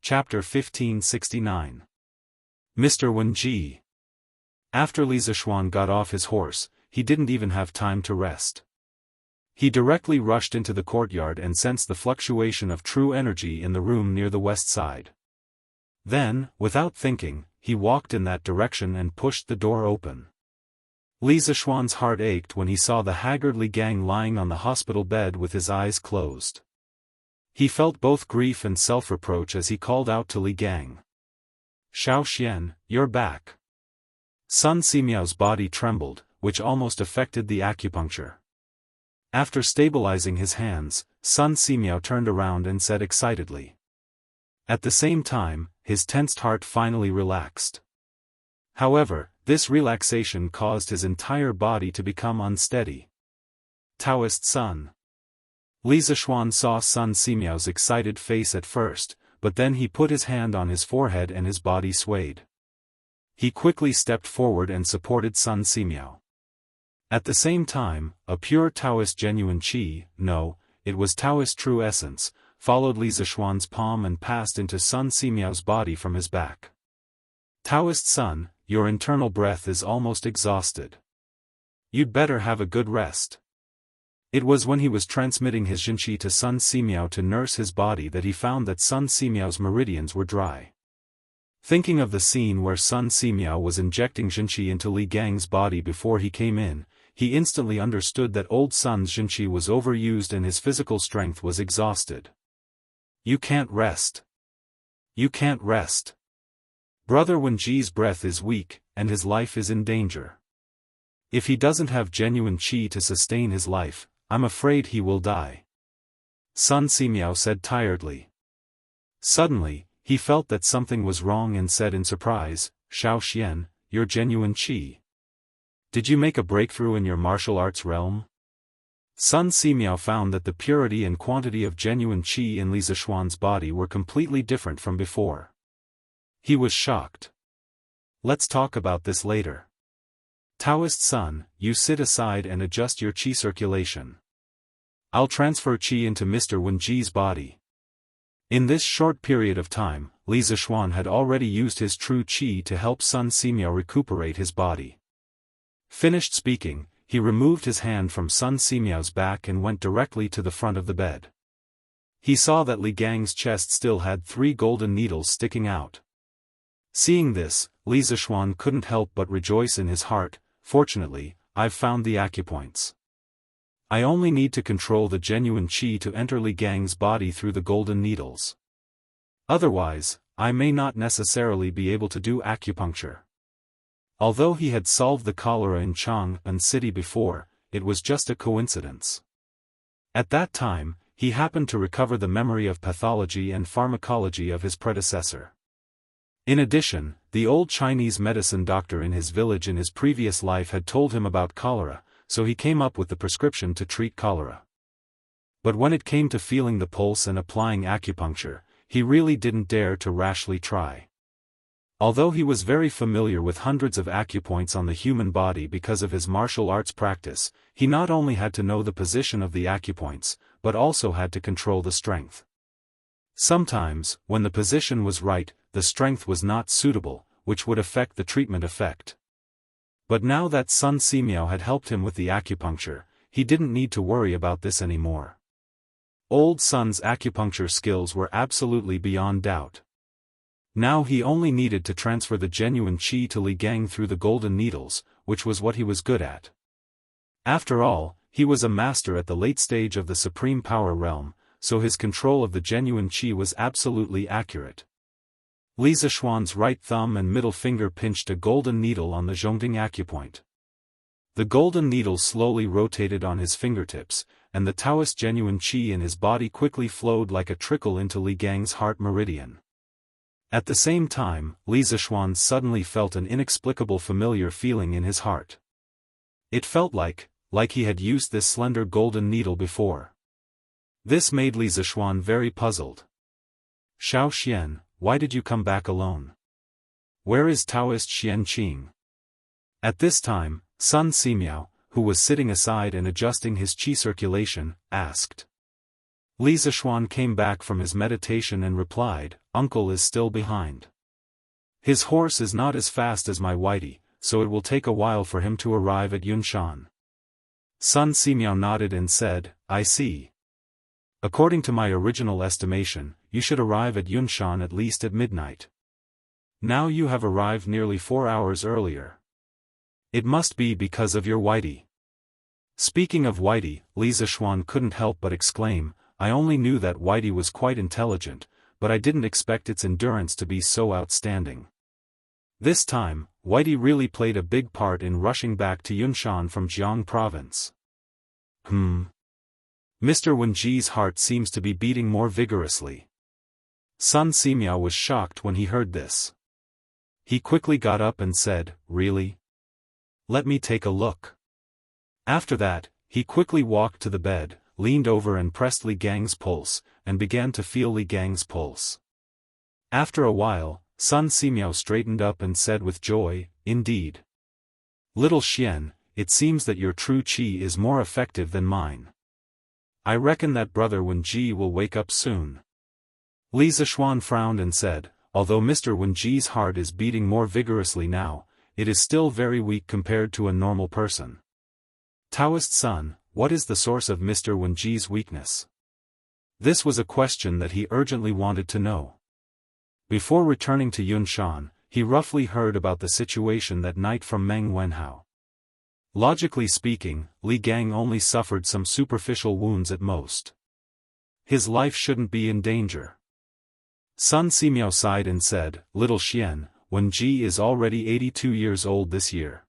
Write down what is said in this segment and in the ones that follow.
Chapter 1569. Mr. Wenji. After Li Zishuan got off his horse, he didn't even have time to rest. He directly rushed into the courtyard and sensed the fluctuation of true energy in the room near the west side. Then, without thinking, he walked in that direction and pushed the door open. Li Zishuan's heart ached when he saw the haggard Li Gang lying on the hospital bed with his eyes closed. He felt both grief and self-reproach as he called out to Li Gang. "Xiao Xian, you're back." Sun Simiao's body trembled, which almost affected the acupuncture. After stabilizing his hands, Sun Simiao turned around and said excitedly. At the same time, his tensed heart finally relaxed. However, this relaxation caused his entire body to become unsteady. Daoist Sun. Li Zishuan saw Sun Simiao's excited face at first, but then he put his hand on his forehead and his body swayed. He quickly stepped forward and supported Sun Simiao. At the same time, a pure Taoist genuine qi, no, it was Taoist true essence, followed Li Zishuan's palm and passed into Sun Simiao's body from his back. "Taoist Sun, your internal breath is almost exhausted. You'd better have a good rest." It was when he was transmitting his Jinqi to Sun Simiao to nurse his body that he found that Sun Simiao's meridians were dry. Thinking of the scene where Sun Simiao was injecting Jinqi into Li Gang's body before he came in, he instantly understood that old Sun's Jinqi was overused and his physical strength was exhausted. "You can't rest. You can't rest. Brother Wenji's breath is weak, and his life is in danger. If he doesn't have genuine qi to sustain his life, I'm afraid he will die," Sun Simiao said tiredly. Suddenly, he felt that something was wrong and said in surprise, "Xiao Xian, your genuine qi. Did you make a breakthrough in your martial arts realm?" Sun Simiao found that the purity and quantity of genuine qi in Li Zishuan's body were completely different from before. He was shocked. "Let's talk about this later. Taoist Sun, you sit aside and adjust your qi circulation. I'll transfer qi into Mr. Wenji's body." In this short period of time, Li Zishuan had already used his true qi to help Sun Simiao recuperate his body. Finished speaking, he removed his hand from Sun Simiao's back and went directly to the front of the bed. He saw that Li Gang's chest still had 3 golden needles sticking out. Seeing this, Li Zishuan couldn't help but rejoice in his heart. "Fortunately, I've found the acupoints. I only need to control the genuine qi to enter Li Gang's body through the golden needles. Otherwise, I may not necessarily be able to do acupuncture." Although he had solved the cholera in Jianghu city before, it was just a coincidence. At that time, he happened to recover the memory of pathology and pharmacology of his predecessor. In addition, the old Chinese medicine doctor in his village in his previous life had told him about cholera, so he came up with the prescription to treat cholera. But when it came to feeling the pulse and applying acupuncture, he really didn't dare to rashly try. Although he was very familiar with hundreds of acupoints on the human body because of his martial arts practice, he not only had to know the position of the acupoints, but also had to control the strength. Sometimes, when the position was right, the strength was not suitable, which would affect the treatment effect. But now that Sun Simiao had helped him with the acupuncture, he didn't need to worry about this anymore. Old Sun's acupuncture skills were absolutely beyond doubt. Now he only needed to transfer the genuine qi to Li Gang through the golden needles, which was what he was good at. After all, he was a master at the late stage of the supreme power realm, so his control of the genuine qi was absolutely accurate. Li Zishuan's right thumb and middle finger pinched a golden needle on the Zhongding acupoint. The golden needle slowly rotated on his fingertips, and the Taoist genuine qi in his body quickly flowed like a trickle into Li Gang's heart meridian. At the same time, Li Zishuan suddenly felt an inexplicable familiar feeling in his heart. It felt like he had used this slender golden needle before. This made Li Zishuan very puzzled. "Xiao Xian, why did you come back alone? Where is Taoist Xianqing?" At this time, Sun Simiao, who was sitting aside and adjusting his qi circulation, asked. Li Zishuan came back from his meditation and replied, uncle is still behind. His horse is not as fast as my Whitey, so it will take a while for him to arrive at Yunshan. Sun Simiao nodded and said, I see. According to my original estimation, you should arrive at Yunshan at least at midnight. Now you have arrived nearly 4 hours earlier. It must be because of your Whitey. Speaking of Whitey, Li Zishuan couldn't help but exclaim, I only knew that Whitey was quite intelligent, but I didn't expect its endurance to be so outstanding. This time, Whitey really played a big part in rushing back to Yunshan from Jianghu province. Mr. Wenji's heart seems to be beating more vigorously. Sun Simiao was shocked when he heard this. He quickly got up and said, Really? Let me take a look. After that, he quickly walked to the bed, leaned over and pressed Li Gang's pulse, and began to feel Li Gang's pulse. After a while, Sun Simiao straightened up and said with joy, Indeed. Little Xian, it seems that your true qi is more effective than mine. I reckon that brother Wenji will wake up soon. Li Zishuan frowned and said, Although Mr. Wenji's heart is beating more vigorously now, it is still very weak compared to a normal person. Daoist son, what is the source of Mr. Wenji's weakness? This was a question that he urgently wanted to know. Before returning to Yunshan, he roughly heard about the situation that night from Meng Wenhao. Logically speaking, Li Gang only suffered some superficial wounds at most. His life shouldn't be in danger. Sun Simiao sighed and said, Little Xian, Wenji is already 82 years old this year.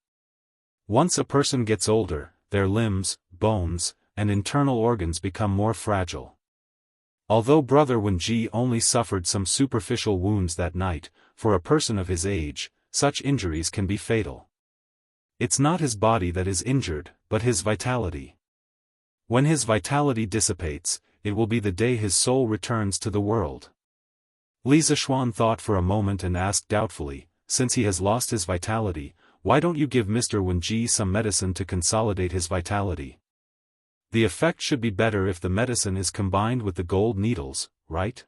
Once a person gets older, their limbs, bones, and internal organs become more fragile. Although brother Wenji only suffered some superficial wounds that night, for a person of his age, such injuries can be fatal. It's not his body that is injured, but his vitality. When his vitality dissipates, it will be the day his soul returns to the world. Li Zishuan thought for a moment and asked doubtfully, Since he has lost his vitality, why don't you give Mr. Wenji some medicine to consolidate his vitality? The effect should be better if the medicine is combined with the gold needles, right?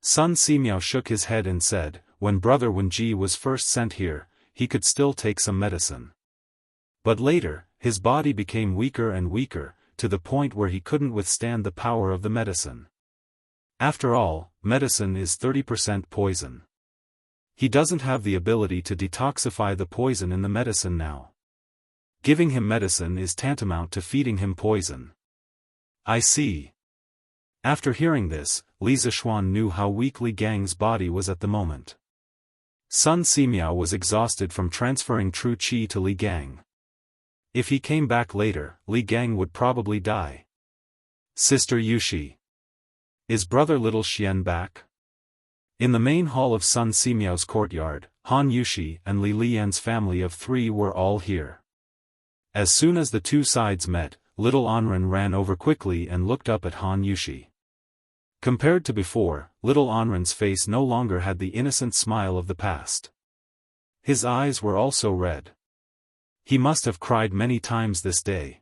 Sun Simiao shook his head and said, When brother Wenji was first sent here, he could still take some medicine. But later, his body became weaker and weaker, to the point where he couldn't withstand the power of the medicine. After all, medicine is 30% poison. He doesn't have the ability to detoxify the poison in the medicine now. Giving him medicine is tantamount to feeding him poison. I see. After hearing this, Li Zishuan knew how weak Li Gang's body was at the moment. Sun Simiao was exhausted from transferring true qi to Li Gang. If he came back later, Li Gang would probably die. Sister Yushi. Is brother Little Xian back? In the main hall of Sun Simiao's courtyard, Han Yushi and Li Lian's family of 3 were all here. As soon as the two sides met, little Anren ran over quickly and looked up at Han Yushi. Compared to before, little Anren's face no longer had the innocent smile of the past. His eyes were also red. He must have cried many times this day.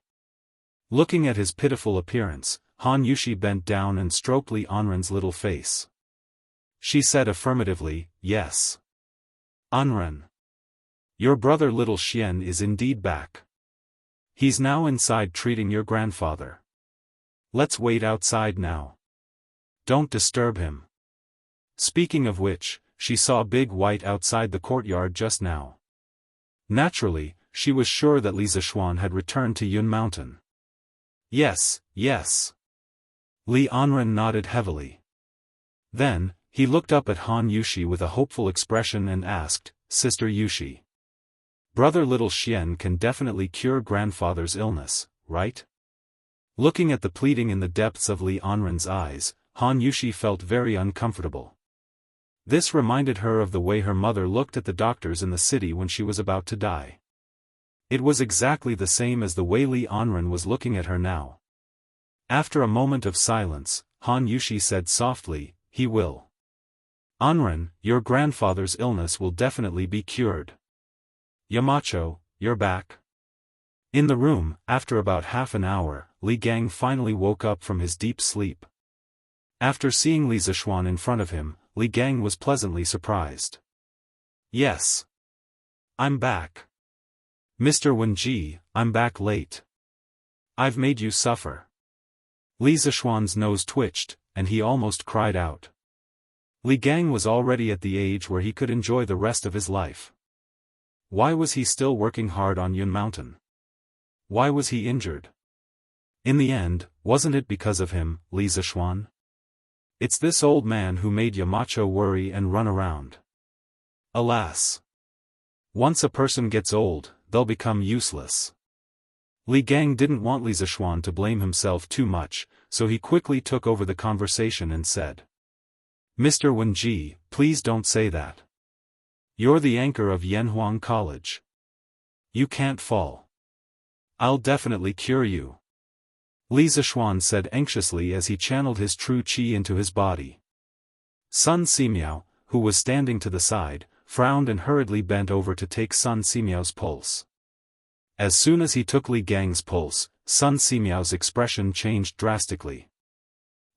Looking at his pitiful appearance, Han Yushi bent down and stroked Li Anren's little face. She said affirmatively, Yes. Anren. Your brother Little Xian is indeed back. He's now inside treating your grandfather. Let's wait outside now. Don't disturb him. Speaking of which, she saw Big White outside the courtyard just now. Naturally, she was sure that Li Zishuan had returned to Yun Mountain. Yes, yes. Li Anren nodded heavily. Then, he looked up at Han Yushi with a hopeful expression and asked, Sister Yushi. Brother Little Xian can definitely cure grandfather's illness, right? Looking at the pleading in the depths of Li Anren's eyes, Han Yushi felt very uncomfortable. This reminded her of the way her mother looked at the doctors in the city when she was about to die. It was exactly the same as the way Li Anren was looking at her now. After a moment of silence, Han Yushi said softly, He will. Anren, your grandfather's illness will definitely be cured. Yamacho, you're back. In the room, after about half an hour, Li Gang finally woke up from his deep sleep. After seeing Li Zishuan in front of him, Li Gang was pleasantly surprised. Yes. I'm back. Mr. Wenji, I'm back late. I've made you suffer. Li Zishuan's nose twitched, and he almost cried out. Li Gang was already at the age where he could enjoy the rest of his life. Why was he still working hard on Yun Mountain? Why was he injured? In the end, wasn't it because of him, Li Zishuan? It's this old man who made Yamacho worry and run around. Alas. Once a person gets old, they'll become useless. Li Gang didn't want Li Zishuan to blame himself too much, so he quickly took over the conversation and said. Mr. Wenji, please don't say that. You're the anchor of Yanhuang College. You can't fall. I'll definitely cure you. Li Zishuan said anxiously as he channeled his true qi into his body. Sun Simiao, who was standing to the side, frowned and hurriedly bent over to take Sun Simiao's pulse. As soon as he took Li Gang's pulse, Sun Simiao's expression changed drastically.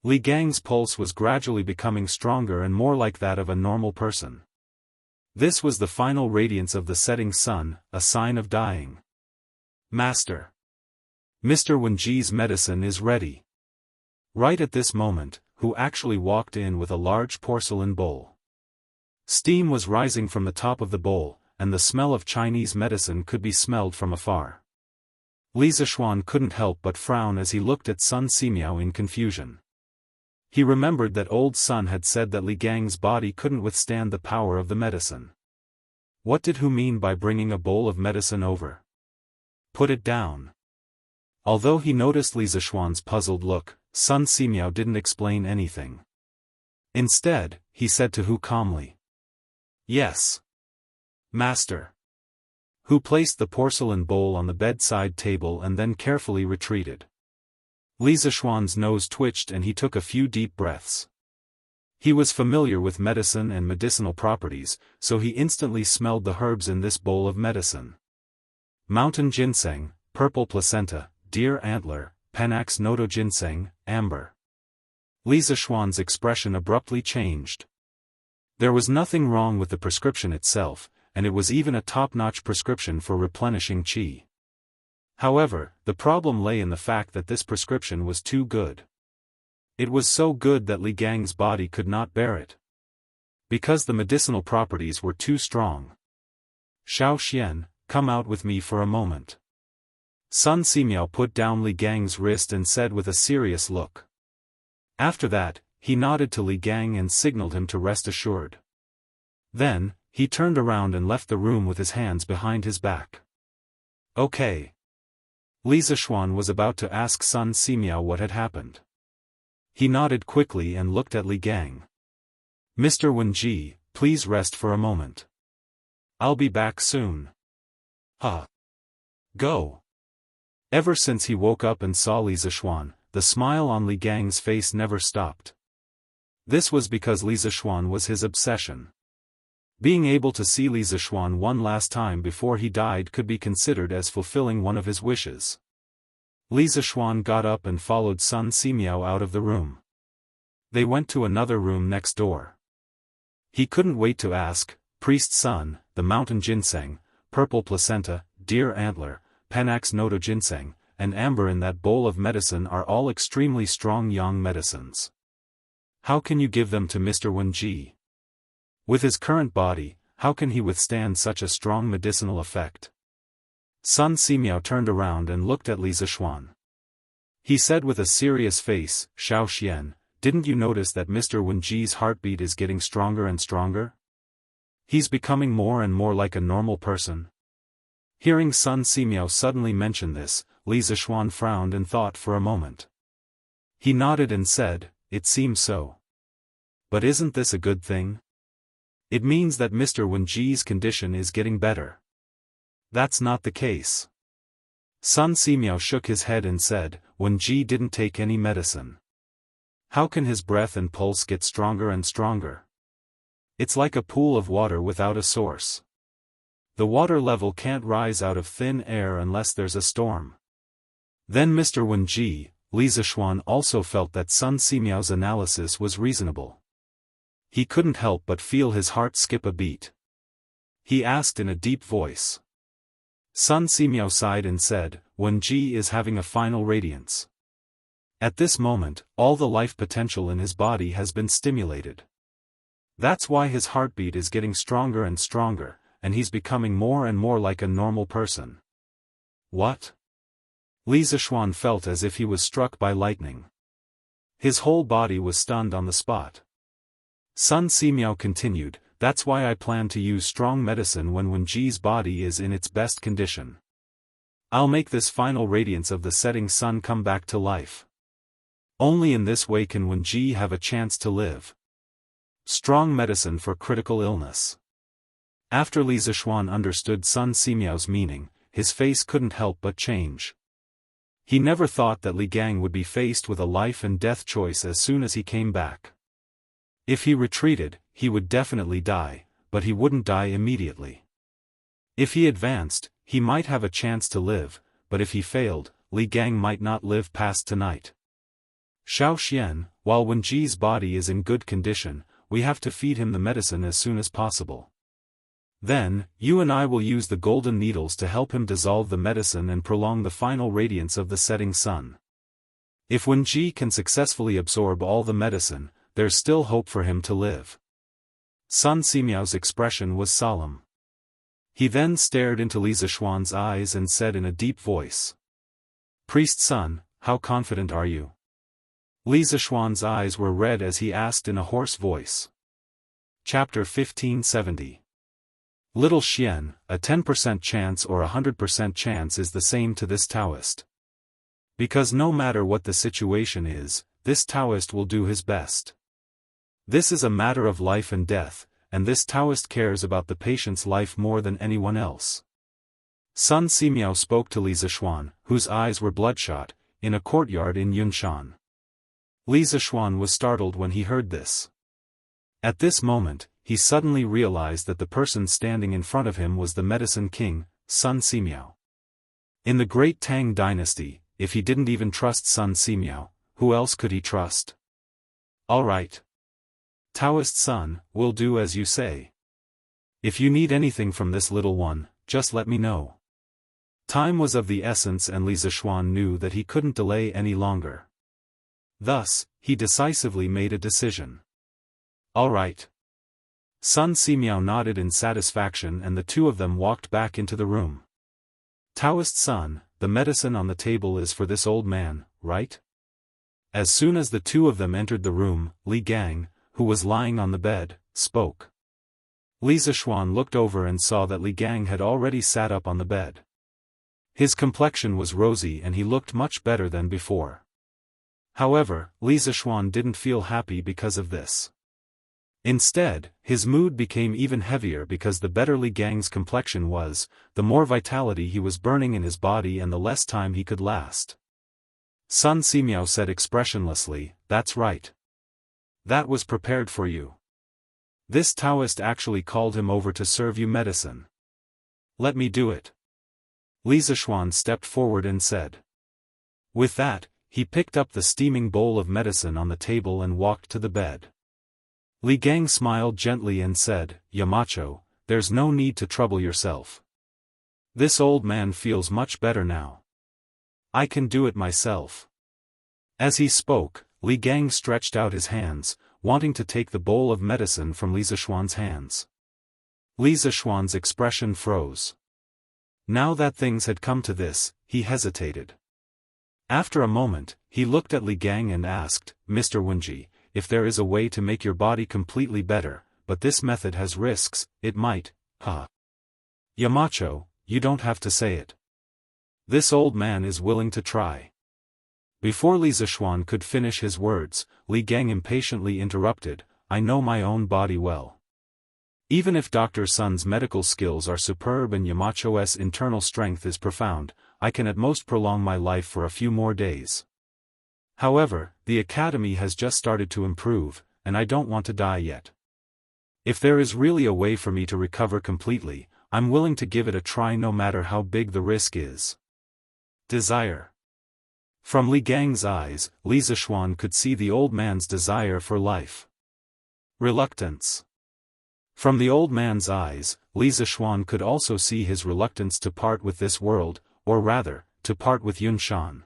Li Gang's pulse was gradually becoming stronger and more like that of a normal person. This was the final radiance of the setting sun, a sign of dying. Master. Mr. Wenji's medicine is ready. Right at this moment, who actually walked in with a large porcelain bowl. Steam was rising from the top of the bowl, and the smell of Chinese medicine could be smelled from afar. Li Zishuan couldn't help but frown as he looked at Sun Simiao in confusion. He remembered that old Sun had said that Li Gang's body couldn't withstand the power of the medicine. What did he mean by bringing a bowl of medicine over? Put it down. Although he noticed Li Zishuan's puzzled look, Sun Simiao didn't explain anything. Instead, he said to Hu calmly. Yes. Master. Hu placed the porcelain bowl on the bedside table and then carefully retreated. Li Zishuan's nose twitched and he took a few deep breaths. He was familiar with medicine and medicinal properties, so he instantly smelled the herbs in this bowl of medicine. Mountain ginseng, purple placenta, deer antler, Panax nodo ginseng, amber. Li Zishuan's expression abruptly changed. There was nothing wrong with the prescription itself, and it was even a top-notch prescription for replenishing qi. However, the problem lay in the fact that this prescription was too good. It was so good that Li Gang's body could not bear it. Because the medicinal properties were too strong. Xiao Xian, come out with me for a moment. Sun Simiao put down Li Gang's wrist and said with a serious look. After that, he nodded to Li Gang and signaled him to rest assured. Then, he turned around and left the room with his hands behind his back. Okay. Li Zishuan was about to ask Sun Simiao what had happened. He nodded quickly and looked at Li Gang. Mr. Wenji, please rest for a moment. I'll be back soon. Go. Ever since he woke up and saw Li Zishuan, the smile on Li Gang's face never stopped. This was because Li Zishuan was his obsession. Being able to see Li Zishuan one last time before he died could be considered as fulfilling one of his wishes. Li Zishuan got up and followed Sun Simiao out of the room. They went to another room next door. He couldn't wait to ask, Priest Sun, the mountain ginseng, purple placenta, deer antler, Panax nodo ginseng, and amber in that bowl of medicine are all extremely strong yang medicines. How can you give them to Mr. Wenji? With his current body, how can he withstand such a strong medicinal effect? Sun Simiao turned around and looked at Li Zishuan. He said with a serious face, Xiao Xian, didn't you notice that Mr. Wenji's heartbeat is getting stronger and stronger? He's becoming more and more like a normal person. Hearing Sun Simiao suddenly mention this, Li Zishuan frowned and thought for a moment. He nodded and said, it seems so. But isn't this a good thing? It means that Mr. Wenji's condition is getting better. That's not the case. Sun Simiao shook his head and said, Wenji didn't take any medicine. How can his breath and pulse get stronger and stronger? It's like a pool of water without a source. The water level can't rise out of thin air unless there's a storm. Then Mr. Wenji, Li Zishuan also felt that Sun Simiao's analysis was reasonable. He couldn't help but feel his heart skip a beat. He asked in a deep voice. Sun Simiao sighed and said, Wen Ji is having a final radiance. At this moment, all the life potential in his body has been stimulated. That's why his heartbeat is getting stronger and stronger, and he's becoming more and more like a normal person. What? Li Zishuan felt as if he was struck by lightning. His whole body was stunned on the spot. Sun Simiao continued, that's why I plan to use strong medicine when Wen Ji's body is in its best condition. I'll make this final radiance of the setting sun come back to life. Only in this way can Wen Ji have a chance to live. Strong medicine for critical illness. After Li Zishuan understood Sun Simiao's meaning, his face couldn't help but change. He never thought that Li Gang would be faced with a life and death choice as soon as he came back. If he retreated, he would definitely die, but he wouldn't die immediately. If he advanced, he might have a chance to live, but if he failed, Li Gang might not live past tonight. Xiao Xian, while Wen Ji's body is in good condition, we have to feed him the medicine as soon as possible. Then, you and I will use the golden needles to help him dissolve the medicine and prolong the final radiance of the setting sun. If Wen Ji can successfully absorb all the medicine, there's still hope for him to live. Sun Simiao's expression was solemn. He then stared into Li Zishuan's eyes and said in a deep voice. Priest Sun, how confident are you? Li Zishuan's eyes were red as he asked in a hoarse voice. Chapter 1570. Little Xian, a 10% chance or 100% chance is the same to this Daoist. Because no matter what the situation is, this Daoist will do his best. This is a matter of life and death, and this Daoist cares about the patient's life more than anyone else. Sun Simiao spoke to Li Zishuan, whose eyes were bloodshot, in a courtyard in Yunshan. Li Zishuan was startled when he heard this. At this moment, he suddenly realized that the person standing in front of him was the medicine king, Sun Simiao. In the great Tang dynasty, if he didn't even trust Sun Simiao, who else could he trust? All right. Daoist Sun, we'll do as you say. If you need anything from this little one, just let me know. Time was of the essence and Li Zishuan knew that he couldn't delay any longer. Thus, he decisively made a decision. All right. Sun Simiao nodded in satisfaction and the two of them walked back into the room. Daoist Sun, the medicine on the table is for this old man, right? As soon as the two of them entered the room, Li Gang, who was lying on the bed, spoke. Li Zishuan looked over and saw that Li Gang had already sat up on the bed. His complexion was rosy and he looked much better than before. However, Li Zishuan didn't feel happy because of this. Instead, his mood became even heavier because the better Li Gang's complexion was, the more vitality he was burning in his body and the less time he could last. Sun Simiao said expressionlessly, that's right. That was prepared for you. This Daoist actually called him over to serve you medicine. Let me do it. Li Zishuan stepped forward and said. With that, he picked up the steaming bowl of medicine on the table and walked to the bed. Li Gang smiled gently and said, Yamacho, there's no need to trouble yourself. This old man feels much better now. I can do it myself. As he spoke, Li Gang stretched out his hands, wanting to take the bowl of medicine from Li Zishuan's hands. Li Zishuan's expression froze. Now that things had come to this, he hesitated. After a moment, he looked at Li Gang and asked, Mr. Wenji, if there is a way to make your body completely better, but this method has risks, it might, Yamacho, you don't have to say it. This old man is willing to try. Before Li Zishuan could finish his words, Li Gang impatiently interrupted, I know my own body well. Even if Dr. Sun's medical skills are superb and Yamacho's internal strength is profound, I can at most prolong my life for a few more days. However, the academy has just started to improve, and I don't want to die yet. If there is really a way for me to recover completely, I'm willing to give it a try no matter how big the risk is. Desire. From Li Gang's eyes, Li Zishuan could see the old man's desire for life. Reluctance. From the old man's eyes, Li Zishuan could also see his reluctance to part with this world, or rather, to part with Yunshan.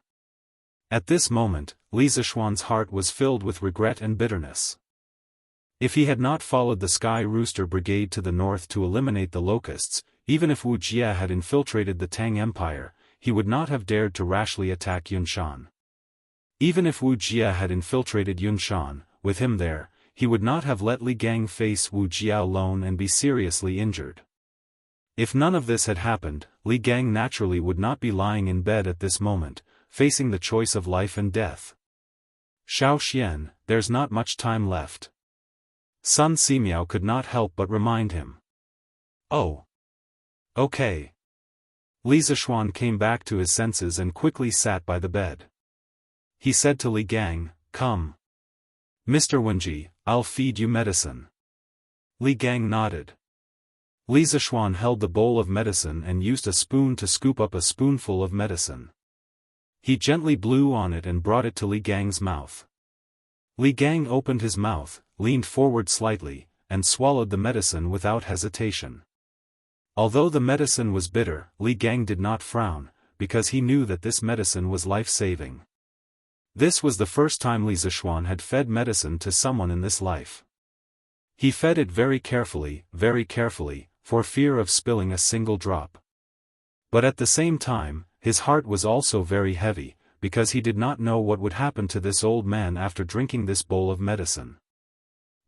At this moment, Li Zishuan's heart was filled with regret and bitterness. If he had not followed the Sky Rooster Brigade to the north to eliminate the locusts, even if Wu Jie had infiltrated the Tang Empire, he would not have dared to rashly attack Yunshan. Even if Wu Jie had infiltrated Yunshan, with him there, he would not have let Li Gang face Wu Jie alone and be seriously injured. If none of this had happened, Li Gang naturally would not be lying in bed at this moment, facing the choice of life and death. Xiao Xian, there's not much time left. Sun Simiao could not help but remind him. Oh. Okay. Li Zishuan came back to his senses and quickly sat by the bed. He said to Li Gang, "Come. Mr. Wenji, I'll feed you medicine." Li Gang nodded. Li Zishuan held the bowl of medicine and used a spoon to scoop up a spoonful of medicine. He gently blew on it and brought it to Li Gang's mouth. Li Gang opened his mouth, leaned forward slightly, and swallowed the medicine without hesitation. Although the medicine was bitter, Li Gang did not frown, because he knew that this medicine was life-saving. This was the first time Li Zishuan had fed medicine to someone in this life. He fed it very carefully, for fear of spilling a single drop. But at the same time, his heart was also very heavy, because he did not know what would happen to this old man after drinking this bowl of medicine.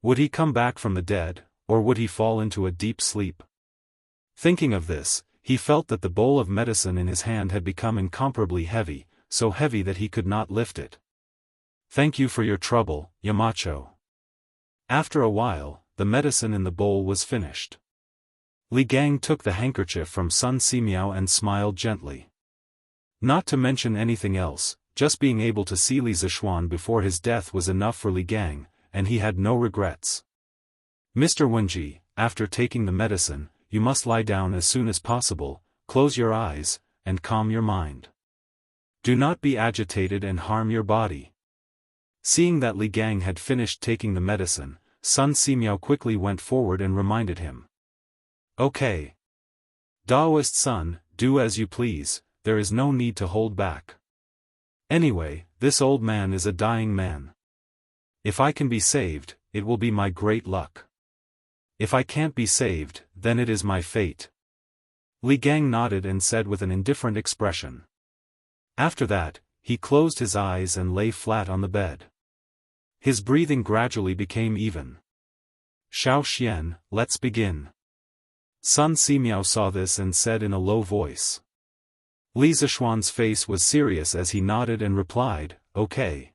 Would he come back from the dead, or would he fall into a deep sleep? Thinking of this, he felt that the bowl of medicine in his hand had become incomparably heavy, so heavy that he could not lift it. "Thank you for your trouble, Yamacho." After a while, the medicine in the bowl was finished. Li Gang took the handkerchief from Sun Simiao and smiled gently. Not to mention anything else, just being able to see Li Zishuan before his death was enough for Li Gang, and he had no regrets. "Mr. Wenji, after taking the medicine, you must lie down as soon as possible, close your eyes, and calm your mind. Do not be agitated and harm your body." Seeing that Li Gang had finished taking the medicine, Sun Simiao quickly went forward and reminded him. "Okay. Daoist son, do as you please, there is no need to hold back. Anyway, this old man is a dying man. If I can be saved, it will be my great luck. If I can't be saved, then it is my fate." Li Gang nodded and said with an indifferent expression. After that, he closed his eyes and lay flat on the bed. His breathing gradually became even. "Xiao Xian, let's begin." Sun Simiao saw this and said in a low voice. Li Zishuan's face was serious as he nodded and replied, "Okay."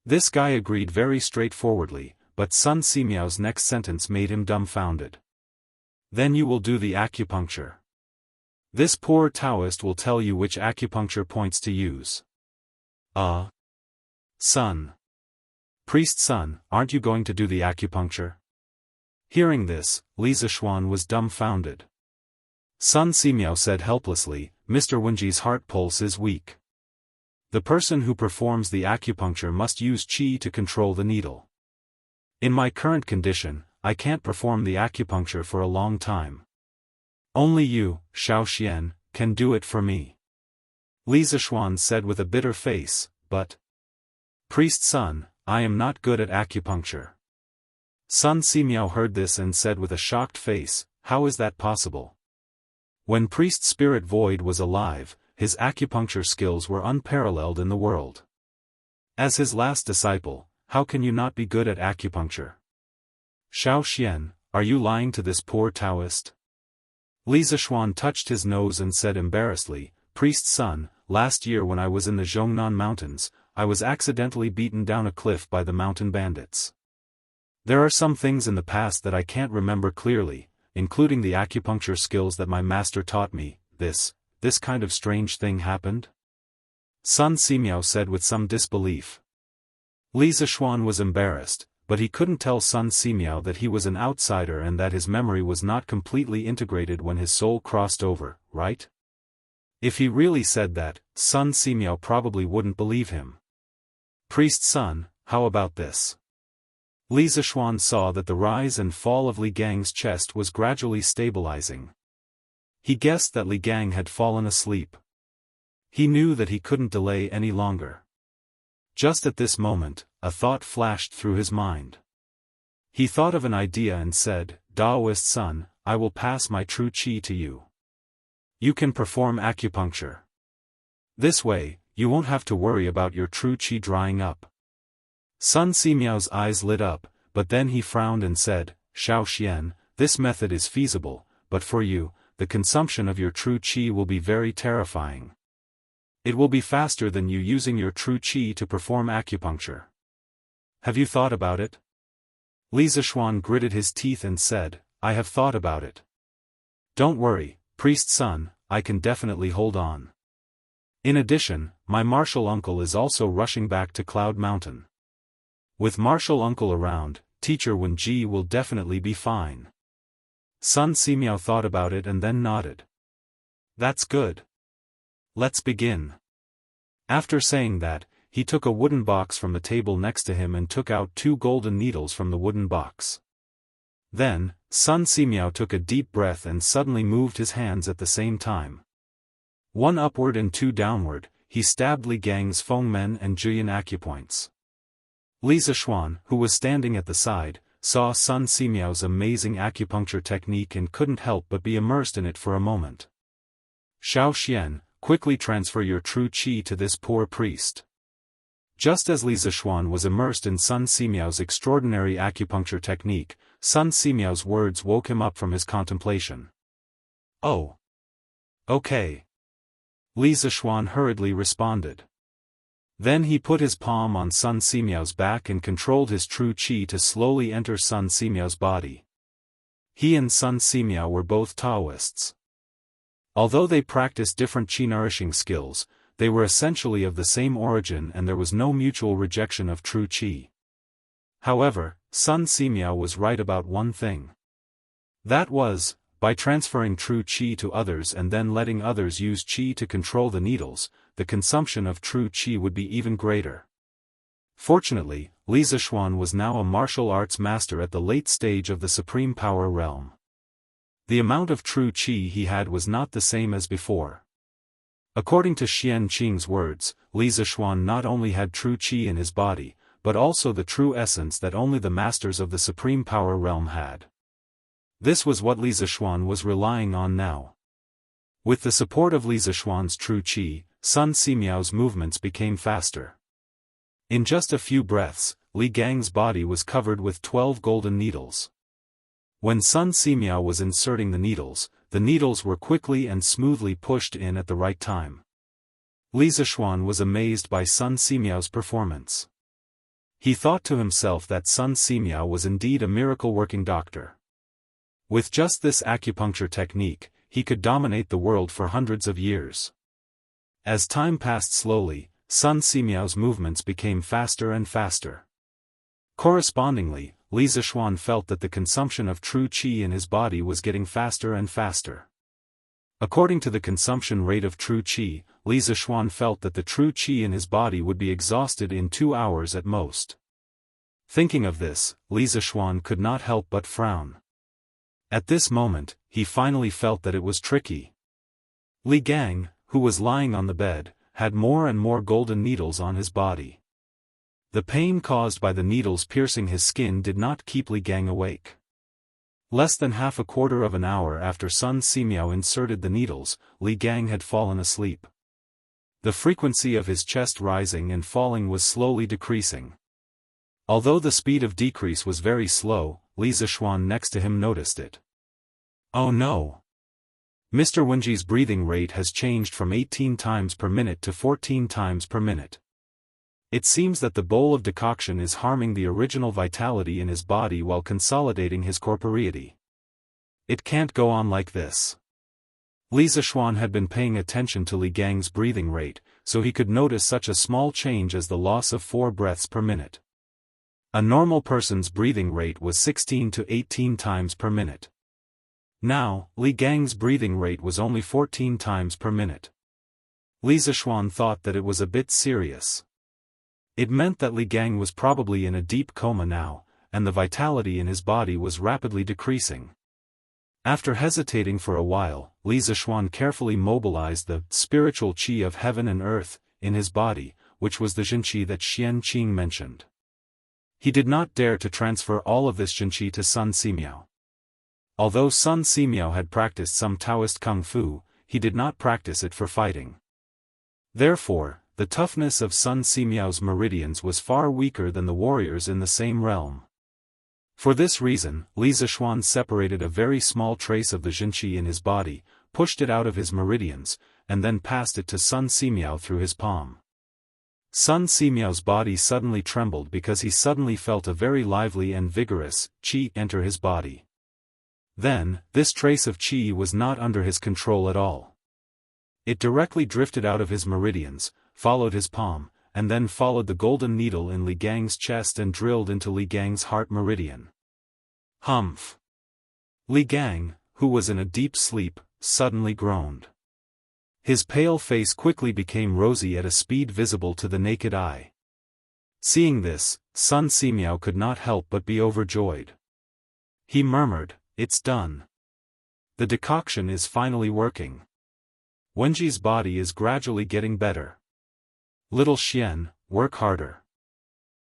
This guy agreed very straightforwardly, but Sun Simiao's next sentence made him dumbfounded. "Then you will do the acupuncture. This poor Taoist will tell you which acupuncture points to use." Son. Priest son, aren't you going to do the acupuncture?" Hearing this, Li Zishuan was dumbfounded. Sun Simiao said helplessly, "Mr. Wenji's heart pulse is weak. The person who performs the acupuncture must use qi to control the needle. In my current condition, I can't perform the acupuncture for a long time. Only you, Xiao Xian, can do it for me." Li Zishuan said with a bitter face, "But, priest son, I am not good at acupuncture." Sun Simiao heard this and said with a shocked face, "How is that possible? When Priest Spirit Void was alive, his acupuncture skills were unparalleled in the world. As his last disciple, how can you not be good at acupuncture? Xiao Xian, are you lying to this poor Taoist?" Li Zishuan touched his nose and said embarrassedly, "Priest son, last year when I was in the Zhongnan Mountains, I was accidentally beaten down a cliff by the mountain bandits. There are some things in the past that I can't remember clearly, including the acupuncture skills that my master taught me. This kind of strange thing happened?" Sun Simiao said with some disbelief. Li Zishuan was embarrassed, but he couldn't tell Sun Simiao that he was an outsider and that his memory was not completely integrated when his soul crossed over, right? If he really said that, Sun Simiao probably wouldn't believe him. "Priest son, how about this? Li Zishuan saw that the rise and fall of Li Gang's chest was gradually stabilizing. He guessed that Li Gang had fallen asleep. He knew that he couldn't delay any longer. Just at this moment, a thought flashed through his mind. He thought of an idea and said, "Daoist son, I will pass my true qi to you. You can perform acupuncture. This way, you won't have to worry about your true qi drying up." Sun Simiao's eyes lit up, but then he frowned and said, "Xiao Xian, this method is feasible, but for you, the consumption of your true qi will be very terrifying. It will be faster than you using your true qi to perform acupuncture. Have you thought about it?" Li Zishuan gritted his teeth and said, "I have thought about it. Don't worry, priest son, I can definitely hold on. In addition, my martial uncle is also rushing back to Cloud Mountain. With martial uncle around, teacher Wenji will definitely be fine." Sun Simiao thought about it and then nodded. "That's good. Let's begin." After saying that, he took a wooden box from the table next to him and took out 2 golden needles from the wooden box. Then, Sun Simiao took a deep breath and suddenly moved his hands at the same time. 1 upward and 2 downward, he stabbed Li Gang's Fengmen and Juyin acupoints. Li Zishuan, who was standing at the side, saw Sun Simiao's amazing acupuncture technique and couldn't help but be immersed in it for a moment. "Xiao Xian, quickly transfer your true qi to this poor priest." Just as Li Zishuan was immersed in Sun Simiao's extraordinary acupuncture technique, Sun Simiao's words woke him up from his contemplation. "Oh. Okay." Li Zishuan hurriedly responded. Then he put his palm on Sun Simiao's back and controlled his true qi to slowly enter Sun Simiao's body. He and Sun Simiao were both Daoists. Although they practiced different qi-nourishing skills, they were essentially of the same origin and there was no mutual rejection of true qi. However, Sun Simiao was right about one thing. That was, by transferring true qi to others and then letting others use qi to control the needles, the consumption of true qi would be even greater. Fortunately, Li Zishuan was now a martial arts master at the late stage of the supreme power realm. The amount of true qi he had was not the same as before. According to Xian Qing's words, Li Zishuan not only had true qi in his body, but also the true essence that only the masters of the supreme power realm had. This was what Li Zishuan was relying on now. With the support of Li Zishuan's true qi, Sun Simiao's movements became faster. In just a few breaths, Li Gang's body was covered with 12 golden needles. When Sun Simiao was inserting the needles were quickly and smoothly pushed in at the right time. Li Zishuan was amazed by Sun Simiao's performance. He thought to himself that Sun Simiao was indeed a miracle-working doctor. With just this acupuncture technique, he could dominate the world for hundreds of years. As time passed slowly, Sun Simiao's movements became faster and faster. Correspondingly, Li Zishuan felt that the consumption of true qi in his body was getting faster and faster. According to the consumption rate of true qi, Li Zishuan felt that the true qi in his body would be exhausted in 2 hours at most. Thinking of this, Li Zishuan could not help but frown. At this moment, he finally felt that it was tricky. Li Gang, who was lying on the bed, had more and more golden needles on his body. The pain caused by the needles piercing his skin did not keep Li Gang awake. Less than half a quarter of an hour after Sun Simiao inserted the needles, Li Gang had fallen asleep. The frequency of his chest rising and falling was slowly decreasing. Although the speed of decrease was very slow, Li Zishuan next to him noticed it. "Oh no! Mr. Wenji's breathing rate has changed from 18 times per minute to 14 times per minute. It seems that the bowl of decoction is harming the original vitality in his body while consolidating his corporeity. It can't go on like this." Li Zishuan had been paying attention to Li Gang's breathing rate, so he could notice such a small change as the loss of 4 breaths per minute. A normal person's breathing rate was 16 to 18 times per minute. Now, Li Gang's breathing rate was only 14 times per minute. Li Zishuan thought that it was a bit serious. It meant that Li Gang was probably in a deep coma now, and the vitality in his body was rapidly decreasing. After hesitating for a while, Li Zishuan carefully mobilized the spiritual qi of heaven and earth in his body, which was the Jinqi that Xian Qing mentioned. He did not dare to transfer all of this Jinqi to Sun Simiao. Although Sun Simiao had practiced some Taoist kung fu, he did not practice it for fighting. Therefore, the toughness of Sun Simiao's meridians was far weaker than the warriors in the same realm. For this reason, Li Zishuan separated a very small trace of the Jinqi in his body, pushed it out of his meridians, and then passed it to Sun Simiao through his palm. Sun Simiao's body suddenly trembled because he suddenly felt a very lively and vigorous qi enter his body. Then, this trace of qi was not under his control at all. It directly drifted out of his meridians, followed his palm, and then followed the golden needle in Li Gang's chest and drilled into Li Gang's heart meridian. Humph! Li Gang, who was in a deep sleep, suddenly groaned. His pale face quickly became rosy at a speed visible to the naked eye. Seeing this, Sun Simiao could not help but be overjoyed. He murmured, "It's done. The decoction is finally working. Wenji's body is gradually getting better. Little Xian, work harder.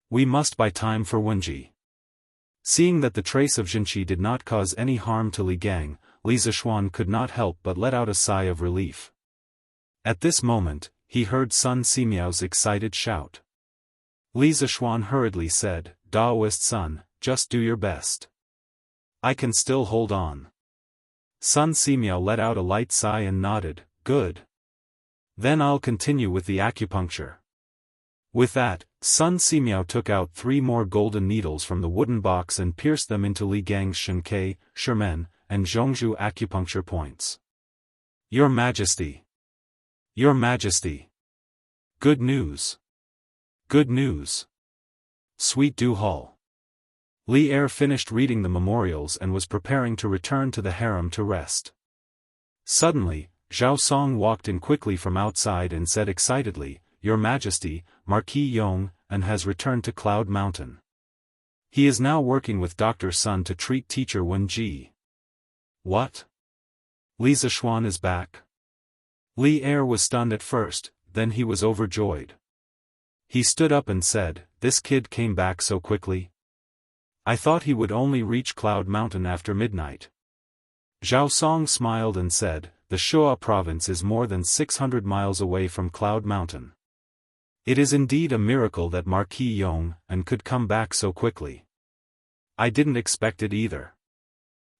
We must buy time for Wenji." Seeing that the trace of Jinqi did not cause any harm to Li Gang, Li Zishuan could not help but let out a sigh of relief. At this moment, he heard Sun Simiao's excited shout. Li Zishuan hurriedly said, "Daoist son, just do your best. I can still hold on." Sun Simiao let out a light sigh and nodded, "Good. Then I'll continue with the acupuncture." With that, Sun Simiao took out 3 more golden needles from the wooden box and pierced them into Li Gang's Shenkei, Shermen, and Zhongzhu acupuncture points. "Your Majesty! Your Majesty! Good news! Good news! Sweet Du Hall." Li Er finished reading the memorials and was preparing to return to the harem to rest. Suddenly, Zhao Song walked in quickly from outside and said excitedly, "Your Majesty, Marquis Yong, and has returned to Cloud Mountain. He is now working with Dr. Sun to treat teacher Wenji." "What? Li Zishuan is back?" Li Er was stunned at first, then he was overjoyed. He stood up and said, "This kid came back so quickly? I thought he would only reach Cloud Mountain after midnight." Zhao Song smiled and said, "The Shuo province is more than 600 miles away from Cloud Mountain. It is indeed a miracle that Marquis Yong and could come back so quickly. I didn't expect it either."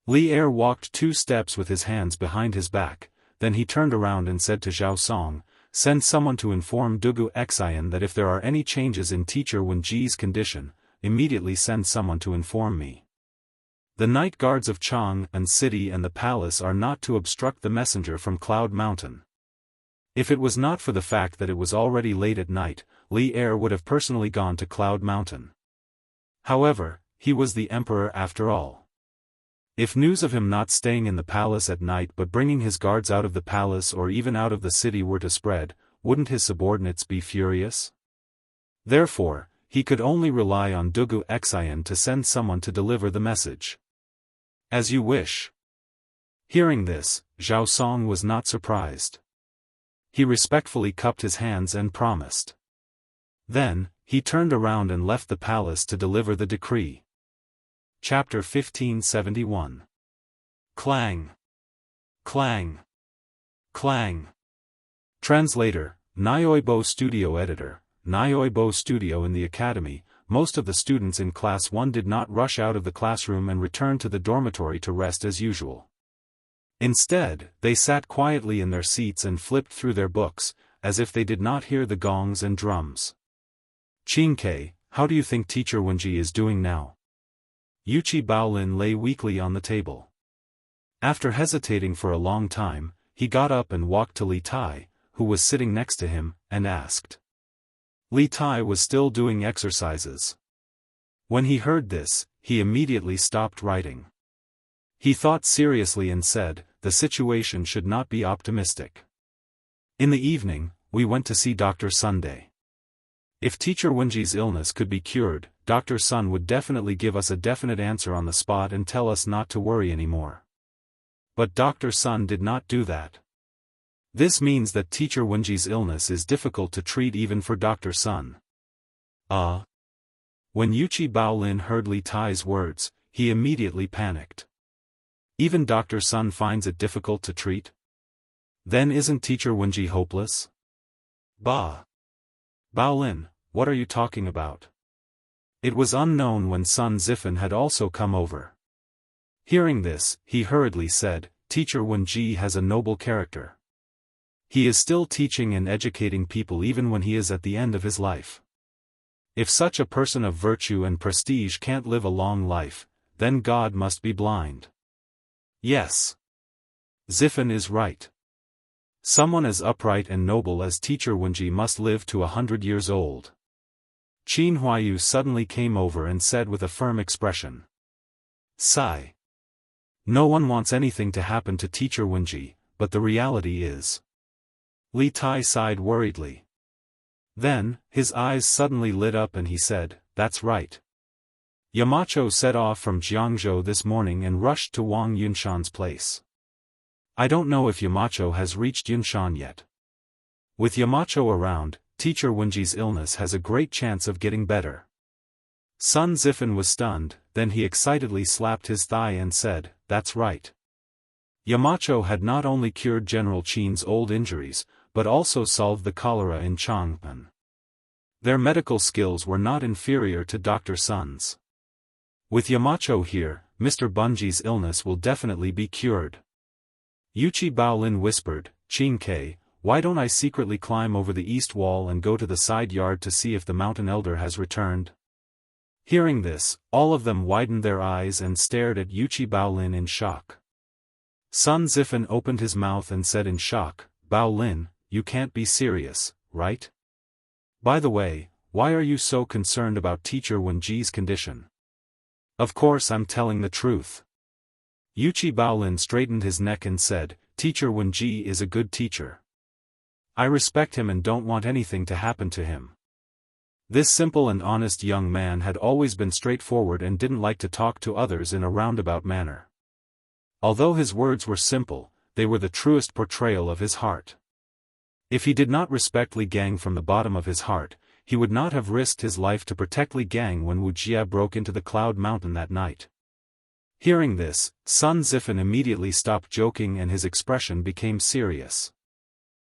Li Er walked 2 steps with his hands behind his back, then he turned around and said to Zhao Song, "Send someone to inform Dugu Xian that if there are any changes in teacher Wenji's condition, immediately send someone to inform me. The night guards of Chang and city and the palace are not to obstruct the messenger from Cloud Mountain." If it was not for the fact that it was already late at night, Li Er would have personally gone to Cloud Mountain. However, he was the emperor after all. If news of him not staying in the palace at night but bringing his guards out of the palace or even out of the city were to spread, wouldn't his subordinates be furious? Therefore, he could only rely on Dugu Xian to send someone to deliver the message. "As you wish." Hearing this, Zhao Song was not surprised. He respectfully cupped his hands and promised. Then, he turned around and left the palace to deliver the decree. Chapter 1571. Clang! Clang! Clang! Translator, Nyoibo Studio Editor, Nyoibo Studio. In the academy, most of the students in Class 1 did not rush out of the classroom and return to the dormitory to rest as usual. Instead, they sat quietly in their seats and flipped through their books, as if they did not hear the gongs and drums. "Qingke, how do you think teacher Wenji is doing now?" Yuchi Baolin lay weakly on the table. After hesitating for a long time, he got up and walked to Li Tai, who was sitting next to him, and asked. Li Tai was still doing exercises. When he heard this, he immediately stopped writing. He thought seriously and said, "The situation should not be optimistic. In the evening, we went to see Dr. Sunday. If teacher Wenji's illness could be cured, Dr. Sun would definitely give us a definite answer on the spot and tell us not to worry anymore. But Dr. Sun did not do that. This means that Teacher Wenji's illness is difficult to treat even for Dr. Sun. When Yuchi Baolin heard Li Tai's words, he immediately panicked. Even Dr. Sun finds it difficult to treat? Then isn't Teacher Wenji hopeless? Baolin, what are you talking about? It was unknown when Sun Zifen had also come over. Hearing this, he hurriedly said, Teacher Wenji has a noble character. He is still teaching and educating people even when he is at the end of his life. If such a person of virtue and prestige can't live a long life, then God must be blind. Yes. Zifen is right. Someone as upright and noble as Teacher Wenji must live to 100 years old. Qin Huayu suddenly came over and said with a firm expression. Sigh. No one wants anything to happen to Teacher Wenji, but the reality is. Li Tai sighed worriedly. Then, his eyes suddenly lit up and he said, that's right. Yamacho set off from Jianghu this morning and rushed to Wang Yunshan's place. I don't know if Yamacho has reached Yunshan yet. With Yamacho around, Teacher Wenji's illness has a great chance of getting better. Sun Zifen was stunned, then he excitedly slapped his thigh and said, that's right. Yamacho had not only cured General Qin's old injuries, but also solved the cholera in Chang'an. Their medical skills were not inferior to Dr. Sun's. With Yamacho here, Mr. Bunji's illness will definitely be cured. Yuchi Baolin whispered, Qin-Kei, why don't I secretly climb over the east wall and go to the side yard to see if the mountain elder has returned? Hearing this, all of them widened their eyes and stared at Yuchi Baolin in shock. Sun Zifen opened his mouth and said in shock, Baolin, you can't be serious, right? By the way, why are you so concerned about Teacher Wenji's condition? Of course I'm telling the truth. Yuchi Baolin straightened his neck and said, Teacher Wenji is a good teacher. I respect him and don't want anything to happen to him. This simple and honest young man had always been straightforward and didn't like to talk to others in a roundabout manner. Although his words were simple, they were the truest portrayal of his heart. If he did not respect Li Gang from the bottom of his heart, he would not have risked his life to protect Li Gang when Wu Jia broke into the Cloud Mountain that night. Hearing this, Sun Zifen immediately stopped joking and his expression became serious.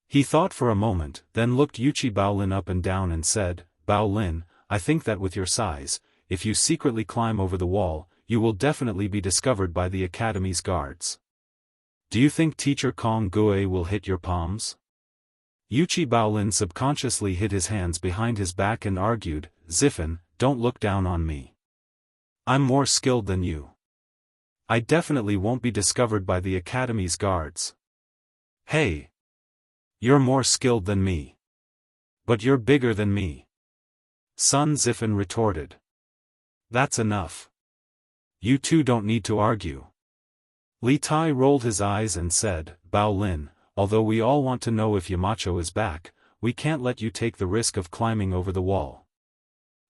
He thought for a moment, then looked Yuchi Baolin up and down and said, Baolin, I think that with your size, if you secretly climb over the wall, you will definitely be discovered by the Academy's guards. Do you think Teacher Kong Gue will hit your palms? Yuchi Baolin subconsciously hid his hands behind his back and argued, Zifen, don't look down on me. I'm more skilled than you. I definitely won't be discovered by the Academy's guards. Hey! You're more skilled than me. But you're bigger than me. Sun Zifen retorted. That's enough. You two don't need to argue. Li Tai rolled his eyes and said, Baolin, although we all want to know if Yamacho is back, we can't let you take the risk of climbing over the wall.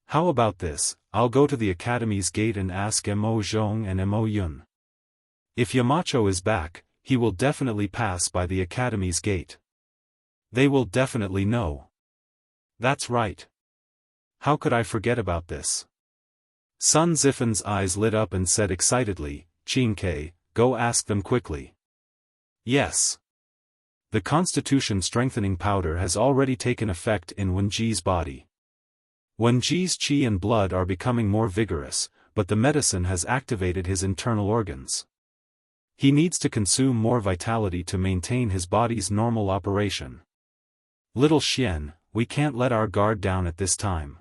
How about this, I'll go to the Academy's gate and ask Mo Zhong and Mo Yun. If Yamacho is back, he will definitely pass by the Academy's gate. They will definitely know. That's right. How could I forget about this? Sun Zifen's eyes lit up and said excitedly, Qin-Kei, go ask them quickly. Yes. The constitution strengthening powder has already taken effect in Wenji's body. Wenji's qi and blood are becoming more vigorous, but the medicine has activated his internal organs. He needs to consume more vitality to maintain his body's normal operation. Little Xian, we can't let our guard down at this time.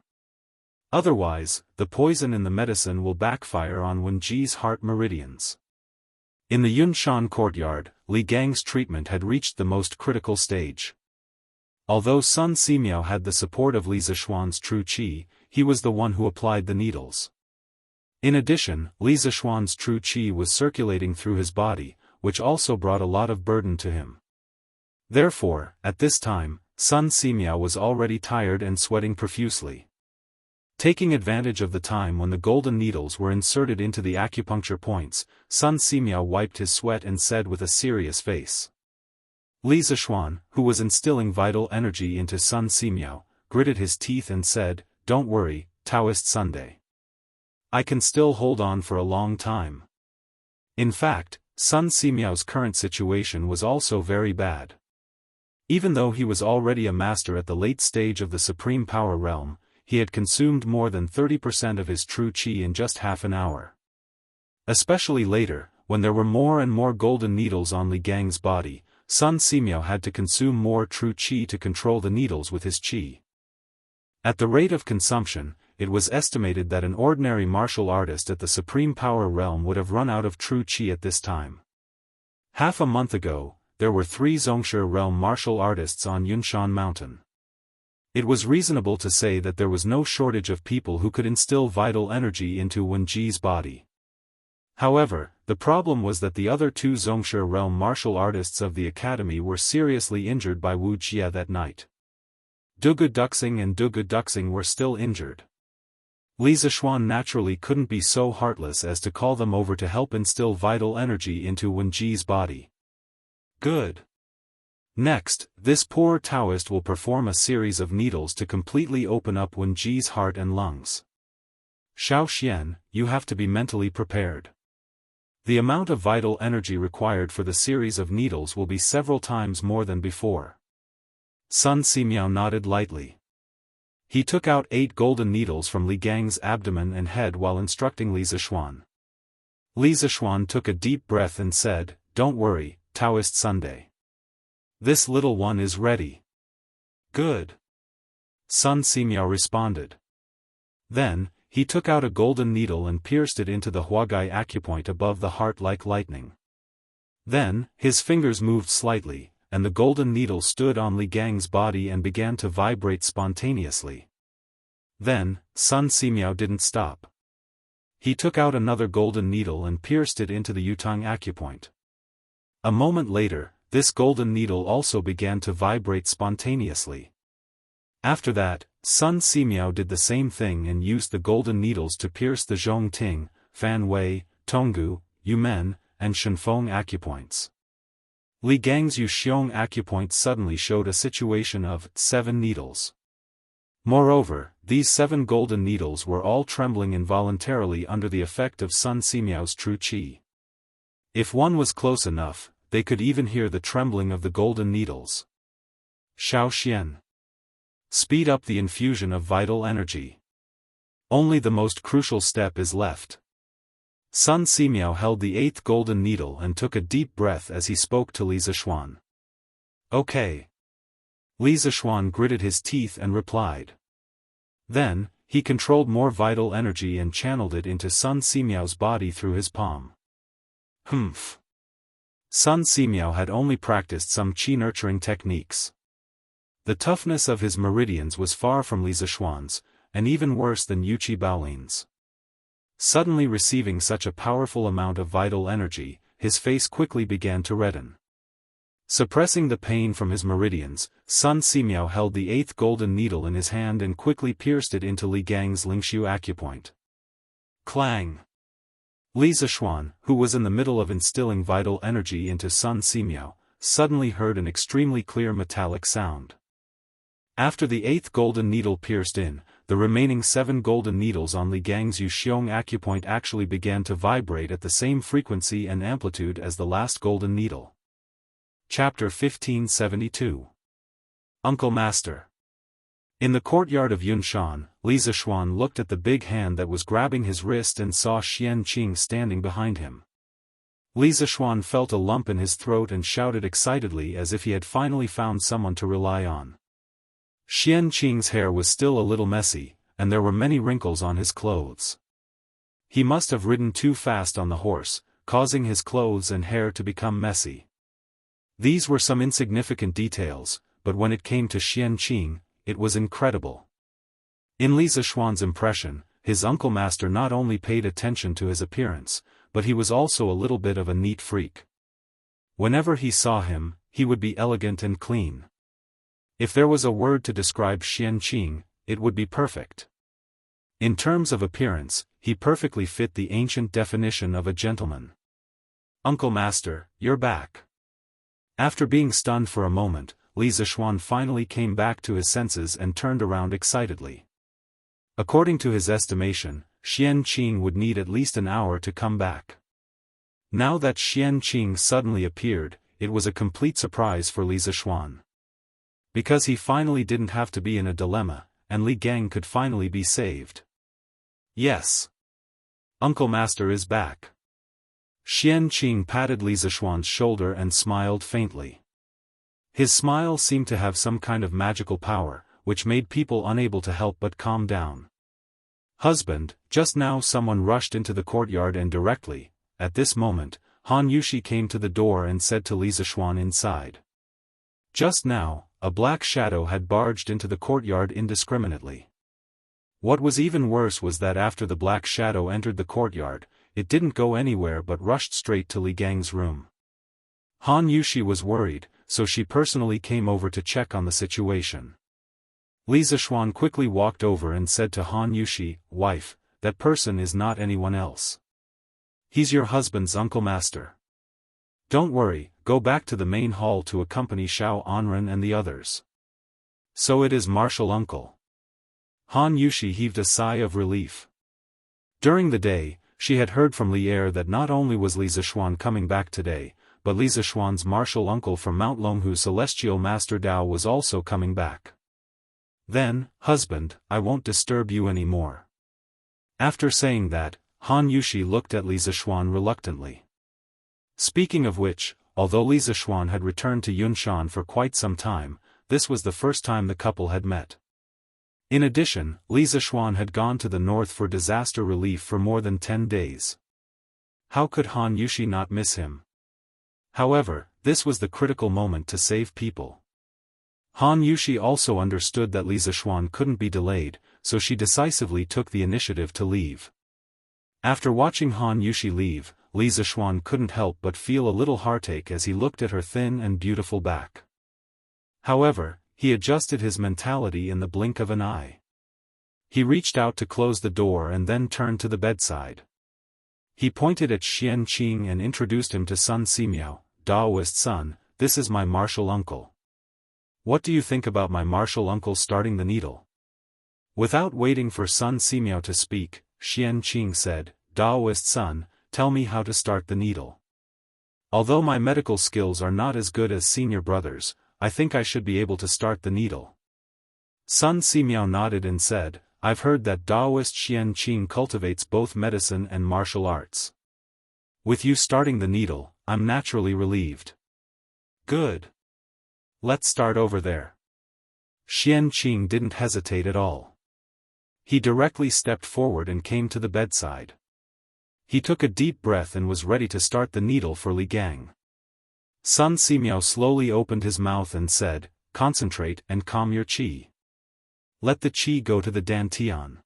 Otherwise, the poison in the medicine will backfire on Wenji's heart meridians. In the Yunshan courtyard, Li Gang's treatment had reached the most critical stage. Although Sun Simiao had the support of Li Zishuan's true qi, he was the one who applied the needles. In addition, Li Zishuan's true qi was circulating through his body, which also brought a lot of burden to him. Therefore, at this time, Sun Simiao was already tired and sweating profusely. Taking advantage of the time when the golden needles were inserted into the acupuncture points, Sun Simiao wiped his sweat and said with a serious face. Li Zishuan, who was instilling vital energy into Sun Simiao, gritted his teeth and said, "Don't worry, Daoist Sunday. I can still hold on for a long time." In fact, Sun Simiao's current situation was also very bad. Even though he was already a master at the late stage of the Supreme Power Realm, he had consumed more than 30% of his true qi in just half an hour. Especially later, when there were more and more golden needles on Li Gang's body, Sun Simiao had to consume more true qi to control the needles with his qi. At the rate of consumption, it was estimated that an ordinary martial artist at the Supreme Power Realm would have run out of true qi at this time. Half a month ago, there were 3 Zhongshe realm martial artists on Yunshan Mountain. It was reasonable to say that there was no shortage of people who could instill vital energy into Wenji's body. However, the problem was that the other 2 Zhongshe realm martial artists of the academy were seriously injured by Wu Jia that night. Dugu Duxing and Dugu Duxing were still injured. Li Zishuan naturally couldn't be so heartless as to call them over to help instill vital energy into Wenji's body. Good. Next, this poor Taoist will perform a series of needles to completely open up Wenji's heart and lungs. Xiao Xian, you have to be mentally prepared. The amount of vital energy required for the series of needles will be several times more than before. Sun Simiao nodded lightly. He took out 8 golden needles from Li Gang's abdomen and head while instructing Li Zishuan. Li Zishuan took a deep breath and said, "Don't worry, Taoist Sunday. This little one is ready." "Good." Sun Simiao responded. Then, he took out a golden needle and pierced it into the Huagai acupoint above the heart like lightning. Then, his fingers moved slightly, and the golden needle stood on Li Gang's body and began to vibrate spontaneously. Then, Sun Simiao didn't stop. He took out another golden needle and pierced it into the Yutang acupoint. A moment later, this golden needle also began to vibrate spontaneously. After that, Sun Simiao did the same thing and used the golden needles to pierce the Zhong Ting, Fan Wei, Tonggu, Yumen, and Shenfeng acupoints. Li Gang's Yuxiong acupoint suddenly showed a situation of 7 needles. Moreover, these 7 golden needles were all trembling involuntarily under the effect of Sun Simiao's true qi. If one was close enough, they could even hear the trembling of the golden needles. Xiao Xian. Speed up the infusion of vital energy. Only the most crucial step is left. Sun Simiao held the 8th golden needle and took a deep breath as he spoke to Li Zishuan. "Okay." Li Zishuan gritted his teeth and replied. Then, he controlled more vital energy and channeled it into Sun Simiao's body through his palm. Humph. Sun Simiao had only practiced some qi-nurturing techniques. The toughness of his meridians was far from Li Zishuan's, and even worse than Yuqi Baolin's. Suddenly receiving such a powerful amount of vital energy, his face quickly began to redden. Suppressing the pain from his meridians, Sun Simiao held the 8th golden needle in his hand and quickly pierced it into Li Gang's Lingshu acupoint. Clang! Li Zishuan, who was in the middle of instilling vital energy into Sun Simiao, suddenly heard an extremely clear metallic sound. After the 8th golden needle pierced in, the remaining 7 golden needles on Li Gang's Yuxiong acupoint actually began to vibrate at the same frequency and amplitude as the last golden needle. Chapter 1572. Uncle Master. In the courtyard of Yunshan, Li Zishuan looked at the big hand that was grabbing his wrist and saw Xian Qing standing behind him. Li Zishuan felt a lump in his throat and shouted excitedly as if he had finally found someone to rely on. Xian Qing's hair was still a little messy, and there were many wrinkles on his clothes. He must have ridden too fast on the horse, causing his clothes and hair to become messy. These were some insignificant details, but when it came to Xian Qing, it was incredible. In Li Zishuan's impression, his uncle master not only paid attention to his appearance, but he was also a little bit of a neat freak. Whenever he saw him, he would be elegant and clean. If there was a word to describe Xian Qing, it would be perfect. In terms of appearance, he perfectly fit the ancient definition of a gentleman. "Uncle Master, you're back." After being stunned for a moment, Li Zishuan finally came back to his senses and turned around excitedly. According to his estimation, Xian Qing would need at least an hour to come back. Now that Xian Qing suddenly appeared, it was a complete surprise for Li Zishuan. Because he finally didn't have to be in a dilemma, and Li Gang could finally be saved. "Yes. Uncle Master is back." Xian Qing patted Li Zishuan's shoulder and smiled faintly. His smile seemed to have some kind of magical power, which made people unable to help but calm down. "Husband, just now someone rushed into the courtyard and directly, at this moment, Han Yushi came to the door and said to Li Zishuan inside. Just now, a black shadow had barged into the courtyard indiscriminately. What was even worse was that after the black shadow entered the courtyard, it didn't go anywhere but rushed straight to Li Gang's room. Han Yushi was worried, so she personally came over to check on the situation. Li Zishuan quickly walked over and said to Han Yushi, "Wife, that person is not anyone else. He's your husband's Uncle Master. Don't worry, go back to the main hall to accompany Xiao Anren and the others." "So it is Martial Uncle." Han Yushi heaved a sigh of relief. During the day, she had heard from Li Er that not only was Li Zishuan coming back today, but Li Zishuan's martial uncle from Mount Longhu Celestial Master Dao was also coming back. "Then, husband, I won't disturb you anymore." After saying that, Han Yushi looked at Li Zishuan reluctantly. Speaking of which, although Li Zishuan had returned to Yunshan for quite some time, this was the first time the couple had met. In addition, Li Zishuan had gone to the north for disaster relief for more than 10 days. How could Han Yushi not miss him? However, this was the critical moment to save people. Han Yushi also understood that Li Zishuan couldn't be delayed, so she decisively took the initiative to leave. After watching Han Yushi leave, Li Zishuan couldn't help but feel a little heartache as he looked at her thin and beautiful back. However, he adjusted his mentality in the blink of an eye. He reached out to close the door and then turned to the bedside. He pointed at Xian Qing and introduced him to Sun Simiao, Daoist son. "This is my martial uncle. What do you think about my martial uncle starting the needle?" Without waiting for Sun Simiao to speak, Xian Qing said, "Daoist son, tell me how to start the needle. Although my medical skills are not as good as senior brothers, I think I should be able to start the needle." Sun Simiao nodded and said, "I've heard that Daoist Xian Qing cultivates both medicine and martial arts. With you starting the needle, I'm naturally relieved." "Good. Let's start over there." Xian Qing didn't hesitate at all. He directly stepped forward and came to the bedside. He took a deep breath and was ready to start the needle for Li Gang. Sun Simiao slowly opened his mouth and said, "Concentrate and calm your qi. Let the qi go to the dantian.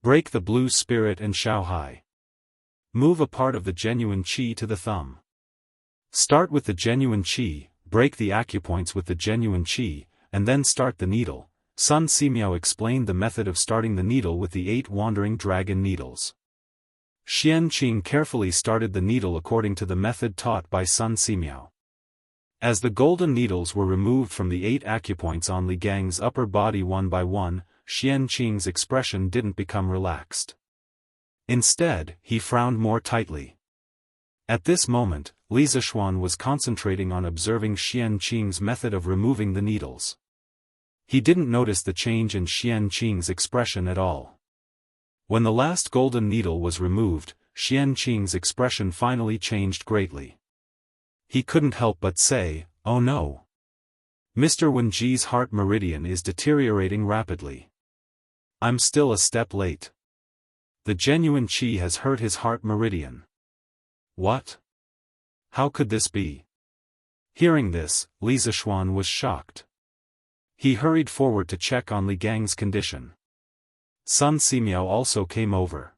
Break the blue spirit and Shaohai. Move a part of the genuine qi to the thumb. Start with the genuine qi, break the acupoints with the genuine qi, and then start the needle." Sun Simiao explained the method of starting the needle with the 8 wandering dragon needles. Xian Qing carefully started the needle according to the method taught by Sun Simiao. As the golden needles were removed from the 8 acupoints on Li Gang's upper body one by one, Xian Qing's expression didn't become relaxed. Instead, he frowned more tightly. At this moment, Li Zishuan was concentrating on observing Xian Qing's method of removing the needles. He didn't notice the change in Xian Qing's expression at all. When the last golden needle was removed, Xian Qing's expression finally changed greatly. He couldn't help but say, "Oh no. Mr. Wenji's heart meridian is deteriorating rapidly. I'm still a step late. The genuine qi has hurt his heart meridian." "What? How could this be?" Hearing this, Li Zishuan was shocked. He hurried forward to check on Li Gang's condition. Sun Simiao also came over.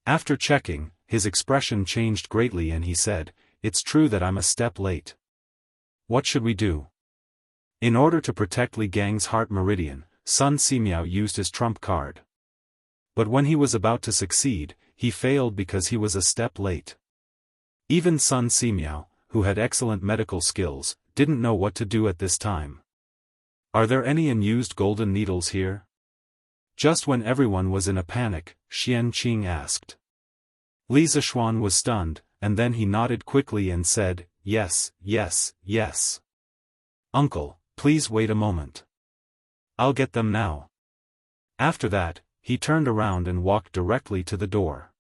After checking, his expression changed greatly and he said, "It's true that I'm a step late. What should we do?" In order to protect Li Gang's heart meridian, Sun Simiao used his trump card. But when he was about to succeed, he failed because he was a step late. Even Sun Simiao, who had excellent medical skills, didn't know what to do at this time. "Are there any unused golden needles here?" Just when everyone was in a panic, Xianqing asked. Li Zishuan was stunned, and then he nodded quickly and said, "Yes, yes, yes. Uncle, please wait a moment. I'll get them now." After that, he turned around and walked directly to the door.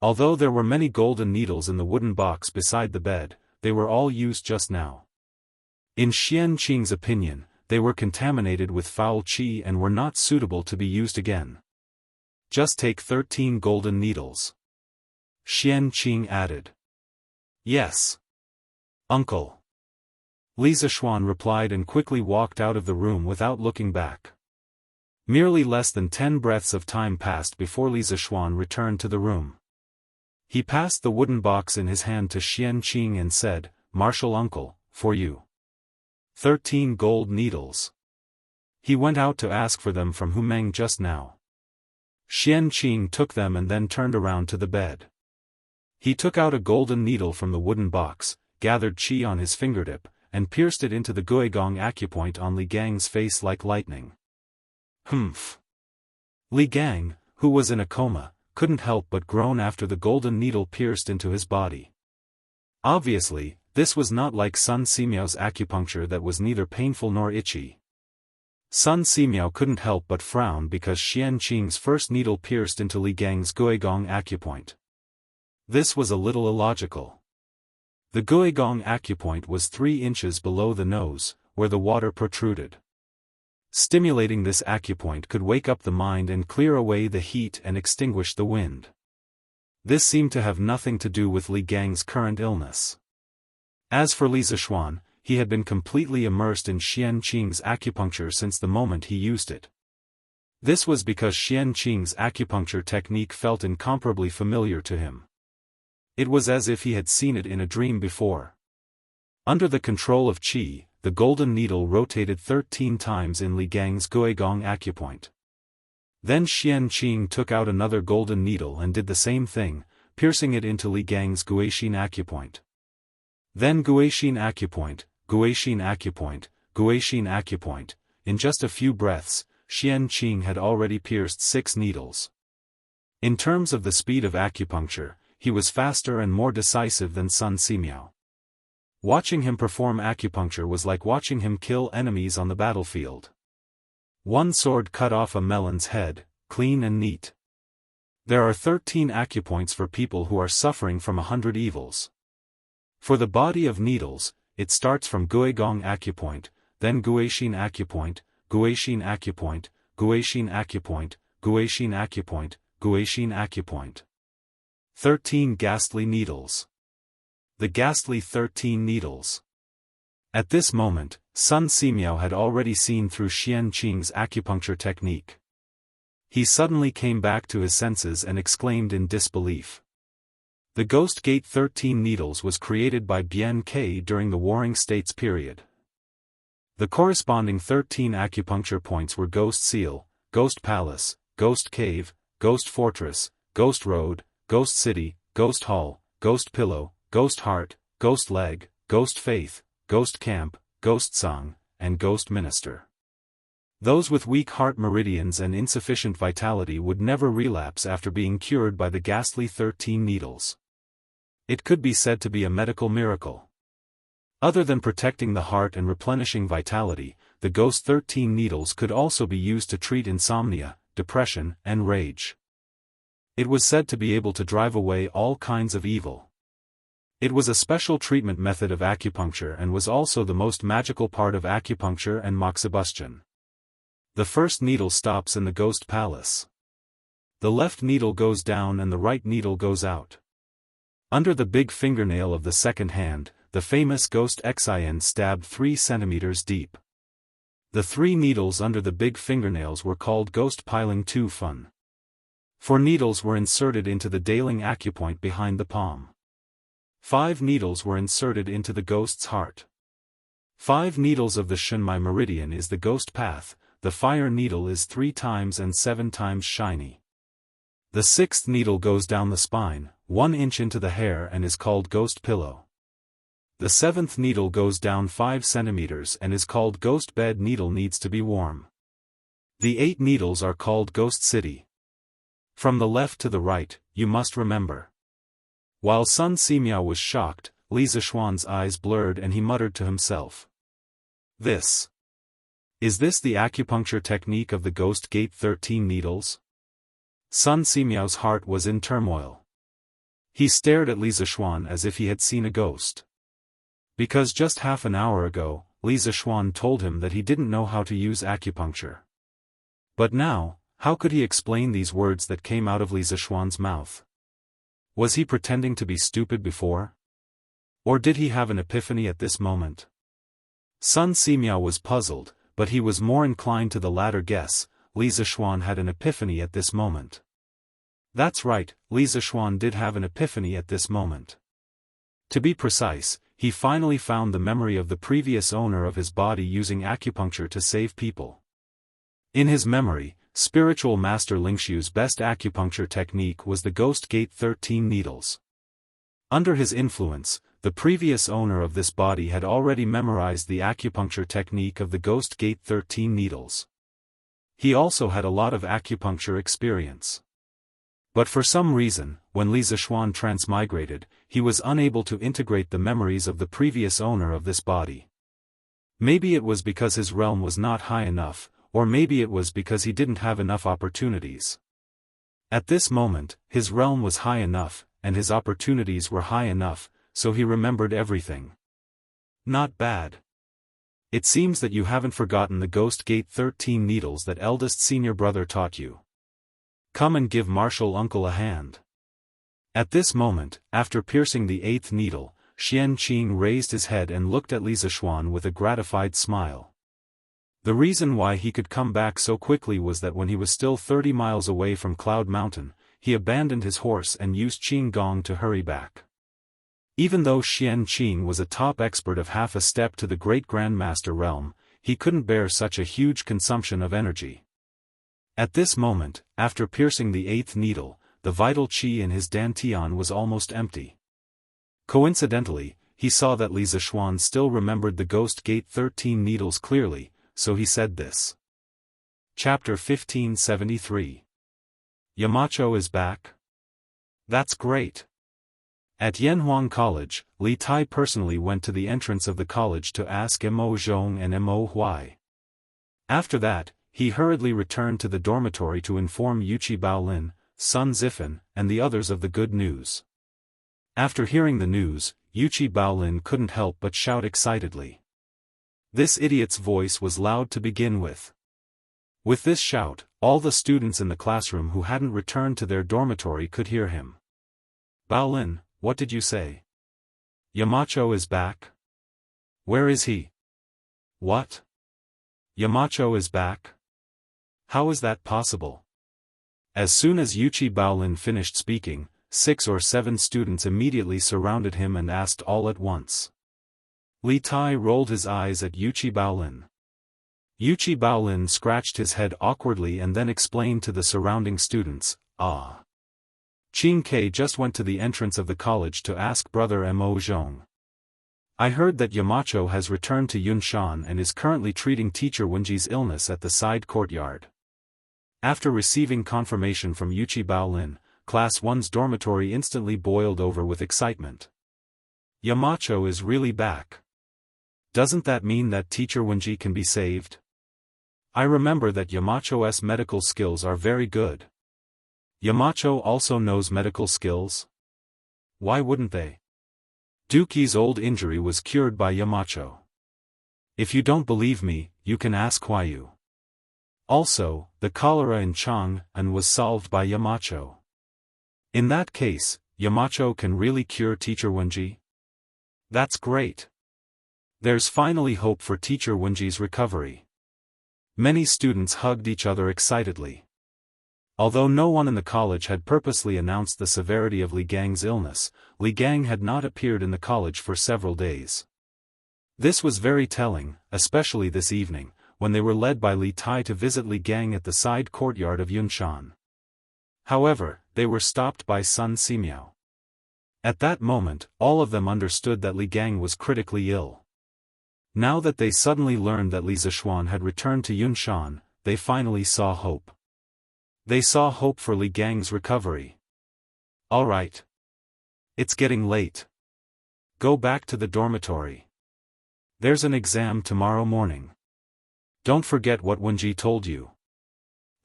Although there were many golden needles in the wooden box beside the bed, they were all used just now. In Xianqing's opinion, they were contaminated with foul qi and were not suitable to be used again. "Just take 13 golden needles," Xianqing added. "Yes, uncle," Li Zishuan replied and quickly walked out of the room without looking back. Merely less than 10 breaths of time passed before Li Zishuan returned to the room. He passed the wooden box in his hand to Xianqing and said, "Martial uncle, for you. 13 gold needles." He went out to ask for them from Hu Meng just now. Xianqing took them and then turned around to the bed. He took out a golden needle from the wooden box, gathered qi on his fingertip, and pierced it into the Guigong acupoint on Li Gang's face like lightning. Humph. Li Gang, who was in a coma, couldn't help but groan after the golden needle pierced into his body. Obviously, this was not like Sun Simiao's acupuncture that was neither painful nor itchy. Sun Simiao couldn't help but frown because Xianqing's first needle pierced into Li Gang's Guigong acupoint. This was a little illogical. The Guigong acupoint was 3 inches below the nose, where the water protruded. Stimulating this acupoint could wake up the mind and clear away the heat and extinguish the wind. This seemed to have nothing to do with Li Gang's current illness. As for Li Zishuan, he had been completely immersed in Xianqing's acupuncture since the moment he used it. This was because Xianqing's acupuncture technique felt incomparably familiar to him. It was as if he had seen it in a dream before. Under the control of qi, the golden needle rotated 13 times in Li Gang's Guigong acupoint. Then Xianqing took out another golden needle and did the same thing, piercing it into Li Gang's Guixin acupoint. Then Guixin acupoint, Guixin acupoint, Guixin acupoint. In just a few breaths, Xianqing had already pierced 6 needles. In terms of the speed of acupuncture, he was faster and more decisive than Sun Simiao. Watching him perform acupuncture was like watching him kill enemies on the battlefield. One sword cut off a melon's head, clean and neat. There are 13 acupoints for people who are suffering from 100 evils. For the body of needles, it starts from Guigong acupoint, then Guixin acupoint, Guixin acupoint, Guixin acupoint, Guixin acupoint, Guixin acupoint. 13 ghastly needles. The ghastly 13 needles. At this moment, Sun Simiao had already seen through Xianqing's acupuncture technique. He suddenly came back to his senses and exclaimed in disbelief. The Ghost Gate 13 needles was created by Bian Ke during the Warring States period. The corresponding 13 acupuncture points were Ghost Seal, Ghost Palace, Ghost Cave, Ghost Fortress, Ghost Road, Ghost City, Ghost Hall, Ghost Pillow, Ghost Heart, Ghost Leg, Ghost Faith, Ghost Camp, Ghost Song, and Ghost Minister. Those with weak heart meridians and insufficient vitality would never relapse after being cured by the ghastly 13 needles. It could be said to be a medical miracle. Other than protecting the heart and replenishing vitality, the Ghost 13 needles could also be used to treat insomnia, depression, and rage. It was said to be able to drive away all kinds of evil. It was a special treatment method of acupuncture and was also the most magical part of acupuncture and moxibustion. The first needle stops in the Ghost Palace. The left needle goes down and the right needle goes out. Under the big fingernail of the second hand, the famous Ghost Xian stabbed 3 centimeters deep. The 3 needles under the big fingernails were called Ghost Piling 2 Fun. 4 needles were inserted into the Daling acupoint behind the palm. 5 needles were inserted into the ghost's heart. 5 needles of the Shunmai meridian is the ghost path. The fire needle is 3 times and 7 times shiny. The sixth needle goes down the spine, 1 inch into the hair and is called ghost pillow. The seventh needle goes down 5 centimeters and is called ghost bed. Needle needs to be warm. The 8 needles are called ghost city. From the left to the right, you must remember. While Sun Simiao was shocked, Li Zishuan's eyes blurred and he muttered to himself. Is this the acupuncture technique of the ghost gate 13 needles? Sun Simiao's heart was in turmoil. He stared at Li Zishuan as if he had seen a ghost. Because just half an hour ago, Li Zishuan told him that he didn't know how to use acupuncture. But now, how could he explain these words that came out of Li Zishuan's mouth? Was he pretending to be stupid before? Or did he have an epiphany at this moment? Sun Simiao was puzzled, but he was more inclined to the latter guess. Li Zishuan had an epiphany at this moment. That's right, Li Zishuan did have an epiphany at this moment. To be precise, he finally found the memory of the previous owner of his body using acupuncture to save people. In his memory, spiritual master Lingshu's best acupuncture technique was the ghost gate 13 needles. Under his influence, the previous owner of this body had already memorized the acupuncture technique of the ghost gate 13 needles. He also had a lot of acupuncture experience. But for some reason, when Li Zishuan transmigrated, he was unable to integrate the memories of the previous owner of this body. Maybe it was because his realm was not high enough, or maybe it was because he didn't have enough opportunities. At this moment, his realm was high enough, and his opportunities were high enough, so he remembered everything. Not bad. It seems that you haven't forgotten the ghost gate 13 needles that eldest senior brother taught you. Come and give martial uncle a hand. At this moment, after piercing the 8th needle, Xian Qing raised his head and looked at Li Zishuan with a gratified smile. The reason why he could come back so quickly was that when he was still 30 miles away from Cloud Mountain, he abandoned his horse and used Qing Gong to hurry back. Even though Xian Qing was a top expert of half a step to the Great Grandmaster realm, he couldn't bear such a huge consumption of energy. At this moment, after piercing the 8th needle, the vital qi in his dantian was almost empty. Coincidentally, he saw that Li Zishuan still remembered the ghost gate 13 needles clearly, so he said this. Chapter 1573. Yamacho is back? That's great. At Yanhuang College, Li Tai personally went to the entrance of the college to ask Mo Zhong and Mo Huai. After that, he hurriedly returned to the dormitory to inform Yuqi Baolin, Sun Zifan, and the others of the good news. After hearing the news, Yuqi Baolin couldn't help but shout excitedly. This idiot's voice was loud to begin with. With this shout, all the students in the classroom who hadn't returned to their dormitory could hear him. Baolin, what did you say? Yamacho is back? Where is he? What? Yamacho is back? How is that possible? As soon as Yuqi Baolin finished speaking, 6 or 7 students immediately surrounded him and asked all at once. Li Tai rolled his eyes at Yuqi Baolin. Yuqi Baolin scratched his head awkwardly and then explained to the surrounding students, Ah. Qing Ke just went to the entrance of the college to ask brother Mo Zhong. I heard that Yamacho has returned to Yunshan and is currently treating teacher Wenji's illness at the side courtyard. After receiving confirmation from Yuqi Baolin, Class 1's dormitory instantly boiled over with excitement. Yamacho is really back. Doesn't that mean that teacher Wenji can be saved? I remember that Yamacho's medical skills are very good. Yamacho also knows medical skills? Why wouldn't they? Duki's old injury was cured by Yamacho. If you don't believe me, you can ask Huayu. Also, the cholera in Chang'an was solved by Yamacho. In that case, Yamacho can really cure teacher Wenji? That's great. There's finally hope for teacher Wenji's recovery. Many students hugged each other excitedly. Although no one in the college had purposely announced the severity of Li Gang's illness, Li Gang had not appeared in the college for several days. This was very telling, especially this evening, when they were led by Li Tai to visit Li Gang at the side courtyard of Yunshan. However, they were stopped by Sun Simiao. At that moment, all of them understood that Li Gang was critically ill. Now that they suddenly learned that Li Zishuan had returned to Yunshan, they finally saw hope. They saw hope for Li Gang's recovery. All right. It's getting late. Go back to the dormitory. There's an exam tomorrow morning. Don't forget what Wenji told you.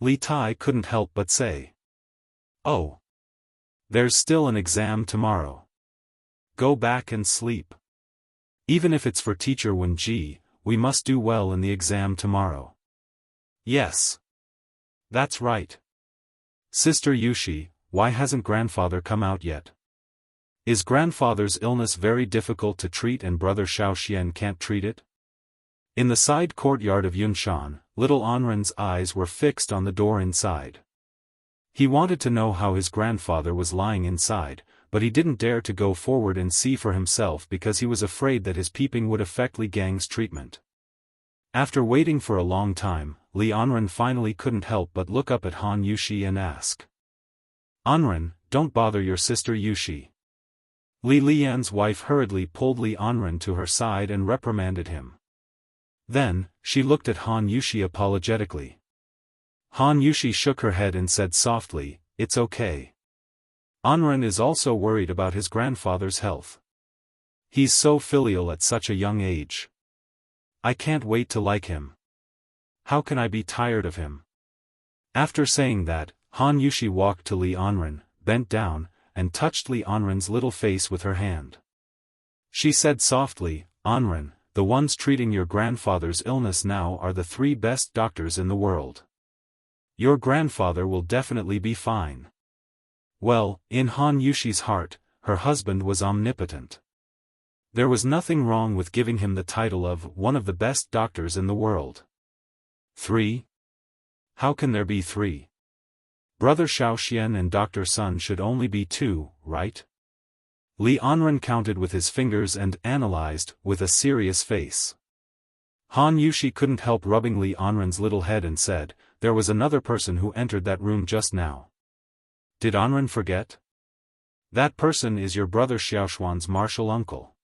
Li Tai couldn't help but say. Oh. There's still an exam tomorrow. Go back and sleep. Even if it's for teacher Wenji, we must do well in the exam tomorrow. Yes. That's right. Sister Yushi, why hasn't grandfather come out yet? Is grandfather's illness very difficult to treat and brother Xiaoxian can't treat it? In the side courtyard of Yunshan, little Anren's eyes were fixed on the door inside. He wanted to know how his grandfather was lying inside, but he didn't dare to go forward and see for himself because he was afraid that his peeping would affect Li Gang's treatment. After waiting for a long time, Li Anren finally couldn't help but look up at Han Yushi and ask. Anren, don't bother your sister Yushi. Li Lian's wife hurriedly pulled Li Anren to her side and reprimanded him. Then, she looked at Han Yushi apologetically. Han Yushi shook her head and said softly, "It's okay. Anren is also worried about his grandfather's health. He's so filial at such a young age. I can't wait to like him. How can I be tired of him?" After saying that, Han Yushi walked to Li Anren, bent down, and touched Li Anren's little face with her hand. She said softly, "Anren, the ones treating your grandfather's illness now are the 3 best doctors in the world. Your grandfather will definitely be fine." Well, in Han Yushi's heart, her husband was omnipotent. There was nothing wrong with giving him the title of one of the best doctors in the world. 3? How can there be 3? Brother Xiaoxian and Dr. Sun should only be 2, right? Li Anren counted with his fingers and analyzed, with a serious face. Han Yushi couldn't help rubbing Li Anren's little head and said, "There was another person who entered that room just now. Did Anren forget? That person is your brother Xiaoshuan's martial uncle.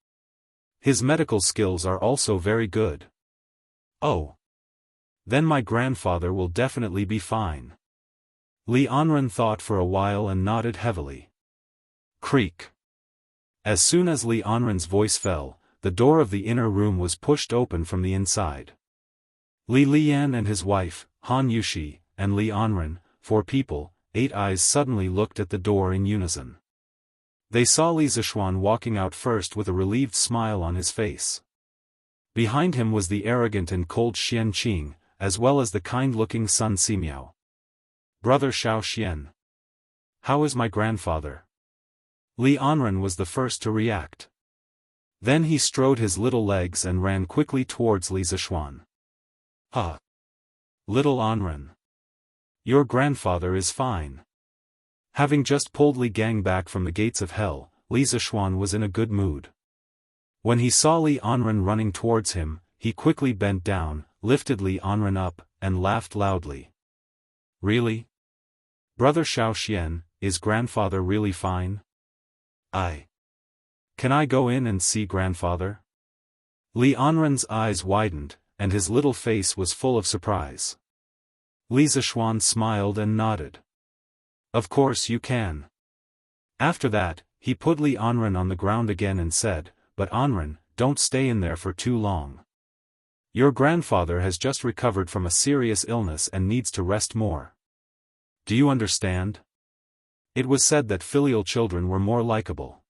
His medical skills are also very good." "Oh. Then my grandfather will definitely be fine." Li Anren thought for a while and nodded heavily. Creak. As soon as Li Anren's voice fell, the door of the inner room was pushed open from the inside. Li Lian and his wife, Han Yushi, and Li Anren, 4 people, 8 eyes suddenly looked at the door in unison. They saw Li Zishuan walking out first with a relieved smile on his face. Behind him was the arrogant and cold Xian Qing, as well as the kind-looking Sun Simiao. "Brother Xiaoxian. How is my grandfather?" Li Anren was the first to react. Then he strode his little legs and ran quickly towards Li Zishuan. "Huh. Little Anren. Your grandfather is fine." Having just pulled Li Gang back from the gates of hell, Li Zishuan was in a good mood. When he saw Li Anren running towards him, he quickly bent down, lifted Li Anren up, and laughed loudly. "Really? Brother Xiaoxian, is grandfather really fine? Can I go in and see grandfather?" Li Anren's eyes widened, and his little face was full of surprise. Li Zishuan smiled and nodded. "Of course you can." After that, he put Li Anren on the ground again and said, "But Anren, don't stay in there for too long. Your grandfather has just recovered from a serious illness and needs to rest more. Do you understand?" It was said that filial children were more likable.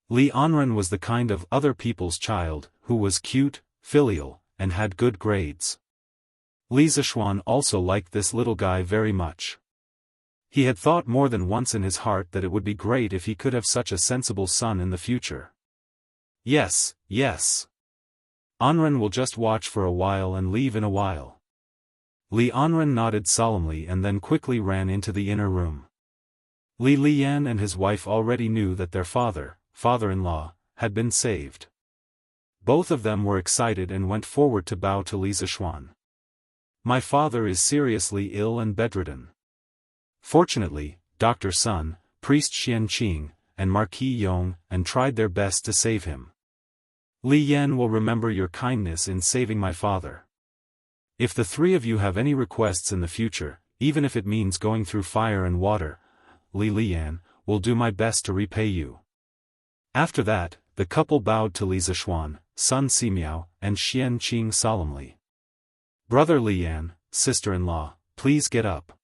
Li Anren was the kind of other people's child, who was cute, filial, and had good grades. Li Zishuan also liked this little guy very much. He had thought more than once in his heart that it would be great if he could have such a sensible son in the future. Yes. Anren will just watch for a while and leave in a while." Li Anren nodded solemnly and then quickly ran into the inner room. Li Lian and his wife already knew that their father-in-law, had been saved. Both of them were excited and went forward to bow to Li Zishuan. "My father is seriously ill and bedridden. Fortunately, Dr. Sun, Priest Xianqing, and Marquis Yong, and tried their best to save him. Li Yan will remember your kindness in saving my father. If the three of you have any requests in the future, even if it means going through fire and water, Li Yan will do my best to repay you. After that, the couple bowed to Li Zishuan, Sun Simiao, and Xianqing solemnly. Brother Li Yan, sister-in-law, please get up.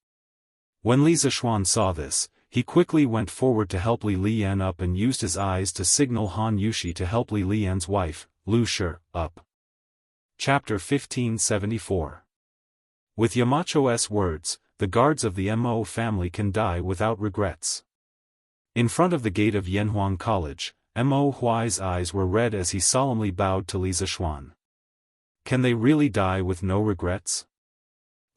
When Li Zishuan saw this, he quickly went forward to help Li Yan up and used his eyes to signal Han Yushi to help Li Yan's wife, Lu Shi, up. Chapter 1574. With Yamacho's words, the guards of the Mo family can die without regrets. In front of the gate of Yanhuang College, Mo Huai's eyes were red as he solemnly bowed to Li Zishuan. Can they really die with no regrets?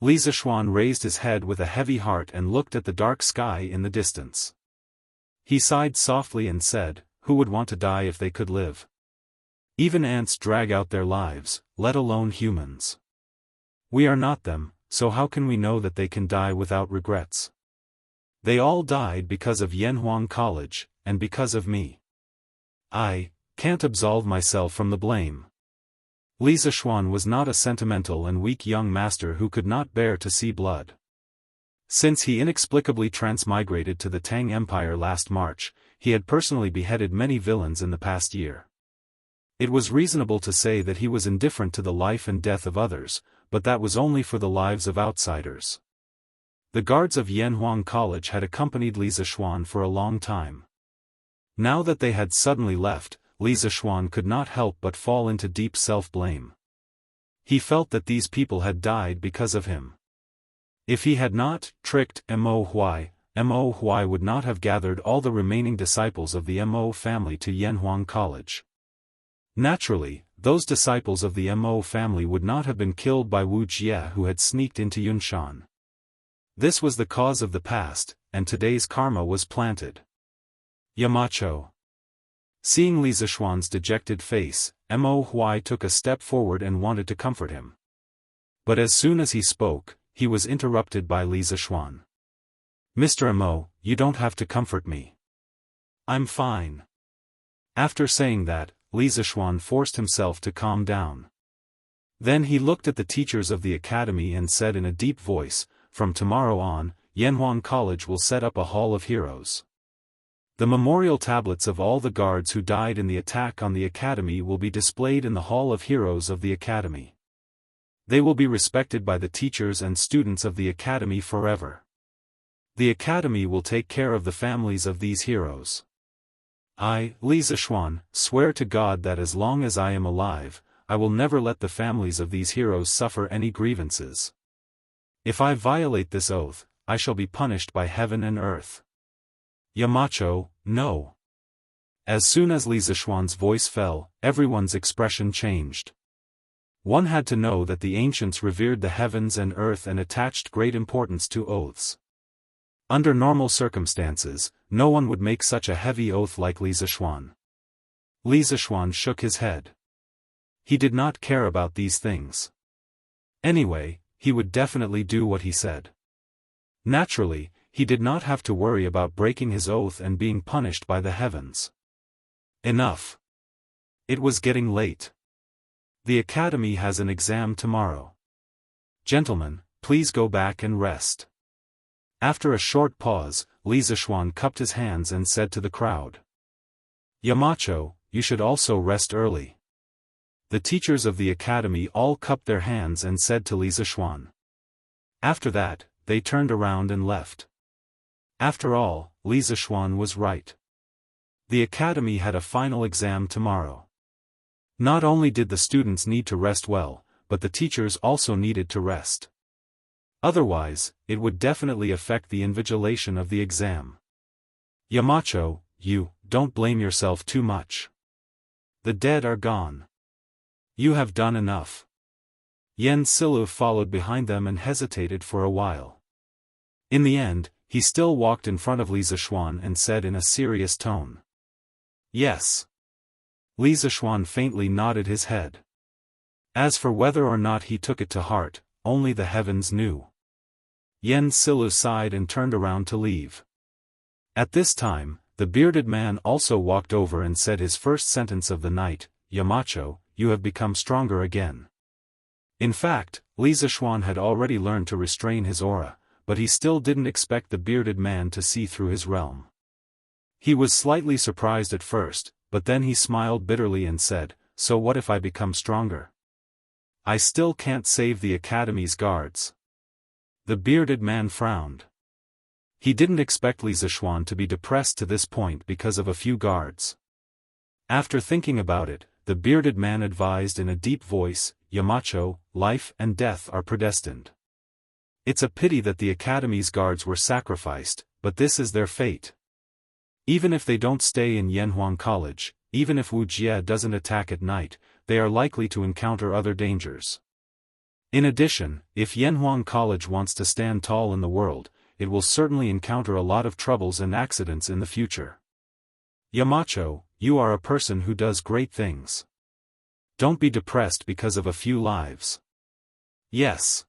Li Zishuan raised his head with a heavy heart and looked at the dark sky in the distance. He sighed softly and said, who would want to die if they could live? Even ants drag out their lives, let alone humans. We are not them, so how can we know that they can die without regrets? They all died because of Yanhuang College, and because of me. I can't absolve myself from the blame. Li Zishuan was not a sentimental and weak young master who could not bear to see blood. Since he inexplicably transmigrated to the Tang Empire last March, he had personally beheaded many villains in the past year. It was reasonable to say that he was indifferent to the life and death of others, but that was only for the lives of outsiders. The guards of Yanhuang College had accompanied Li Zishuan for a long time. Now that they had suddenly left, Li Zishuan could not help but fall into deep self-blame. He felt that these people had died because of him. If he had not tricked Mo Huai would not have gathered all the remaining disciples of the Mo family to Yanhuang College. Naturally, those disciples of the Mo family would not have been killed by Wu Jie who had sneaked into Yunshan. This was the cause of the past, and today's karma was planted. Yamacho. Seeing Li Zishuan's dejected face, Mo Huai took a step forward and wanted to comfort him. But as soon as he spoke, he was interrupted by Li Zishuan. Mr. Mo, you don't have to comfort me. I'm fine. After saying that, Li Zishuan forced himself to calm down. Then he looked at the teachers of the academy and said in a deep voice, from tomorrow on, Yanhuang College will set up a Hall of Heroes. The memorial tablets of all the guards who died in the attack on the academy will be displayed in the Hall of Heroes of the academy. They will be respected by the teachers and students of the academy forever. The academy will take care of the families of these heroes. I, Li Zishuan, swear to God that as long as I am alive, I will never let the families of these heroes suffer any grievances. If I violate this oath, I shall be punished by heaven and earth. Yamacho, no. As soon as Li Zishuan's voice fell, everyone's expression changed. One had to know that the ancients revered the heavens and earth and attached great importance to oaths. Under normal circumstances, no one would make such a heavy oath like Li Zishuan. Li Zishuan shook his head. He did not care about these things. Anyway, he would definitely do what he said. Naturally, he did not have to worry about breaking his oath and being punished by the heavens. Enough. It was getting late. The academy has an exam tomorrow. Gentlemen, please go back and rest. After a short pause, Li Zishuan cupped his hands and said to the crowd. Yamacho, you should also rest early. The teachers of the academy all cupped their hands and said to Li Zishuan. After that, they turned around and left. After all, Li Zishuan was right. The academy had a final exam tomorrow. Not only did the students need to rest well, but the teachers also needed to rest. Otherwise, it would definitely affect the invigilation of the exam. Yamacho, you don't blame yourself too much. The dead are gone. You have done enough. Yen Silu followed behind them and hesitated for a while. In the end, he still walked in front of Li Zishuan and said in a serious tone. Yes. Li Zishuan faintly nodded his head. As for whether or not he took it to heart, only the heavens knew. Yen Silu sighed and turned around to leave. At this time, the bearded man also walked over and said his first sentence of the night, "Yamacho, you have become stronger again." In fact, Li Zishuan had already learned to restrain his aura, but he still didn't expect the bearded man to see through his realm. He was slightly surprised at first, but then he smiled bitterly and said, "So what if I become stronger? I still can't save the Academy's guards." The bearded man frowned. He didn't expect Li Zishuan to be depressed to this point because of a few guards. After thinking about it, the bearded man advised in a deep voice, "Yamacho, life and death are predestined. It's a pity that the Academy's guards were sacrificed, but this is their fate. Even if they don't stay in Yanhuang College, even if Wu Jie doesn't attack at night, they are likely to encounter other dangers. In addition, if Yanhuang College wants to stand tall in the world, it will certainly encounter a lot of troubles and accidents in the future. Yamacho, you are a person who does great things. Don't be depressed because of a few lives." "Yes.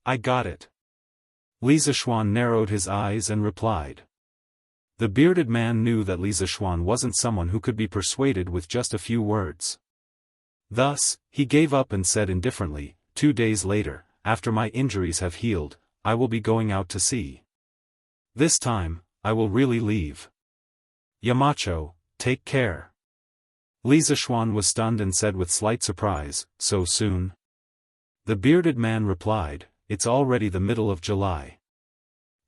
I got it." Li Zishuan narrowed his eyes and replied. The bearded man knew that Li Zishuan wasn't someone who could be persuaded with just a few words. Thus, he gave up and said indifferently, "2 days later, after my injuries have healed, I will be going out to sea. This time, I will really leave. Yamacho, take care." Li Zishuan was stunned and said with slight surprise, "So soon?" The bearded man replied, "It's already the middle of July.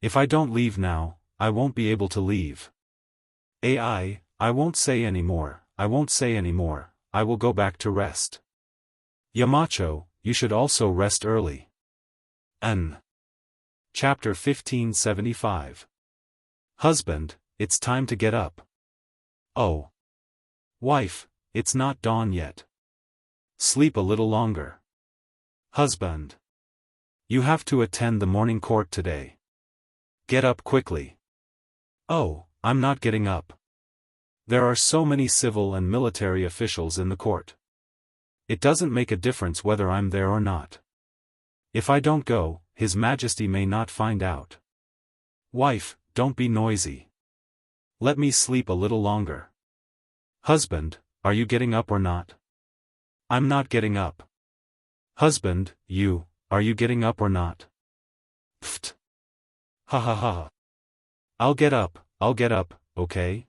If I don't leave now, I won't be able to leave. I won't say any more, I will go back to rest. Yamacho, you should also rest early." Chapter 1575. Husband, it's time to get up. Oh. Wife, it's not dawn yet. Sleep a little longer. Husband. You have to attend the morning court today. Get up quickly. Oh, I'm not getting up. There are so many civil and military officials in the court. It doesn't make a difference whether I'm there or not. If I don't go, His Majesty may not find out. Wife, don't be noisy. Let me sleep a little longer. Husband, are you getting up or not? I'm not getting up. Husband, are you getting up or not? Pfft. Ha ha ha. I'll get up, okay?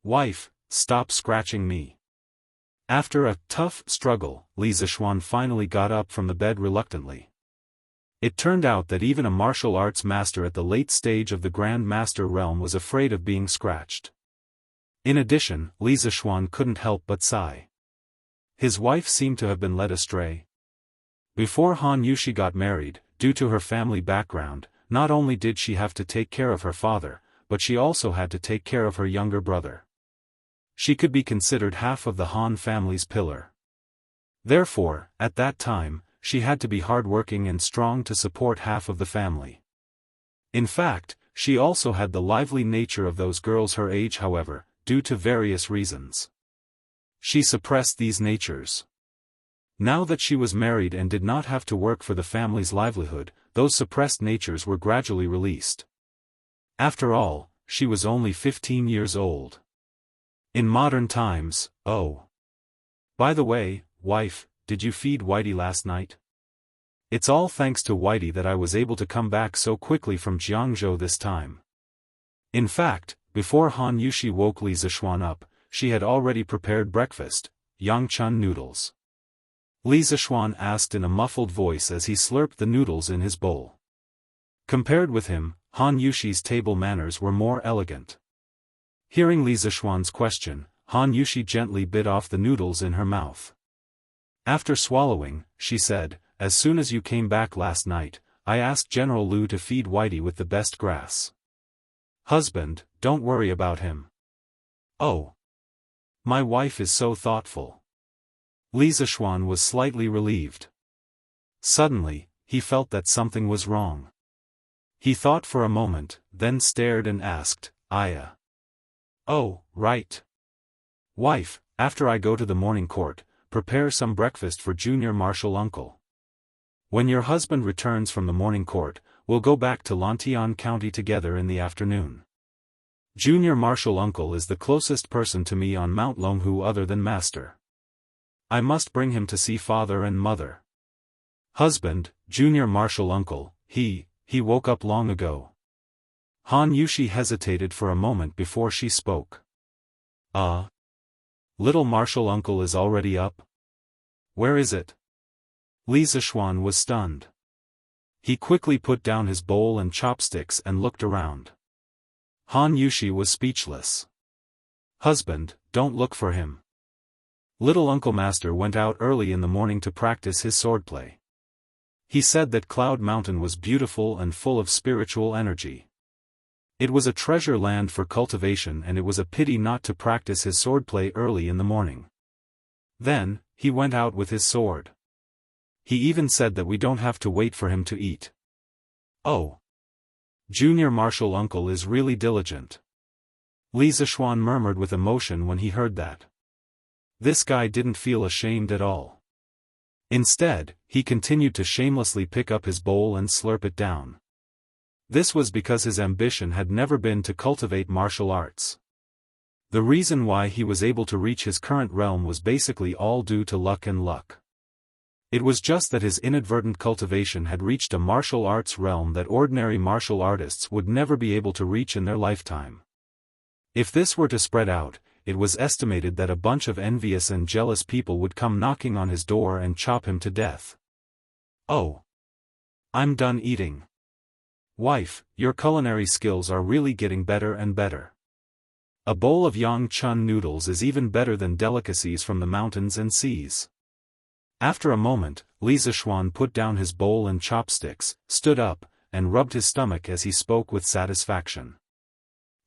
Wife, stop scratching me. After a tough struggle, Li Zishuan finally got up from the bed reluctantly. It turned out that even a martial arts master at the late stage of the Grand Master realm was afraid of being scratched. In addition, Li Zishuan couldn't help but sigh. His wife seemed to have been led astray. Before Han Yushi got married, due to her family background, not only did she have to take care of her father, but she also had to take care of her younger brother. She could be considered half of the Han family's pillar. Therefore, at that time, she had to be hardworking and strong to support half of the family. In fact, she also had the lively nature of those girls her age, however, due to various reasons. She suppressed these natures. Now that she was married and did not have to work for the family's livelihood, those suppressed natures were gradually released. After all, she was only 15 years old. In modern times, oh. By the way, wife, did you feed Whitey last night? It's all thanks to Whitey that I was able to come back so quickly from Jianghu this time. In fact, before Han Yushi woke Li Zishuan up, she had already prepared breakfast, Yangchun noodles. Li Zishuan asked in a muffled voice as he slurped the noodles in his bowl. Compared with him, Han Yushi's table manners were more elegant. Hearing Li Zishuan's question, Han Yushi gently bit off the noodles in her mouth. After swallowing, she said, "As soon as you came back last night, I asked General Liu to feed Whitey with the best grass. Husband, don't worry about him." Oh. My wife is so thoughtful. Li Zishuan was slightly relieved. Suddenly, he felt that something was wrong. He thought for a moment, then stared and asked, "Aya." "Oh, right. Wife, after I go to the morning court, prepare some breakfast for Junior Marshal Uncle. When your husband returns from the morning court, we'll go back to Lantian County together in the afternoon. Junior martial uncle is the closest person to me on Mount Longhu other than master. I must bring him to see father and mother. Husband, junior martial uncle, he woke up long ago. Han Yushi hesitated for a moment before she spoke. Little martial uncle is already up? Where is it? Li Zishuan was stunned. He quickly put down his bowl and chopsticks and looked around. Han Yushi was speechless. Husband, don't look for him. Little Uncle Master went out early in the morning to practice his swordplay. He said that Cloud Mountain was beautiful and full of spiritual energy. It was a treasure land for cultivation and it was a pity not to practice his swordplay early in the morning. Then, he went out with his sword. He even said that we don't have to wait for him to eat. Oh. Junior martial uncle is really diligent. Li Zishuan murmured with emotion when he heard that. This guy didn't feel ashamed at all. Instead, he continued to shamelessly pick up his bowl and slurp it down. This was because his ambition had never been to cultivate martial arts. The reason why he was able to reach his current realm was basically all due to luck and luck. It was just that his inadvertent cultivation had reached a martial arts realm that ordinary martial artists would never be able to reach in their lifetime. If this were to spread out, it was estimated that a bunch of envious and jealous people would come knocking on his door and chop him to death. Oh. I'm done eating. Wife, your culinary skills are really getting better and better. A bowl of yang chun noodles is even better than delicacies from the mountains and seas. After a moment, Li Zishuan put down his bowl and chopsticks, stood up, and rubbed his stomach as he spoke with satisfaction.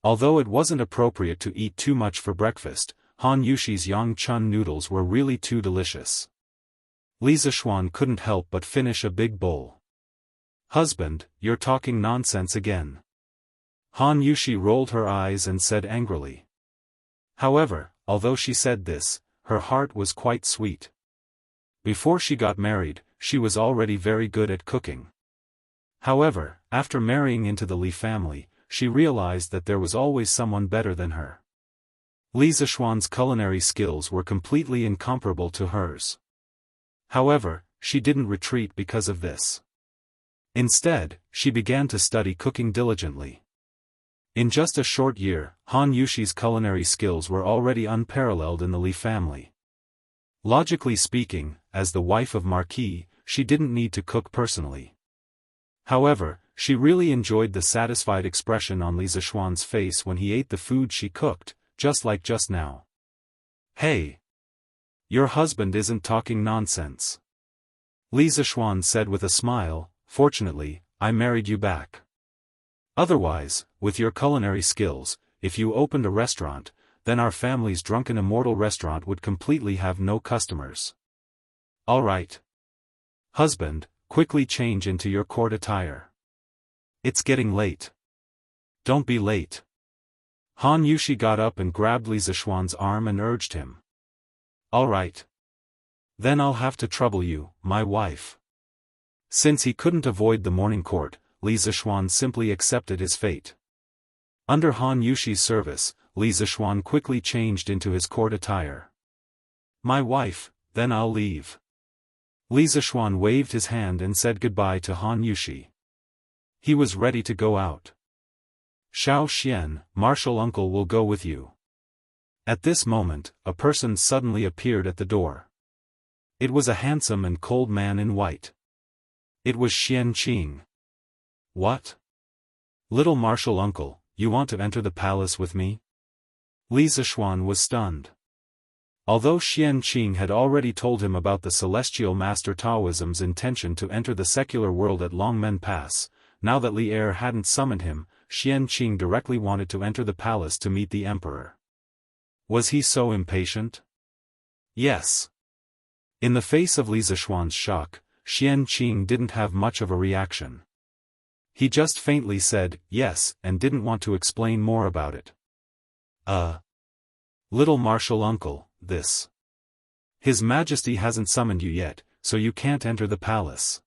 Although it wasn't appropriate to eat too much for breakfast, Han Yushi's yang chun noodles were really too delicious. Li Zishuan couldn't help but finish a big bowl. Husband, you're talking nonsense again. Han Yushi rolled her eyes and said angrily. However, although she said this, her heart was quite sweet. Before she got married, she was already very good at cooking. However, after marrying into the Li family, she realized that there was always someone better than her. Li Zishuan's culinary skills were completely incomparable to hers. However, she didn't retreat because of this. Instead, she began to study cooking diligently. In just a short year, Han Yushi's culinary skills were already unparalleled in the Li family. Logically speaking, as the wife of Marquis, she didn't need to cook personally. However, she really enjoyed the satisfied expression on Li Zishuan's face when he ate the food she cooked, just like just now. Hey! Your husband isn't talking nonsense. Li Zishuan said with a smile, fortunately, I married you back. Otherwise, with your culinary skills, if you opened a restaurant, then our family's drunken immortal restaurant would completely have no customers. Alright. Husband, quickly change into your court attire. It's getting late. Don't be late. Han Yushi got up and grabbed Li Zishuan's arm and urged him. Alright. Then I'll have to trouble you, my wife. Since he couldn't avoid the morning court, Li Zishuan simply accepted his fate. Under Han Yushi's service, Li Zishuan quickly changed into his court attire. My wife, then I'll leave. Li Zishuan waved his hand and said goodbye to Han Yushi. He was ready to go out. Xiao Xian, martial uncle will go with you. At this moment, a person suddenly appeared at the door. It was a handsome and cold man in white. It was Xian Qing. What? Little martial uncle, you want to enter the palace with me? Li Zishuan was stunned. Although Xian Qing had already told him about the celestial master Taoism's intention to enter the secular world at Longmen Pass, now that Li Er hadn't summoned him, Xian Qing directly wanted to enter the palace to meet the emperor. Was he so impatient? Yes. In the face of Li Zishuan's shock, Xian Qing didn't have much of a reaction. He just faintly said, yes, and didn't want to explain more about it. Little martial uncle, this. His Majesty hasn't summoned you yet, so you can't enter the palace.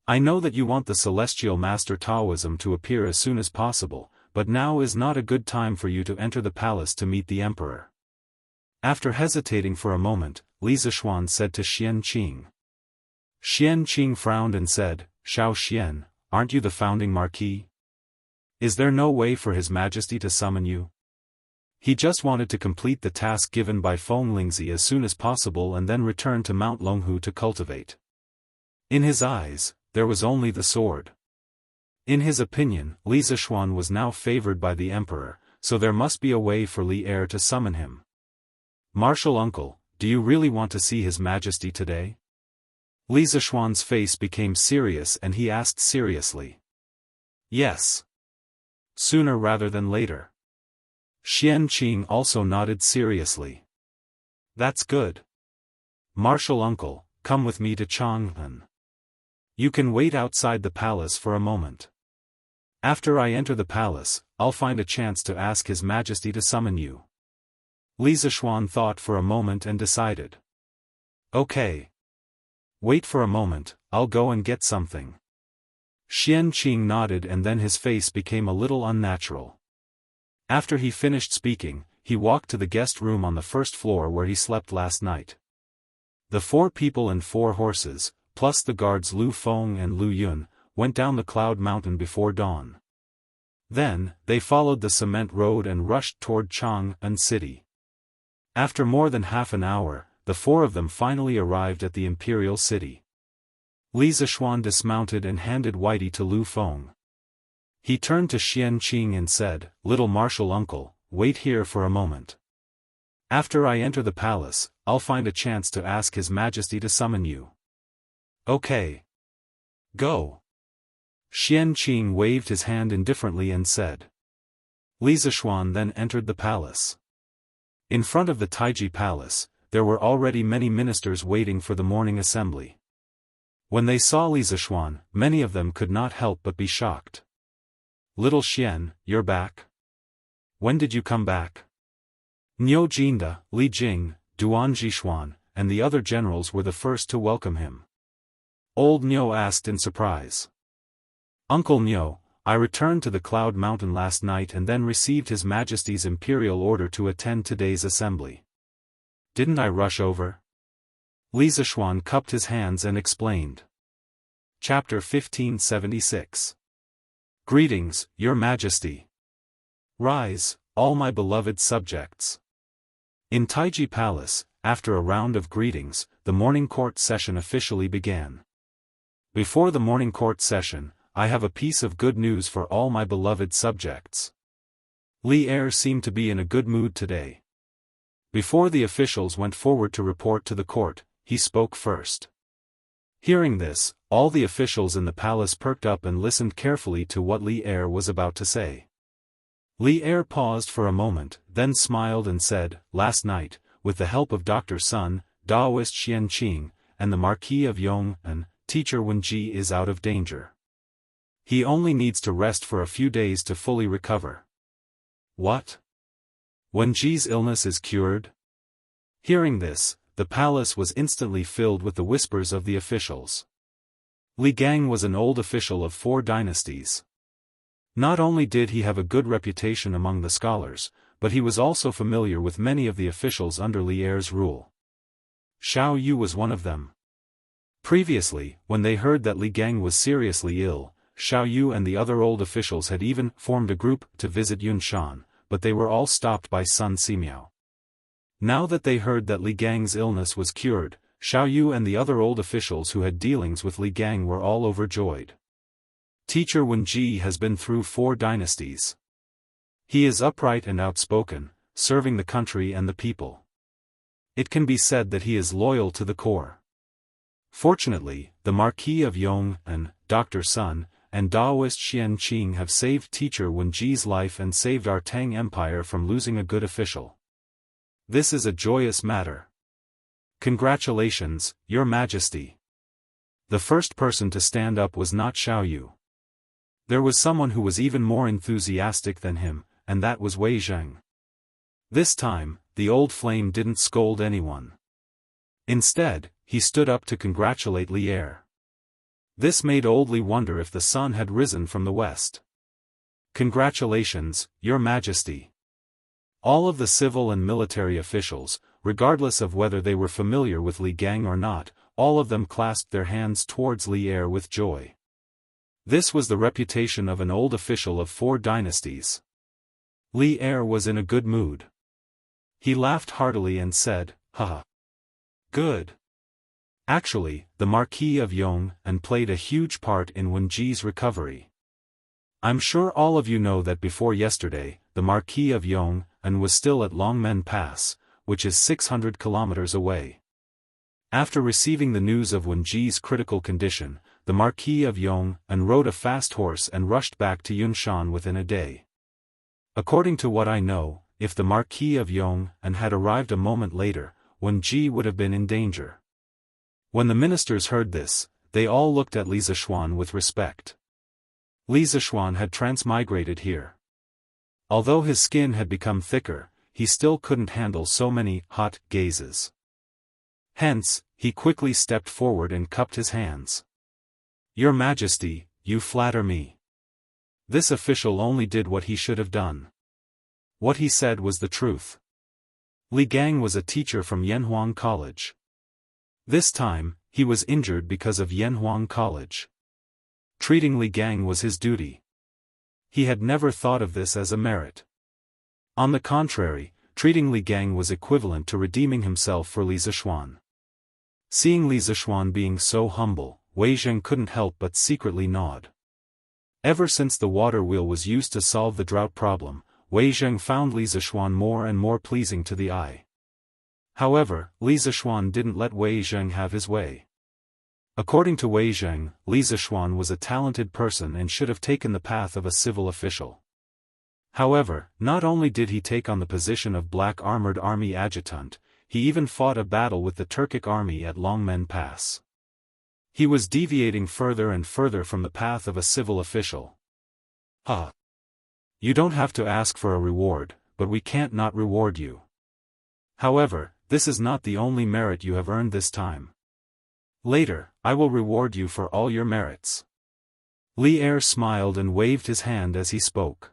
I know that you want the celestial master Taoism to appear as soon as possible, but now is not a good time for you to enter the palace to meet the emperor." After hesitating for a moment, Li Zishuan said to Xian Qing. Xian Qing frowned and said, "Shao Xian, aren't you the founding marquis? Is there no way for His Majesty to summon you?" He just wanted to complete the task given by Feng Lingzi as soon as possible and then return to Mount Longhu to cultivate. In his eyes, there was only the sword. In his opinion, Li Zishuan was now favored by the emperor, so there must be a way for Li Er to summon him. "Martial uncle, do you really want to see His Majesty today?" Li Zishuan's face became serious and he asked seriously. "Yes. Sooner rather than later." Xian Qing also nodded seriously. "That's good. Martial uncle, come with me to Chang'an. You can wait outside the palace for a moment. After I enter the palace, I'll find a chance to ask His Majesty to summon you." Li Zishuan thought for a moment and decided. "Okay. Wait for a moment, I'll go and get something." Xian Qing nodded and then his face became a little unnatural. After he finished speaking, he walked to the guest room on the first floor where he slept last night. The 4 people and 4 horses, plus the guards Lu Feng and Lu Yun, went down the cloud mountain before dawn. Then, they followed the cement road and rushed toward Chang'an city. After more than half an hour, the 4 of them finally arrived at the imperial city. Li Zishuan dismounted and handed Whitey to Lu Feng. He turned to Xian Qing and said, "Little martial uncle, wait here for a moment. After I enter the palace, I'll find a chance to ask His Majesty to summon you." "Okay. Go." Xian Qing waved his hand indifferently and said. Li Zishuan then entered the palace. In front of the Taiji Palace, there were already many ministers waiting for the morning assembly. When they saw Li Zishuan, many of them could not help but be shocked. "Little Xian, you're back? When did you come back?" Niu Jinda, Li Jing, Duan Jishuan, and the other generals were the first to welcome him. Old Niu asked in surprise. "Uncle Niu, I returned to the Cloud Mountain last night and then received His Majesty's imperial order to attend today's assembly. Didn't I rush over?" Li Zishuan cupped his hands and explained. Chapter 1576. Greetings, Your Majesty. Rise, all my beloved subjects. In Taiji Palace, after a round of greetings, the morning court session officially began. Before the morning court session, I have a piece of good news for all my beloved subjects. Li Er seemed to be in a good mood today. Before the officials went forward to report to the court, he spoke first. Hearing this, all the officials in the palace perked up and listened carefully to what Li Er was about to say. Li Er paused for a moment, then smiled and said, "Last night, with the help of Dr. Sun, Daoist Xian Qing, and the Marquis of Yong'an, Teacher Wenji is out of danger. He only needs to rest for a few days to fully recover." "What? Wenji's illness is cured?" Hearing this, the palace was instantly filled with the whispers of the officials. Li Gang was an old official of 4 dynasties. Not only did he have a good reputation among the scholars, but he was also familiar with many of the officials under Li Er's rule. Xiao Yu was one of them. Previously, when they heard that Li Gang was seriously ill, Xiao Yu and the other old officials had even formed a group to visit Yunshan, but they were all stopped by Sun Simiao. Now that they heard that Li Gang's illness was cured, Xiao Yu and the other old officials who had dealings with Li Gang were all overjoyed. Teacher Wenji has been through 4 dynasties. He is upright and outspoken, serving the country and the people. It can be said that he is loyal to the core. Fortunately, the Marquis of Yong'an, Dr. Sun, and Daoist Xian Qing have saved Teacher Wenji's life and saved our Tang Empire from losing a good official. This is a joyous matter. Congratulations, Your Majesty. The first person to stand up was not Xiao Yu. There was someone who was even more enthusiastic than him, and that was Wei Zheng. This time, the old flame didn't scold anyone. Instead, he stood up to congratulate Li Er. This made old Li wonder if the sun had risen from the west. Congratulations, Your Majesty. All of the civil and military officials, regardless of whether they were familiar with Li Gang or not, all of them clasped their hands towards Li Er with joy. This was the reputation of an old official of 4 dynasties. Li Er was in a good mood. He laughed heartily and said, "Haha. Good." Actually, the Marquis of Yong and played a huge part in Wenji's recovery. I'm sure all of you know that before yesterday, the Marquis of Yong and was still at Longmen Pass, which is 600 kilometers away. After receiving the news of Wenji's critical condition, the Marquis of Yong and rode a fast horse and rushed back to Yunshan within a day. According to what I know, if the Marquis of Yong and had arrived a moment later, Wenji would have been in danger. When the ministers heard this, they all looked at Li Zishuan with respect. Li Zishuan had transmigrated here. Although his skin had become thicker, he still couldn't handle so many hot gazes. Hence, he quickly stepped forward and cupped his hands. "Your Majesty, you flatter me." This official only did what he should have done. What he said was the truth. Li Gang was a teacher from Yanhuang College. This time, he was injured because of Yanhuang College. Treating Li Gang was his duty. He had never thought of this as a merit. On the contrary, treating Li Gang was equivalent to redeeming himself for Li Zishuan. Seeing Li Zishuan being so humble, Wei Zheng couldn't help but secretly nod. Ever since the water wheel was used to solve the drought problem, Wei Zheng found Li Zishuan more and more pleasing to the eye. However, Li Zishuan didn't let Wei Zheng have his way. According to Wei Zheng, Li Zishuan was a talented person and should have taken the path of a civil official. However, not only did he take on the position of Black Armored Army Adjutant, he even fought a battle with the Turkic army at Longmen Pass. He was deviating further and further from the path of a civil official. You don't have to ask for a reward, but we can't not reward you. However, this is not the only merit you have earned this time. Later, I will reward you for all your merits. Li Er smiled and waved his hand as he spoke.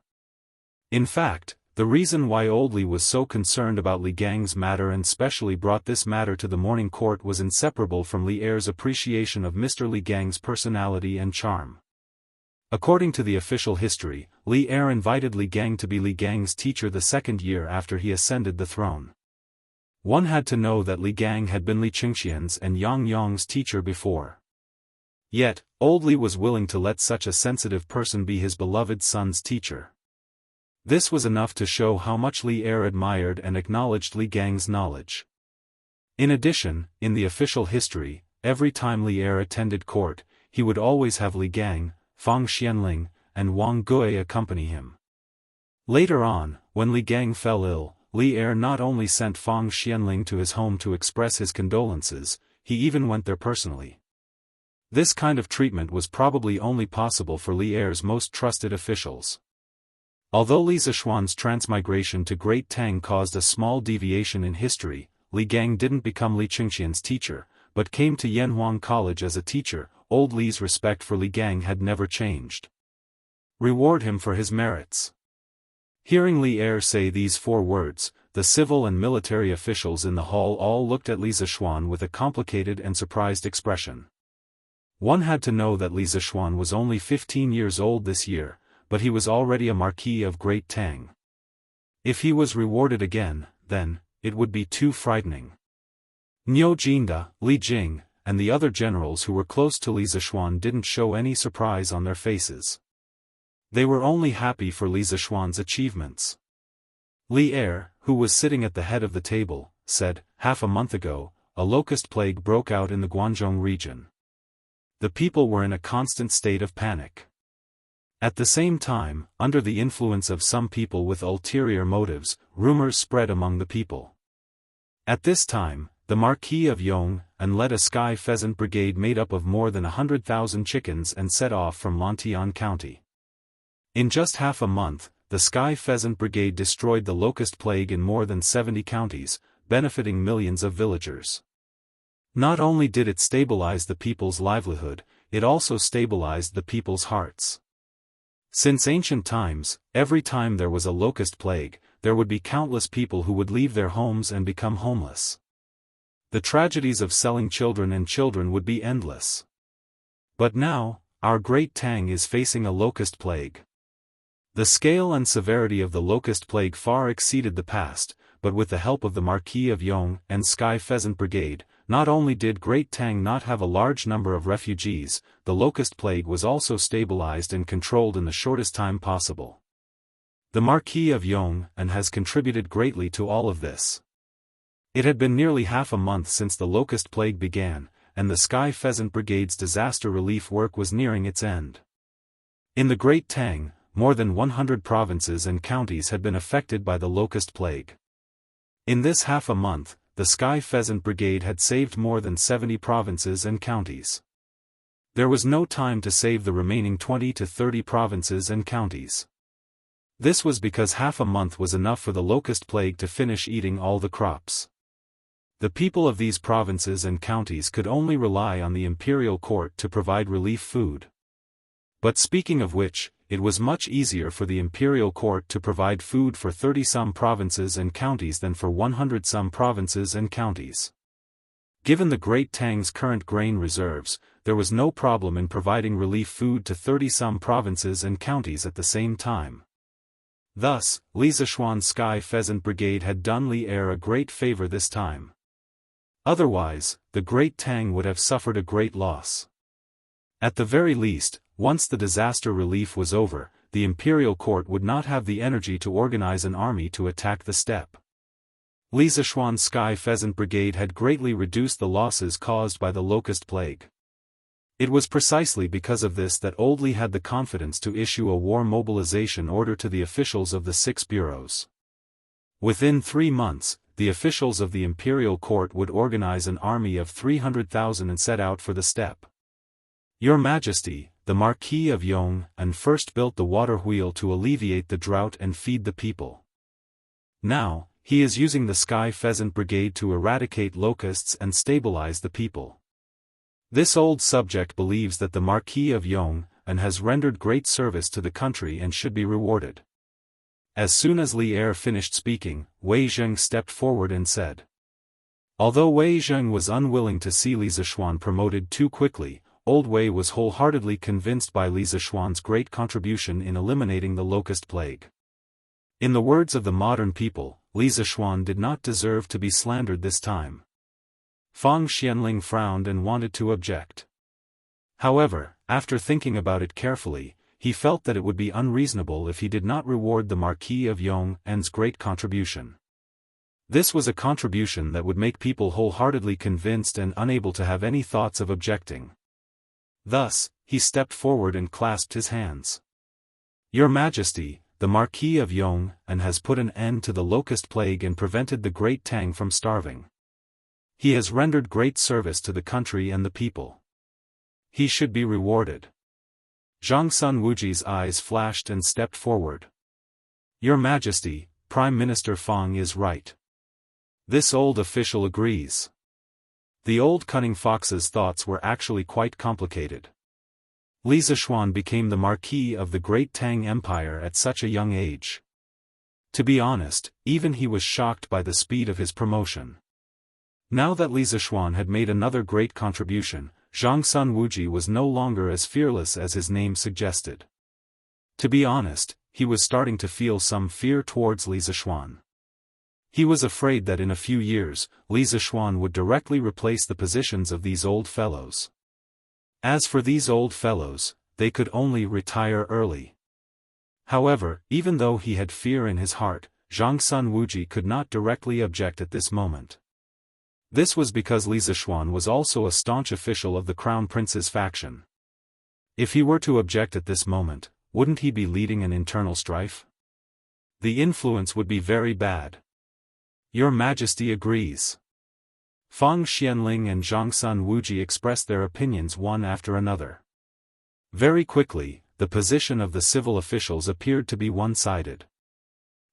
In fact, the reason why Old Li was so concerned about Li Gang's matter and specially brought this matter to the morning court was inseparable from Li Er's appreciation of Mr. Li Gang's personality and charm. According to the official history, Li Er invited Li Gang to be Li Gang's teacher the 2nd year after he ascended the throne. One had to know that Li Gang had been Li Qingxian's and Yang Yong's teacher before. Yet, Old Li was willing to let such a sensitive person be his beloved son's teacher. This was enough to show how much Li Er admired and acknowledged Li Gang's knowledge. In addition, in the official history, every time Li Er attended court, he would always have Li Gang, Fang Xianling, and Wang Gui accompany him. Later on, when Li Gang fell ill, Li Er not only sent Fang Xianling to his home to express his condolences, he even went there personally. This kind of treatment was probably only possible for Li Er's most trusted officials. Although Li Zishuan's transmigration to Great Tang caused a small deviation in history, Li Gang didn't become Li Qingxian's teacher, but came to Yanhuang College as a teacher. Old Li's respect for Li Gang had never changed. Reward him for his merits. Hearing Li Er say these 4 words, the civil and military officials in the hall all looked at Li Zishuan with a complicated and surprised expression. One had to know that Li Zishuan was only 15 years old this year, but he was already a Marquis of Great Tang. If he was rewarded again, then, it would be too frightening. Niu Jinda, Li Jing, and the other generals who were close to Li Zishuan didn't show any surprise on their faces. They were only happy for Li Zishuan's achievements. Li Er, who was sitting at the head of the table, said, "Half a month ago, a locust plague broke out in the Guangzhou region. The people were in a constant state of panic. At the same time, under the influence of some people with ulterior motives, rumors spread among the people. At this time, the Marquis of Yong and led a sky pheasant brigade made up of more than 100,000 chickens and set off from Lantian County. In just half a month, the sky pheasant brigade destroyed the locust plague in more than 70 counties, benefiting millions of villagers. Not only did it stabilize the people's livelihood, it also stabilized the people's hearts. Since ancient times, every time there was a locust plague, there would be countless people who would leave their homes and become homeless. The tragedies of selling children and children would be endless. But now, our great Tang is facing a locust plague. The scale and severity of the locust plague far exceeded the past, but with the help of the Marquis of Yong and Sky Pheasant Brigade, not only did Great Tang not have a large number of refugees, the locust plague was also stabilized and controlled in the shortest time possible. The Marquis of Yong and has contributed greatly to all of this. It had been nearly half a month since the locust plague began, and the Sky Pheasant Brigade's disaster relief work was nearing its end. In the Great Tang, more than 100 provinces and counties had been affected by the locust plague. In this half a month, the Sky Pheasant Brigade had saved more than 70 provinces and counties. There was no time to save the remaining 20 to 30 provinces and counties. This was because half a month was enough for the locust plague to finish eating all the crops. The people of these provinces and counties could only rely on the imperial court to provide relief food. But speaking of which, it was much easier for the imperial court to provide food for 30-some provinces and counties than for 100-some provinces and counties. Given the Great Tang's current grain reserves, there was no problem in providing relief food to 30-some provinces and counties at the same time. Thus, Li Zishuan's Sky Pheasant Brigade had done Li Er a great favor this time. Otherwise, the Great Tang would have suffered a great loss. At the very least, once the disaster relief was over, the imperial court would not have the energy to organize an army to attack the steppe. Li Zishuan's Sky Pheasant Brigade had greatly reduced the losses caused by the locust plague. It was precisely because of this that Old Li had the confidence to issue a war mobilization order to the officials of the 6 bureaus. Within 3 months, the officials of the imperial court would organize an army of 300,000 and set out for the steppe. Your Majesty, the Marquis of Yong and first built the water wheel to alleviate the drought and feed the people. Now, he is using the Sky Pheasant Brigade to eradicate locusts and stabilize the people. This old subject believes that the Marquis of Yong and has rendered great service to the country and should be rewarded. As soon as Li Er finished speaking, Wei Zheng stepped forward and said. Although Wei Zheng was unwilling to see Li Zishuan promoted too quickly, Old Wei was wholeheartedly convinced by Li Zishuan's great contribution in eliminating the locust plague. In the words of the modern people, Li Zishuan did not deserve to be slandered this time. Fang Xianling frowned and wanted to object. However, after thinking about it carefully, he felt that it would be unreasonable if he did not reward the Marquis of Yong and's great contribution. This was a contribution that would make people wholeheartedly convinced and unable to have any thoughts of objecting. Thus, he stepped forward and clasped his hands. Your Majesty, the Marquis of Yong and has put an end to the locust plague and prevented the Great Tang from starving. He has rendered great service to the country and the people. He should be rewarded. Zhang Sun Wuji's eyes flashed and stepped forward. Your Majesty, Prime Minister Fang is right. This old official agrees. The old cunning fox's thoughts were actually quite complicated. Li Zishuan became the Marquis of the Great Tang Empire at such a young age. To be honest, even he was shocked by the speed of his promotion. Now that Li Zishuan had made another great contribution, Zhang Sun Wuji was no longer as fearless as his name suggested. To be honest, he was starting to feel some fear towards Li Zishuan. He was afraid that in a few years, Li Zishuan would directly replace the positions of these old fellows. As for these old fellows, they could only retire early. However, even though he had fear in his heart, Zhang Sun Wuji could not directly object at this moment. This was because Li Zishuan was also a staunch official of the Crown Prince's faction. If he were to object at this moment, wouldn't he be leading an internal strife? The influence would be very bad. Your Majesty agrees. Fang Xianling and Zhang Sun Wuji expressed their opinions one after another. Very quickly, the position of the civil officials appeared to be one-sided.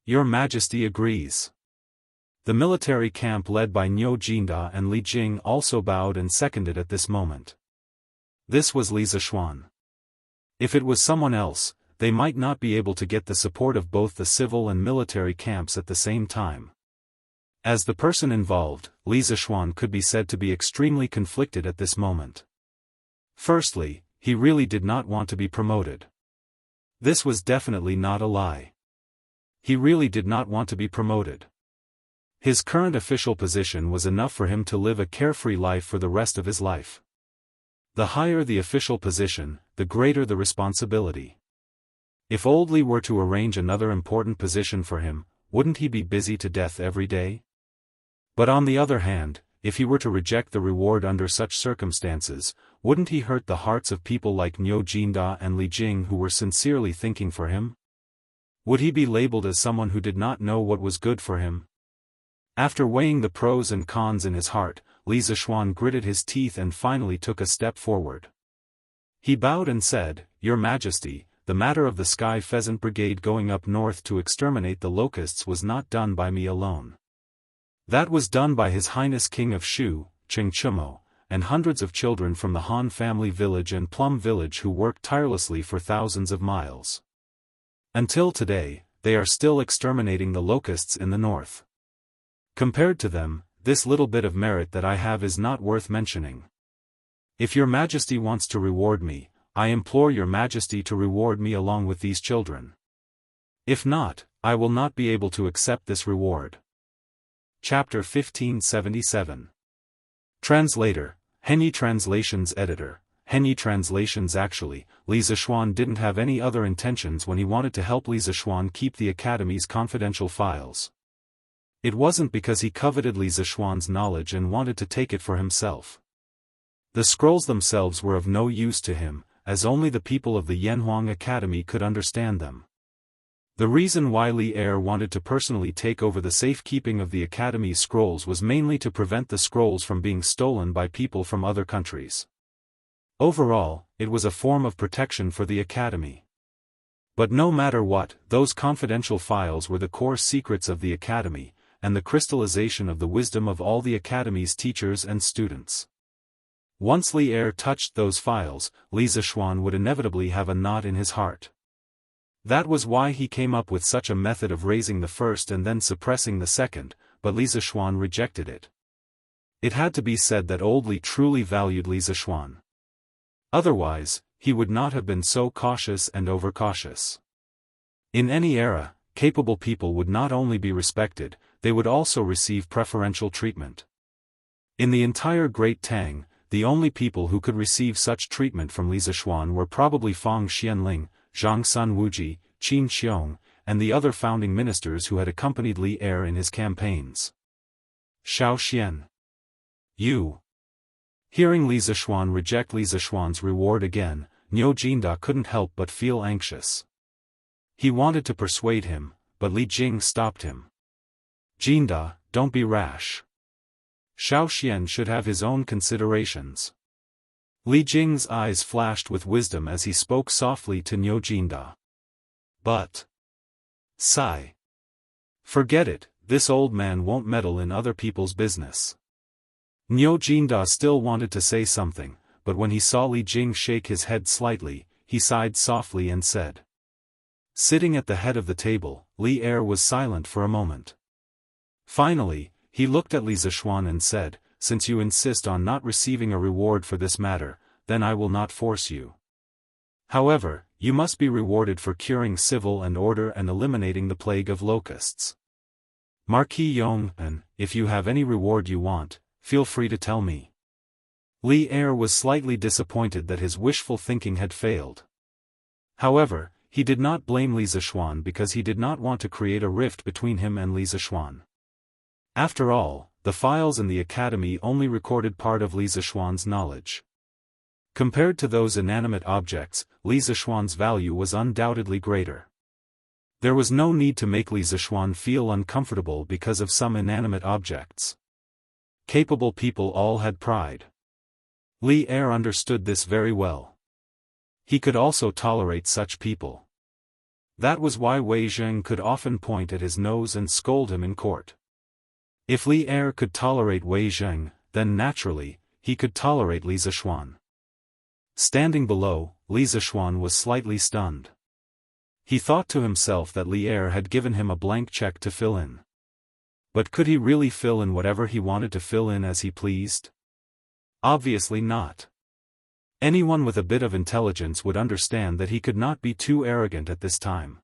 Your Majesty agrees. The military camp led by Niu Jinda and Li Jing also bowed and seconded at this moment. This was Li Zishuan. If it was someone else, they might not be able to get the support of both the civil and military camps at the same time. As the person involved, Li Zishuan could be said to be extremely conflicted at this moment. Firstly, he really did not want to be promoted. This was definitely not a lie. He really did not want to be promoted. His current official position was enough for him to live a carefree life for the rest of his life. The higher the official position, the greater the responsibility. If old Li were to arrange another important position for him, wouldn't he be busy to death every day? But on the other hand, if he were to reject the reward under such circumstances, wouldn't he hurt the hearts of people like Niu Jinda and Li Jing who were sincerely thinking for him? Would he be labeled as someone who did not know what was good for him? After weighing the pros and cons in his heart, Li Zishuan gritted his teeth and finally took a step forward. He bowed and said, "Your Majesty, the matter of the Sky Pheasant Brigade going up north to exterminate the locusts was not done by me alone. That was done by His Highness King of Shu, Chengchumo, and hundreds of children from the Han family village and Plum village who worked tirelessly for thousands of miles. Until today, they are still exterminating the locusts in the north. Compared to them, this little bit of merit that I have is not worth mentioning. If your Majesty wants to reward me, I implore your Majesty to reward me along with these children. If not, I will not be able to accept this reward." Chapter 1577. Translator, Henyi Translations Editor, Henyi Translations. Actually, Li Zishuan didn't have any other intentions when he wanted to help Li Zishuan keep the Academy's confidential files. It wasn't because he coveted Li Zishuan's knowledge and wanted to take it for himself. The scrolls themselves were of no use to him, as only the people of the Yanhuang Academy could understand them. The reason why Li Er wanted to personally take over the safekeeping of the Academy's scrolls was mainly to prevent the scrolls from being stolen by people from other countries. Overall, it was a form of protection for the Academy. But no matter what, those confidential files were the core secrets of the Academy, and the crystallization of the wisdom of all the Academy's teachers and students. Once Li Er touched those files, Li Zishuan would inevitably have a knot in his heart. That was why he came up with such a method of raising the first and then suppressing the second, but Li Zishuan rejected it. It had to be said that old Li truly valued Li Zishuan. Otherwise, he would not have been so cautious and overcautious. In any era, capable people would not only be respected, they would also receive preferential treatment. In the entire Great Tang, the only people who could receive such treatment from Li Zishuan were probably Fang Xianling, Zhang Sun Wuji, Qin Xiong, and the other founding ministers who had accompanied Li Er in his campaigns. Xiao Xian. You. Hearing Li Zishuan reject Li Zishuan's reward again, Niu Jinda couldn't help but feel anxious. He wanted to persuade him, but Li Jing stopped him. Jinda, don't be rash. Xiao Xian should have his own considerations. Li Jing's eyes flashed with wisdom as he spoke softly to Niu Jinda. But. Sigh. Forget it, this old man won't meddle in other people's business. Niu Jinda still wanted to say something, but when he saw Li Jing shake his head slightly, he sighed softly and said. Sitting at the head of the table, Li Er was silent for a moment. Finally, he looked at Li Zishuan and said, "Since you insist on not receiving a reward for this matter, then I will not force you. However, you must be rewarded for curing civil and order and eliminating the plague of locusts. Marquis Yong, and, if you have any reward you want, feel free to tell me." Li Er was slightly disappointed that his wishful thinking had failed. However, he did not blame Li Zishuan because he did not want to create a rift between him and Li Zishuan. After all, the files in the Academy only recorded part of Li Zishuan's knowledge. Compared to those inanimate objects, Li Zishuan's value was undoubtedly greater. There was no need to make Li Zishuan feel uncomfortable because of some inanimate objects. Capable people all had pride. Li Er understood this very well. He could also tolerate such people. That was why Wei Zheng could often point at his nose and scold him in court. If Li Er could tolerate Wei Zheng, then naturally, he could tolerate Li Zishuan. Standing below, Li Zishuan was slightly stunned. He thought to himself that Li Er had given him a blank check to fill in. But could he really fill in whatever he wanted to fill in as he pleased? Obviously not. Anyone with a bit of intelligence would understand that he could not be too arrogant at this time.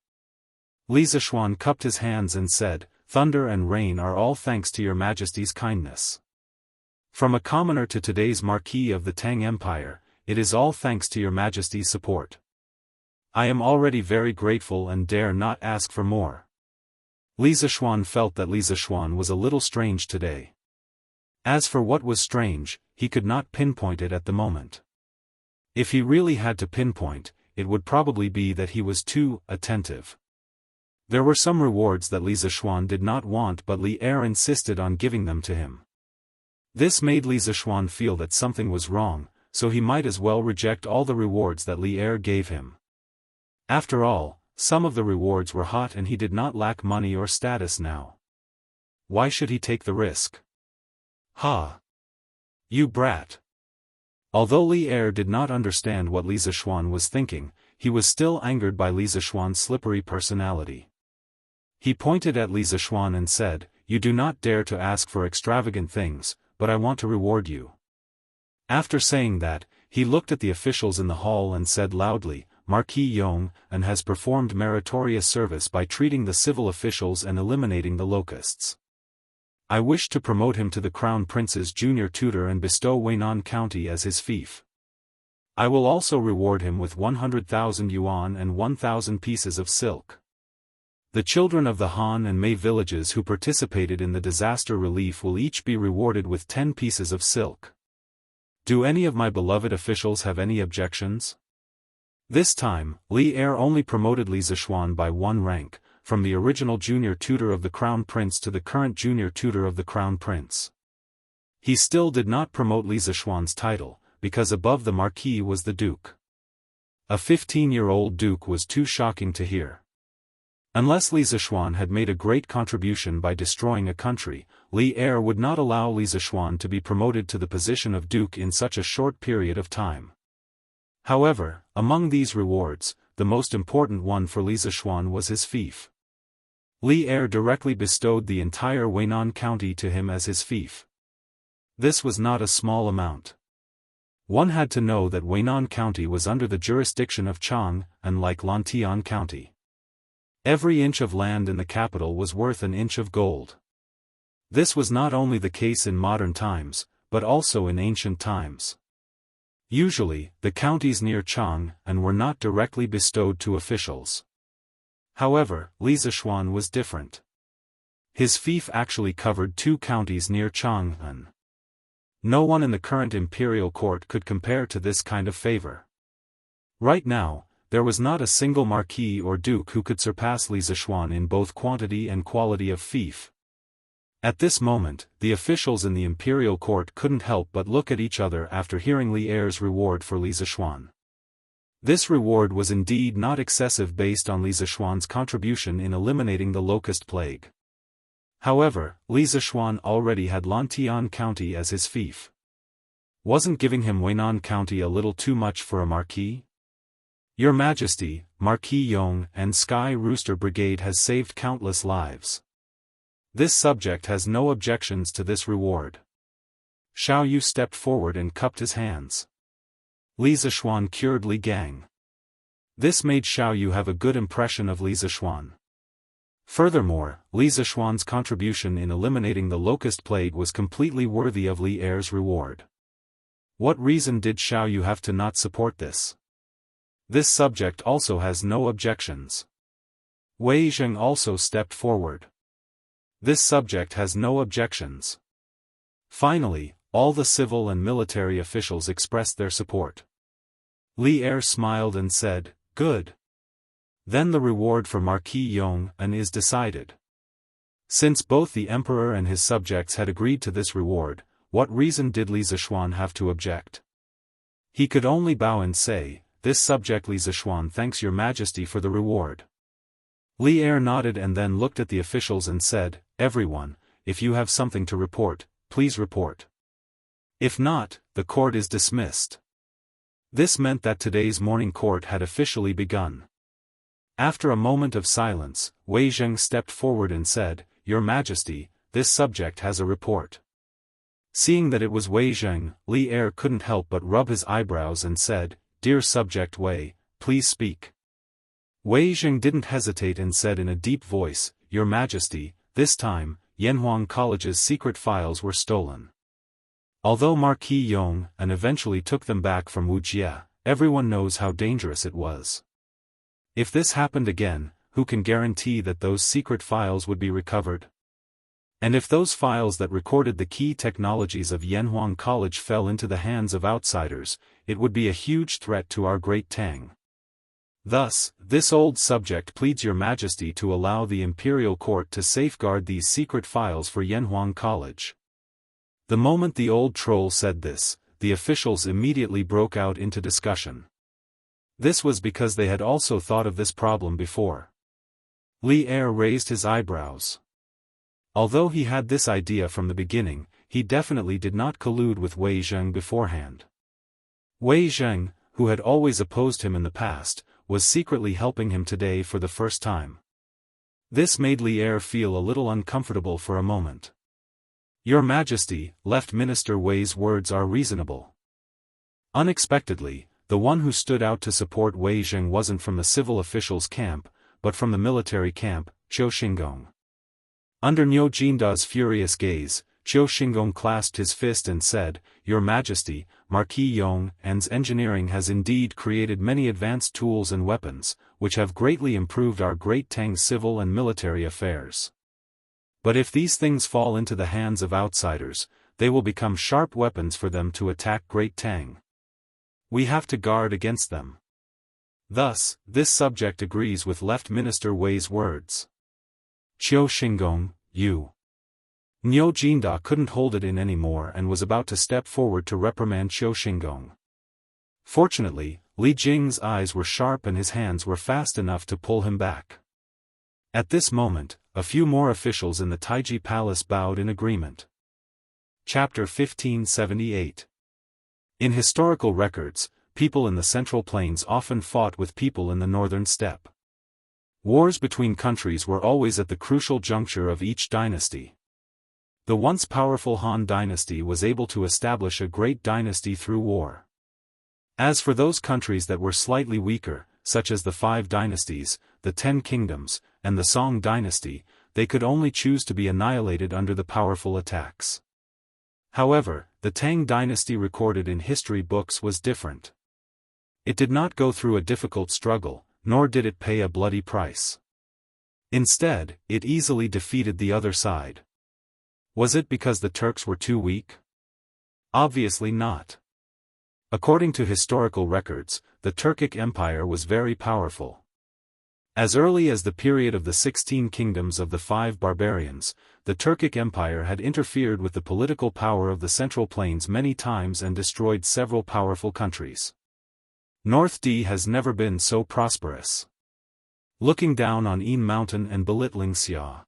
Li Zishuan cupped his hands and said, "Thunder and rain are all thanks to your Majesty's kindness. From a commoner to today's Marquis of the Tang Empire, it is all thanks to your Majesty's support. I am already very grateful and dare not ask for more." Li Zishuan felt that Li Zishuan was a little strange today. As for what was strange, he could not pinpoint it at the moment. If he really had to pinpoint, it would probably be that he was too attentive. There were some rewards that Li Zishuan did not want, but Li Er insisted on giving them to him. This made Li Zishuan feel that something was wrong, so he might as well reject all the rewards that Li Er gave him. After all, some of the rewards were hot and he did not lack money or status now. Why should he take the risk? Ha! You brat! Although Li Er did not understand what Li Zishuan was thinking, he was still angered by Li Zishuan's slippery personality. He pointed at Li Zishuan and said, "You do not dare to ask for extravagant things, but I want to reward you." After saying that, he looked at the officials in the hall and said loudly, "Marquis Yong and has performed meritorious service by treating the civil officials and eliminating the locusts. I wish to promote him to the Crown Prince's junior tutor and bestow Weinan County as his fief. I will also reward him with 100,000 yuan and 1,000 pieces of silk. The children of the Han and Mei villages who participated in the disaster relief will each be rewarded with 10 pieces of silk. Do any of my beloved officials have any objections?" This time, Li Er only promoted Li Zishuan by 1 rank, from the original junior tutor of the Crown Prince to the current junior tutor of the Crown Prince. He still did not promote Li Zishuan's title, because above the Marquis was the Duke. A 15-year-old Duke was too shocking to hear. Unless Li Zishuan had made a great contribution by destroying a country, Li Er would not allow Li Zishuan to be promoted to the position of Duke in such a short period of time. However, among these rewards, the most important one for Li Zishuan was his fief. Li Er directly bestowed the entire Weinan County to him as his fief. This was not a small amount. One had to know that Weinan County was under the jurisdiction of Chang, unlike Lantian County. Every inch of land in the capital was worth an inch of gold. This was not only the case in modern times, but also in ancient times. Usually, the counties near Chang were not directly bestowed to officials. However, Li Zishuan was different. His fief actually covered 2 counties near Chang. No one in the current imperial court could compare to this kind of favor. Right now, there was not a single marquis or duke who could surpass Li Zishuan in both quantity and quality of fief. At this moment, the officials in the imperial court couldn't help but look at each other after hearing Li Er's reward for Li Zishuan. This reward was indeed not excessive based on Li Zishuan's contribution in eliminating the locust plague. However, Li Zishuan already had Lantian County as his fief. Wasn't giving him Weinan County a little too much for a marquis? Your Majesty, Marquis Yong and Sky Rooster Brigade has saved countless lives. This subject has no objections to this reward. Xiao Yu stepped forward and cupped his hands. Li Zishuan cured Li Gang. This made Xiao Yu have a good impression of Li Zishuan. Furthermore, Li Zishuan's contribution in eliminating the locust plague was completely worthy of Li Er's reward. What reason did Xiao Yu have to not support this? This subject also has no objections. Wei Zheng also stepped forward. This subject has no objections. Finally, all the civil and military officials expressed their support. Li Er smiled and said, "Good. Then the reward for Marquis Yong is decided." Since both the emperor and his subjects had agreed to this reward, what reason did Li Zishuan have to object? He could only bow and say, "This subject Li Zishuan thanks your Majesty for the reward." Li Er nodded and then looked at the officials and said, "Everyone, if you have something to report, please report. If not, the court is dismissed." This meant that today's morning court had officially begun. After a moment of silence, Wei Zheng stepped forward and said, "Your Majesty, this subject has a report." Seeing that it was Wei Zheng, Li Er couldn't help but rub his eyebrows and said, "Dear subject Wei, please speak." Wei Zheng didn't hesitate and said in a deep voice, "Your Majesty, this time, Yanhuang College's secret files were stolen. Although Marquis Yong and eventually took them back from Wuxia, everyone knows how dangerous it was. If this happened again, who can guarantee that those secret files would be recovered? And if those files that recorded the key technologies of Yanhuang College fell into the hands of outsiders, it would be a huge threat to our great Tang. Thus, this old subject pleads Your Majesty to allow the imperial court to safeguard these secret files for Yanhuang College." The moment the old troll said this, the officials immediately broke out into discussion. This was because they had also thought of this problem before. Li Er raised his eyebrows. Although he had this idea from the beginning, he definitely did not collude with Wei Zheng beforehand. Wei Zheng, who had always opposed him in the past, was secretly helping him today for the first time. This made Li Er feel a little uncomfortable for a moment. "Your Majesty, Left Minister Wei's words are reasonable." Unexpectedly, the one who stood out to support Wei Zheng wasn't from the civil officials' camp, but from the military camp, Qiu Xingong. Under Niu Jinda's furious gaze, Qiu Xingong clasped his fist and said, "Your Majesty, Marquis Yong's engineering has indeed created many advanced tools and weapons, which have greatly improved our great Tang's civil and military affairs. But if these things fall into the hands of outsiders, they will become sharp weapons for them to attack Great Tang. We have to guard against them." Thus, this subject agrees with Left Minister Wei's words. "Qiu Xingong, you." Niu Jinda couldn't hold it in anymore and was about to step forward to reprimand Qiu Xingong. Fortunately, Li Jing's eyes were sharp and his hands were fast enough to pull him back. At this moment, a few more officials in the Taiji Palace bowed in agreement. Chapter 1578. In historical records, people in the Central Plains often fought with people in the Northern Steppe. Wars between countries were always at the crucial juncture of each dynasty. The once powerful Han dynasty was able to establish a great dynasty through war. As for those countries that were slightly weaker, such as the 5 dynasties, the 10 kingdoms, and the Song dynasty, they could only choose to be annihilated under the powerful attacks. However, the Tang dynasty recorded in history books was different. It did not go through a difficult struggle, nor did it pay a bloody price. Instead, it easily defeated the other side. Was it because the Turks were too weak? Obviously not. According to historical records, the Turkic Empire was very powerful. As early as the period of the 16 kingdoms of the 5 barbarians, the Turkic Empire had interfered with the political power of the Central Plains many times and destroyed several powerful countries. North D has never been so prosperous. Looking down on Yin Mountain and belittling Xia.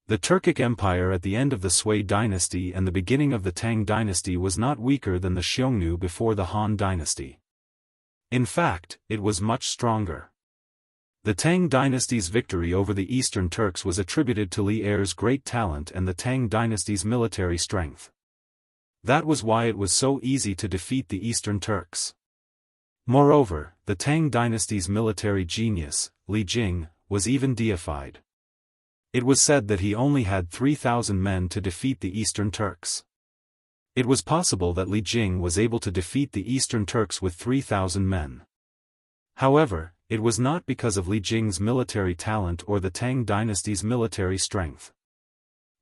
The Turkic Empire at the end of the Sui dynasty and the beginning of the Tang dynasty was not weaker than the Xiongnu before the Han dynasty. In fact, it was much stronger. The Tang dynasty's victory over the Eastern Turks was attributed to Li Er's great talent and the Tang dynasty's military strength. That was why it was so easy to defeat the Eastern Turks. Moreover, the Tang dynasty's military genius, Li Jing, was even deified. It was said that he only had 3,000 men to defeat the Eastern Turks. It was possible that Li Jing was able to defeat the Eastern Turks with 3,000 men. However, it was not because of Li Jing's military talent or the Tang dynasty's military strength.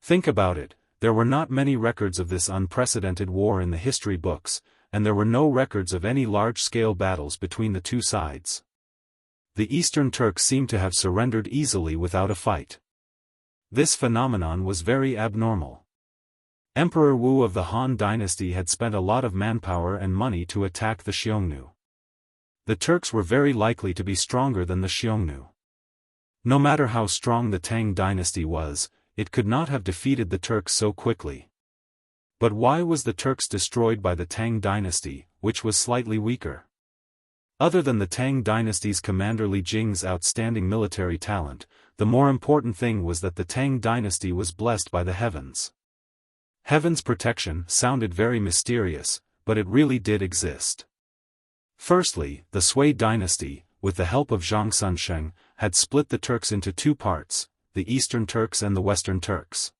Think about it, there were not many records of this unprecedented war in the history books, and there were no records of any large-scale battles between the two sides. The Eastern Turks seemed to have surrendered easily without a fight. This phenomenon was very abnormal. Emperor Wu of the Han dynasty had spent a lot of manpower and money to attack the Xiongnu. The Turks were very likely to be stronger than the Xiongnu. No matter how strong the Tang dynasty was, it could not have defeated the Turks so quickly. But why was the Turks destroyed by the Tang dynasty, which was slightly weaker? Other than the Tang dynasty's commander Li Jing's outstanding military talent, the more important thing was that the Tang dynasty was blessed by the heavens. Heaven's protection sounded very mysterious, but it really did exist. Firstly, the Sui dynasty, with the help of Zhang Sunsheng, had split the Turks into two parts, the Eastern Turks and the Western Turks.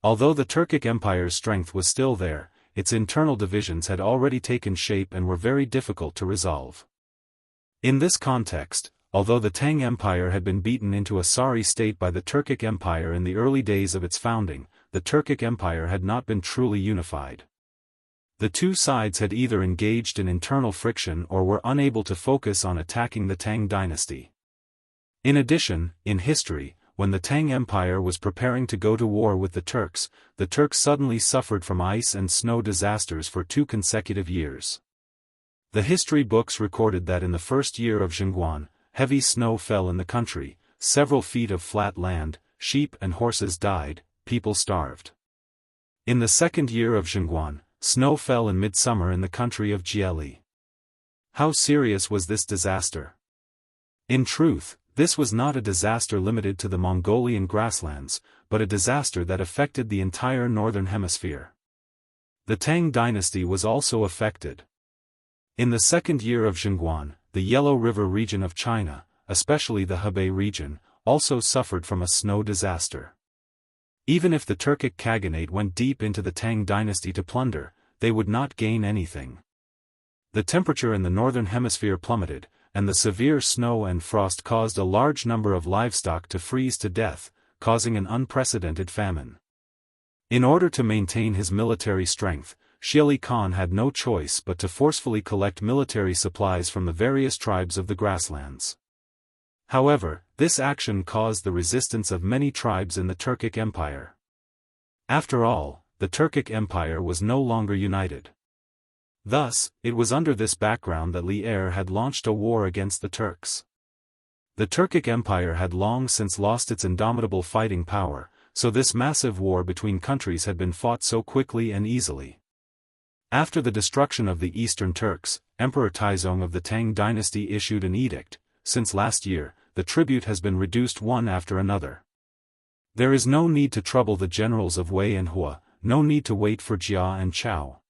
Although the Turkic Empire's strength was still there, its internal divisions had already taken shape and were very difficult to resolve. In this context, although the Tang Empire had been beaten into a sorry state by the Turkic Empire in the early days of its founding, the Turkic Empire had not been truly unified. The two sides had either engaged in internal friction or were unable to focus on attacking the Tang dynasty. In addition, in history, when the Tang Empire was preparing to go to war with the Turks suddenly suffered from ice and snow disasters for 2 consecutive years. The history books recorded that in the first year of Zhengguan, heavy snow fell in the country, several feet of flat land, sheep and horses died, people starved. In the second year of Zhengguan, snow fell in midsummer in the country of Jieli. How serious was this disaster? In truth, this was not a disaster limited to the Mongolian grasslands, but a disaster that affected the entire northern hemisphere. The Tang dynasty was also affected. In the second year of Zhengguan, the Yellow River region of China, especially the Hebei region, also suffered from a snow disaster. Even if the Turkic Khaganate went deep into the Tang dynasty to plunder, they would not gain anything. The temperature in the northern hemisphere plummeted, and the severe snow and frost caused a large number of livestock to freeze to death, causing an unprecedented famine. In order to maintain his military strength, Shili Khan had no choice but to forcefully collect military supplies from the various tribes of the grasslands. However, this action caused the resistance of many tribes in the Turkic Empire. After all, the Turkic Empire was no longer united. Thus, it was under this background that Li Er had launched a war against the Turks. The Turkic Empire had long since lost its indomitable fighting power, so this massive war between countries had been fought so quickly and easily. After the destruction of the Eastern Turks, Emperor Taizong of the Tang dynasty issued an edict: since last year, the tribute has been reduced one after another. There is no need to trouble the generals of Wei and Hua, no need to wait for Jia and Chao.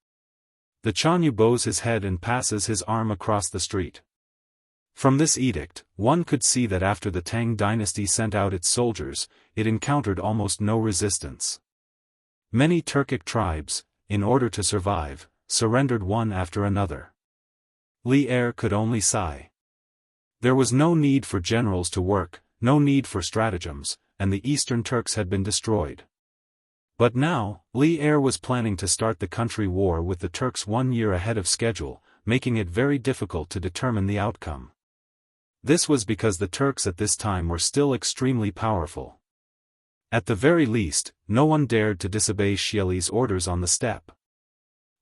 The Chanyu bows his head and passes his arm across the street. From this edict, one could see that after the Tang dynasty sent out its soldiers, it encountered almost no resistance. Many Turkic tribes, in order to survive, surrendered one after another. Li Er could only sigh. There was no need for generals to work, no need for stratagems, and the Eastern Turks had been destroyed. But now, Li Er was planning to start the country war with the Turks 1 year ahead of schedule, making it very difficult to determine the outcome. This was because the Turks at this time were still extremely powerful. At the very least, no one dared to disobey Xieli's orders on the steppe.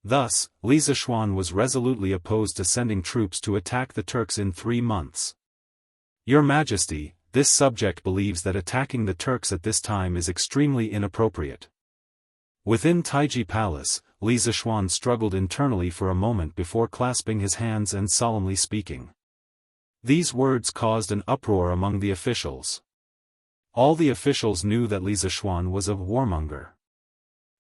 Thus, Li Zishuan was resolutely opposed to sending troops to attack the Turks in 3 months. Your Majesty, this subject believes that attacking the Turks at this time is extremely inappropriate. Within Taiji Palace, Li Zishuan struggled internally for a moment before clasping his hands and solemnly speaking. These words caused an uproar among the officials. All the officials knew that Li Zishuan was a warmonger.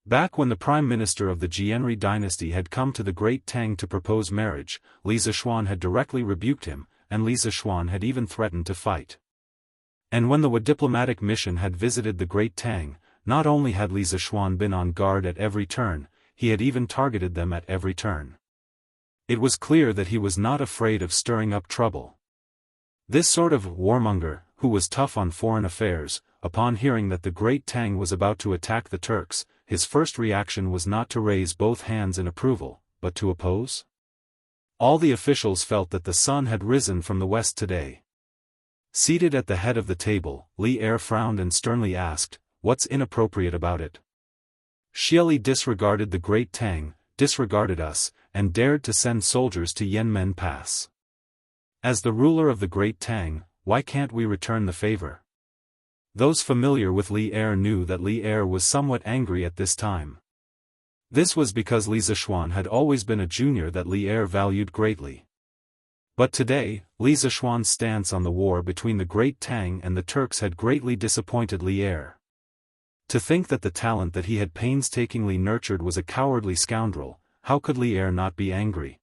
Back when the prime minister of the Jianri dynasty had come to the Great Tang to propose marriage, Li Zishuan had directly rebuked him, and Li Zishuan had even threatened to fight. And when the diplomatic mission had visited the Great Tang, not only had Li Zishuan been on guard at every turn, he had even targeted them at every turn. It was clear that he was not afraid of stirring up trouble. This sort of warmonger, who was tough on foreign affairs, upon hearing that the Great Tang was about to attack the Turks, his first reaction was not to raise both hands in approval, but to oppose? All the officials felt that the sun had risen from the west today. Seated at the head of the table, Li Er frowned and sternly asked, "What's inappropriate about it?" Xieli disregarded the Great Tang, disregarded us, and dared to send soldiers to Yanmen Pass. As the ruler of the Great Tang, why can't we return the favor? Those familiar with Li Er knew that Li Er was somewhat angry at this time. This was because Li Zishuan had always been a junior that Li Er valued greatly. But today, Li Zishuan's stance on the war between the Great Tang and the Turks had greatly disappointed Li Er. To think that the talent that he had painstakingly nurtured was a cowardly scoundrel, how could Li Er not be angry?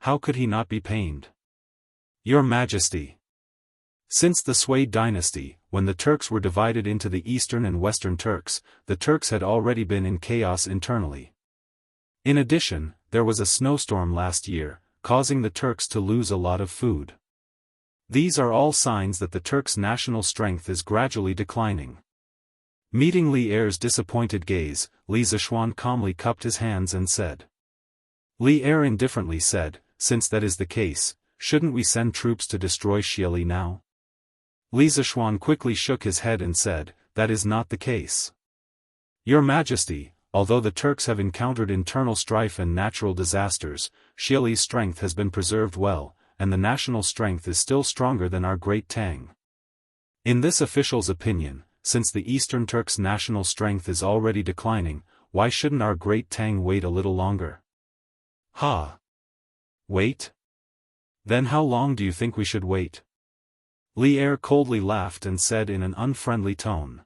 How could he not be pained? Your Majesty. Since the Sui dynasty, when the Turks were divided into the Eastern and Western Turks, the Turks had already been in chaos internally. In addition, there was a snowstorm last year, causing the Turks to lose a lot of food. These are all signs that the Turks' national strength is gradually declining. Meeting Li Er's disappointed gaze, Li Zishuan calmly cupped his hands and said. Li Er indifferently said, since that is the case, shouldn't we send troops to destroy Xieli now? Li Zishuan quickly shook his head and said, that is not the case. Your Majesty, although the Turks have encountered internal strife and natural disasters, Xieli's strength has been preserved well, and the national strength is still stronger than our Great Tang. In this official's opinion, since the Eastern Turks' national strength is already declining, why shouldn't our Great Tang wait a little longer? Ha! Wait? Then how long do you think we should wait? Li Er coldly laughed and said in an unfriendly tone.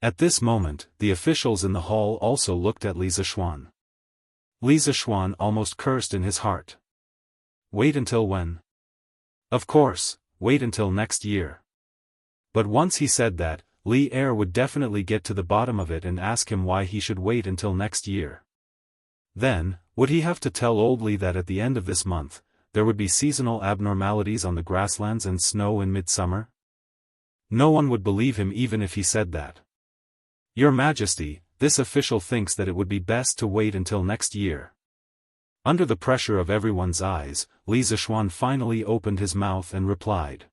At this moment, the officials in the hall also looked at Li Zishuan. Li Zishuan almost cursed in his heart. Wait until when? Of course, wait until next year. But once he said that, Li Er would definitely get to the bottom of it and ask him why he should wait until next year. Then, would he have to tell old Li that at the end of this month, there would be seasonal abnormalities on the grasslands and snow in midsummer? No one would believe him even if he said that. Your Majesty, this official thinks that it would be best to wait until next year. Under the pressure of everyone's eyes, Li Zishuan finally opened his mouth and replied.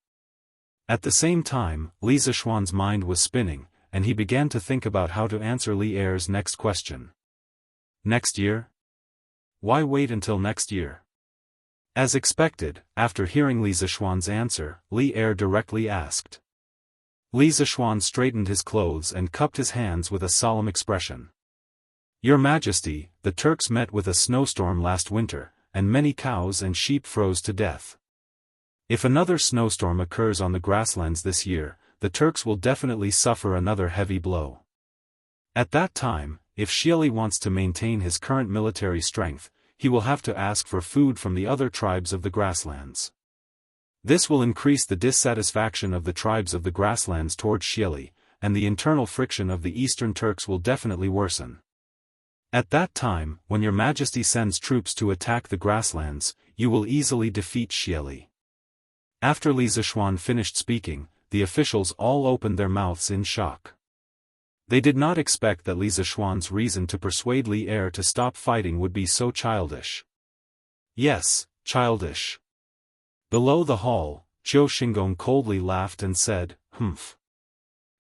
At the same time, Li Zishuan's mind was spinning, and he began to think about how to answer Li Er's next question. Next year? Why wait until next year? As expected, after hearing Li Zishuan's answer, Li Er directly asked. Li Zishuan straightened his clothes and cupped his hands with a solemn expression. Your Majesty, the Turks met with a snowstorm last winter, and many cows and sheep froze to death. If another snowstorm occurs on the grasslands this year, the Turks will definitely suffer another heavy blow. At that time, if Xieli wants to maintain his current military strength, he will have to ask for food from the other tribes of the grasslands. This will increase the dissatisfaction of the tribes of the grasslands towards Xieli, and the internal friction of the Eastern Turks will definitely worsen. At that time, when your Majesty sends troops to attack the grasslands, you will easily defeat Xieli. After Li Zishuan finished speaking, the officials all opened their mouths in shock. They did not expect that Li Zishuan's reason to persuade Li Er to stop fighting would be so childish. Yes, childish. Below the hall, Qiu Xingong coldly laughed and said, "Humph.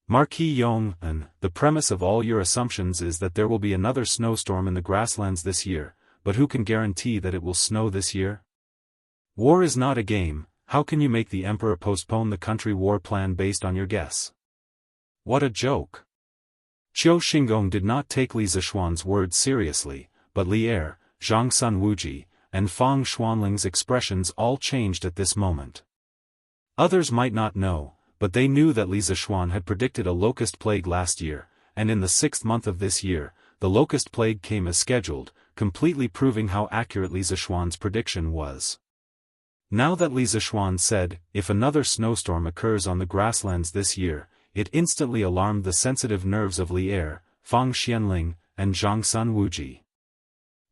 Marquis Yong, the premise of all your assumptions is that there will be another snowstorm in the grasslands this year, but who can guarantee that it will snow this year? War is not a game, how can you make the emperor postpone the country war plan based on your guess? What a joke." Qiu Xingong did not take Li Zishuan's words seriously, but Li Er, Zhang Sun Wuji, and Fang Xuanling's expressions all changed at this moment. Others might not know, but they knew that Li Zishuan had predicted a locust plague last year, and in the 6th month of this year, the locust plague came as scheduled, completely proving how accurate Li Zishuan's prediction was. Now that Li Zishuan said, if another snowstorm occurs on the grasslands this year, it instantly alarmed the sensitive nerves of Li Er, Fang Xianling, and Zhang Sun Wuji.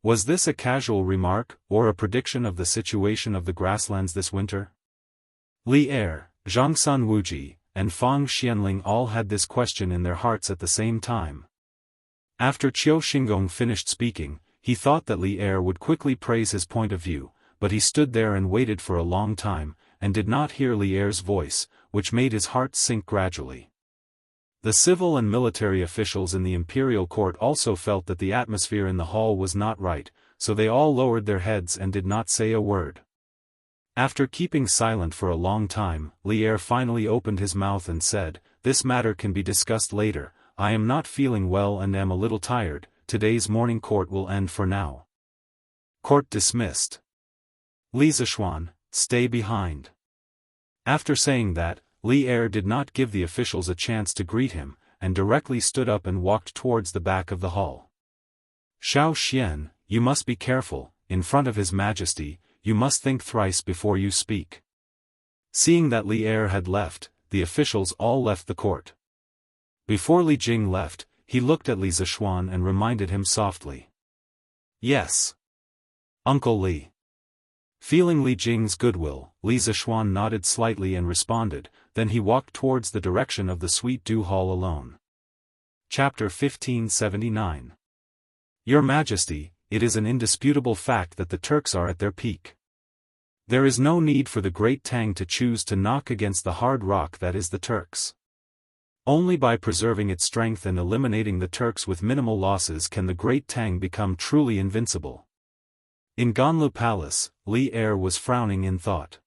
Was this a casual remark, or a prediction of the situation of the grasslands this winter? Li Er, Zhang Sun Wuji, and Fang Xianling all had this question in their hearts at the same time. After Qiu Xingong finished speaking, he thought that Li Er would quickly praise his point of view, but he stood there and waited for a long time, and did not hear Li Er's voice, which made his heart sink gradually. The civil and military officials in the imperial court also felt that the atmosphere in the hall was not right, so they all lowered their heads and did not say a word. After keeping silent for a long time, Li Er finally opened his mouth and said, "This matter can be discussed later, I am not feeling well and am a little tired, today's morning court will end for now." Court dismissed. Li Zishuan, stay behind." After saying that, Li Er did not give the officials a chance to greet him, and directly stood up and walked towards the back of the hall. "Xiao Xian, you must be careful, in front of His Majesty, you must think thrice before you speak." Seeing that Li Er had left, the officials all left the court. Before Li Jing left, he looked at Li Zishuan and reminded him softly. "Yes. Uncle Li." Feeling Li Jing's goodwill, Li Zishuan nodded slightly and responded, then he walked towards the direction of the Sweet Dew Hall alone. Chapter 1579. Your Majesty, it is an indisputable fact that the Turks are at their peak. There is no need for the Great Tang to choose to knock against the hard rock that is the Turks. Only by preserving its strength and eliminating the Turks with minimal losses can the Great Tang become truly invincible. In Ganlu Palace, Li Er was frowning in thought.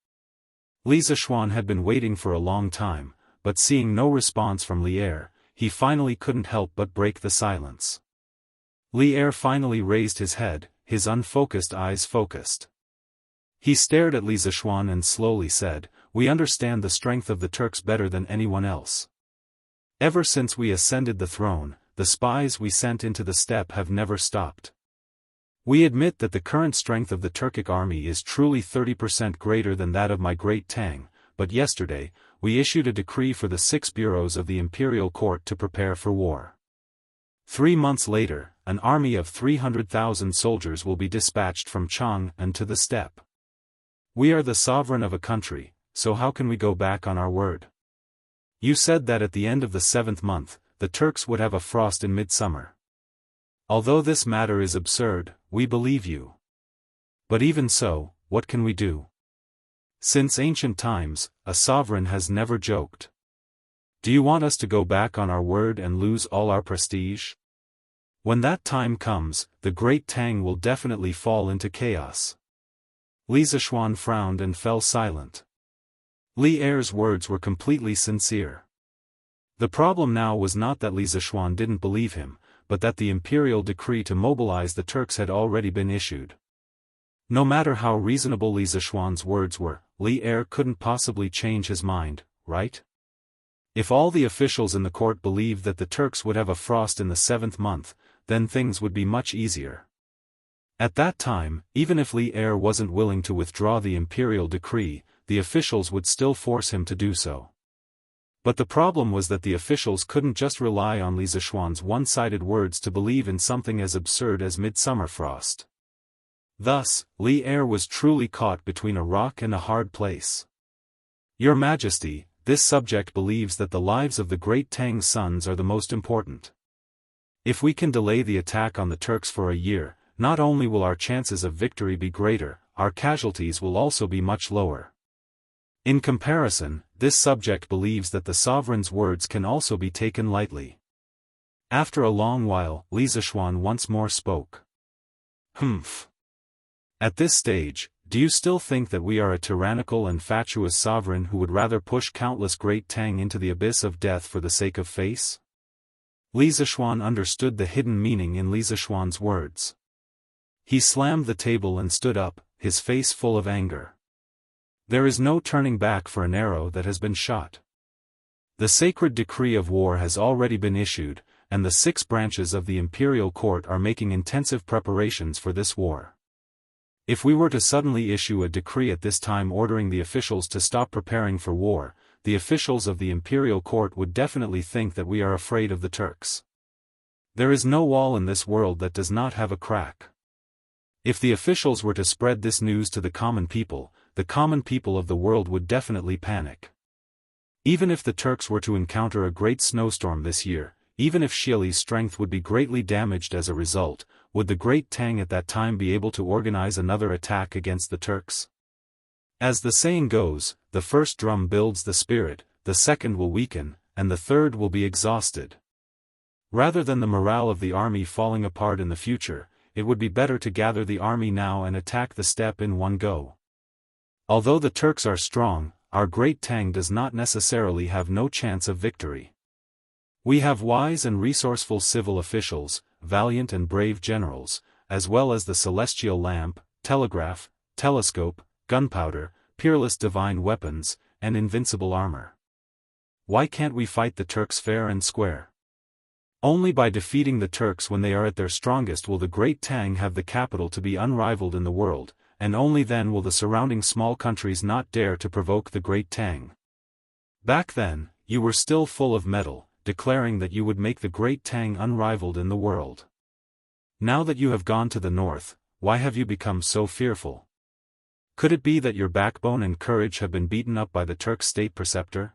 Li Zishuan had been waiting for a long time, but seeing no response from Li Er, he finally couldn't help but break the silence. Li Er finally raised his head, his unfocused eyes focused. He stared at Li Zishuan and slowly said, "We understand the strength of the Turks better than anyone else. Ever since we ascended the throne, the spies we sent into the steppe have never stopped. We admit that the current strength of the Turkic army is truly 30% greater than that of my Great Tang, but yesterday, we issued a decree for the 6 bureaus of the imperial court to prepare for war. 3 months later, an army of 300,000 soldiers will be dispatched from Chang'an to the steppe. We are the sovereign of a country, so how can we go back on our word? You said that at the end of the 7th month, the Turks would have a frost in midsummer. Although this matter is absurd, we believe you. But even so, what can we do? Since ancient times, a sovereign has never joked. Do you want us to go back on our word and lose all our prestige? When that time comes, the Great Tang will definitely fall into chaos." Li Zishuan frowned and fell silent. Li Er's words were completely sincere. The problem now was not that Li Zishuan didn't believe him, but that the imperial decree to mobilize the Turks had already been issued. No matter how reasonable Li Zishuan's words were, Li Er couldn't possibly change his mind, right? If all the officials in the court believed that the Turks would have a frost in the 7th month, then things would be much easier. At that time, even if Li Er wasn't willing to withdraw the imperial decree, the officials would still force him to do so. But the problem was that the officials couldn't just rely on Li Zishuan's one-sided words to believe in something as absurd as midsummer frost. Thus, Li Er was truly caught between a rock and a hard place. Your Majesty, this subject believes that the lives of the Great Tang's sons are the most important. If we can delay the attack on the Turks for a year, not only will our chances of victory be greater, our casualties will also be much lower. In comparison, this subject believes that the sovereign's words can also be taken lightly. After a long while, Li Zishuan once more spoke. Humph. At this stage, do you still think that we are a tyrannical and fatuous sovereign who would rather push countless Great Tang into the abyss of death for the sake of face? Li Zishuan understood the hidden meaning in Li Zishuan's words. He slammed the table and stood up, his face full of anger. There is no turning back for an arrow that has been shot. The sacred decree of war has already been issued, and the 6 branches of the imperial court are making intensive preparations for this war. If we were to suddenly issue a decree at this time ordering the officials to stop preparing for war, the officials of the imperial court would definitely think that we are afraid of the Turks. There is no wall in this world that does not have a crack. If the officials were to spread this news to the common people of the world would definitely panic. Even if the Turks were to encounter a great snowstorm this year, even if Xiali's strength would be greatly damaged as a result, would the Great Tang at that time be able to organize another attack against the Turks? As the saying goes, the first drum builds the spirit, the second will weaken, and the third will be exhausted. Rather than the morale of the army falling apart in the future, it would be better to gather the army now and attack the steppe in one go. Although the Turks are strong, our Great Tang does not necessarily have no chance of victory. We have wise and resourceful civil officials, valiant and brave generals, as well as the celestial lamp, telegraph, telescope, gunpowder, peerless divine weapons, and invincible armor. Why can't we fight the Turks fair and square? Only by defeating the Turks when they are at their strongest will the Great Tang have the capital to be unrivaled in the world, and only then will the surrounding small countries not dare to provoke the Great Tang. Back then, you were still full of mettle, declaring that you would make the Great Tang unrivaled in the world. Now that you have gone to the north, why have you become so fearful? Could it be that your backbone and courage have been beaten up by the Turk state preceptor?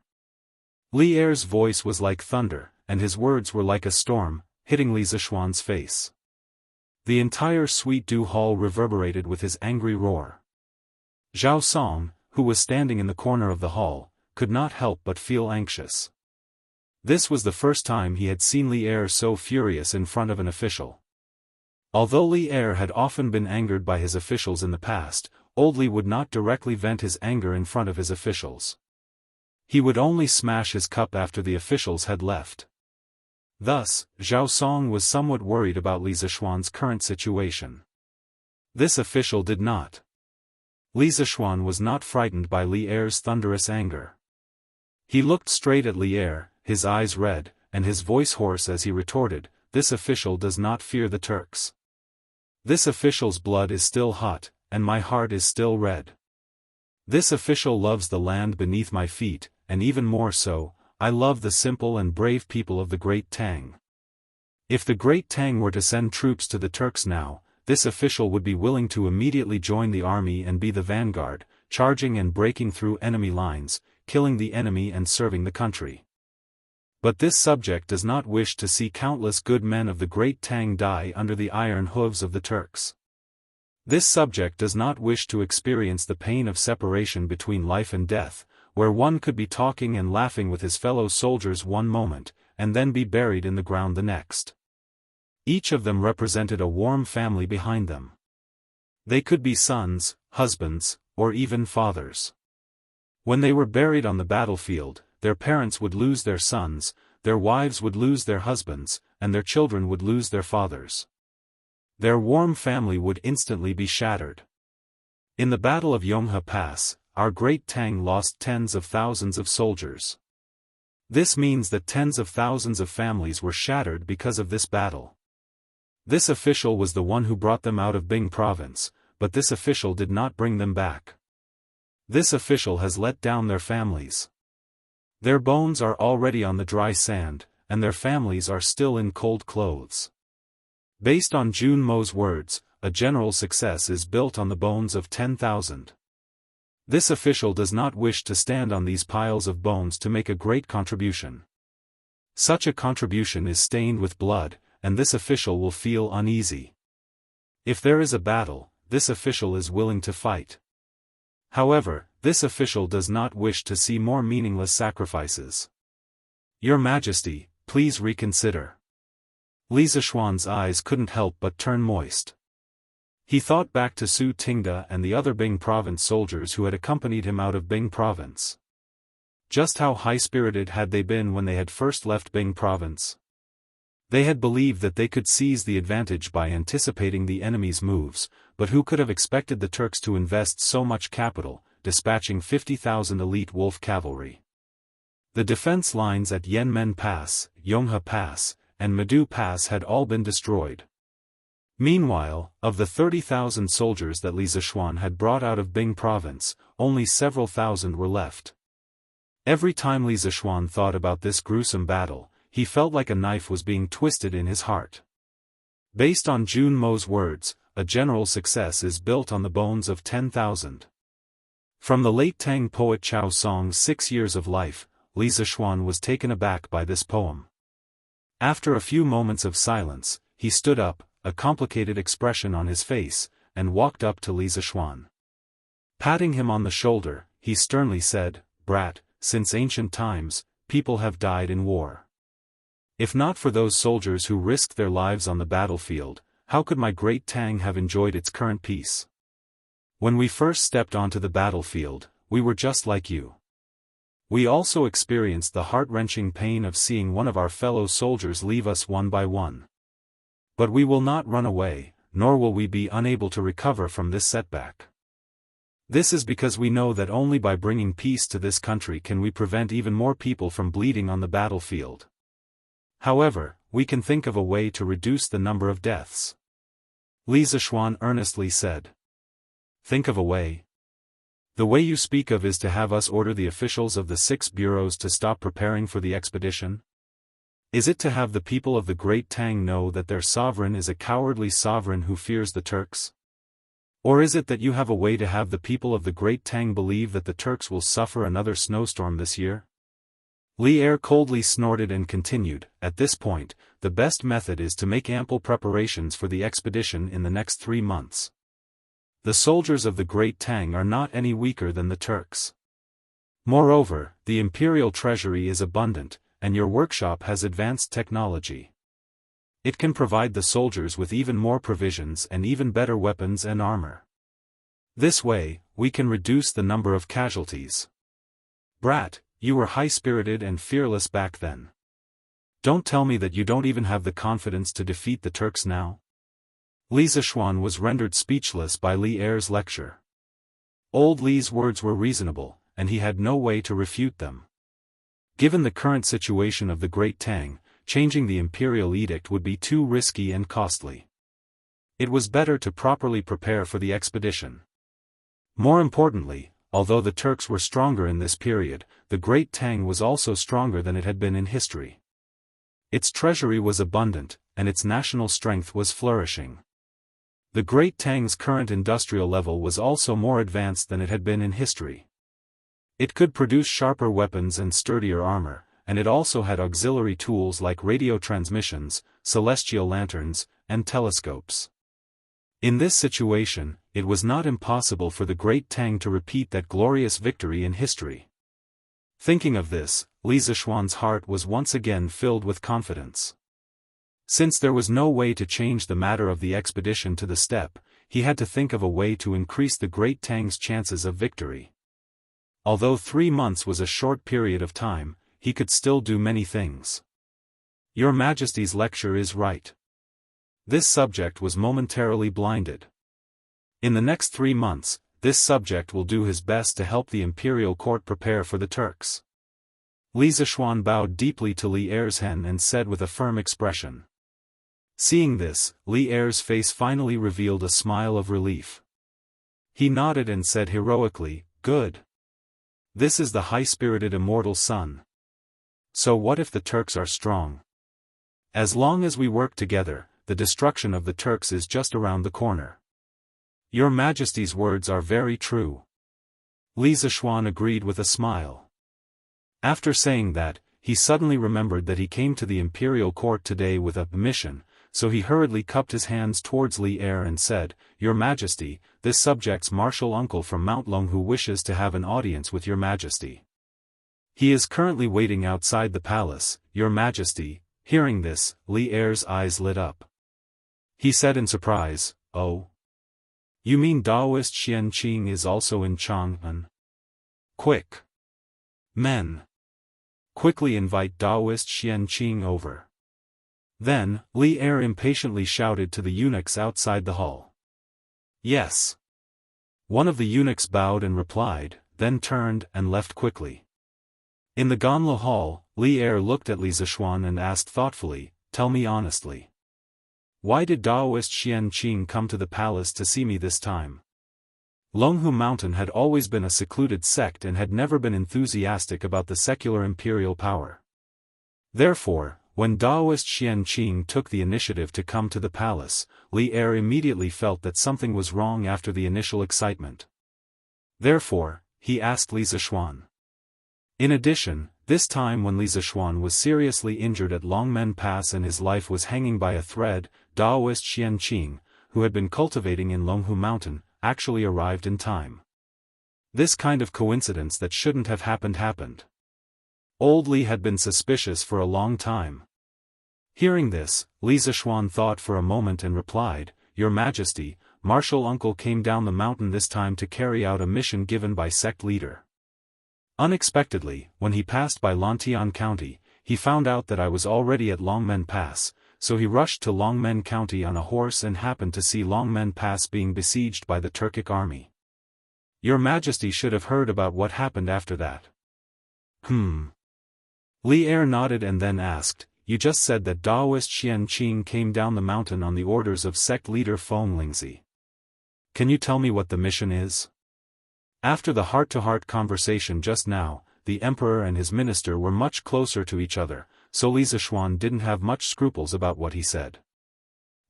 Li Er's voice was like thunder, and his words were like a storm, hitting Li Zishuan's face. The entire Sweet Dew Hall reverberated with his angry roar. Zhao Song, who was standing in the corner of the hall, could not help but feel anxious. This was the first time he had seen Li Er so furious in front of an official. Although Li Er had often been angered by his officials in the past, old Li would not directly vent his anger in front of his officials. He would only smash his cup after the officials had left. Thus, Zhao Song was somewhat worried about Li Zishuan's current situation. This official did not. Li Zishuan was not frightened by Li Er's thunderous anger. He looked straight at Li Er, his eyes red, and his voice hoarse as he retorted, "This official does not fear the Turks. This official's blood is still hot, and my heart is still red. This official loves the land beneath my feet, and even more so, I love the simple and brave people of the Great Tang. If the Great Tang were to send troops to the Turks now, this official would be willing to immediately join the army and be the vanguard, charging and breaking through enemy lines, killing the enemy and serving the country. But this subject does not wish to see countless good men of the Great Tang die under the iron hooves of the Turks. This subject does not wish to experience the pain of separation between life and death, where one could be talking and laughing with his fellow soldiers one moment, and then be buried in the ground the next. Each of them represented a warm family behind them. They could be sons, husbands, or even fathers. When they were buried on the battlefield, their parents would lose their sons, their wives would lose their husbands, and their children would lose their fathers. Their warm family would instantly be shattered. In the Battle of Yonghe Pass, our Great Tang lost tens of thousands of soldiers. This means that tens of thousands of families were shattered because of this battle. This official was the one who brought them out of Bing province, but this official did not bring them back. This official has let down their families. Their bones are already on the dry sand, and their families are still in cold clothes. Based on Jun Mo's words, a general success is built on the bones of 10,000. This official does not wish to stand on these piles of bones to make a great contribution. Such a contribution is stained with blood, and this official will feel uneasy. If there is a battle, this official is willing to fight. However, this official does not wish to see more meaningless sacrifices. Your Majesty, please reconsider. Li Zishuan's eyes couldn't help but turn moist. He thought back to Su Tingda and the other Bing province soldiers who had accompanied him out of Bing province. Just how high-spirited had they been when they had first left Bing province? They had believed that they could seize the advantage by anticipating the enemy's moves, but who could have expected the Turks to invest so much capital, dispatching 50,000 elite wolf cavalry? The defense lines at Yanmen Pass, Yonghe Pass, and Medu Pass had all been destroyed. Meanwhile, of the 30,000 soldiers that Li Zishuan had brought out of Bing province, only several thousand were left. Every time Li Zishuan thought about this gruesome battle, he felt like a knife was being twisted in his heart. Based on Jun Mo's words, a general success is built on the bones of 10,000. From the late Tang poet Chao Song's 6 years of life, Li Zishuan was taken aback by this poem. After a few moments of silence, he stood up, a complicated expression on his face, and walked up to Li Zishuan. Patting him on the shoulder, he sternly said, "Brat, since ancient times, people have died in war. If not for those soldiers who risked their lives on the battlefield, how could my Great Tang have enjoyed its current peace? When we first stepped onto the battlefield, we were just like you. We also experienced the heart-wrenching pain of seeing one of our fellow soldiers leave us one by one. But we will not run away, nor will we be unable to recover from this setback. This is because we know that only by bringing peace to this country can we prevent even more people from bleeding on the battlefield. However, we can think of a way to reduce the number of deaths. Li Zishuan earnestly said. Think of a way? The way you speak of is to have us order the officials of the 6 bureaus to stop preparing for the expedition? Is it to have the people of the Great Tang know that their sovereign is a cowardly sovereign who fears the Turks? Or is it that you have a way to have the people of the Great Tang believe that the Turks will suffer another snowstorm this year? Li Er coldly snorted and continued, at this point, the best method is to make ample preparations for the expedition in the next 3 months. The soldiers of the Great Tang are not any weaker than the Turks. Moreover, the imperial treasury is abundant, and your workshop has advanced technology. It can provide the soldiers with even more provisions and even better weapons and armor. This way, we can reduce the number of casualties. Brat, you were high-spirited and fearless back then. Don't tell me that you don't even have the confidence to defeat the Turks now. Li Zishuan was rendered speechless by Li Er's lecture. Old Li's words were reasonable, and he had no way to refute them. Given the current situation of the Great Tang, changing the imperial edict would be too risky and costly. It was better to properly prepare for the expedition. More importantly, although the Turks were stronger in this period, the Great Tang was also stronger than it had been in history. Its treasury was abundant, and its national strength was flourishing. The Great Tang's current industrial level was also more advanced than it had been in history. It could produce sharper weapons and sturdier armor, and it also had auxiliary tools like radio transmissions, celestial lanterns, and telescopes. In this situation, it was not impossible for the Great Tang to repeat that glorious victory in history. Thinking of this, Li Zishuan's heart was once again filled with confidence. Since there was no way to change the matter of the expedition to the steppe, he had to think of a way to increase the Great Tang's chances of victory. Although 3 months was a short period of time, he could still do many things. Your Majesty's lecture is right. This subject was momentarily blinded. In the next 3 months, this subject will do his best to help the imperial court prepare for the Turks. Li Zishuan bowed deeply to Li Er's hand and said with a firm expression. Seeing this, Li Er's face finally revealed a smile of relief. He nodded and said heroically, "Good. This is the high-spirited immortal son. So what if the Turks are strong? As long as we work together, the destruction of the Turks is just around the corner." Your Majesty's words are very true. Li Zishuan agreed with a smile. After saying that, he suddenly remembered that he came to the imperial court today with a mission, so he hurriedly cupped his hands towards Li Er and said, "Your Majesty, this subject's martial uncle from Mount Long who wishes to have an audience with your Majesty. He is currently waiting outside the palace, your Majesty." Hearing this, Li Er's eyes lit up. He said in surprise, "Oh? You mean Daoist Xianxia is also in Chang'an? Quick! Men! Quickly invite Daoist Xianxia over." Then, Li Er impatiently shouted to the eunuchs outside the hall. "Yes." One of the eunuchs bowed and replied, then turned and left quickly. In the Ganlo hall, Li Er looked at Li Zishuan and asked thoughtfully, "Tell me honestly. Why did Daoist Xianxia come to the palace to see me this time?" Jianghu Mountain had always been a secluded sect and had never been enthusiastic about the secular imperial power. Therefore, when Daoist Xianxia took the initiative to come to the palace, Li Er immediately felt that something was wrong after the initial excitement. Therefore, he asked Li Zishuan. In addition, this time when Li Zishuan was seriously injured at Longmen Pass and his life was hanging by a thread, Daoist Xianxia, who had been cultivating in Jianghu Mountain, actually arrived in time. This kind of coincidence that shouldn't have happened. Old Li had been suspicious for a long time. Hearing this, Li Zishuan thought for a moment and replied, "Your Majesty, Martial Uncle came down the mountain this time to carry out a mission given by sect leader. Unexpectedly, when he passed by Lantian County, he found out that I was already at Longmen Pass, so he rushed to Longmen County on a horse and happened to see Longmen Pass being besieged by the Turkic army. Your Majesty should have heard about what happened after that. Li Er nodded and then asked, you just said that Daoist Xianxia came down the mountain on the orders of sect leader Feng Lingzi. Can you tell me what the mission is? After the heart-to-heart conversation just now, the emperor and his minister were much closer to each other, so Li Zishuan didn't have much scruples about what he said.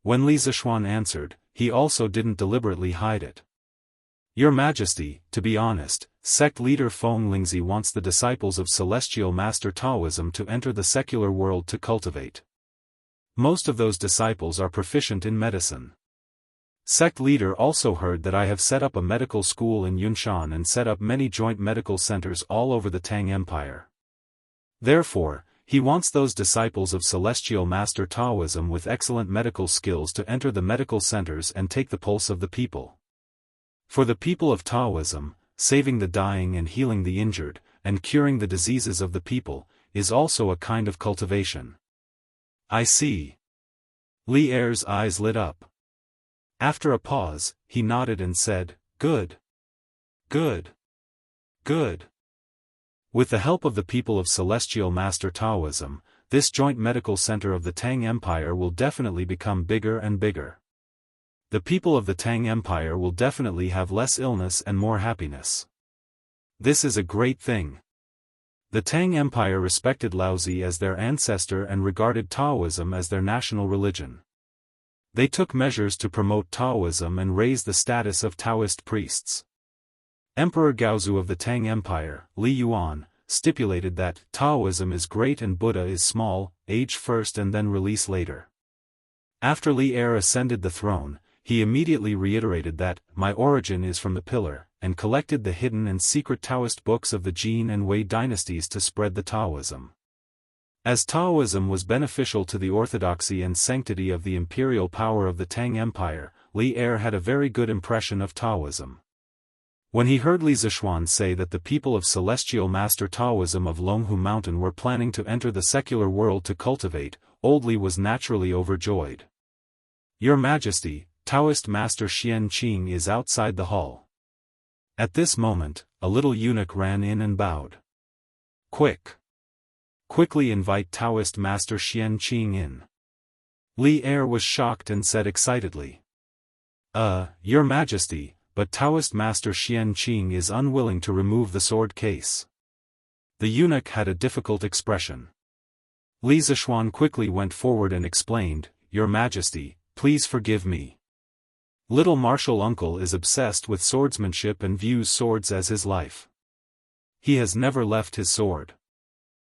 When Li Zishuan answered, he also didn't deliberately hide it. Your Majesty, to be honest, sect leader Feng Lingzi wants the disciples of celestial master Taoism to enter the secular world to cultivate. Most of those disciples are proficient in medicine. Sect leader also heard that I have set up a medical school in Yunshan and set up many joint medical centers all over the Tang Empire. Therefore, he wants those disciples of celestial master Taoism with excellent medical skills to enter the medical centers and take the pulse of the people. For the people of Taoism, saving the dying and healing the injured, and curing the diseases of the people, is also a kind of cultivation. I see. Li Er's eyes lit up. After a pause, he nodded and said, Good. Good. Good. With the help of the people of celestial master Taoism, this joint medical center of the Tang Empire will definitely become bigger and bigger. The people of the Tang Empire will definitely have less illness and more happiness. This is a great thing. The Tang Empire respected Laozi as their ancestor and regarded Taoism as their national religion. They took measures to promote Taoism and raise the status of Taoist priests. Emperor Gaozu of the Tang Empire, Li Yuan, stipulated that Taoism is great and Buddha is small, age first and then release later. After Li Er ascended the throne, he immediately reiterated that, my origin is from the pillar, and collected the hidden and secret Taoist books of the Jin and Wei dynasties to spread the Taoism. As Taoism was beneficial to the orthodoxy and sanctity of the imperial power of the Tang Empire, Li Er had a very good impression of Taoism. When he heard Li Zishuan say that the people of celestial master Taoism of Longhu Mountain were planning to enter the secular world to cultivate, old Li was naturally overjoyed. Your Majesty, Taoist master Xianxia is outside the hall. At this moment, a little eunuch ran in and bowed. Quickly invite Taoist master Xianxia in. Li Er was shocked and said excitedly. Your Majesty, but Taoist master Xianxia is unwilling to remove the sword case. The eunuch had a difficult expression. Li Zishuan quickly went forward and explained, Your Majesty, please forgive me. Little martial uncle is obsessed with swordsmanship and views swords as his life. He has never left his sword.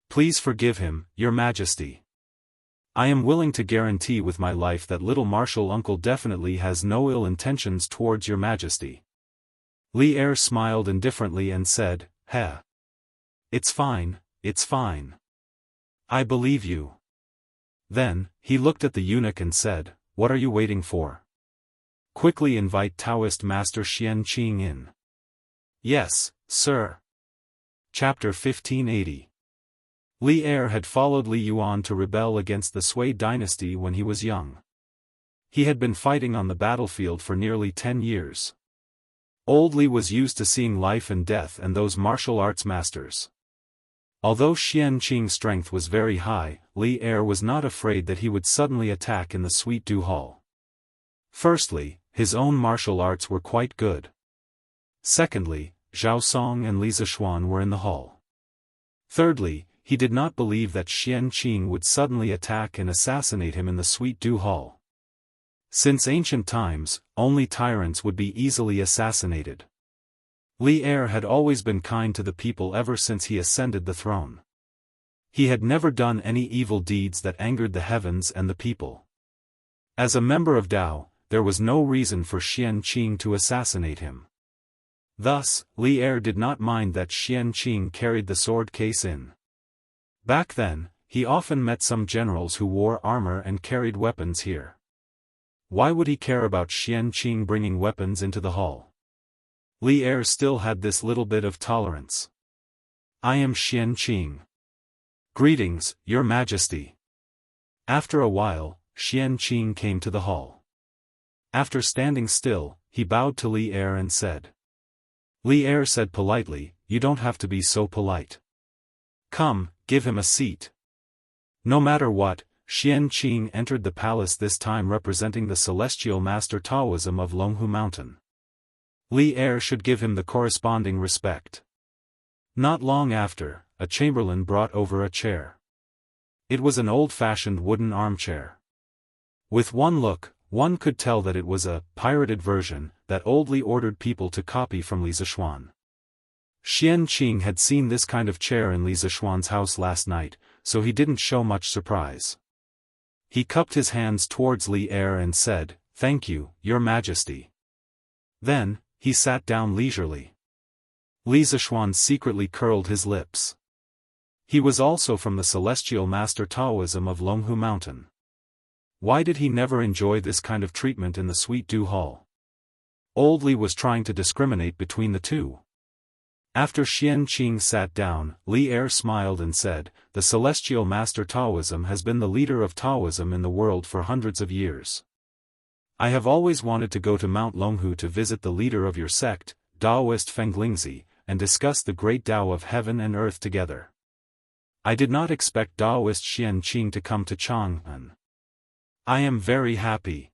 Please forgive him, Your Majesty. I am willing to guarantee with my life that little martial uncle definitely has no ill intentions towards Your Majesty. Li Er smiled indifferently and said, Heh. It's fine, it's fine. I believe you. Then, he looked at the eunuch and said, What are you waiting for? Quickly invite Taoist master Xianxia in. Yes, sir. Chapter 1580. Li Er had followed Li Yuan to rebel against the Sui dynasty when he was young. He had been fighting on the battlefield for nearly 10 years. Old Li was used to seeing life and death and those martial arts masters. Although Xianxia's strength was very high, Li Er was not afraid that he would suddenly attack in the Sweet Dew Hall. Firstly, his own martial arts were quite good. Secondly, Zhao Song and Li Zishuan were in the hall. Thirdly, he did not believe that Xianxia would suddenly attack and assassinate him in the Sweet Dew Hall. Since ancient times, only tyrants would be easily assassinated. Li Er had always been kind to the people ever since he ascended the throne. He had never done any evil deeds that angered the heavens and the people. As a member of Dao, there was no reason for Xianxia to assassinate him. Thus, Li Er did not mind that Xianxia carried the sword case in. Back then, he often met some generals who wore armor and carried weapons here. Why would he care about Xianxia bringing weapons into the hall? Li Er still had this little bit of tolerance. I am Xianxia. Greetings, Your Majesty. After a while, Xianxia came to the hall. After standing still, he bowed to Li Er and said, Li Er said politely, "You don't have to be so polite. Come, give him a seat." No matter what, Xianqing entered the palace, this time representing the celestial master Taoism of Longhu Mountain. Li Er should give him the corresponding respect. Not long after, a chamberlain brought over a chair. It was an old-fashioned wooden armchair. With one look, one could tell that it was a pirated version that old Li ordered people to copy from Li Zishuan. Xianqing had seen this kind of chair in Li Zishuan's house last night, so he didn't show much surprise. He cupped his hands towards Li Er and said, "Thank you, Your Majesty." Then, he sat down leisurely. Li Zishuan secretly curled his lips. He was also from the celestial master Taoism of Longhu Mountain. Why did he never enjoy this kind of treatment in the Sweet Dew Hall? Old Li was trying to discriminate between the two. After Xianqing sat down, Li Er smiled and said, "The celestial master Taoism has been the leader of Taoism in the world for hundreds of years. I have always wanted to go to Mount Longhu to visit the leader of your sect, Daoist Fenglingzi, and discuss the great Tao of heaven and earth together. I did not expect Daoist Xianqing to come to Chang'an. I am very happy."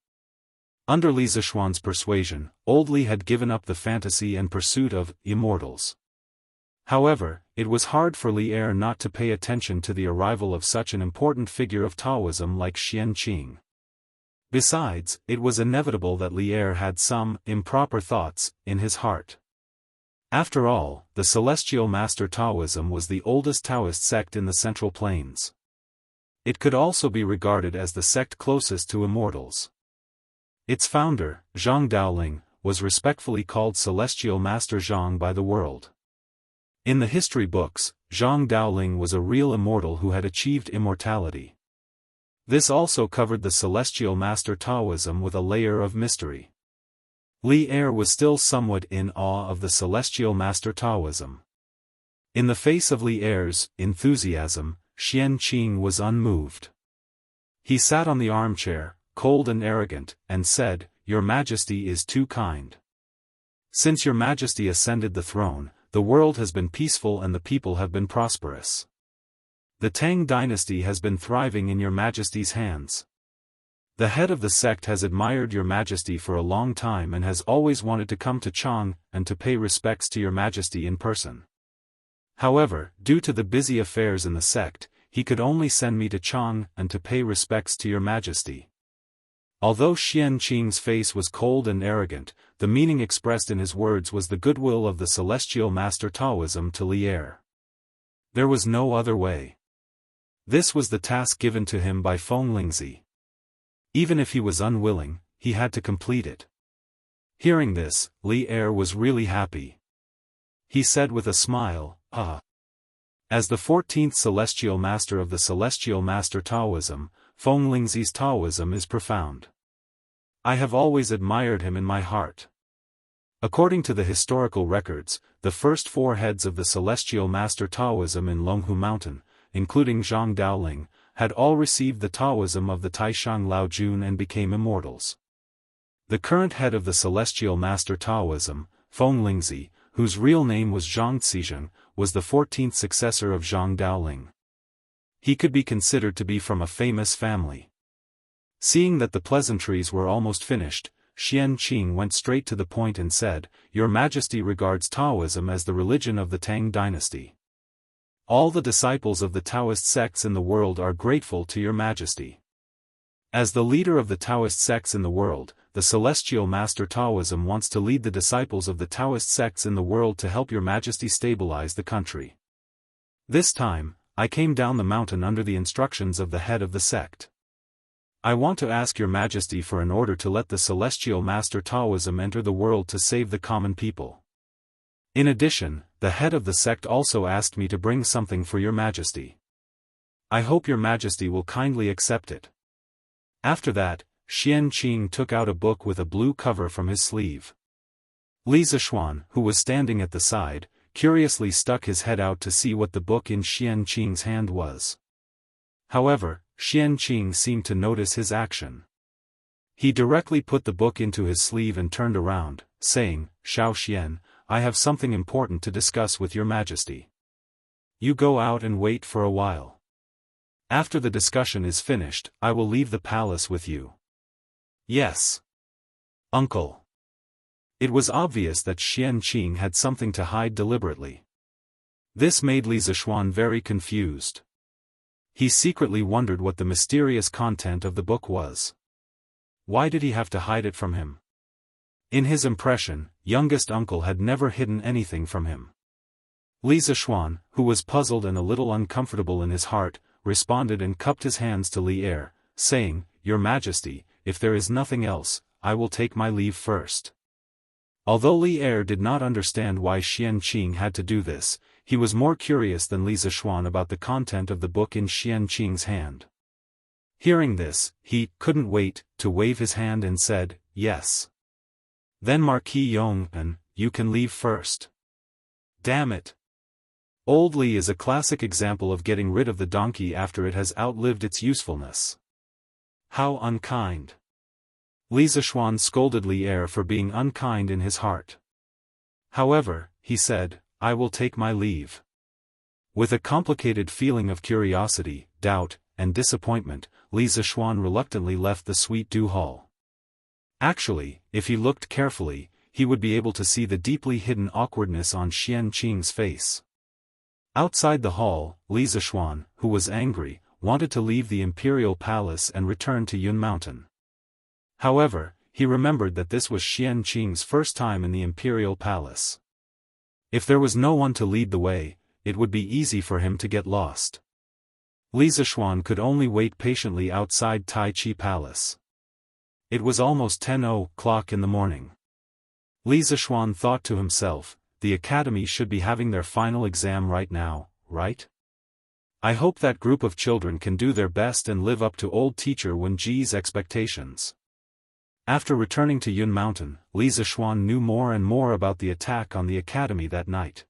Under Li Zishuan's persuasion, old Li had given up the fantasy and pursuit of immortals. However, it was hard for Li Er not to pay attention to the arrival of such an important figure of Taoism like Xianqing. Besides, it was inevitable that Li Er had some improper thoughts in his heart. After all, the celestial master Taoism was the oldest Taoist sect in the Central Plains. It could also be regarded as the sect closest to immortals. Its founder, Zhang Daoling, was respectfully called Celestial Master Zhang by the world. In the history books, Zhang Daoling was a real immortal who had achieved immortality. This also covered the celestial master Taoism with a layer of mystery. Li Er was still somewhat in awe of the celestial master Taoism. In the face of Li Er's enthusiasm, Xianqing was unmoved. He sat on the armchair, cold and arrogant, and said, "Your Majesty is too kind. Since Your Majesty ascended the throne, the world has been peaceful and the people have been prosperous. The Tang dynasty has been thriving in Your Majesty's hands. The head of the sect has admired Your Majesty for a long time and has always wanted to come to Chang and to pay respects to Your Majesty in person. However, due to the busy affairs in the sect, he could only send me to Chang and to pay respects to Your Majesty." Although Xianqing's face was cold and arrogant, the meaning expressed in his words was the goodwill of the celestial master Taoism to Li Er. There was no other way. This was the task given to him by Fenglingzi. Even if he was unwilling, he had to complete it. Hearing this, Li Er was really happy. He said with a smile, "Ah." As the 14th celestial master of the celestial master Taoism, Fenglingzi's Taoism is profound. I have always admired him in my heart. According to the historical records, the first 4 heads of the celestial master Taoism in Longhu Mountain, including Zhang Daoling, had all received the Taoism of the Taishang Laojun and became immortals. The current head of the celestial master Taoism, Fenglingzi, whose real name was Zhang Zizheng, was the 14th successor of Zhang Daoling. He could be considered to be from a famous family. Seeing that the pleasantries were almost finished, Xianqing went straight to the point and said, "Your Majesty regards Taoism as the religion of the Tang dynasty. All the disciples of the Taoist sects in the world are grateful to Your Majesty. As the leader of the Taoist sects in the world, the celestial master Taoism wants to lead the disciples of the Taoist sects in the world to help Your Majesty stabilize the country. This time, I came down the mountain under the instructions of the head of the sect. I want to ask Your Majesty for an order to let the celestial master Taoism enter the world to save the common people. In addition, the head of the sect also asked me to bring something for Your Majesty. I hope Your Majesty will kindly accept it." After that, Xianqing took out a book with a blue cover from his sleeve. Li Zishuan, who was standing at the side, curiously stuck his head out to see what the book in Xianqing's hand was. However, Xianqing seemed to notice his action. He directly put the book into his sleeve and turned around, saying, "Shao Xian, I have something important to discuss with your majesty. You go out and wait for a while. After the discussion is finished, I will leave the palace with you. Yes. Uncle. It was obvious that Xianqing had something to hide deliberately. This made Li Zishuan very confused. He secretly wondered what the mysterious content of the book was. Why did he have to hide it from him? In his impression, youngest uncle had never hidden anything from him. Li Zishuan, who was puzzled and a little uncomfortable in his heart, responded and cupped his hands to Li Er, saying, Your Majesty, if there is nothing else, I will take my leave first. Although Li Er did not understand why Xianqing had to do this, he was more curious than Li Zishuan about the content of the book in Xianqing's hand. Hearing this, he couldn't wait to wave his hand and said, Yes. Then Marquis Yong, you can leave first. Damn it. Old Li is a classic example of getting rid of the donkey after it has outlived its usefulness. How unkind. Li Zishuan scolded Li Er for being unkind in his heart. However, he said, I will take my leave. With a complicated feeling of curiosity, doubt, and disappointment, Li Zishuan reluctantly left the Sweet Dew Hall. Actually, if he looked carefully, he would be able to see the deeply hidden awkwardness on Xianqing's face. Outside the hall, Li Zishuan, who was angry, wanted to leave the imperial palace and return to Yun Mountain. However, he remembered that this was Xianqing's first time in the imperial palace. If there was no one to lead the way, it would be easy for him to get lost. Li Zishuan could only wait patiently outside Tai Chi Palace. It was almost 10 o'clock in the morning. Li Zishuan thought to himself, the academy should be having their final exam right now, right? I hope that group of children can do their best and live up to old teacher Wenji's expectations. After returning to Yun Mountain, Li Zishuan knew more and more about the attack on the academy that night.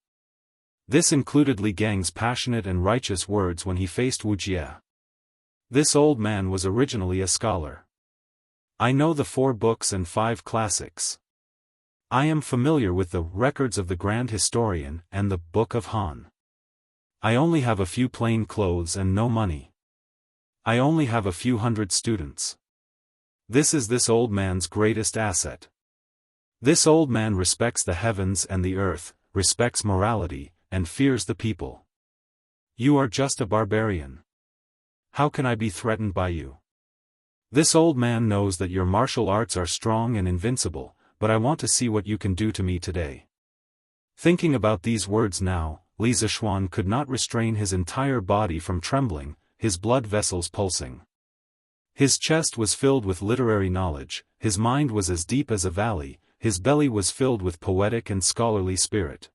This included Li Gang's passionate and righteous words when he faced Wu Jie. This old man was originally a scholar. I know the 4 books and 5 classics. I am familiar with the records of the Grand Historian and the Book of Han. I only have a few plain clothes and no money. I only have a few hundred students. This is this old man's greatest asset. This old man respects the heavens and the earth, respects morality, and fears the people. You are just a barbarian. How can I be threatened by you? This old man knows that your martial arts are strong and invincible, but I want to see what you can do to me today. Thinking about these words now, Li Zishuan could not restrain his entire body from trembling, his blood vessels pulsing. His chest was filled with literary knowledge, his mind was as deep as a valley, his belly was filled with poetic and scholarly spirit.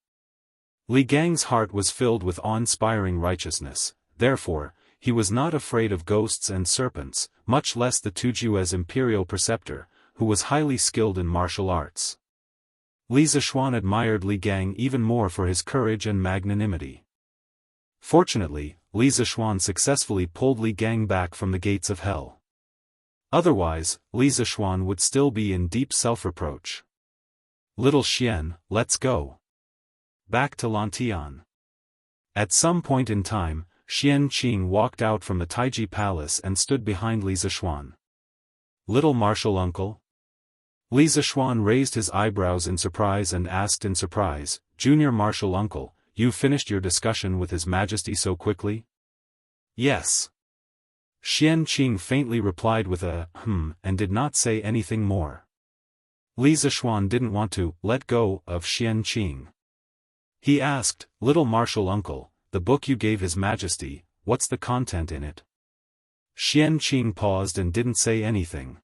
Li Gang's heart was filled with awe-inspiring righteousness, therefore, he was not afraid of ghosts and serpents, much less the Tujue's imperial preceptor, who was highly skilled in martial arts. Li Zishuan admired Li Gang even more for his courage and magnanimity. Fortunately, Li Zishuan successfully pulled Li Gang back from the gates of hell. Otherwise, Li Zishuan would still be in deep self-reproach. Little Xian, let's go. Back to Lantian. At some point in time, Xianqing walked out from the Taiji Palace and stood behind Li Zishuan. Little martial uncle? Li Zishuan raised his eyebrows in surprise and asked in surprise, Junior martial uncle, you finished your discussion with His Majesty so quickly? Yes. Xianqing faintly replied with a and did not say anything more. Li Zishuan didn't want to let go of Xianqing. He asked, Little martial uncle, the book you gave His Majesty, what's the content in it? Xianqing paused and didn't say anything.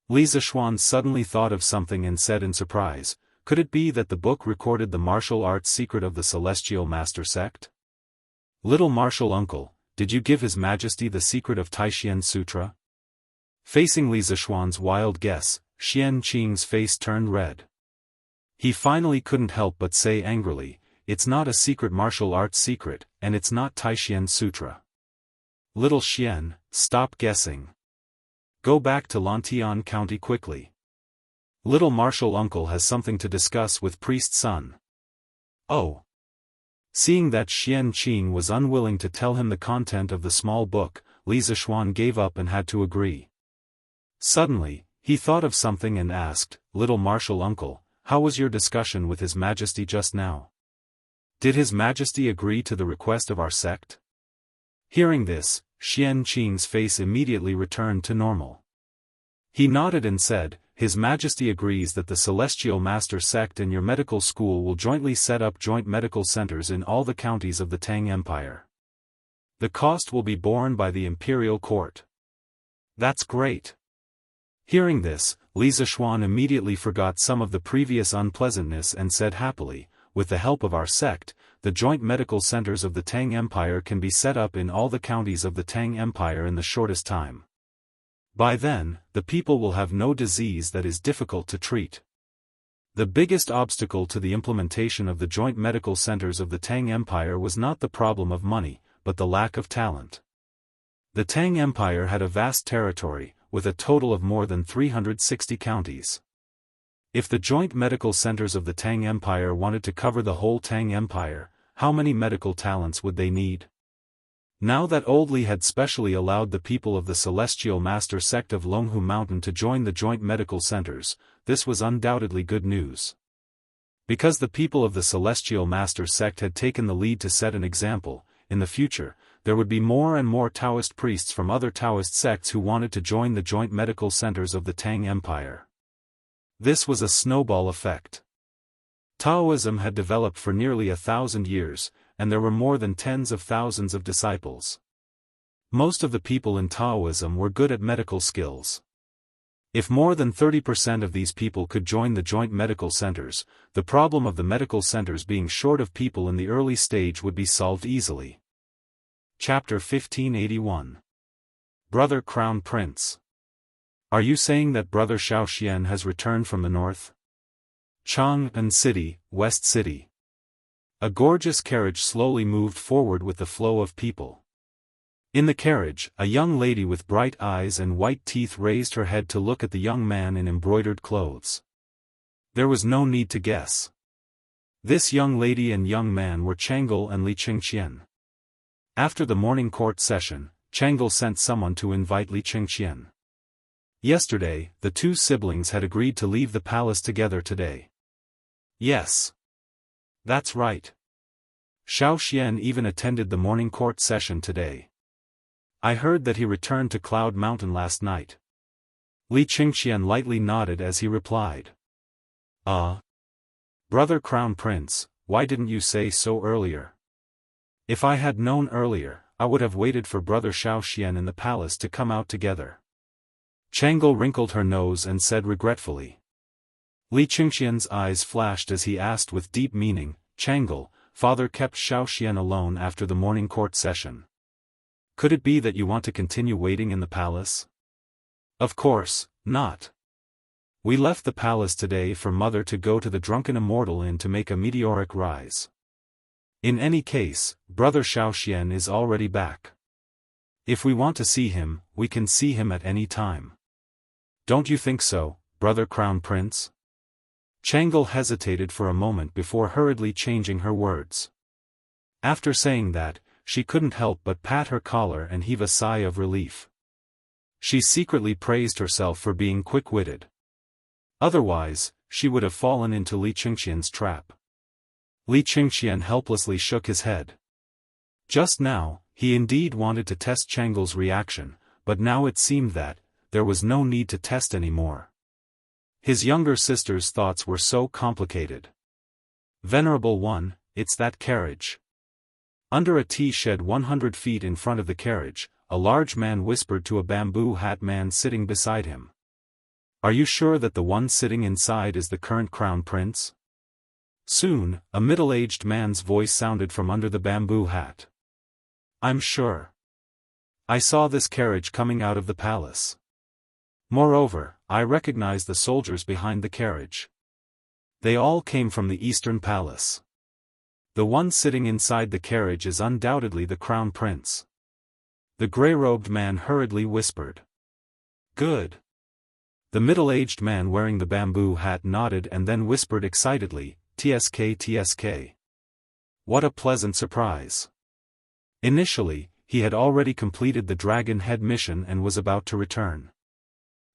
Li Zishuan suddenly thought of something and said in surprise, could it be that the book recorded the martial arts secret of the Celestial Master Sect? Little martial uncle, did you give His Majesty the secret of Taishian Sutra? Facing Li Zishuan's wild guess, Xianqing's face turned red. He finally couldn't help but say angrily, it's not a secret martial arts secret, and it's not Taishian Sutra. Little Xian, stop guessing. Go back to Lantian County quickly. Little martial uncle has something to discuss with priest son. Oh. Seeing that Xian Qing was unwilling to tell him the content of the small book, Li Zishuan gave up and had to agree. Suddenly, he thought of something and asked, "Little martial uncle, how was your discussion with His Majesty just now? Did His Majesty agree to the request of our sect?" Hearing this, Xian Qing's face immediately returned to normal. He nodded and said, "His Majesty agrees that the Celestial Master sect and your medical school will jointly set up joint medical centers in all the counties of the Tang Empire. The cost will be borne by the imperial court." "That's great." Hearing this, Li Zishuan immediately forgot some of the previous unpleasantness and said happily, "With the help of our sect, the joint medical centers of the Tang Empire can be set up in all the counties of the Tang Empire in the shortest time. By then, the people will have no disease that is difficult to treat." The biggest obstacle to the implementation of the joint medical centers of the Tang Empire was not the problem of money, but the lack of talent. The Tang Empire had a vast territory, with a total of more than 360 counties. If the joint medical centers of the Tang Empire wanted to cover the whole Tang Empire, how many medical talents would they need? Now that Old Li had specially allowed the people of the Celestial Master sect of Longhu Mountain to join the joint medical centers, this was undoubtedly good news. Because the people of the Celestial Master sect had taken the lead to set an example, in the future, there would be more and more Taoist priests from other Taoist sects who wanted to join the joint medical centers of the Tang Empire. This was a snowball effect. Taoism had developed for nearly 1,000 years, and there were more than tens of thousands of disciples. Most of the people in Taoism were good at medical skills. If more than 30% of these people could join the joint medical centers, the problem of the medical centers being short of people in the early stage would be solved easily. Chapter 1581. Brother Crown Prince. Are you saying that Brother Xiaoxian has returned from the north? Chang'an City, West City. A gorgeous carriage slowly moved forward with the flow of people. In the carriage, a young lady with bright eyes and white teeth raised her head to look at the young man in embroidered clothes. There was no need to guess. This young lady and young man were Chang'e and Li Qingqian. After the morning court session, Chang'e sent someone to invite Li Qingqian. Yesterday, the two siblings had agreed to leave the palace together today. Yes. That's right. Xiaoxian even attended the morning court session today. I heard that he returned to Cloud Mountain last night. Li Qingqian lightly nodded as he replied. Brother Crown Prince, why didn't you say so earlier? If I had known earlier, I would have waited for Brother Xiaoxian in the palace to come out together. Chang'e wrinkled her nose and said regretfully. Li Qingqian's eyes flashed as he asked with deep meaning, Chang'e, father kept Xiaoxian alone after the morning court session. Could it be that you want to continue waiting in the palace? Of course, not. We left the palace today for mother to go to the drunken Immortal Inn to make a meteoric rise. In any case, Brother Xiaoxian is already back. If we want to see him, we can see him at any time. Don't you think so, Brother Crown Prince? Chang'e hesitated for a moment before hurriedly changing her words. After saying that, she couldn't help but pat her collar and heave a sigh of relief. She secretly praised herself for being quick-witted. Otherwise, she would have fallen into Li Qingqian's trap. Li Qingqian helplessly shook his head. Just now, he indeed wanted to test Chang'e's reaction, but now it seemed that there was no need to test anymore. His younger sister's thoughts were so complicated. Venerable one, it's that carriage. Under a tea shed 100 feet in front of the carriage, a large man whispered to a bamboo hat man sitting beside him. Are you sure that the one sitting inside is the current crown prince? Soon, a middle-aged man's voice sounded from under the bamboo hat. I'm sure. I saw this carriage coming out of the palace. Moreover, I recognize the soldiers behind the carriage. They all came from the Eastern Palace. The one sitting inside the carriage is undoubtedly the Crown Prince. The gray-robed man hurriedly whispered. Good. The middle-aged man wearing the bamboo hat nodded and then whispered excitedly, "TSK TSK. What a pleasant surprise." Initially, he had already completed the Dragon Head mission and was about to return.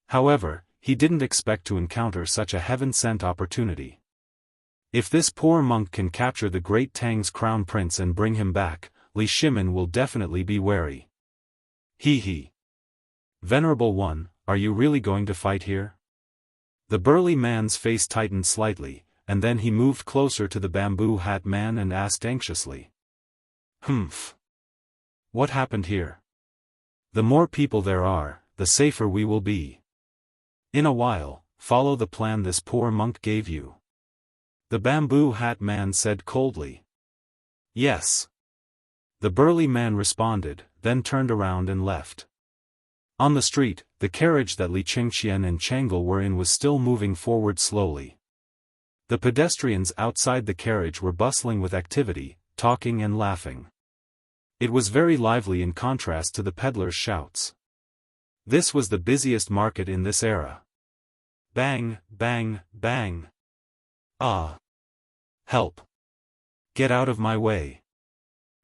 However, he didn't expect to encounter such a heaven-sent opportunity. If this poor monk can capture the Great Tang's crown prince and bring him back, Li Shimin will definitely be wary. He. Venerable One, are you really going to fight here? The burly man's face tightened slightly, and then he moved closer to the bamboo hat man and asked anxiously. Humph. What happened here? The more people there are, the safer we will be. In a while, follow the plan this poor monk gave you. The bamboo hat man said coldly. Yes. The burly man responded, then turned around and left. On the street, the carriage that Li Qingqian and Chang'e were in was still moving forward slowly. The pedestrians outside the carriage were bustling with activity, talking and laughing. It was very lively in contrast to the peddlers' shouts. This was the busiest market in this era. Bang, bang, bang. Ah! Help! Get out of my way!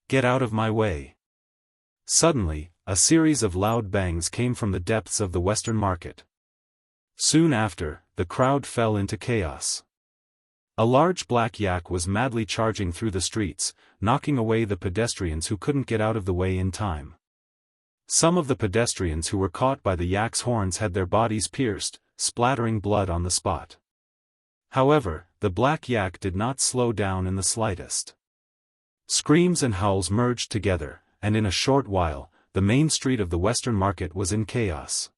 Get out of my way! Suddenly, a series of loud bangs came from the depths of the western market. Soon after, the crowd fell into chaos. A large black yak was madly charging through the streets, knocking away the pedestrians who couldn't get out of the way in time. Some of the pedestrians who were caught by the yak's horns had their bodies pierced, splattering blood on the spot. However, the black yak did not slow down in the slightest. Screams and howls merged together, and in a short while, the main street of the western market was in chaos.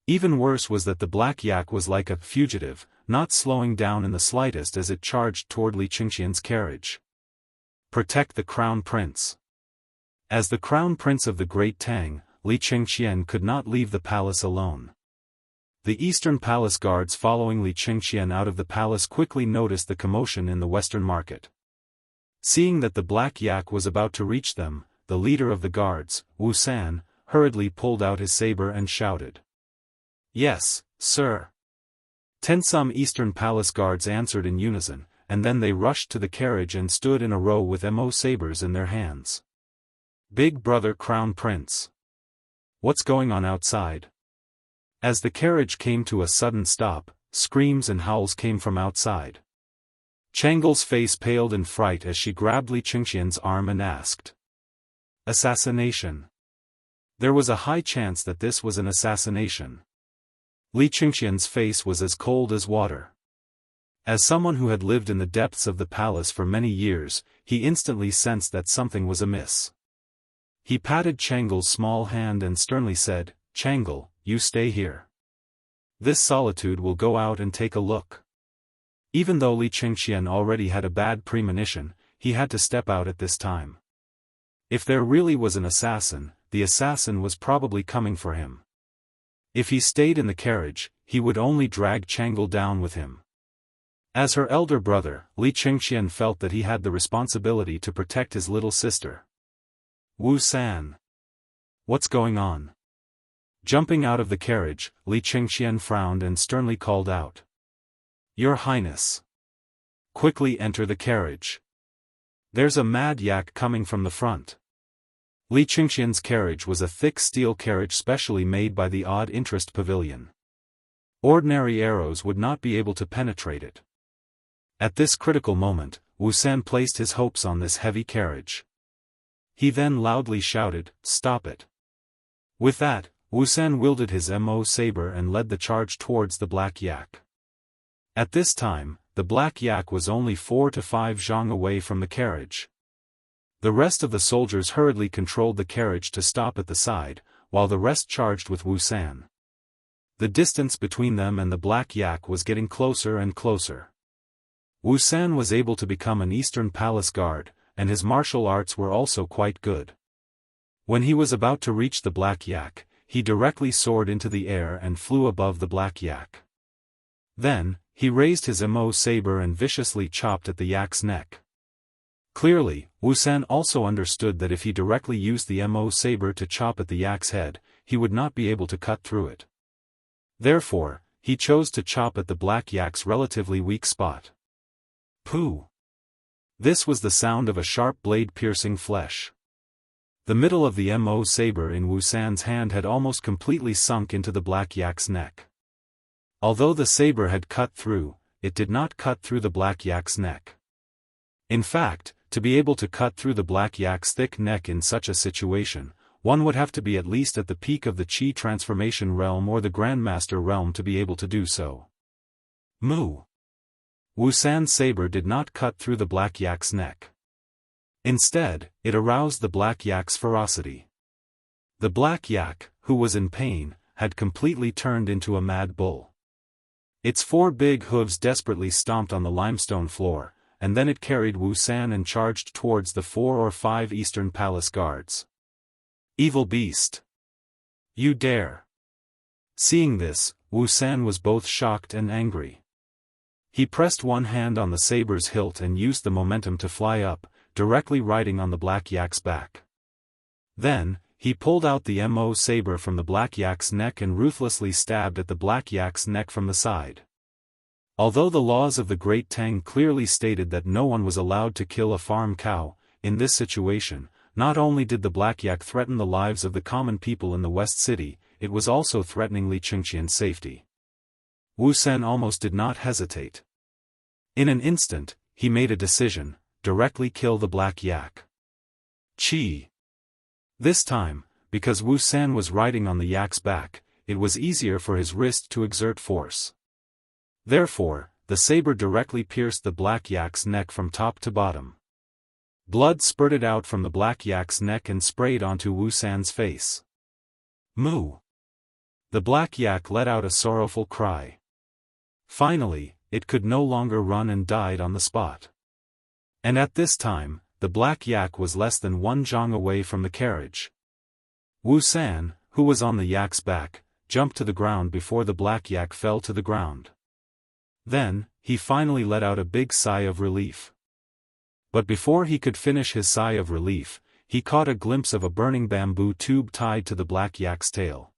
Even worse was that the black yak was like a fugitive, not slowing down in the slightest as it charged toward Li Qingqian's carriage. Protect the crown prince. As the crown prince of the Great Tang, Li Qingqian could not leave the palace alone. The eastern palace guards following Li Qingqian out of the palace quickly noticed the commotion in the western market. Seeing that the black yak was about to reach them, the leader of the guards, Wu San, hurriedly pulled out his saber and shouted. Yes, sir. 10 some eastern palace guards answered in unison, and then they rushed to the carriage and stood in a row with sabers in their hands. Big brother Crown Prince. What's going on outside? As the carriage came to a sudden stop, screams and howls came from outside. Chang'e's face paled in fright as she grabbed Li Qingqian's arm and asked. Assassination. There was a high chance that this was an assassination. Li Qingqian's face was as cold as water. As someone who had lived in the depths of the palace for many years, he instantly sensed that something was amiss. He patted Chang'e's small hand and sternly said, Chang'e, you stay here. This solitude will go out and take a look. Even though Li Qingqian already had a bad premonition, he had to step out at this time. If there really was an assassin, the assassin was probably coming for him. If he stayed in the carriage, he would only drag Chang'e down with him. As her elder brother, Li Qingqian felt that he had the responsibility to protect his little sister. Wu San. What's going on? Jumping out of the carriage, Li Qingqian frowned and sternly called out. Your Highness. Quickly enter the carriage. There's a mad yak coming from the front. Li Qingqian's carriage was a thick steel carriage specially made by the Odd Interest Pavilion. Ordinary arrows would not be able to penetrate it. At this critical moment, Wu San placed his hopes on this heavy carriage. He then loudly shouted, Stop it. With that, Wu San wielded his saber and led the charge towards the black yak. At this time, the black yak was only 4 to 5 zhang away from the carriage. The rest of the soldiers hurriedly controlled the carriage to stop at the side, while the rest charged with Wu San. The distance between them and the black yak was getting closer and closer. Wu San was able to become an Eastern Palace guard, and his martial arts were also quite good. When he was about to reach the black yak, he directly soared into the air and flew above the black yak. Then, he raised his saber and viciously chopped at the yak's neck. Clearly, Wu San also understood that if he directly used the saber to chop at the yak's head, he would not be able to cut through it. Therefore, he chose to chop at the black yak's relatively weak spot. Pooh! This was the sound of a sharp blade piercing flesh. The middle of the Mo saber in Wusan's hand had almost completely sunk into the black yak's neck. Although the saber had cut through, it did not cut through the black yak's neck. In fact, to be able to cut through the black yak's thick neck in such a situation, one would have to be at least at the peak of the Qi transformation realm or the Grandmaster realm to be able to do so. Moo! Wusan's saber did not cut through the black yak's neck. Instead, it aroused the black yak's ferocity. The black yak, who was in pain, had completely turned into a mad bull. Its 4 big hooves desperately stomped on the limestone floor, and then it carried Wusan and charged towards the 4 or 5 Eastern Palace guards. Evil beast! You dare! Seeing this, Wusan was both shocked and angry. He pressed one hand on the saber's hilt and used the momentum to fly up, directly riding on the black yak's back. Then, he pulled out the Mo saber from the black yak's neck and ruthlessly stabbed at the black yak's neck from the side. Although the laws of the Great Tang clearly stated that no one was allowed to kill a farm cow, in this situation, not only did the black yak threaten the lives of the common people in the West City, it was also threatening Li Qingqian's safety. Wusan almost did not hesitate. In an instant, he made a decision: directly kill the black yak. Qi. This time, because Wusan was riding on the yak's back, it was easier for his wrist to exert force. Therefore, the saber directly pierced the black yak's neck from top to bottom. Blood spurted out from the black yak's neck and sprayed onto Wusan's face. Moo! The black yak let out a sorrowful cry. Finally, it could no longer run and died on the spot. And at this time, the black yak was less than 1 zhang away from the carriage. Wusan, who was on the yak's back, jumped to the ground before the black yak fell to the ground. Then, he finally let out a big sigh of relief. But before he could finish his sigh of relief, he caught a glimpse of a burning bamboo tube tied to the black yak's tail.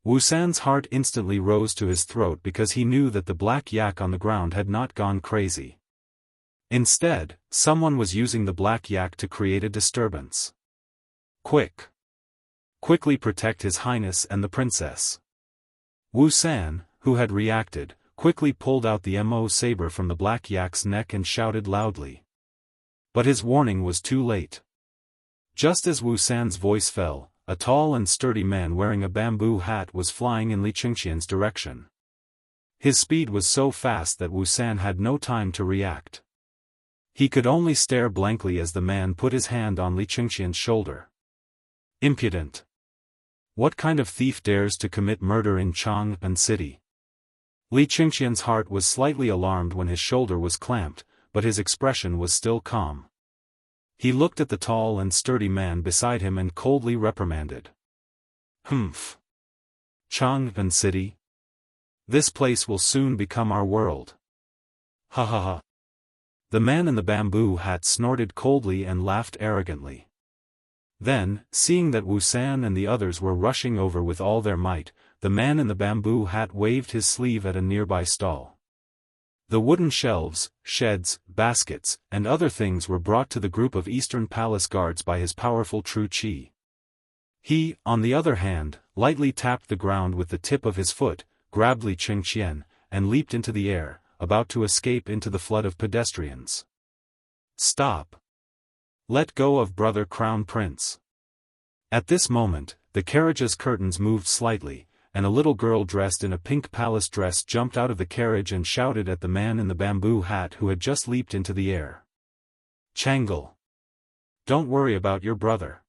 Wusan's heart instantly rose to his throat because he knew that the black yak on the ground had not gone crazy. Instead, someone was using the black yak to create a disturbance. Quick! Quickly protect His Highness and the princess. Wusan, who had reacted, quickly pulled out the Mo saber from the black yak's neck and shouted loudly. But his warning was too late. Just as Wusan's voice fell, a tall and sturdy man wearing a bamboo hat was flying in Li Qingqian's direction. His speed was so fast that Wusan had no time to react. He could only stare blankly as the man put his hand on Li Qingqian's shoulder. Impudent! What kind of thief dares to commit murder in Chang'an City? Li Qingqian's heart was slightly alarmed when his shoulder was clamped, but his expression was still calm. He looked at the tall and sturdy man beside him and coldly reprimanded. Humph! Chang'an City? This place will soon become our world. Ha ha ha! The man in the bamboo hat snorted coldly and laughed arrogantly. Then, seeing that Wusan and the others were rushing over with all their might, the man in the bamboo hat waved his sleeve at a nearby stall. The wooden shelves, sheds, baskets, and other things were brought to the group of Eastern Palace guards by his powerful true Qi. He, on the other hand, lightly tapped the ground with the tip of his foot, grabbed Li Qingqian, and leaped into the air, about to escape into the flood of pedestrians. Stop! Let go of brother Crown Prince. At this moment, the carriage's curtains moved slightly, and a little girl dressed in a pink palace dress jumped out of the carriage and shouted at the man in the bamboo hat who had just leaped into the air. Changle! Don't worry about your brother.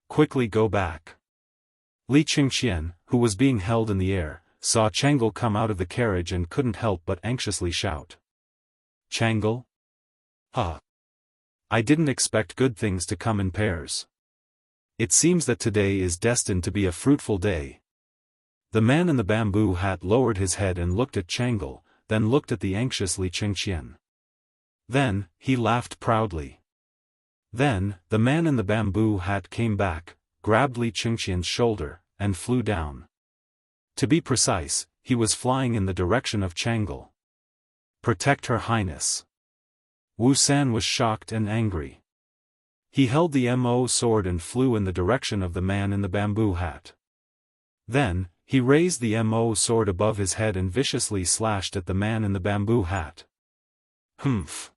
Quickly go back. Li Qingqian, who was being held in the air, saw Changle come out of the carriage and couldn't help but anxiously shout. Changle? I didn't expect good things to come in pairs. It seems that today is destined to be a fruitful day. The man in the bamboo hat lowered his head and looked at Changle, then looked at the anxious Li Qingqian. Then, he laughed proudly. Then, the man in the bamboo hat came back, grabbed Li Qingqian's shoulder, and flew down. To be precise, he was flying in the direction of Chang'e. "Protect Her Highness." Wu San was shocked and angry. He held the sword and flew in the direction of the man in the bamboo hat. Then, he raised the sword above his head and viciously slashed at the man in the bamboo hat. "Humph!"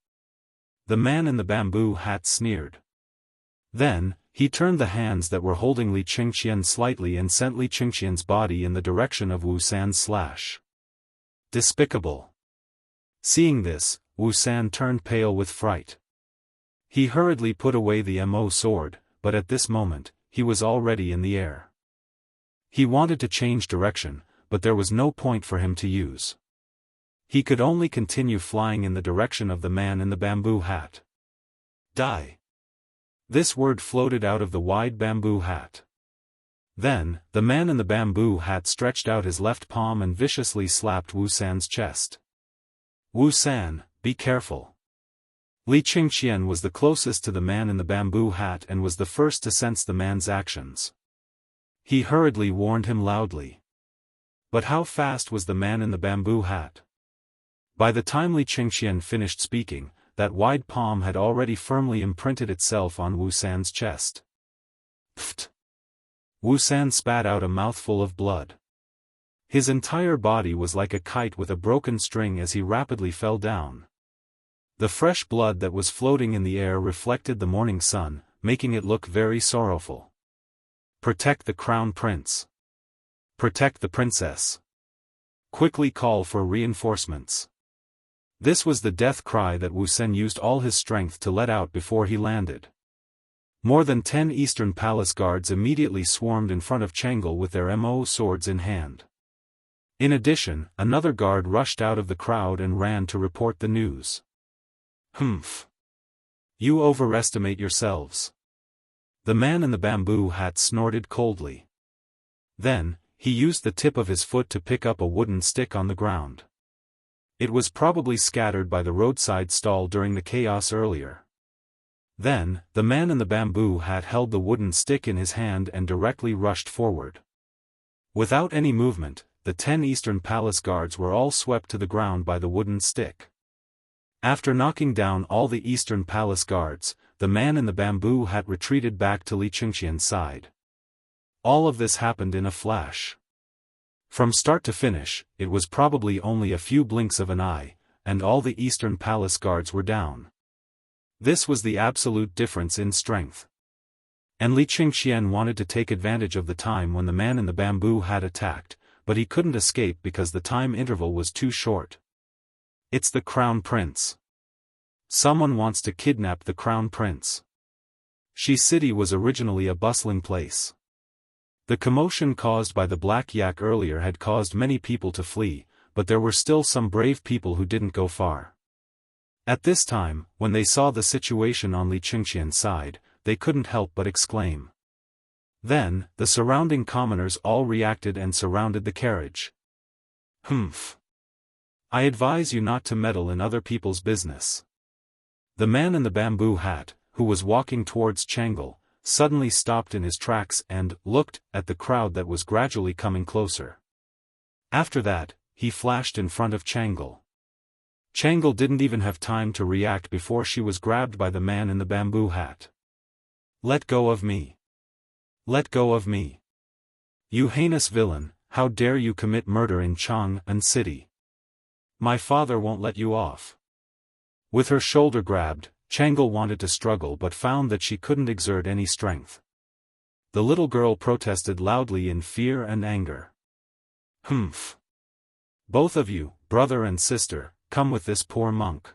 The man in the bamboo hat sneered. Then, he turned the hands that were holding Li Qingqian slightly and sent Li Qingqian's body in the direction of Wu San's slash. Despicable! Seeing this, Wu San turned pale with fright. He hurriedly put away the sword, but at this moment, he was already in the air. He wanted to change direction, but there was no point for him to use. He could only continue flying in the direction of the man in the bamboo hat. "Die!" This word floated out of the wide bamboo hat. Then, the man in the bamboo hat stretched out his left palm and viciously slapped Wu San's chest. "Wu San, be careful." Li Qingqian was the closest to the man in the bamboo hat and was the first to sense the man's actions. He hurriedly warned him loudly. But how fast was the man in the bamboo hat? By the time Li Qingqian finished speaking, that wide palm had already firmly imprinted itself on Wu San's chest. Pfft! Wu San spat out a mouthful of blood. His entire body was like a kite with a broken string as he rapidly fell down. The fresh blood that was floating in the air reflected the morning sun, making it look very sorrowful. "Protect the crown prince. Protect the princess. Quickly call for reinforcements." This was the death cry that Wu San used all his strength to let out before he landed. More than 10 Eastern Palace guards immediately swarmed in front of Chang'e with their swords in hand. In addition, another guard rushed out of the crowd and ran to report the news. "Humph! You overestimate yourselves." The man in the bamboo hat snorted coldly. Then, he used the tip of his foot to pick up a wooden stick on the ground. It was probably scattered by the roadside stall during the chaos earlier. Then, the man in the bamboo hat held the wooden stick in his hand and directly rushed forward. Without any movement, the 10 Eastern Palace guards were all swept to the ground by the wooden stick. After knocking down all the Eastern Palace guards, the man in the bamboo hat retreated back to Li Qingqian's side. All of this happened in a flash. From start to finish, it was probably only a few blinks of an eye, and all the Eastern Palace guards were down. This was the absolute difference in strength. And Li Qingqian wanted to take advantage of the time when the man in the bamboo hat attacked, but he couldn't escape because the time interval was too short. "It's the Crown Prince. Someone wants to kidnap the Crown Prince." Shi City was originally a bustling place. The commotion caused by the Black Yak earlier had caused many people to flee, but there were still some brave people who didn't go far. At this time, when they saw the situation on Li Qingqian's side, they couldn't help but exclaim. Then, the surrounding commoners all reacted and surrounded the carriage. "Humph! I advise you not to meddle in other people's business." The man in the bamboo hat, who was walking towards Chang'e, suddenly stopped in his tracks and looked at the crowd that was gradually coming closer. After that, he flashed in front of Chang'e. Chang'e didn't even have time to react before she was grabbed by the man in the bamboo hat. "Let go of me! Let go of me! You heinous villain, how dare you commit murder in Chang'an City? My father won't let you off." With her shoulder grabbed, Chang'e wanted to struggle but found that she couldn't exert any strength. The little girl protested loudly in fear and anger. "Humph! Both of you, brother and sister, come with this poor monk."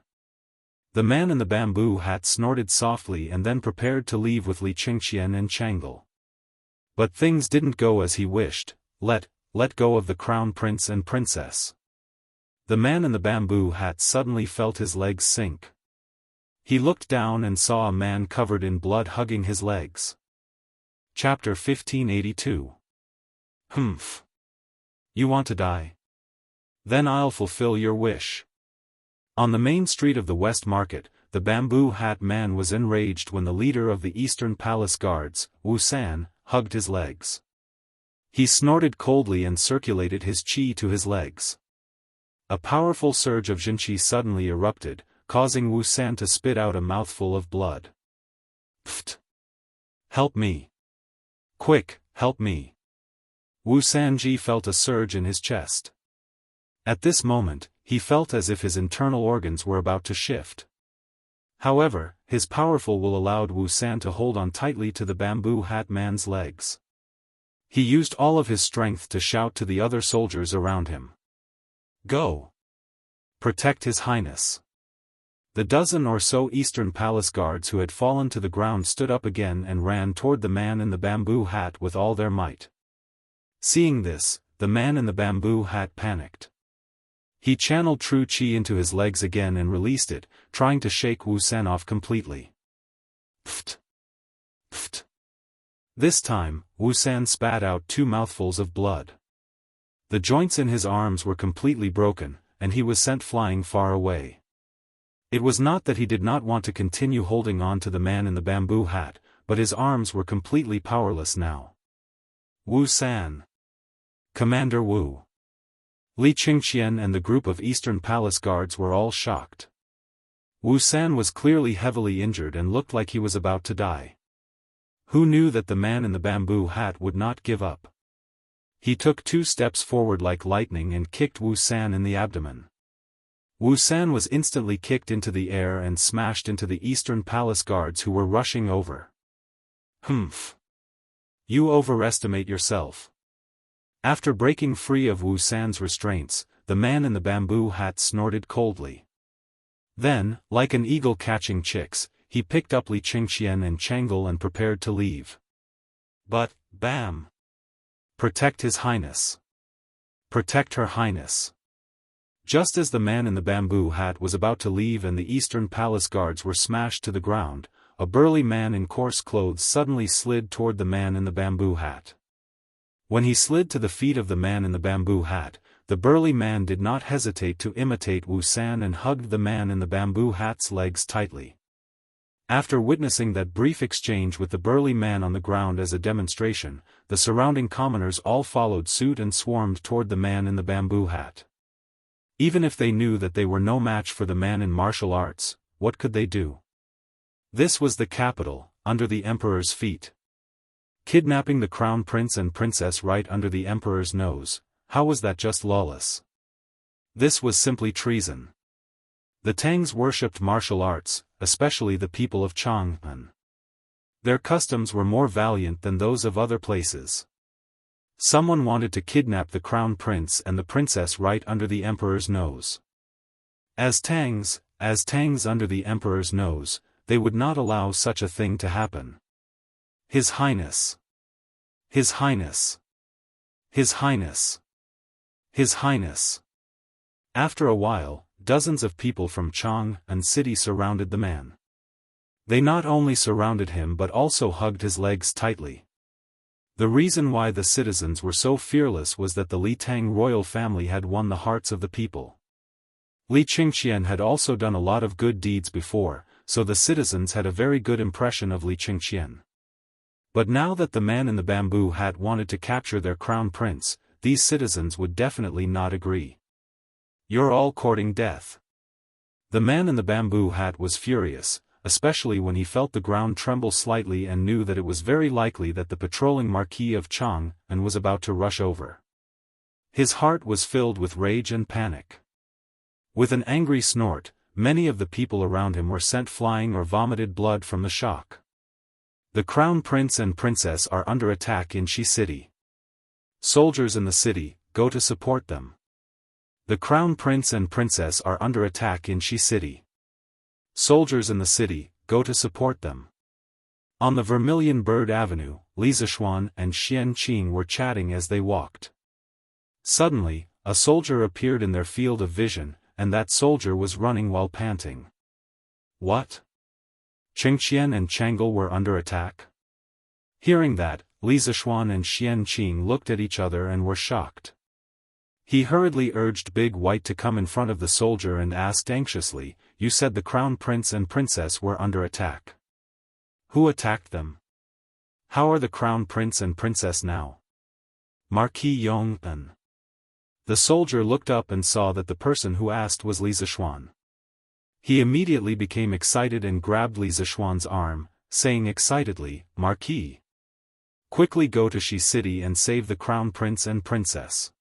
The man in the bamboo hat snorted softly and then prepared to leave with Li Qingqian and Chang'e. But things didn't go as he wished. Let go of the crown prince and princess." The man in the bamboo hat suddenly felt his legs sink. He looked down and saw a man covered in blood hugging his legs. Chapter 1582. "Humph! You want to die? Then I'll fulfill your wish." On the main street of the West Market, the bamboo hat man was enraged when the leader of the Eastern Palace Guards, Wu San, hugged his legs. He snorted coldly and circulated his qi to his legs. A powerful surge of Jinqi suddenly erupted, causing Wu San to spit out a mouthful of blood. Pfft! Help me! Quick, help me! Wu Sanji felt a surge in his chest. At this moment, he felt as if his internal organs were about to shift. However, his powerful will allowed Wu San to hold on tightly to the bamboo hat man's legs. He used all of his strength to shout to the other soldiers around him. Go! Protect His Highness! The dozen or so Eastern Palace guards who had fallen to the ground stood up again and ran toward the man in the bamboo hat with all their might. Seeing this, the man in the bamboo hat panicked. He channeled true qi into his legs again and released it, trying to shake Wu San off completely. Pfft! Pfft! This time, Wu San spat out 2 mouthfuls of blood. The joints in his arms were completely broken, and he was sent flying far away. It was not that he did not want to continue holding on to the man in the bamboo hat, but his arms were completely powerless now. Wu San! Commander Wu! Li Qingqian and the group of Eastern Palace guards were all shocked. Wu San was clearly heavily injured and looked like he was about to die. Who knew that the man in the bamboo hat would not give up? He took 2 steps forward like lightning and kicked Wu San in the abdomen. Wu San was instantly kicked into the air and smashed into the Eastern Palace guards who were rushing over. Humph! You overestimate yourself. After breaking free of Wu San's restraints, the man in the bamboo hat snorted coldly. Then, like an eagle catching chicks, he picked up Li Qingqian and Chang'e and prepared to leave. But, bam! Protect His Highness! Protect Her Highness! Just as the man in the bamboo hat was about to leave and the Eastern Palace guards were smashed to the ground, a burly man in coarse clothes suddenly slid toward the man in the bamboo hat. When he slid to the feet of the man in the bamboo hat, the burly man did not hesitate to imitate Wu San and hugged the man in the bamboo hat's legs tightly. After witnessing that brief exchange with the burly man on the ground as a demonstration, the surrounding commoners all followed suit and swarmed toward the man in the bamboo hat. Even if they knew that they were no match for the man in martial arts, what could they do? This was the capital, under the emperor's feet. Kidnapping the crown prince and princess right under the emperor's nose, how was that just lawless? This was simply treason. The Tangs worshipped martial arts, especially the people of Chang'an. Their customs were more valiant than those of other places. Someone wanted to kidnap the crown prince and the princess right under the emperor's nose. As Tangs under the emperor's nose, they would not allow such a thing to happen. His Highness! His Highness! His Highness! His Highness! After a while, dozens of people from Chang'an city surrounded the man. They not only surrounded him but also hugged his legs tightly. The reason why the citizens were so fearless was that the Li Tang royal family had won the hearts of the people. Li Qingqian had also done a lot of good deeds before, so the citizens had a very good impression of Li Qingqian. But now that the man in the bamboo hat wanted to capture their crown prince, these citizens would definitely not agree. You're all courting death. The man in the bamboo hat was furious, especially when he felt the ground tremble slightly and knew that it was very likely that the patrolling Marquis of Chang'an was about to rush over. His heart was filled with rage and panic. With an angry snort, many of the people around him were sent flying or vomited blood from the shock. The crown prince and princess are under attack in Shi City. Soldiers in the city, go to support them. The crown prince and princess are under attack in Shi City. Soldiers in the city, go to support them. On the Vermilion Bird Avenue, Li Zishuan and Xian Qing were chatting as they walked. Suddenly, a soldier appeared in their field of vision, and that soldier was running while panting. What? Qingqian and Chang'e were under attack? Hearing that, Li Zishuan and Xian Qing looked at each other and were shocked. He hurriedly urged Big White to come in front of the soldier and asked anxiously, "You said the crown prince and princess were under attack. Who attacked them? How are the crown prince and princess now?" Marquis Yong-an. The soldier looked up and saw that the person who asked was Li Zishuan. He immediately became excited and grabbed Li Zishuan's arm, saying excitedly, "Marquis! Quickly go to Shi City and save the crown prince and princess.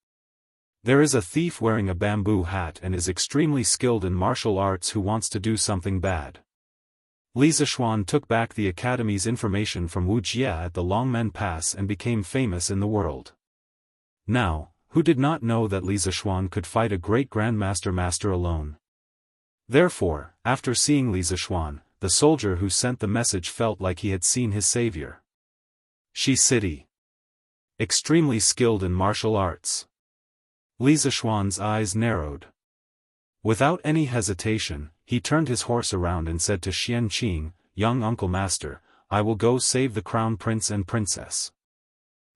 There is a thief wearing a bamboo hat and is extremely skilled in martial arts who wants to do something bad." Li Zishuan took back the academy's information from Wuxia at the Longmen Pass and became famous in the world. Now, who did not know that Li Zishuan could fight a great grandmaster master alone? Therefore, after seeing Li Zishuan, the soldier who sent the message felt like he had seen his savior. Shi City. Extremely skilled in martial arts. Li Zishuan's eyes narrowed. Without any hesitation, he turned his horse around and said to Xianqing, "Young uncle master, I will go save the crown prince and princess.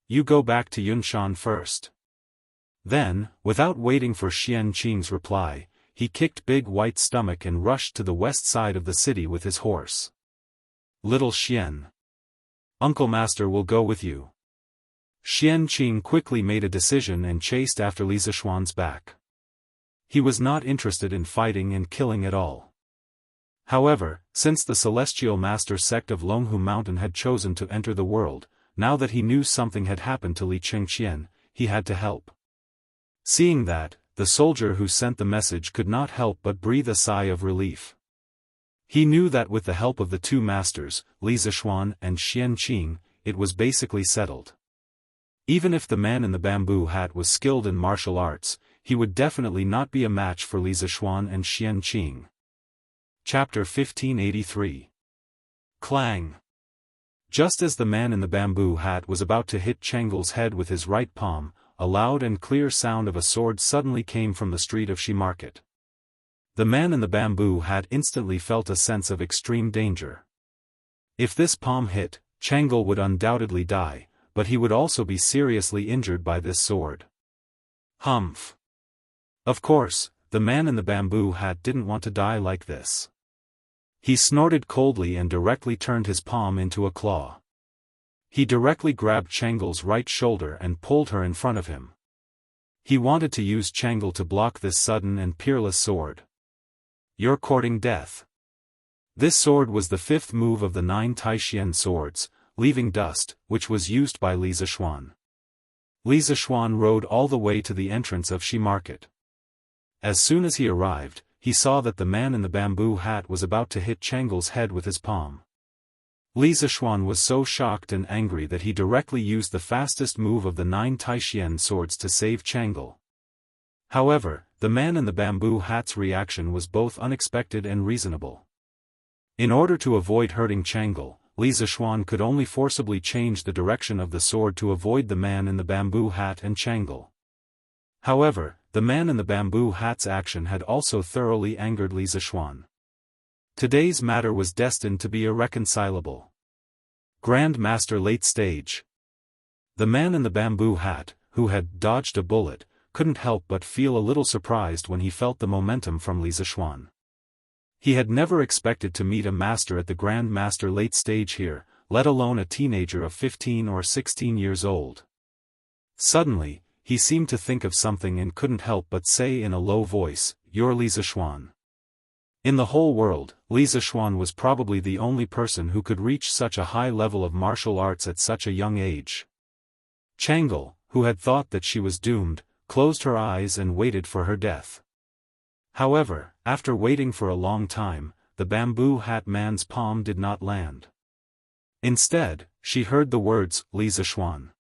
You go back to Yunshan first." Then, without waiting for Xianqing's reply, he kicked Big White's stomach and rushed to the west side of the city with his horse. "Little Xian. Uncle master will go with you." Xianqing quickly made a decision and chased after Li Zishuan's back. He was not interested in fighting and killing at all. However, since the Celestial Master sect of Longhu Mountain had chosen to enter the world, now that he knew something had happened to Li Chengqian, he had to help. Seeing that, the soldier who sent the message could not help but breathe a sigh of relief. He knew that with the help of the two masters, Li Zishuan and Xianqing, it was basically settled. Even if the man in the bamboo hat was skilled in martial arts, he would definitely not be a match for Li Zishuan and Xianqing. Chapter 1583. Clang! Just as the man in the bamboo hat was about to hit Changle's head with his right palm, a loud and clear sound of a sword suddenly came from the street of Shi Market. The man in the bamboo hat instantly felt a sense of extreme danger. If this palm hit, Changle would undoubtedly die, but he would also be seriously injured by this sword. Humph! Of course, the man in the bamboo hat didn't want to die like this. He snorted coldly and directly turned his palm into a claw. He directly grabbed Changle's right shoulder and pulled her in front of him. He wanted to use Changle to block this sudden and peerless sword. "You're courting death." This sword was the fifth move of the 9 Taishian swords, leaving dust, which was used by Li Zishuan. Li Zishuan rode all the way to the entrance of Shi Market. As soon as he arrived, he saw that the man in the bamboo hat was about to hit Changle's head with his palm. Li Zishuan was so shocked and angry that he directly used the fastest move of the 9 Taishian swords to save Changle. However, the man in the bamboo hat's reaction was both unexpected and reasonable. In order to avoid hurting Changle, Li Zishuan could only forcibly change the direction of the sword to avoid the man in the bamboo hat and Changle. However, the man in the bamboo hat's action had also thoroughly angered Li Zishuan. Today's matter was destined to be irreconcilable. Grand Master late stage. The man in the bamboo hat, who had dodged a bullet, couldn't help but feel a little surprised when he felt the momentum from Li Zishuan. He had never expected to meet a master at the Grand Master late stage here, let alone a teenager of 15 or 16 years old. Suddenly, he seemed to think of something and couldn't help but say in a low voice, "You're Li Zishuan." In the whole world, Li Zishuan was probably the only person who could reach such a high level of martial arts at such a young age. Changle, who had thought that she was doomed, closed her eyes and waited for her death. However, after waiting for a long time, the bamboo hat man's palm did not land. Instead, she heard the words, "Li Zishuan."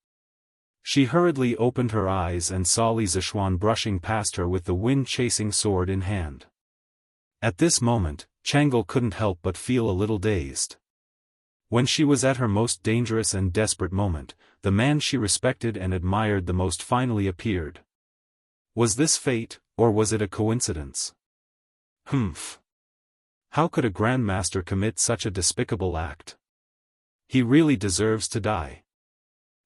She hurriedly opened her eyes and saw Li Zishuan brushing past her with the wind-chasing sword in hand. At this moment, Changle couldn't help but feel a little dazed. When she was at her most dangerous and desperate moment, the man she respected and admired the most finally appeared. Was this fate, or was it a coincidence? Humph! How could a grandmaster commit such a despicable act? He really deserves to die.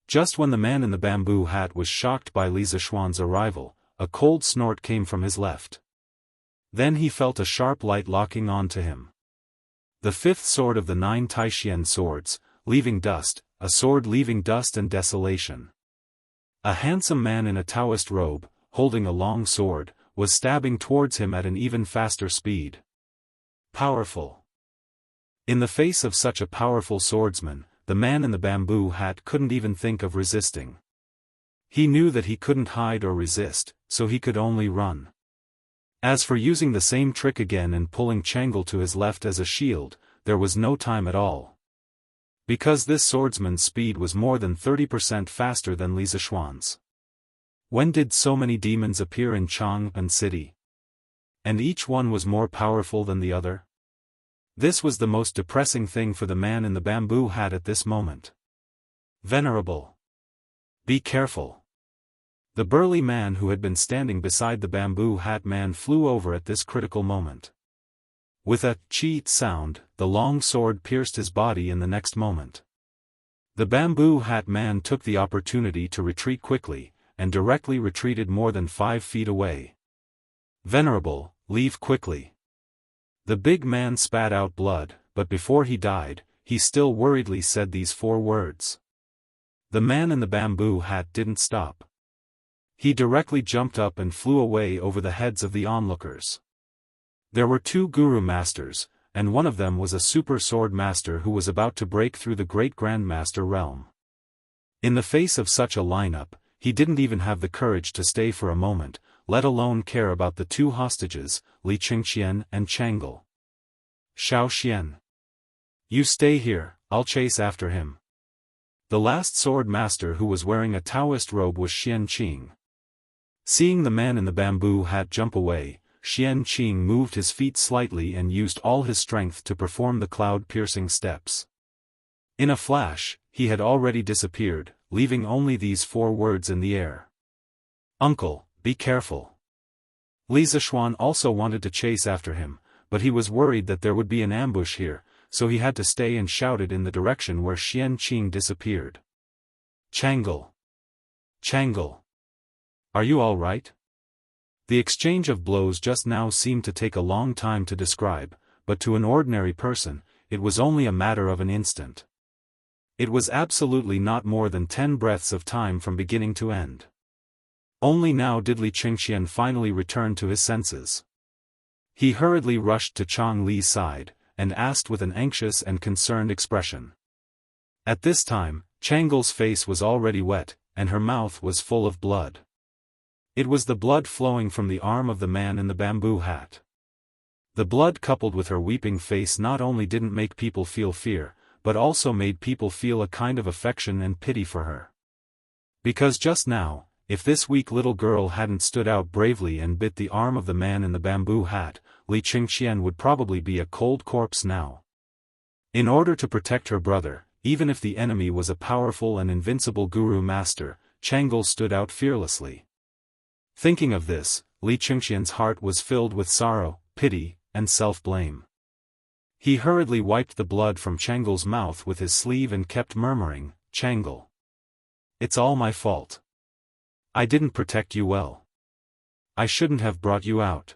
Just when the man in the bamboo hat was shocked by Li Zishuan's arrival, a cold snort came from his left. Then he felt a sharp light locking on to him. The fifth sword of the 9 Taishian swords, leaving dust, a sword leaving dust and desolation. A handsome man in a Daoist robe, holding a long sword, was stabbing towards him at an even faster speed. Powerful. In the face of such a powerful swordsman, the man in the bamboo hat couldn't even think of resisting. He knew that he couldn't hide or resist, so he could only run. As for using the same trick again and pulling Changle to his left as a shield, there was no time at all. Because this swordsman's speed was more than 30% faster than Li Zishuan's. When did so many demons appear in Chang'an City? And each one was more powerful than the other? This was the most depressing thing for the man in the bamboo hat at this moment. Venerable. Be careful. The burly man who had been standing beside the bamboo hat man flew over at this critical moment. With a "cheet" sound, the long sword pierced his body in the next moment. The bamboo hat man took the opportunity to retreat quickly, and directly retreated more than 5 feet away. Venerable, leave quickly. The big man spat out blood, but before he died, he still worriedly said these 4 words. The man in the bamboo hat didn't stop. He directly jumped up and flew away over the heads of the onlookers. There were 2 guru masters, and one of them was a super sword master who was about to break through the great grandmaster realm. In the face of such a lineup, he didn't even have the courage to stay for a moment, let alone care about the 2 hostages, Li Qingqian and Changle. Xiao Xian. You stay here, I'll chase after him. The last sword master who was wearing a Daoist robe was Xian Qing. Seeing the man in the bamboo hat jump away, Xian Qing moved his feet slightly and used all his strength to perform the cloud-piercing steps. In a flash, he had already disappeared, leaving only these 4 words in the air. Uncle, be careful. Li Zishuan also wanted to chase after him, but he was worried that there would be an ambush here, so he had to stay and shouted in the direction where Xian Qing disappeared. Changle. Changle. Are you all right? The exchange of blows just now seemed to take a long time to describe, but to an ordinary person, it was only a matter of an instant. It was absolutely not more than 10 breaths of time from beginning to end. Only now did Li Qingqian finally return to his senses. He hurriedly rushed to Chang Li's side, and asked with an anxious and concerned expression. At this time, Changle's face was already wet, and her mouth was full of blood. It was the blood flowing from the arm of the man in the bamboo hat. The blood coupled with her weeping face not only didn't make people feel fear, but also made people feel a kind of affection and pity for her. Because just now, if this weak little girl hadn't stood out bravely and bit the arm of the man in the bamboo hat, Li Qingqian would probably be a cold corpse now. In order to protect her brother, even if the enemy was a powerful and invincible guru master, Changle stood out fearlessly. Thinking of this, Li Qingqian's heart was filled with sorrow, pity, and self-blame. He hurriedly wiped the blood from Changle's mouth with his sleeve and kept murmuring, "Changle. It's all my fault. I didn't protect you well. I shouldn't have brought you out."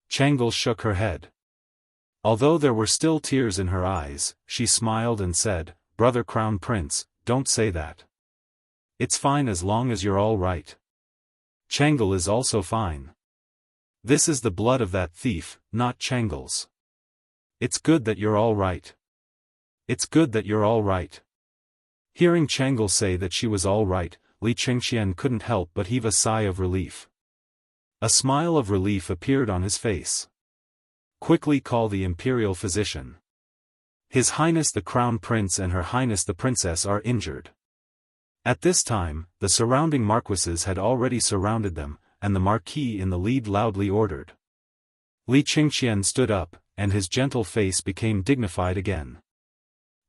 Changle shook her head. Although there were still tears in her eyes, she smiled and said, "Brother Crown Prince, don't say that. It's fine as long as you're all right. Changle is also fine. This is the blood of that thief, not Changle's. It's good that you're all right. It's good that you're all right." Hearing Changle say that she was all right, Li Qingqian couldn't help but heave a sigh of relief. A smile of relief appeared on his face. "Quickly call the imperial physician. His Highness the Crown Prince and Her Highness the Princess are injured." At this time, the surrounding marquises had already surrounded them, and the Marquis in the lead loudly ordered. Li Qingqian stood up, and his gentle face became dignified again.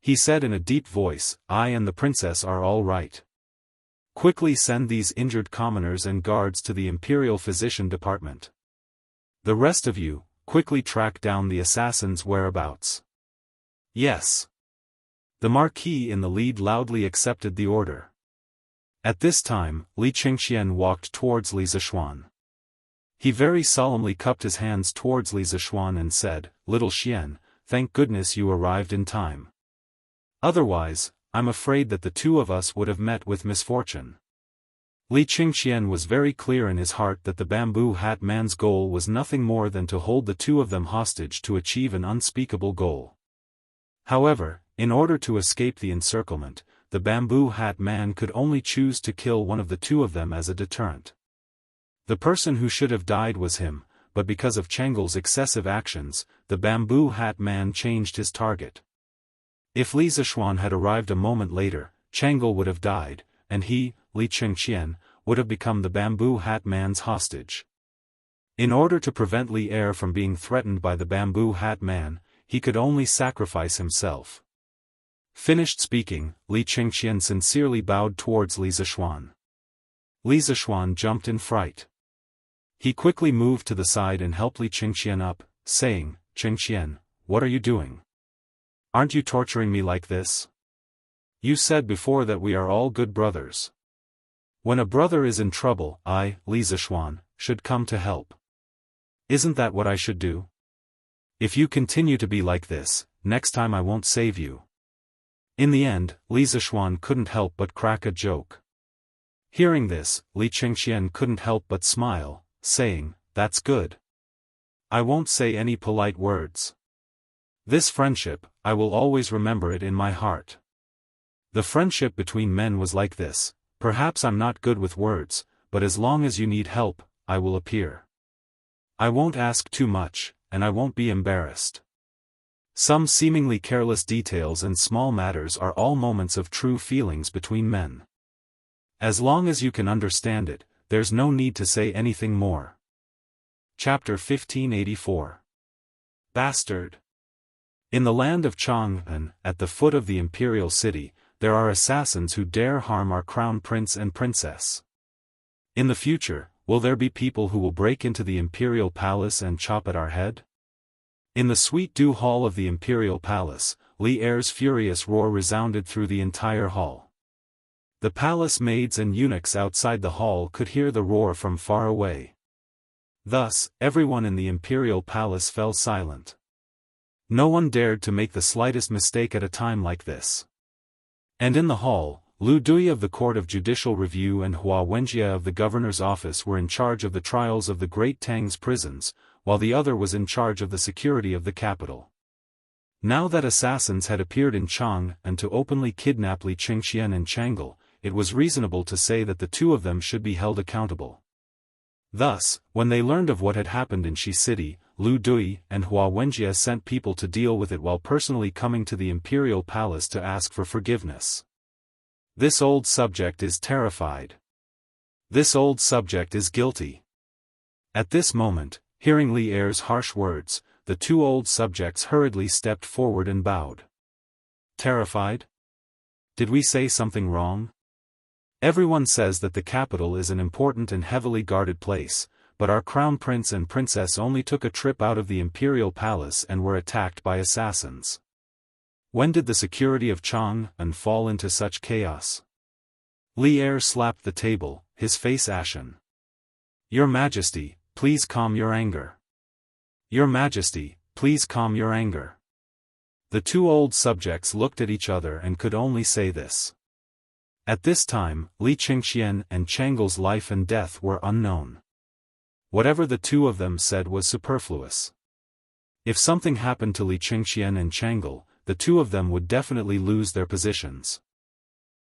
He said in a deep voice, "I and the princess are all right. Quickly send these injured commoners and guards to the Imperial Physician Department. The rest of you, quickly track down the assassin's whereabouts." "Yes." The Marquis in the lead loudly accepted the order. At this time, Li Qingqian walked towards Li Zishuan. He very solemnly cupped his hands towards Li Zishuan and said, "Little Xian, thank goodness you arrived in time. Otherwise, I'm afraid that the 2 of us would have met with misfortune." Li Qingqian was very clear in his heart that the bamboo hat man's goal was nothing more than to hold the two of them hostage to achieve an unspeakable goal. However, in order to escape the encirclement, the bamboo hat man could only choose to kill one of the two of them as a deterrent. The person who should have died was him, but because of Changle's excessive actions, the bamboo hat man changed his target. If Li Zishuan had arrived a moment later, Changle would have died, and he, Li Qingqian, would have become the bamboo hat man's hostage. In order to prevent Li Er from being threatened by the bamboo hat man, he could only sacrifice himself. Finished speaking, Li Qingqian sincerely bowed towards Li Zishuan. Li Zishuan jumped in fright. He quickly moved to the side and helped Li Qingqian up, saying, "Qingqian, what are you doing? Aren't you torturing me like this? You said before that we are all good brothers. When a brother is in trouble, I, Li Zishuan, should come to help. Isn't that what I should do? If you continue to be like this, next time I won't save you." In the end, Li Zishuan couldn't help but crack a joke. Hearing this, Li Qingqian couldn't help but smile, saying, "That's good. I won't say any polite words. This friendship, I will always remember it in my heart. The friendship between men was like this. Perhaps I'm not good with words, but as long as you need help, I will appear. I won't ask too much, and I won't be embarrassed." Some seemingly careless details and small matters are all moments of true feelings between men. As long as you can understand it, there's no need to say anything more. Chapter 1584. Bastard. In the land of Jianghu, at the foot of the imperial city, there are assassins who dare harm our crown prince and princess. In the future, will there be people who will break into the imperial palace and chop at our head? In the sweet dew hall of the imperial palace, Li Er's furious roar resounded through the entire hall. The palace maids and eunuchs outside the hall could hear the roar from far away. Thus, everyone in the imperial palace fell silent. No one dared to make the slightest mistake at a time like this. And in the hall, Lu Dui of the Court of Judicial Review and Hua Wenjie of the Governor's Office were in charge of the trials of the Great Tang's prisons, while the other was in charge of the security of the capital. Now that assassins had appeared in Chang and to openly kidnap Li Qingqian and Changle, it was reasonable to say that the two of them should be held accountable. Thus, when they learned of what had happened in Shi City, Lu Dui and Hua Wenjie sent people to deal with it while personally coming to the imperial palace to ask for forgiveness. This old subject is terrified. This old subject is guilty. At this moment, hearing Li Er's harsh words, the two old subjects hurriedly stepped forward and bowed. Terrified? Did we say something wrong? Everyone says that the capital is an important and heavily guarded place, but our crown prince and princess only took a trip out of the imperial palace and were attacked by assassins. When did the security of Chang'an fall into such chaos? Li Er slapped the table, his face ashen. Your Majesty, please calm your anger. Your Majesty, please calm your anger. The two old subjects looked at each other and could only say this. At this time, Li Qingqian and Changle's life and death were unknown. Whatever the two of them said was superfluous. If something happened to Li Qingqian and Changle, the two of them would definitely lose their positions.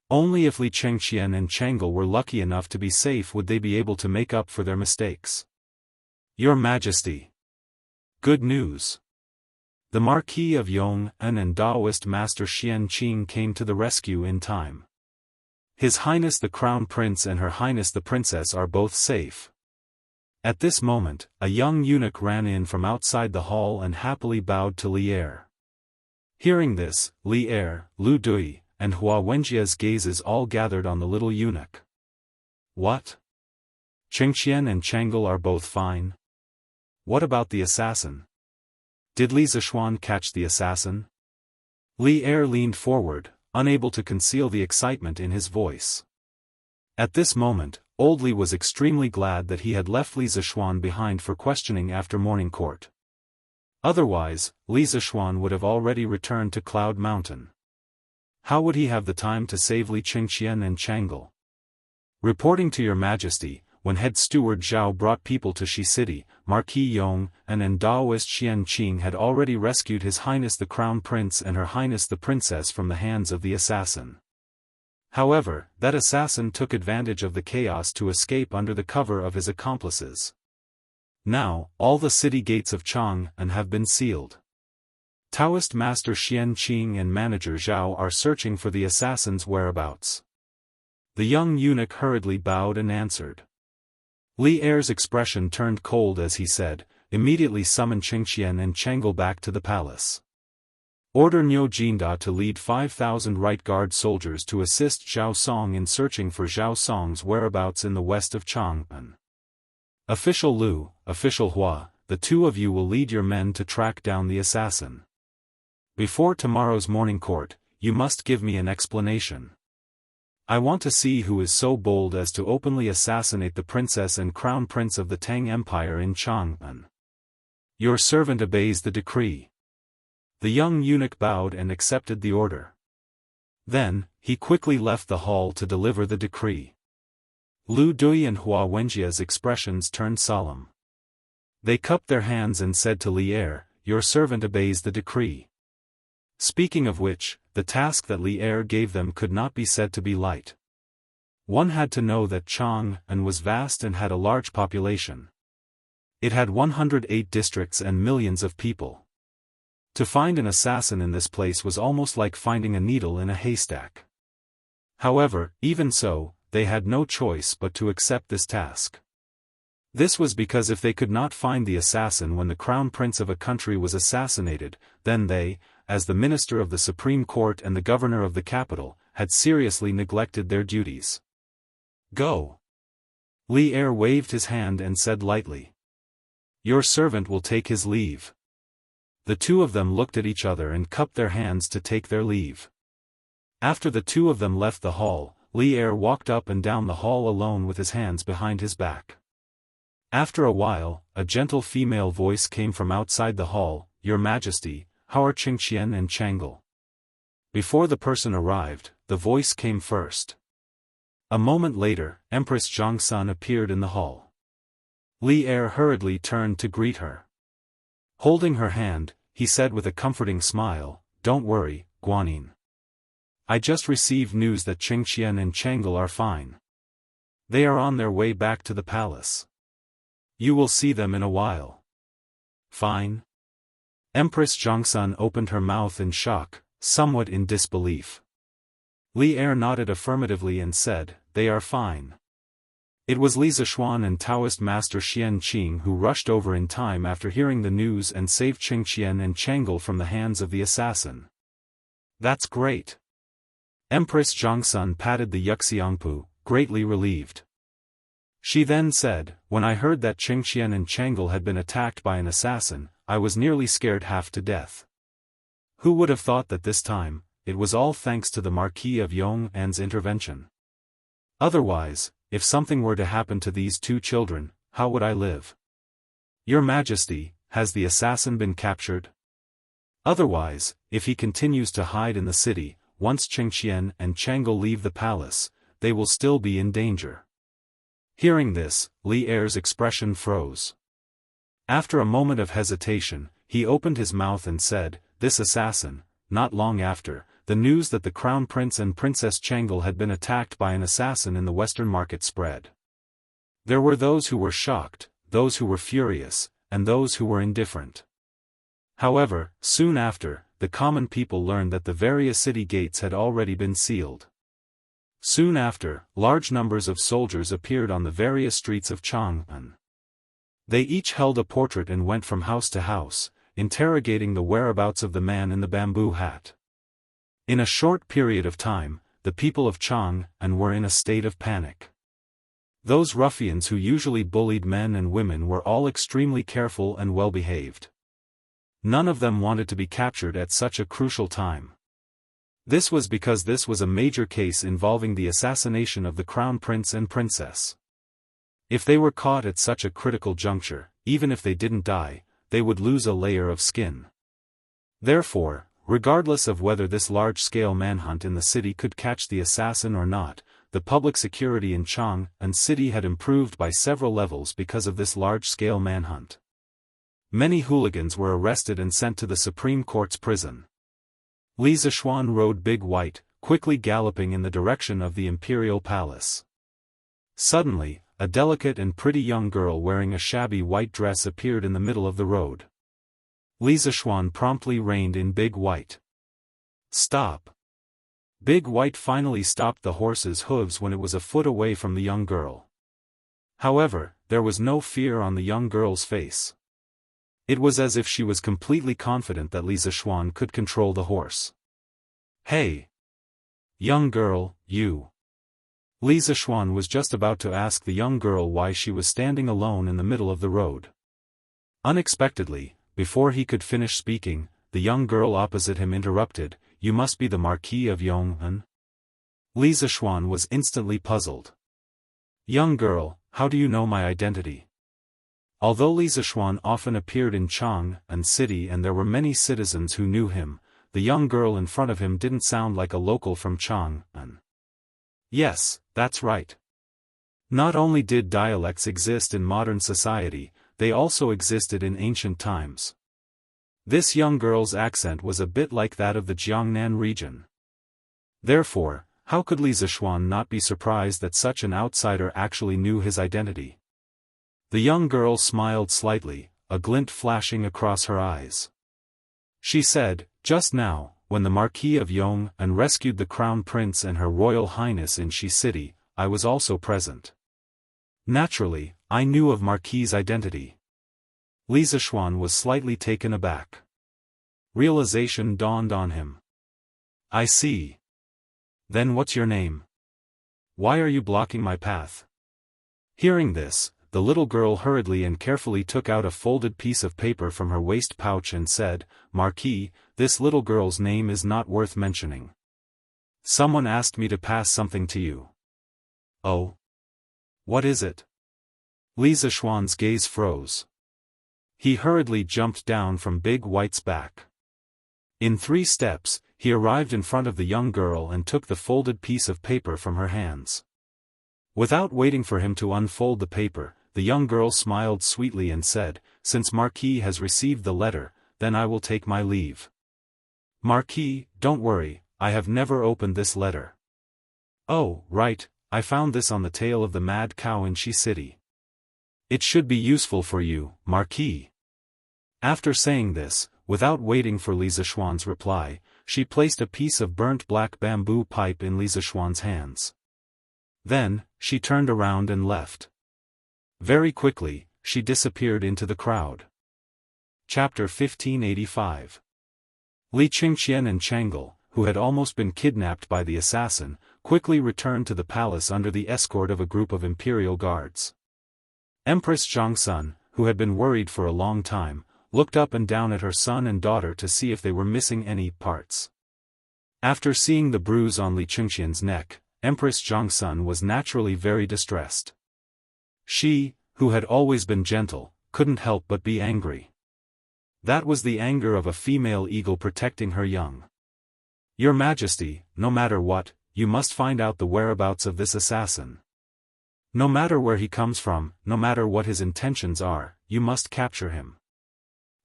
Only if Li Qingqian and Changle were lucky enough to be safe would they be able to make up for their mistakes. Your Majesty. Good news. The Marquis of Yong'an and Daoist Master Xian Qing came to the rescue in time. His Highness the Crown Prince and Her Highness the Princess are both safe. At this moment, a young eunuch ran in from outside the hall and happily bowed to Li Er. Hearing this, Li Er, Lu Dui, and Hua Wenjie's gazes all gathered on the little eunuch. What? Qingqian and Changle are both fine? What about the assassin? Did Li Zishuan catch the assassin? Li Er leaned forward, unable to conceal the excitement in his voice. At this moment, old Li was extremely glad that he had left Li Zishuan behind for questioning after morning court. Otherwise, Li Zishuan would have already returned to Cloud Mountain. How would he have the time to save Li Qingqian and Changle? Reporting to your majesty, when head steward Zhao brought people to Shi City, Marquis Yong and Daoist Xianxia had already rescued His Highness the Crown Prince and Her Highness the Princess from the hands of the assassin. However, that assassin took advantage of the chaos to escape under the cover of his accomplices. Now, all the city gates of Chang'an have been sealed. Taoist Master Xianxia and Manager Zhao are searching for the assassin's whereabouts. The young eunuch hurriedly bowed and answered. Li Er's expression turned cold as he said, "Immediately summon Qingqian and Chang'e back to the palace. Order Niu Jinda to lead 5,000 right guard soldiers to assist Zhao Song in searching for Zhao Song's whereabouts in the west of Chang'an. Official Lu, Official Hua, the two of you will lead your men to track down the assassin. Before tomorrow's morning court, you must give me an explanation. I want to see who is so bold as to openly assassinate the princess and crown prince of the Tang Empire in Chang'an. Your servant obeys the decree." The young eunuch bowed and accepted the order. Then, he quickly left the hall to deliver the decree. Lu Dui and Hua Wenjia's expressions turned solemn. They cupped their hands and said to Li Er, "Your servant obeys the decree." Speaking of which, the task that Li Er gave them could not be said to be light. One had to know that Chang'an was vast and had a large population. It had 108 districts and millions of people. To find an assassin in this place was almost like finding a needle in a haystack. However, even so, they had no choice but to accept this task. This was because if they could not find the assassin when the crown prince of a country was assassinated, then they, as the minister of the Supreme Court and the governor of the capital, had seriously neglected their duties. "Go." Li Er waved his hand and said lightly. "Your servant will take his leave." The two of them looked at each other and cupped their hands to take their leave. After the two of them left the hall, Li Er walked up and down the hall alone with his hands behind his back. After a while, a gentle female voice came from outside the hall, "Your Majesty, how are Qingqian and Chang'e?" Before the person arrived, the voice came first. A moment later, Empress Zhangsun appeared in the hall. Li Er hurriedly turned to greet her. Holding her hand, he said with a comforting smile, "Don't worry, Guanyin. I just received news that Qingqian and Chang'e are fine. They are on their way back to the palace. You will see them in a while." "Fine?" Empress Zhangsun opened her mouth in shock, somewhat in disbelief. Li Er nodded affirmatively and said, "They are fine." It was Li Zishuan and Taoist Master Xianxia who rushed over in time after hearing the news and saved Qingqian and Chang'e from the hands of the assassin. "That's great." Empress Zhangsun patted the Yuxiangpu, greatly relieved. She then said, "When I heard that Qingqian and Chang'e had been attacked by an assassin, I was nearly scared half to death. Who would have thought that this time, it was all thanks to the Marquis of Yong'an's intervention? Otherwise, if something were to happen to these two children, how would I live? Your Majesty, has the assassin been captured? Otherwise, if he continues to hide in the city, once Qingqian and Chang'e leave the palace, they will still be in danger." Hearing this, Li Er's expression froze. After a moment of hesitation, he opened his mouth and said, "This assassin." Not long after, the news that the Crown Prince and Princess Chang'e had been attacked by an assassin in the Western market spread. There were those who were shocked, those who were furious, and those who were indifferent. However, soon after, the common people learned that the various city gates had already been sealed. Soon after, large numbers of soldiers appeared on the various streets of Chang'an. They each held a portrait and went from house to house, interrogating the whereabouts of the man in the bamboo hat. In a short period of time, the people of Chang'an were in a state of panic. Those ruffians who usually bullied men and women were all extremely careful and well-behaved. None of them wanted to be captured at such a crucial time. This was because this was a major case involving the assassination of the Crown Prince and Princess. If they were caught at such a critical juncture, even if they didn't die, they would lose a layer of skin. Therefore, regardless of whether this large-scale manhunt in the city could catch the assassin or not, the public security in Jianghu city had improved by several levels because of this large-scale manhunt. Many hooligans were arrested and sent to the Supreme Court's prison. Li Zishuan rode Big White, quickly galloping in the direction of the imperial palace. Suddenly, a delicate and pretty young girl wearing a shabby white dress appeared in the middle of the road. Li Zishuan promptly reined in Big White. "Stop!" Big White finally stopped the horse's hooves when it was a foot away from the young girl. However, there was no fear on the young girl's face. It was as if she was completely confident that Li Zishuan could control the horse. "Hey! Young girl, you!" Li Zishuan was just about to ask the young girl why she was standing alone in the middle of the road. Unexpectedly, before he could finish speaking, the young girl opposite him interrupted, "You must be the Marquis of Yong'an?" Li Zishuan was instantly puzzled. "Young girl, how do you know my identity?" Although Li Zishuan often appeared in Jianghu city and there were many citizens who knew him, the young girl in front of him didn't sound like a local from Jianghu. Yes, that's right. Not only did dialects exist in modern society, they also existed in ancient times. This young girl's accent was a bit like that of the Jiangnan region. Therefore, how could Li Zishuan not be surprised that such an outsider actually knew his identity? The young girl smiled slightly, a glint flashing across her eyes. She said, "Just now, when the Marquis of Yong'an rescued the Crown Prince and Her Royal Highness in Shi City, I was also present. Naturally, I knew of Marquis' identity." Li Zishuan was slightly taken aback. Realization dawned on him. "I see. Then what's your name? Why are you blocking my path?" Hearing this, the little girl hurriedly and carefully took out a folded piece of paper from her waist pouch and said, "Marquis, this little girl's name is not worth mentioning. Someone asked me to pass something to you." "Oh? What is it?" Li Zishuan's gaze froze. He hurriedly jumped down from Big White's back. In 3 steps, he arrived in front of the young girl and took the folded piece of paper from her hands. Without waiting for him to unfold the paper, the young girl smiled sweetly and said, "Since Marquis has received the letter, then I will take my leave." "Marquis, don't worry, I have never opened this letter." "Oh, right, I found this on the tail of the mad cow in Shi City. It should be useful for you, Marquis." After saying this, without waiting for Li Zishuan's reply, she placed a piece of burnt black bamboo pipe in Li Zishuan's hands. Then, she turned around and left. Very quickly, she disappeared into the crowd. Chapter 1585. Li Qingqian and Chang'e, who had almost been kidnapped by the assassin, quickly returned to the palace under the escort of a group of imperial guards. Empress Zhangsun, who had been worried for a long time, looked up and down at her son and daughter to see if they were missing any parts. After seeing the bruise on Li Qingqian's neck, Empress Zhangsun was naturally very distressed. She, who had always been gentle, couldn't help but be angry. That was the anger of a female eagle protecting her young. "Your Majesty, no matter what, you must find out the whereabouts of this assassin. No matter where he comes from, no matter what his intentions are, you must capture him.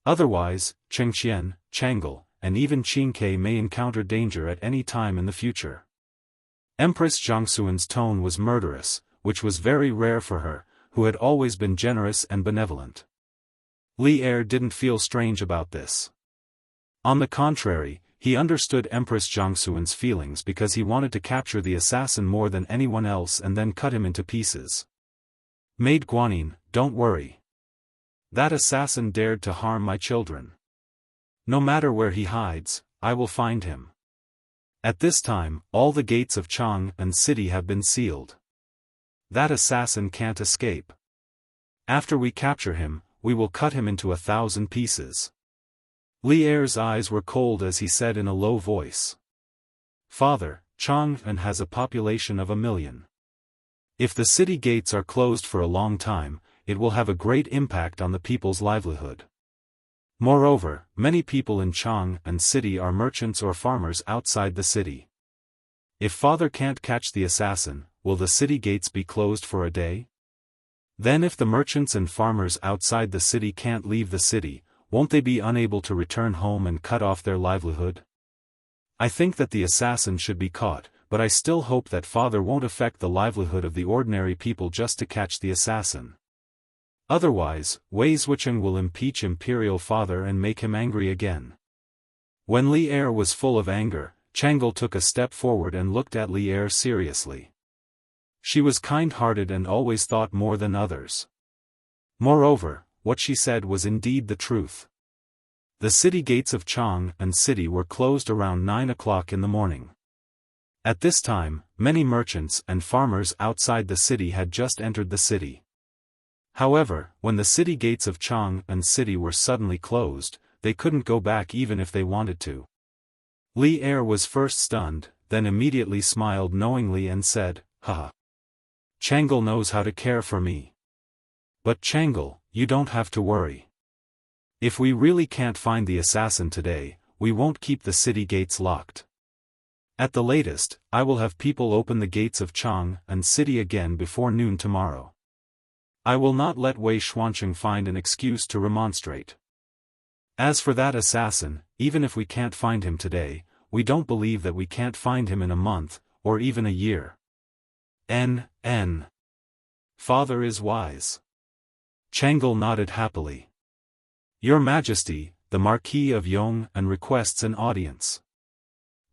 Otherwise, Qingqian, Chang'e, and even Qingke may encounter danger at any time in the future." Empress Zhangsun's tone was murderous, which was very rare for her, who had always been generous and benevolent. Li Er didn't feel strange about this. On the contrary, he understood Empress Zhangsun's feelings because he wanted to capture the assassin more than anyone else and then cut him into pieces. "Maid Guanyin, don't worry. That assassin dared to harm my children. No matter where he hides, I will find him. At this time, all the gates of Jianghu city have been sealed. That assassin can't escape. After we capture him, we will cut him into 1,000 pieces." Li Er's eyes were cold as he said in a low voice. "Father, Jianghu has a population of 1 million. If the city gates are closed for a long time, it will have a great impact on the people's livelihood. Moreover, many people in Jianghu city are merchants or farmers outside the city. If father can't catch the assassin, will the city gates be closed for a day? Then if the merchants and farmers outside the city can't leave the city, won't they be unable to return home and cut off their livelihood? I think that the assassin should be caught, but I still hope that father won't affect the livelihood of the ordinary people just to catch the assassin. Otherwise, Wei Zhucheng will impeach imperial father and make him angry again. When Li Er was full of anger, Changle took a step forward and looked at Li Er seriously. She was kind-hearted and always thought more than others. Moreover, what she said was indeed the truth. The city gates of Chang'an City were closed around 9 o'clock in the morning. At this time, many merchants and farmers outside the city had just entered the city. However, when the city gates of Chang'an City were suddenly closed, they couldn't go back even if they wanted to. Li Er was first stunned, then immediately smiled knowingly and said, "Haha. Changle knows how to care for me. But Changle, you don't have to worry. If we really can't find the assassin today, we won't keep the city gates locked. At the latest, I will have people open the gates of Chang'an City again before noon tomorrow. I will not let Wei Xuancheng find an excuse to remonstrate. As for that assassin, even if we can't find him today, we don't believe that we can't find him in a month, or even a year. Father is wise." Changle nodded happily. "Your Majesty, the Marquis of Yong'an requests an audience."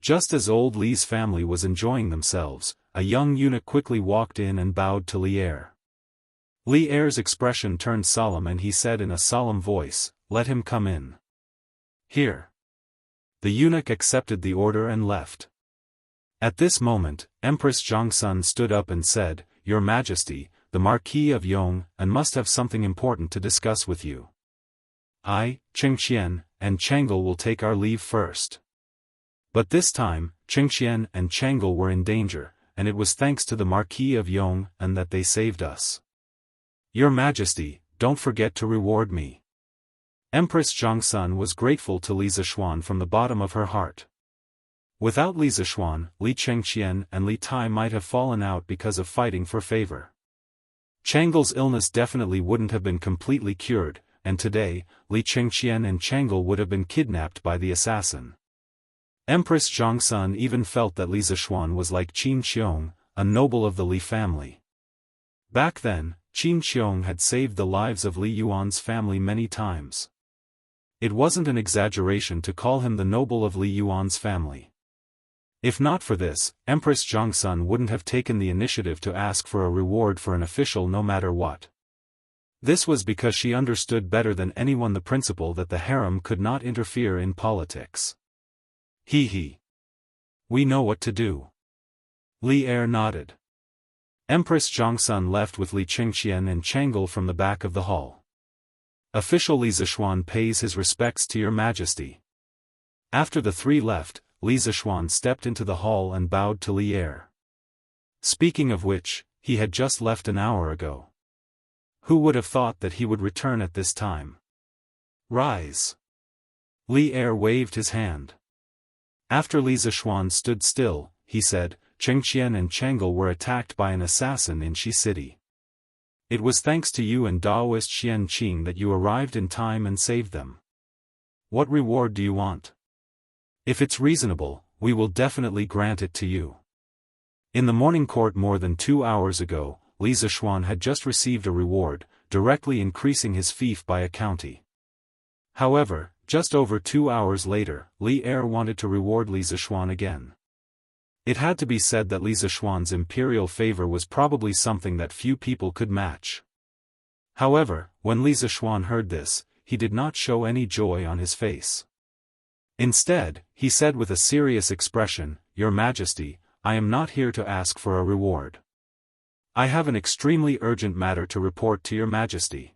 Just as old Li's family was enjoying themselves, a young eunuch quickly walked in and bowed to Li Er. Li Er's expression turned solemn and he said in a solemn voice, "Let him come in." "Here." The eunuch accepted the order and left. At this moment, Empress Zhongsun stood up and said, "Your Majesty, the Marquis of Yong'an must have something important to discuss with you. I, Chengqian, and Changle will take our leave first." But this time, Chengqian and Changle were in danger, and it was thanks to the Marquis of Yong'an that they saved us. "Your Majesty, don't forget to reward me." Empress Zhongsun was grateful to Li Zishuan from the bottom of her heart. Without Li Zishuan, Li Chengqian and Li Tai might have fallen out because of fighting for favor. Changle's illness definitely wouldn't have been completely cured, and today, Li Chengqian and Changle would have been kidnapped by the assassin. Empress Zhongsun even felt that Li Zishuan was like Qin Qiong, a noble of the Li family. Back then, Qin Qiong had saved the lives of Li Yuan's family many times. It wasn't an exaggeration to call him the noble of Li Yuan's family. If not for this, Empress Zhongsun wouldn't have taken the initiative to ask for a reward for an official no matter what. This was because she understood better than anyone the principle that the harem could not interfere in politics. He. We know what to do. Li Er nodded. Empress Zhongsun left with Li Chengqian and Changle from the back of the hall. Official Li Zishuan pays his respects to your Majesty. After the three left, Li Zishuan stepped into the hall and bowed to Li Er. Speaking of which, he had just left an hour ago. Who would have thought that he would return at this time? Rise. Li Er waved his hand. After Li Zishuan stood still, he said, Chengqian and Changle were attacked by an assassin in Shi City. It was thanks to you and Daoist Xianqing that you arrived in time and saved them. What reward do you want? If it's reasonable, we will definitely grant it to you. In the morning court more than 2 hours ago, Li Zishuan had just received a reward, directly increasing his fief by a county. However, just over 2 hours later, Li Er wanted to reward Li Zishuan again. It had to be said that Li Zishuan's imperial favor was probably something that few people could match. However, when Li Zishuan heard this, he did not show any joy on his face. Instead, he said with a serious expression, Your Majesty, I am not here to ask for a reward. I have an extremely urgent matter to report to your Majesty.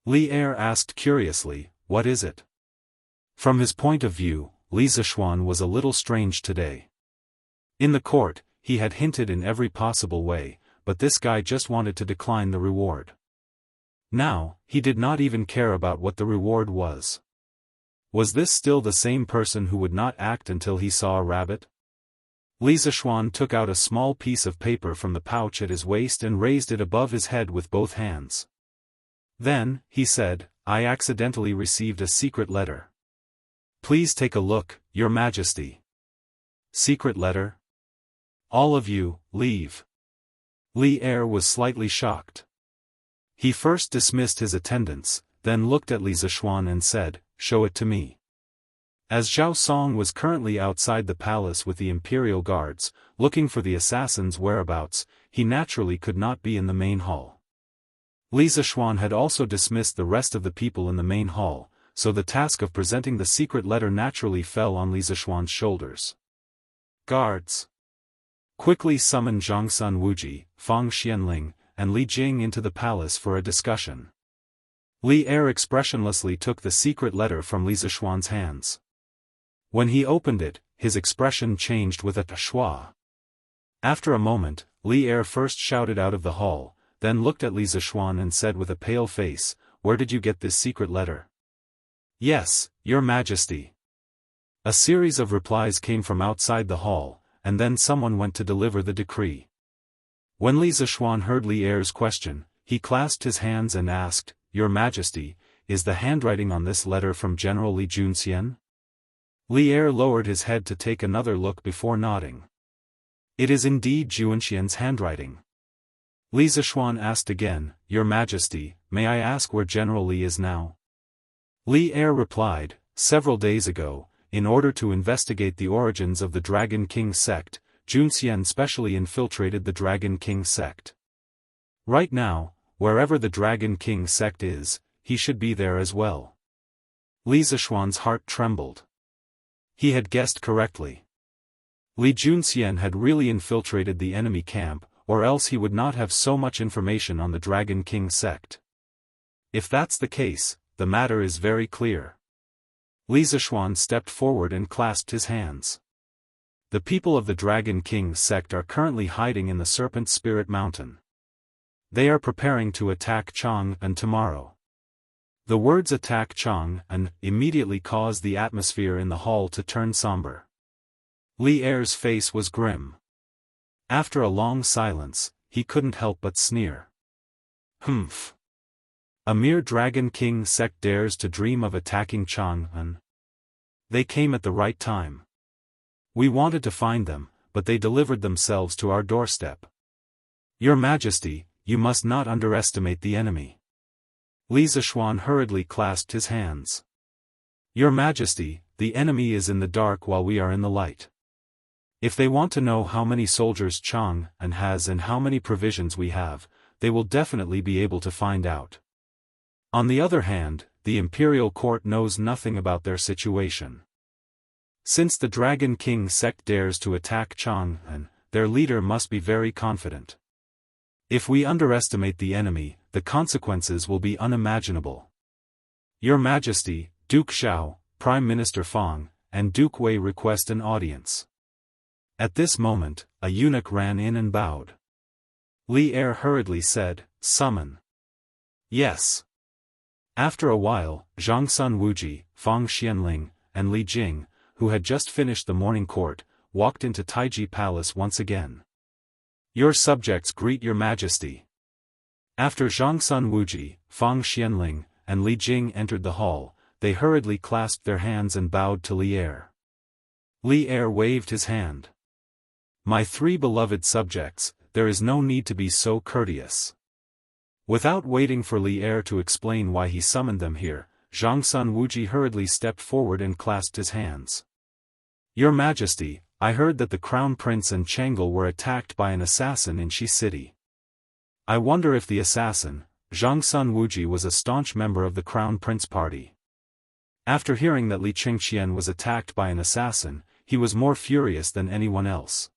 Li Er asked curiously, what is it? From his point of view, Li Zishuan was a little strange today. In the court, he had hinted in every possible way, but this guy just wanted to decline the reward. Now, he did not even care about what the reward was. Was this still the same person who would not act until he saw a rabbit? Li Zishuan took out a small piece of paper from the pouch at his waist and raised it above his head with both hands. Then, he said, I accidentally received a secret letter. Please take a look, Your Majesty. Secret letter? All of you, leave. Li Er was slightly shocked. He first dismissed his attendants, then looked at Li Zishuan and said, show it to me. As Zhao Song was currently outside the palace with the imperial guards, looking for the assassin's whereabouts, he naturally could not be in the main hall. Li Zishuan had also dismissed the rest of the people in the main hall, so the task of presenting the secret letter naturally fell on Li Zishuan's shoulders. Guards! Quickly summon Zhangsun Wuji, Fang Xianling, and Li Jing into the palace for a discussion. Li Er expressionlessly took the secret letter from Li Zishuan's hands. When he opened it, his expression changed with a schwa. After a moment, Li Er first shouted out of the hall, then looked at Li Zishuan and said with a pale face, where did you get this secret letter? Yes, Your Majesty. A series of replies came from outside the hall, and then someone went to deliver the decree. When Li Zishuan heard Li Er's question, he clasped his hands and asked, Your Majesty, is the handwriting on this letter from General Li Junxian? Li Er lowered his head to take another look before nodding. It is indeed Junxian's handwriting. Li Zishuan asked again, Your Majesty, may I ask where General Li is now? Li Er replied, several days ago, in order to investigate the origins of the Dragon King sect, Junxian specially infiltrated the Dragon King sect. Right now, wherever the Dragon King sect is, he should be there as well. Li Zishuan's heart trembled. He had guessed correctly. Li Junxian had really infiltrated the enemy camp, or else he would not have so much information on the Dragon King sect. If that's the case, the matter is very clear. Li Zishuan stepped forward and clasped his hands. The people of the Dragon King sect are currently hiding in the Serpent Spirit Mountain. They are preparing to attack Chang'an tomorrow. The words attack Chang'an immediately caused the atmosphere in the hall to turn somber. Li Er's face was grim. After a long silence, he couldn't help but sneer. Humph. A mere Dragon King sect dares to dream of attacking Chang'an. They came at the right time. We wanted to find them, but they delivered themselves to our doorstep. Your Majesty, you must not underestimate the enemy. Li Zishuan hurriedly clasped his hands. Your Majesty, the enemy is in the dark while we are in the light. If they want to know how many soldiers Chang'an has and how many provisions we have, they will definitely be able to find out. On the other hand, the imperial court knows nothing about their situation. Since the Dragon King sect dares to attack Chang'an, their leader must be very confident. If we underestimate the enemy, the consequences will be unimaginable. Your Majesty, Duke Xiao, Prime Minister Fang, and Duke Wei request an audience. At this moment, a eunuch ran in and bowed. Li Er hurriedly said, Summon. Yes. After a while, Zhangsun Wuji, Fang Xianling, and Li Jing, who had just finished the morning court, walked into Taiji Palace once again. Your subjects greet your Majesty. After Zhangsun Wuji, Fang Xianling, and Li Jing entered the hall, they hurriedly clasped their hands and bowed to Li Er. Li Er waved his hand. My three beloved subjects, there is no need to be so courteous. Without waiting for Li Er to explain why he summoned them here, Zhangsun Wuji hurriedly stepped forward and clasped his hands. Your Majesty, I heard that the Crown Prince and Chang'e were attacked by an assassin in Shi City. I wonder if the assassin, Zhangsun Wuji, was a staunch member of the Crown Prince party. After hearing that Li Qingqian was attacked by an assassin, he was more furious than anyone else.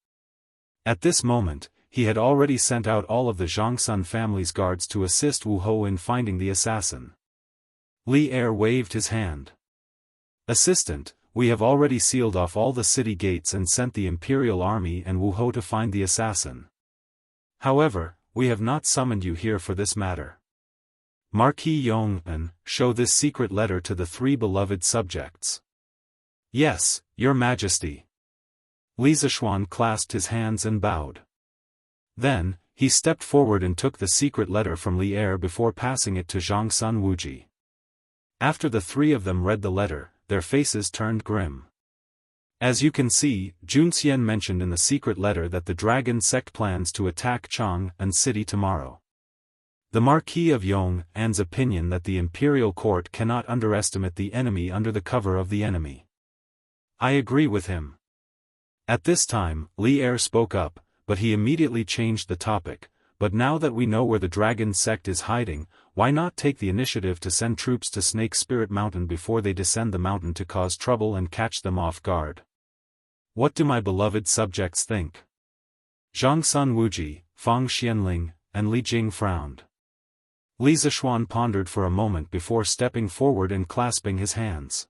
At this moment, he had already sent out all of the Zhangsun family's guards to assist Wu Hou in finding the assassin. Li Er waved his hand. Assistant, we have already sealed off all the city gates and sent the Imperial Army and Wu Hou to find the assassin. However, we have not summoned you here for this matter. Marquis Yong'an, show this secret letter to the three beloved subjects. Yes, Your Majesty. Li Zishuan clasped his hands and bowed. Then, he stepped forward and took the secret letter from Li Er before passing it to Zhang Sun Wuji. After the three of them read the letter, their faces turned grim. As you can see, Junxian mentioned in the secret letter that the dragon sect plans to attack Chang'an City tomorrow. The Marquis of Yong'an's opinion that the imperial court cannot underestimate the enemy under the cover of the enemy. I agree with him. At this time, Li Er spoke up, but he immediately changed the topic. But now that we know where the dragon sect is hiding, why not take the initiative to send troops to Snake Spirit Mountain before they descend the mountain to cause trouble and catch them off guard? What do my beloved subjects think? Zhang Sun Wuji, Fang Xianling, and Li Jing frowned. Li Zishuan pondered for a moment before stepping forward and clasping his hands.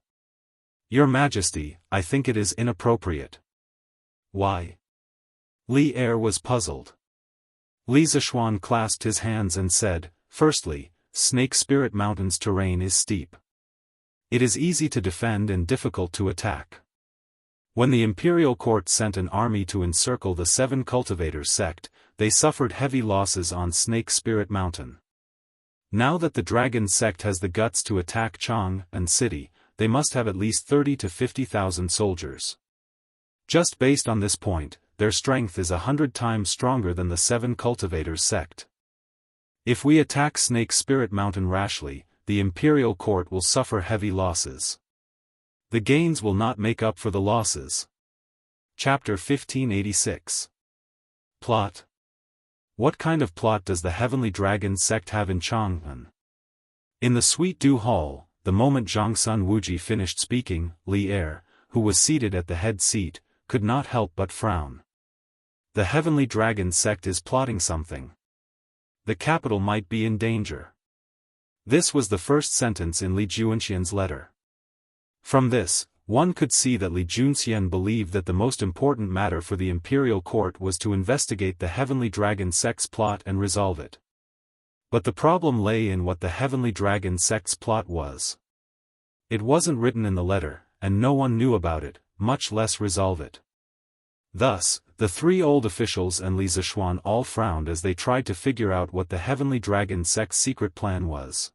Your Majesty, I think it is inappropriate. Why? Li Er was puzzled. Li Zishuan clasped his hands and said, firstly, Snake Spirit Mountain's terrain is steep. It is easy to defend and difficult to attack. When the imperial court sent an army to encircle the 7 cultivators sect, they suffered heavy losses on Snake Spirit Mountain. Now that the dragon sect has the guts to attack Chang'an City, they must have at least 30 to 50,000 soldiers. Just based on this point, their strength is 100 times stronger than the 7 cultivators sect. If we attack Snake Spirit Mountain rashly, the imperial court will suffer heavy losses. The gains will not make up for the losses. Chapter 1586. Plot. What kind of plot does the Heavenly Dragon sect have in Chang'an? In the Sweet Dew Hall, the moment Zhang Sun Wuji finished speaking, Li Er, who was seated at the head seat, could not help but frown. The Heavenly Dragon sect is plotting something. The capital might be in danger. This was the first sentence in Li Junxian's letter. From this, one could see that Li Junxian believed that the most important matter for the imperial court was to investigate the Heavenly Dragon sect's plot and resolve it. But the problem lay in what the Heavenly Dragon sect's plot was. It wasn't written in the letter, and no one knew about it, much less resolve it. Thus, the 3 old officials and Li Zishuan all frowned as they tried to figure out what the Heavenly Dragon sect's secret plan was.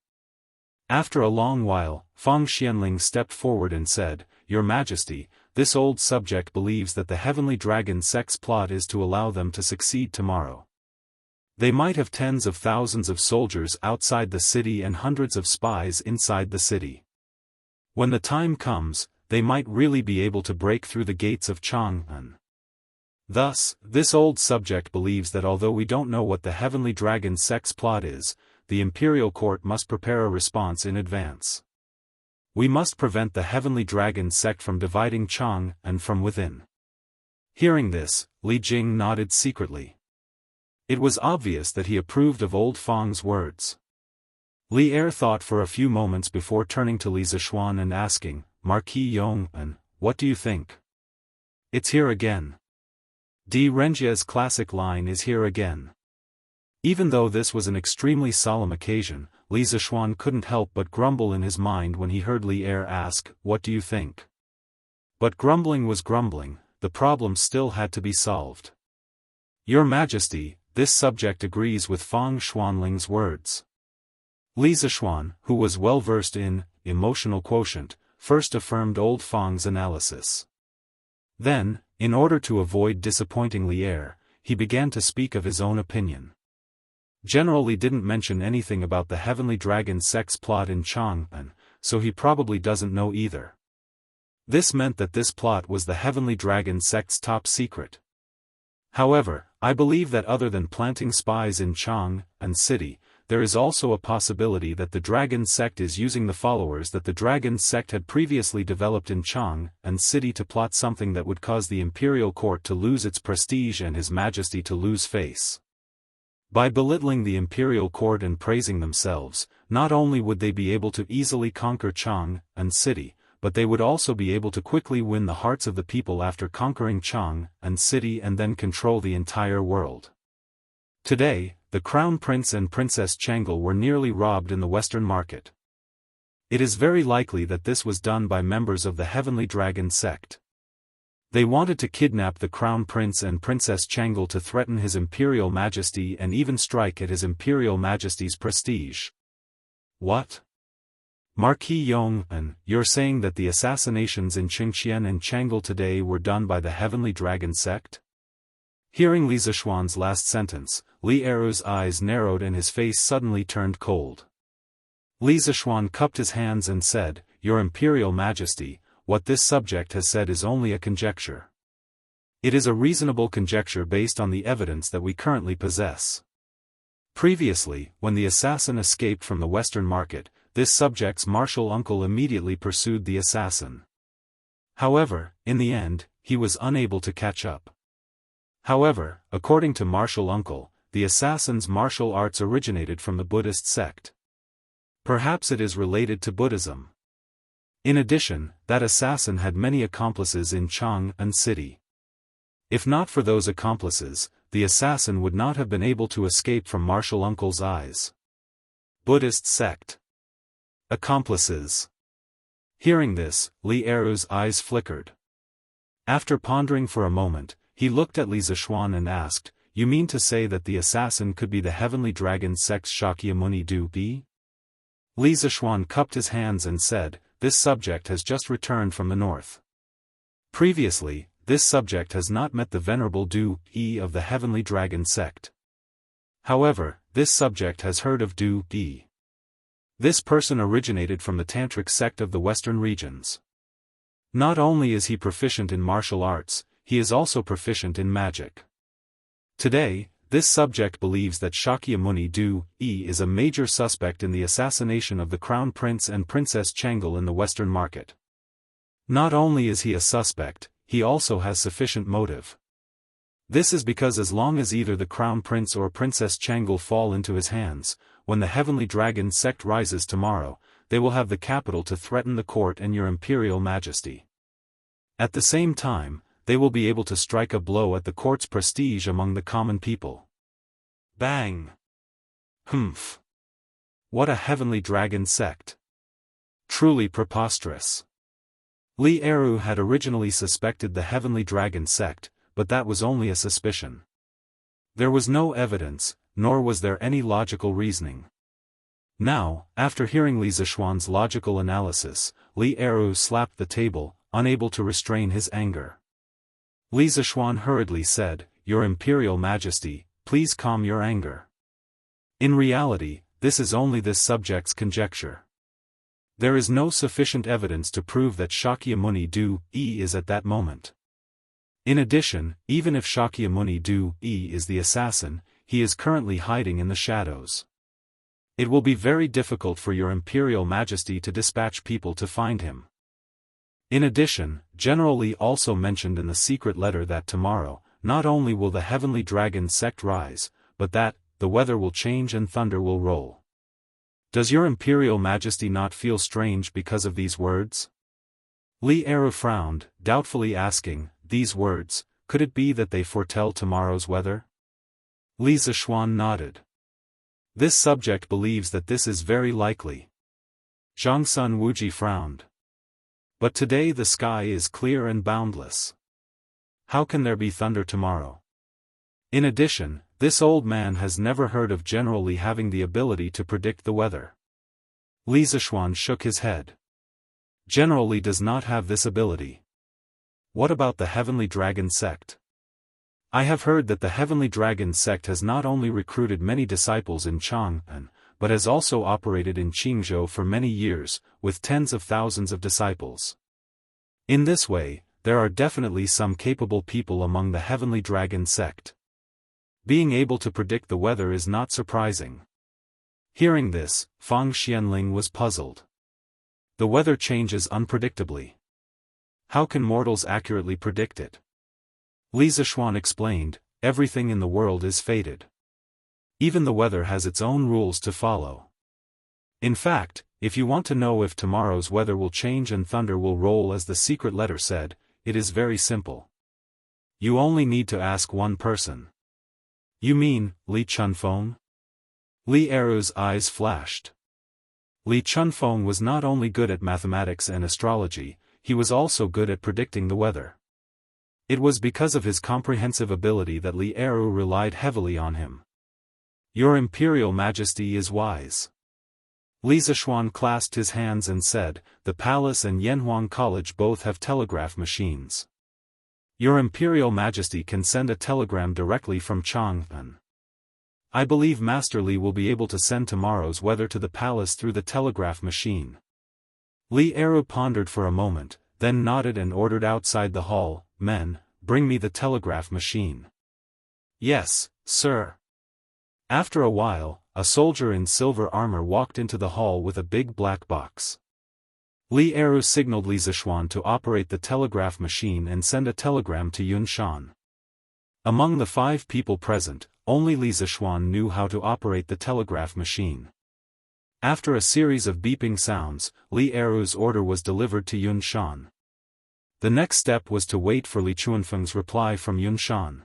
After a long while, Fang Xianling stepped forward and said, Your Majesty, this old subject believes that the Heavenly Dragon sect's plot is to allow them to succeed tomorrow. They might have tens of thousands of soldiers outside the city and hundreds of spies inside the city. When the time comes, they might really be able to break through the gates of Chang'an. Thus, this old subject believes that although we don't know what the Heavenly Dragon sect's plot is, the imperial court must prepare a response in advance. We must prevent the Heavenly Dragon sect from dividing Chang'an from within. Hearing this, Li Jing nodded secretly. It was obvious that he approved of old Fang's words. Li Er thought for a few moments before turning to Li Zishuan and asking, Marquis Yong'an, what do you think? It's here again. Di Renjia's classic line is here again. Even though this was an extremely solemn occasion, Li Zishuan couldn't help but grumble in his mind when he heard Li Er ask, What do you think? But grumbling was grumbling, the problem still had to be solved. Your Majesty, this subject agrees with Fang Xuanling's words. Li Zishuan, who was well versed in emotional quotient, first affirmed old Fang's analysis. Then, in order to avoid disappointing Li Er, he began to speak of his own opinion. General Li didn't mention anything about the Heavenly Dragon sect's plot in Chang'an, so he probably doesn't know either. This meant that this plot was the Heavenly Dragon sect's top secret. However, I believe that other than planting spies in Chang'an City, there is also a possibility that the Dragon sect is using the followers that the Dragon sect had previously developed in Chang'an City to plot something that would cause the imperial court to lose its prestige and His Majesty to lose face. By belittling the imperial court and praising themselves, not only would they be able to easily conquer Chang'an City, but they would also be able to quickly win the hearts of the people after conquering Chang'an City and then control the entire world. Today, the Crown Prince and Princess Chang'e were nearly robbed in the Western market. It is very likely that this was done by members of the Heavenly Dragon sect. They wanted to kidnap the Crown Prince and Princess Xianxia to threaten His Imperial Majesty and even strike at His Imperial Majesty's prestige. What? Marquis Yong, you're saying that the assassinations in Qingqian and Xianxia today were done by the Heavenly Dragon sect? Hearing Li Zishuan's last sentence, Li Eru's eyes narrowed and his face suddenly turned cold. Li Zishuan cupped his hands and said, Your Imperial Majesty, what this subject has said is only a conjecture. It is a reasonable conjecture based on the evidence that we currently possess. Previously, when the assassin escaped from the Western market, this subject's martial uncle immediately pursued the assassin. However, in the end, he was unable to catch up. However, according to martial uncle, the assassin's martial arts originated from the Buddhist sect. Perhaps it is related to Buddhism. In addition, that assassin had many accomplices in Chang'an City. If not for those accomplices, the assassin would not have been able to escape from martial uncle's eyes. Buddhist sect. Accomplices. Hearing this, Li Eru's eyes flickered. After pondering for a moment, he looked at Li Zishuan and asked, You mean to say that the assassin could be the Heavenly Dragon sect's Shakyamuni Du-bi? Li Zishuan cupped his hands and said, This subject has just returned from the north. Previously, this subject has not met the Venerable Du-bi of the Heavenly Dragon sect. However, this subject has heard of Du-bi. This person originated from the Tantric sect of the Western regions. Not only is he proficient in martial arts, he is also proficient in magic. Today, this subject believes that Shakyamuni Du-bi is a major suspect in the assassination of the Crown Prince and Princess Xianxia in the Western market. Not only is he a suspect, he also has sufficient motive. This is because as long as either the Crown Prince or Princess Xianxia fall into his hands, when the Heavenly Dragon sect rises tomorrow, they will have the capital to threaten the court and your Imperial Majesty. At the same time, they will be able to strike a blow at the court's prestige among the common people. Bang! Humph! What a Heavenly Dragon sect! Truly preposterous. Li Eru had originally suspected the Heavenly Dragon sect, but that was only a suspicion. There was no evidence, nor was there any logical reasoning. Now, after hearing Li Zishuan's logical analysis, Li Eru slapped the table, unable to restrain his anger. Li Zishuan hurriedly said, Your Imperial Majesty, please calm your anger. In reality, this is only this subject's conjecture. There is no sufficient evidence to prove that Shakyamuni Du-bi is at that moment. In addition, even if Shakyamuni Du-bi is the assassin, he is currently hiding in the shadows. It will be very difficult for your Imperial Majesty to dispatch people to find him. In addition, General Li also mentioned in the secret letter that tomorrow, not only will the Heavenly Dragon sect rise, but that, the weather will change and thunder will roll. Does your Imperial Majesty not feel strange because of these words? Li Eru frowned, doubtfully asking, These words, could it be that they foretell tomorrow's weather? Li Zishuan nodded. This subject believes that this is very likely. Zhangsun Wuji frowned. But today the sky is clear and boundless. How can there be thunder tomorrow? In addition, this old man has never heard of General Li having the ability to predict the weather. Li Zishuan shook his head. General Li does not have this ability. What about the Heavenly Dragon sect? I have heard that the Heavenly Dragon sect has not only recruited many disciples in Chang'an, but has also operated in Qingzhou for many years, with tens of thousands of disciples. In this way, there are definitely some capable people among the Heavenly Dragon sect. Being able to predict the weather is not surprising. Hearing this, Fang Xianling was puzzled. The weather changes unpredictably. How can mortals accurately predict it? Li Zishuan explained, everything in the world is fated. Even the weather has its own rules to follow. In fact, if you want to know if tomorrow's weather will change and thunder will roll as the secret letter said, it is very simple. You only need to ask one person. You mean, Li Chunfeng? Li Eru's eyes flashed. Li Chunfeng was not only good at mathematics and astrology, he was also good at predicting the weather. It was because of his comprehensive ability that Li Eru relied heavily on him. Your Imperial Majesty is wise. Li Zishuan clasped his hands and said, the palace and Yanhuang College both have telegraph machines. Your Imperial Majesty can send a telegram directly from Chang'an. I believe Master Li will be able to send tomorrow's weather to the palace through the telegraph machine. Li Eru pondered for a moment, then nodded and ordered outside the hall, men, bring me the telegraph machine. Yes, sir. After a while, a soldier in silver armor walked into the hall with a big black box. Li Eru signaled Li Zishuan to operate the telegraph machine and send a telegram to Yunshan. Among the 5 people present, only Li Zishuan knew how to operate the telegraph machine. After a series of beeping sounds, Li Eru's order was delivered to Yunshan. The next step was to wait for Li Chunfeng's reply from Yunshan.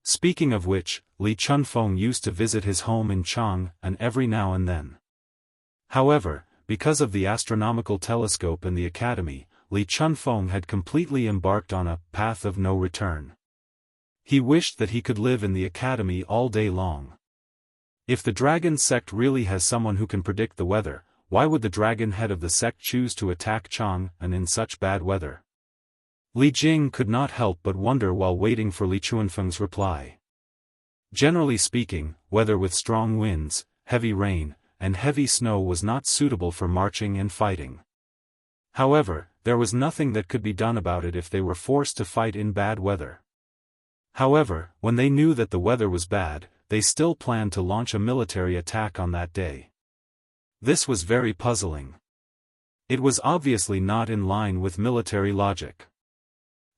Speaking of which, Li Chunfeng used to visit his home in Chang'an every now and then. However, because of the astronomical telescope and the academy, Li Chunfeng had completely embarked on a path of no return. He wished that he could live in the academy all day long. If the dragon sect really has someone who can predict the weather, why would the dragon head of the sect choose to attack Chang'an in such bad weather? Li Jing could not help but wonder while waiting for Li Chunfeng's reply. Generally speaking, weather with strong winds, heavy rain, and heavy snow was not suitable for marching and fighting. However, there was nothing that could be done about it if they were forced to fight in bad weather. However, when they knew that the weather was bad, they still planned to launch a military attack on that day. This was very puzzling. It was obviously not in line with military logic.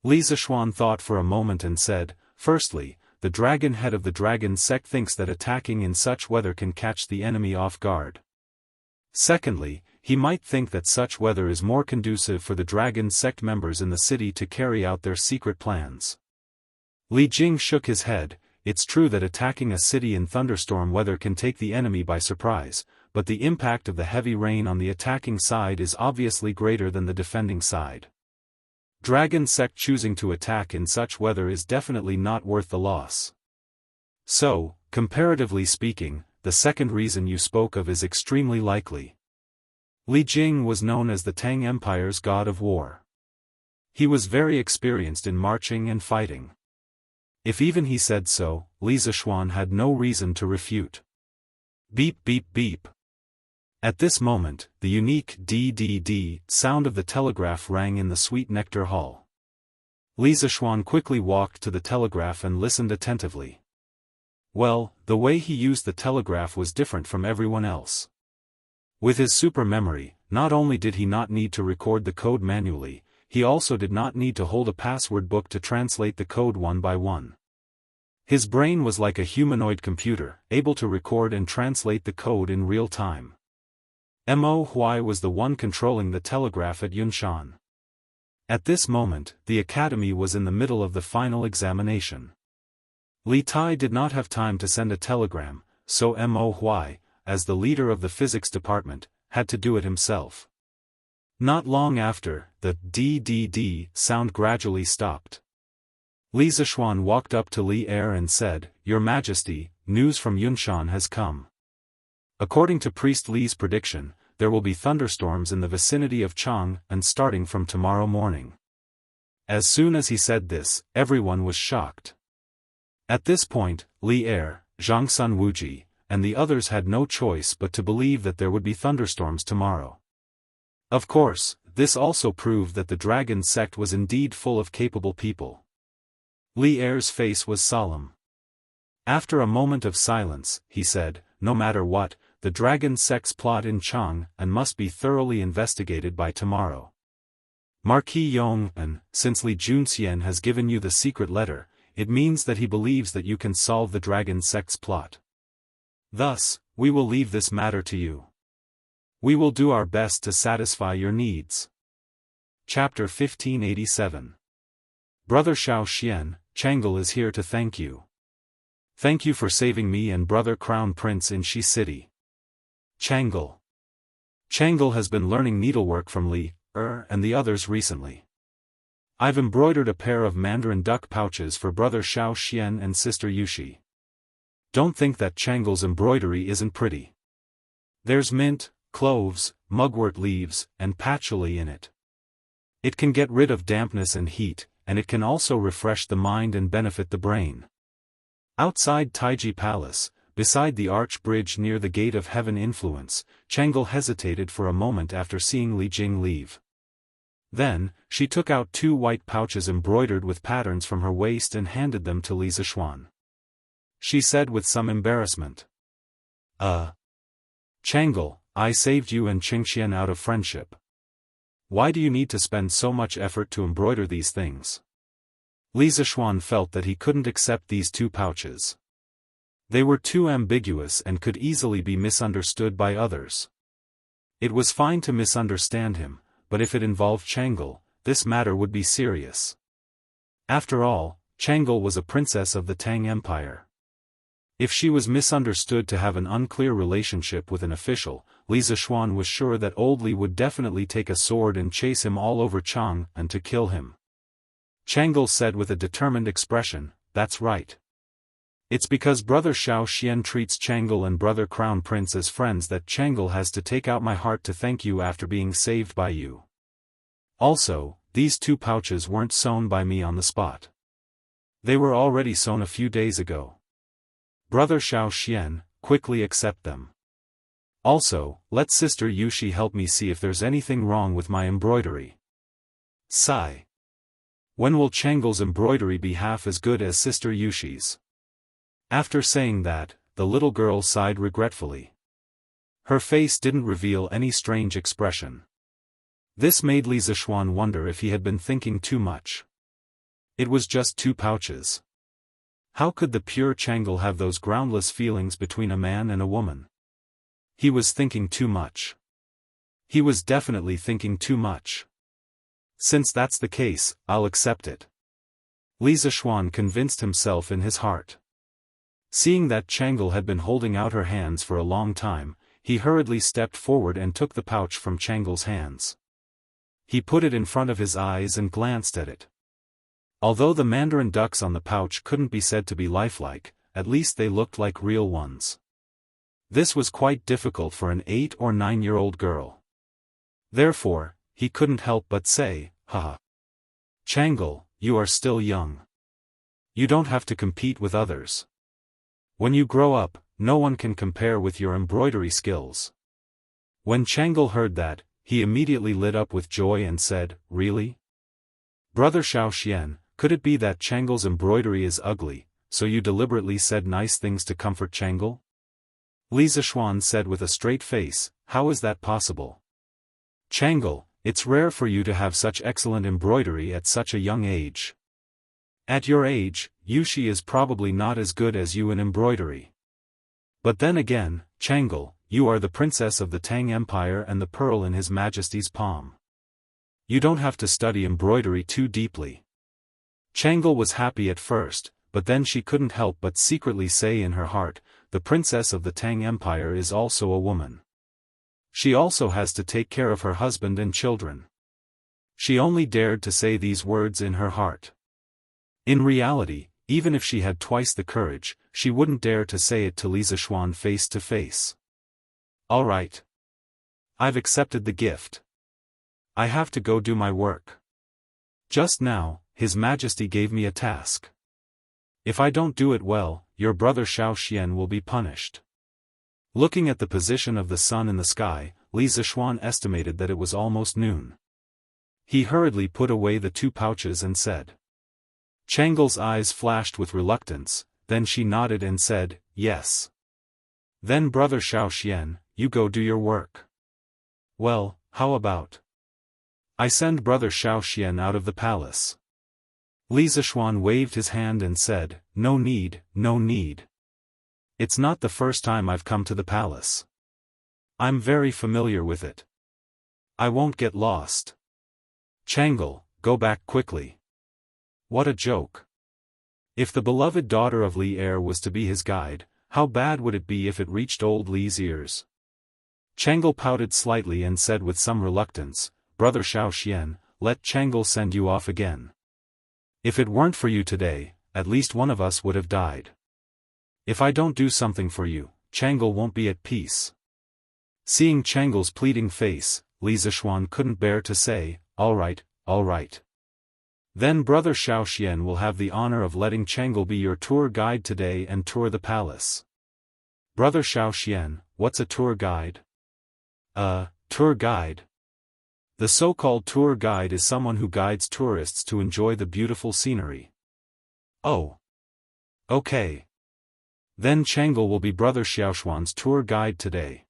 Li Zishuan thought for a moment and said, firstly, the dragon head of the dragon sect thinks that attacking in such weather can catch the enemy off guard. Secondly, he might think that such weather is more conducive for the dragon sect members in the city to carry out their secret plans. Li Jing shook his head. It's true that attacking a city in thunderstorm weather can take the enemy by surprise, but the impact of the heavy rain on the attacking side is obviously greater than the defending side. Dragon sect choosing to attack in such weather is definitely not worth the loss. So, comparatively speaking, the second reason you spoke of is extremely likely. Li Jing was known as the Tang Empire's god of war. He was very experienced in marching and fighting. If even he said so, Li Zishuan had no reason to refute. Beep beep beep. At this moment, the unique DDD sound of the telegraph rang in the Sweet Nectar Hall. Li Zishuan quickly walked to the telegraph and listened attentively. Well, the way he used the telegraph was different from everyone else. With his super memory, not only did he not need to record the code manually, he also did not need to hold a password book to translate the code one by one. His brain was like a humanoid computer, able to record and translate the code in real time. Mo Huai was the one controlling the telegraph at Yunshan. At this moment, the academy was in the middle of the final examination. Li Tai did not have time to send a telegram, so Mo Huai, as the leader of the physics department, had to do it himself. Not long after, the DDD sound gradually stopped. Li Zishuan walked up to Li Er and said, Your Majesty, news from Yunshan has come. According to Priest Li's prediction, there will be thunderstorms in the vicinity of Chang'an starting from tomorrow morning. As soon as he said this, everyone was shocked. At this point, Li Er, Zhangsun Wuji, and the others had no choice but to believe that there would be thunderstorms tomorrow. Of course, this also proved that the dragon sect was indeed full of capable people. Li Er's face was solemn. After a moment of silence, he said, No matter what, the dragon sect's plot in Chang'an must be thoroughly investigated by tomorrow. Marquis Yong'an, since Li Junxian has given you the secret letter, it means that he believes that you can solve the dragon sect's plot. Thus, we will leave this matter to you. We will do our best to satisfy your needs. Chapter 1587. Brother Xiao Xian, Chang'e is here to thank you. Thank you for saving me and brother Crown Prince in Shi City. Chang'e. Chang'e has been learning needlework from Li Er and the others recently. I've embroidered a pair of mandarin duck pouches for brother Xiao Xian and sister Yushi. Don't think that Changle's embroidery isn't pretty. There's mint, cloves, mugwort leaves, and patchouli in it. It can get rid of dampness and heat, and it can also refresh the mind and benefit the brain. Outside Taiji Palace, beside the arch bridge near the Gate of Heaven Influence, Changle hesitated for a moment after seeing Li Jing leave. Then, she took out 2 white pouches embroidered with patterns from her waist and handed them to Li Zishuan. She said with some embarrassment. Changle, I saved you and Qingxian out of friendship. Why do you need to spend so much effort to embroider these things? Li Zishuan felt that he couldn't accept these 2 pouches. They were too ambiguous and could easily be misunderstood by others. It was fine to misunderstand him, but if it involved Changle, this matter would be serious. After all, Changle was a princess of the Tang Empire. If she was misunderstood to have an unclear relationship with an official, Li Zishuan was sure that old Li would definitely take a sword and chase him all over Chang and to kill him. Changle said with a determined expression, "That's right. It's because brother Xiao Xian treats Changle and brother Crown Prince as friends that Changle has to take out my heart to thank you after being saved by you. Also, these 2 pouches weren't sewn by me on the spot. They were already sewn a few days ago. Brother Xiao Xian, quickly accept them. Also, let sister Yushi help me see if there's anything wrong with my embroidery. Sigh. When will Changle's embroidery be half as good as sister Yushi's?" After saying that, the little girl sighed regretfully. Her face didn't reveal any strange expression. This made Li Zishuan wonder if he had been thinking too much. It was just 2 pouches. How could the pure Changle have those groundless feelings between a man and a woman? He was thinking too much. He was definitely thinking too much. Since that's the case, I'll accept it. Li Zishuan convinced himself in his heart. Seeing that Changle had been holding out her hands for a long time, he hurriedly stepped forward and took the pouch from Changle's hands. He put it in front of his eyes and glanced at it. Although the mandarin ducks on the pouch couldn't be said to be lifelike, at least they looked like real ones. This was quite difficult for an 8 or 9-year-old girl. Therefore, he couldn't help but say, "Haha. Changle, you are still young. You don't have to compete with others. When you grow up, no one can compare with your embroidery skills." When Changle heard that, he immediately lit up with joy and said, "Really? Brother Xiao Xian, could it be that Changle's embroidery is ugly, so you deliberately said nice things to comfort Changle?" Li Zishuan said with a straight face, "How is that possible? Changle, it's rare for you to have such excellent embroidery at such a young age. At your age, Yushi is probably not as good as you in embroidery. But then again, Changle, you are the princess of the Tang Empire and the pearl in His Majesty's palm. You don't have to study embroidery too deeply." Changle was happy at first, but then she couldn't help but secretly say in her heart, "The princess of the Tang Empire is also a woman. She also has to take care of her husband and children." She only dared to say these words in her heart. In reality, even if she had twice the courage, she wouldn't dare to say it to Li Zishuan face to face. "All right. I've accepted the gift. I have to go do my work. Just now, His Majesty gave me a task. If I don't do it well, your brother Xiao Xian will be punished." Looking at the position of the sun in the sky, Li Zishuan estimated that it was almost noon. He hurriedly put away the 2 pouches and said. Changle's eyes flashed with reluctance, then she nodded and said, "Yes." "Then brother Xiao Xian, you go do your work." "Well, how about I send brother Xiao Xian out of the palace?" Li Zishuan waved his hand and said, "No need, no need. It's not the first time I've come to the palace. I'm very familiar with it. I won't get lost. Changle, go back quickly." What a joke. If the beloved daughter of Li Er was to be his guide, how bad would it be if it reached old Li's ears? Changle pouted slightly and said with some reluctance, "Brother Xiao Xian, let Chang'e send you off again. If it weren't for you today, at least one of us would have died. If I don't do something for you, Chang'e won't be at peace." Seeing Chang'e's pleading face, Li Zishuan couldn't bear to say, all right. Then Brother Xiaoxian will have the honor of letting Chang'e be your tour guide today and tour the palace." "Brother Xiaoxian, what's a tour guide?" Tour guide. The so-called tour guide is someone who guides tourists to enjoy the beautiful scenery." "Oh. Okay. Then Chang'e will be Brother Xiaoxuan's tour guide today."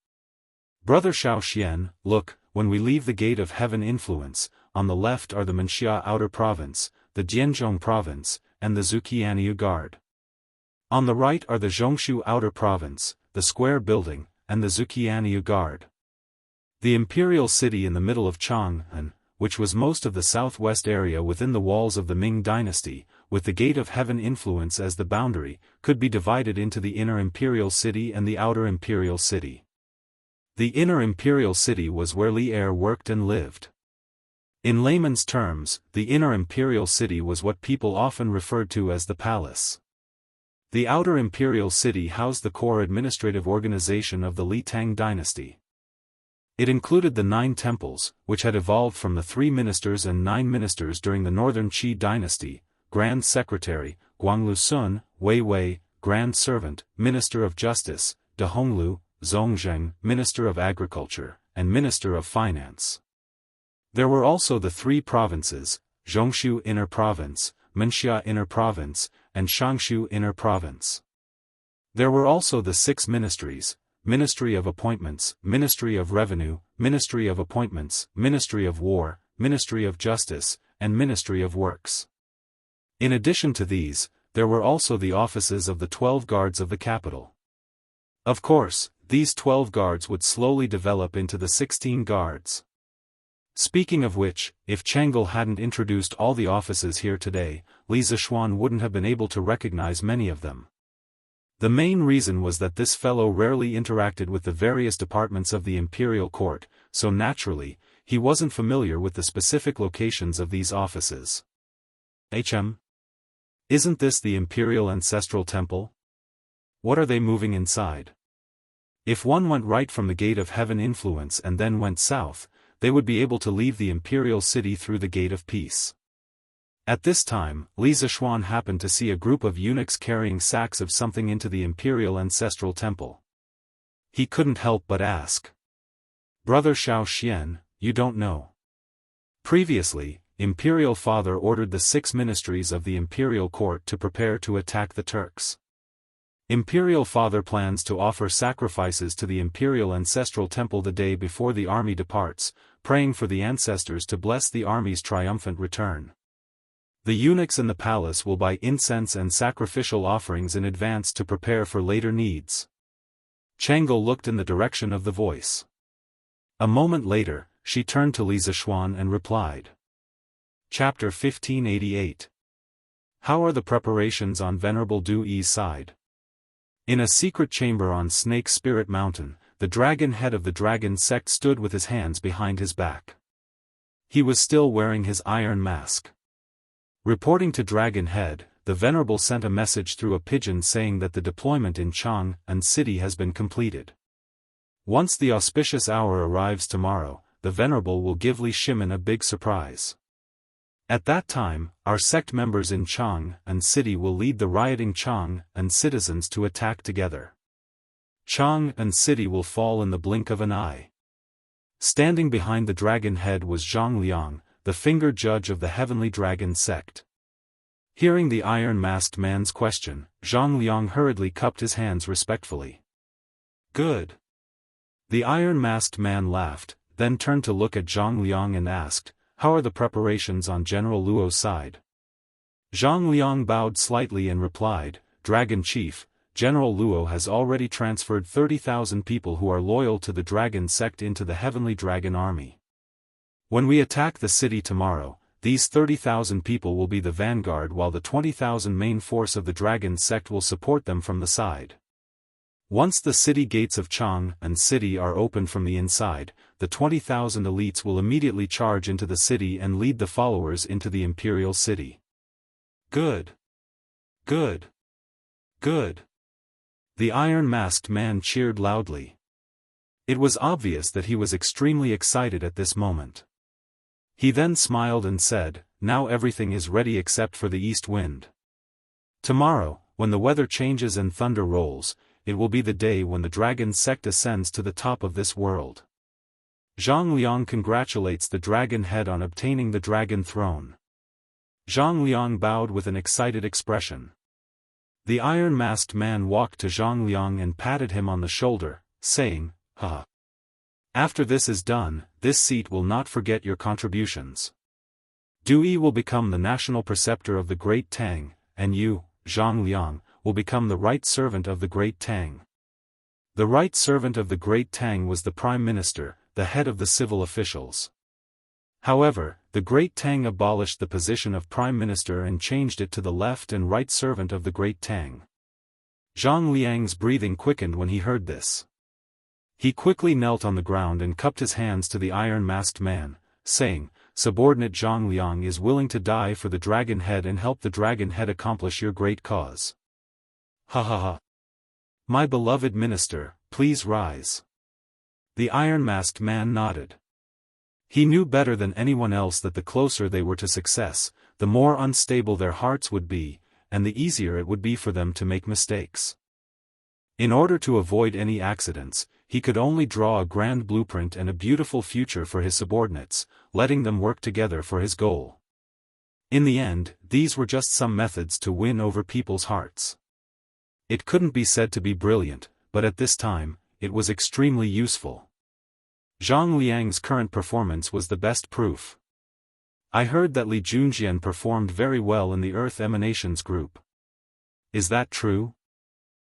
"Brother Xiaoxian, look, when we leave the Gate of Heaven Influence, on the left are the Menxia Outer Province, the Dianzhong Province, and the Zuqianiu Guard. On the right are the Zhongshu Outer Province, the Square Building, and the Zuqianiu Guard. The imperial city in the middle of Chang'an, which was most of the southwest area within the walls of the Ming dynasty, with the Gate of Heaven Influence as the boundary, could be divided into the inner imperial city and the outer imperial city. The inner imperial city was where Li Er worked and lived. In layman's terms, the inner imperial city was what people often referred to as the palace. The outer imperial city housed the core administrative organization of the Li Tang dynasty. It included the 9 temples, which had evolved from the 3 ministers and 9 ministers during the Northern Qi dynasty: Grand Secretary, Guanglu Sun, Wei Wei, Grand Servant, Minister of Justice, De Honglu, Zhongzheng, Minister of Agriculture, and Minister of Finance. There were also the 3 provinces, Zhongshu Inner Province, Menxia Inner Province, and Shangshu Inner Province. There were also the 6 ministries: Ministry of Appointments, Ministry of Revenue, Ministry of Appointments, Ministry of War, Ministry of Justice, and Ministry of Works. In addition to these, there were also the offices of the 12 guards of the capital. Of course, these 12 guards would slowly develop into the 16 guards. Speaking of which, if Chang'e hadn't introduced all the offices here today, Li Zishuan wouldn't have been able to recognize many of them. The main reason was that this fellow rarely interacted with the various departments of the imperial court, so naturally, he wasn't familiar with the specific locations of these offices. Isn't this the imperial ancestral temple? What are they moving inside? If one went right from the Gate of Heaven Influence and then went south, they would be able to leave the imperial city through the Gate of Peace. At this time, Li Zishuan happened to see a group of eunuchs carrying sacks of something into the imperial ancestral temple. He couldn't help but ask. "Brother Xiaoxian, you don't know?" Previously, Imperial Father ordered the 6 ministries of the imperial court to prepare to attack the Turks. Imperial Father plans to offer sacrifices to the imperial ancestral temple the day before the army departs, praying for the ancestors to bless the army's triumphant return. The eunuchs in the palace will buy incense and sacrificial offerings in advance to prepare for later needs. Chang'e looked in the direction of the voice. A moment later, she turned to Li Zishuan and replied. Chapter 1588. How are the preparations on Venerable Du Yi's side? In a secret chamber on Snake Spirit Mountain, the dragon head of the dragon sect stood with his hands behind his back. He was still wearing his iron mask. Reporting to Dragon Head, the Venerable sent a message through a pigeon saying that the deployment in Chang'an City has been completed. Once the auspicious hour arrives tomorrow, the Venerable will give Li Shimin a big surprise. At that time, our sect members in Chang'an City will lead the rioting Chang'an citizens to attack together. Chang'an City will fall in the blink of an eye. Standing behind the Dragon Head was Zhang Liang, the finger judge of the Heavenly Dragon sect. Hearing the iron-masked man's question, Zhang Liang hurriedly cupped his hands respectfully. Good. The iron-masked man laughed, then turned to look at Zhang Liang and asked, "How are the preparations on General Luo's side?" Zhang Liang bowed slightly and replied, "Dragon Chief, General Luo has already transferred 30,000 people who are loyal to the Dragon sect into the Heavenly Dragon Army. When we attack the city tomorrow, these 30,000 people will be the vanguard while the 20,000 main force of the Dragon sect will support them from the side." Once the city gates of Chang and city are opened from the inside, the 20,000 elites will immediately charge into the city and lead the followers into the imperial city. Good. Good. Good. The iron-masked man cheered loudly. It was obvious that he was extremely excited at this moment. He then smiled and said, "Now everything is ready except for the east wind. Tomorrow, when the weather changes and thunder rolls, it will be the day when the dragon sect ascends to the top of this world." Zhang Liang congratulates the dragon head on obtaining the dragon throne. Zhang Liang bowed with an excited expression. The iron-masked man walked to Zhang Liang and patted him on the shoulder, saying, "Ha! After this is done, this seat will not forget your contributions. Dui will become the national preceptor of the Great Tang, and you, Zhang Liang, will become the right servant of the Great Tang." The right servant of the Great Tang was the Prime Minister, the head of the civil officials. However, the Great Tang abolished the position of Prime Minister and changed it to the left and right servant of the Great Tang. Zhang Liang's breathing quickened when he heard this. He quickly knelt on the ground and cupped his hands to the iron-masked man, saying, "Subordinate Zhang Liang is willing to die for the dragon head and help the dragon head accomplish your great cause." Ha ha ha. My beloved minister, please rise. The iron-masked man nodded. He knew better than anyone else that the closer they were to success, the more unstable their hearts would be, and the easier it would be for them to make mistakes. In order to avoid any accidents, he could only draw a grand blueprint and a beautiful future for his subordinates, letting them work together for his goal. In the end, these were just some methods to win over people's hearts. It couldn't be said to be brilliant, but at this time, it was extremely useful. Zhang Liang's current performance was the best proof. I heard that Li Junjian performed very well in the Earth Emanations group. Is that true?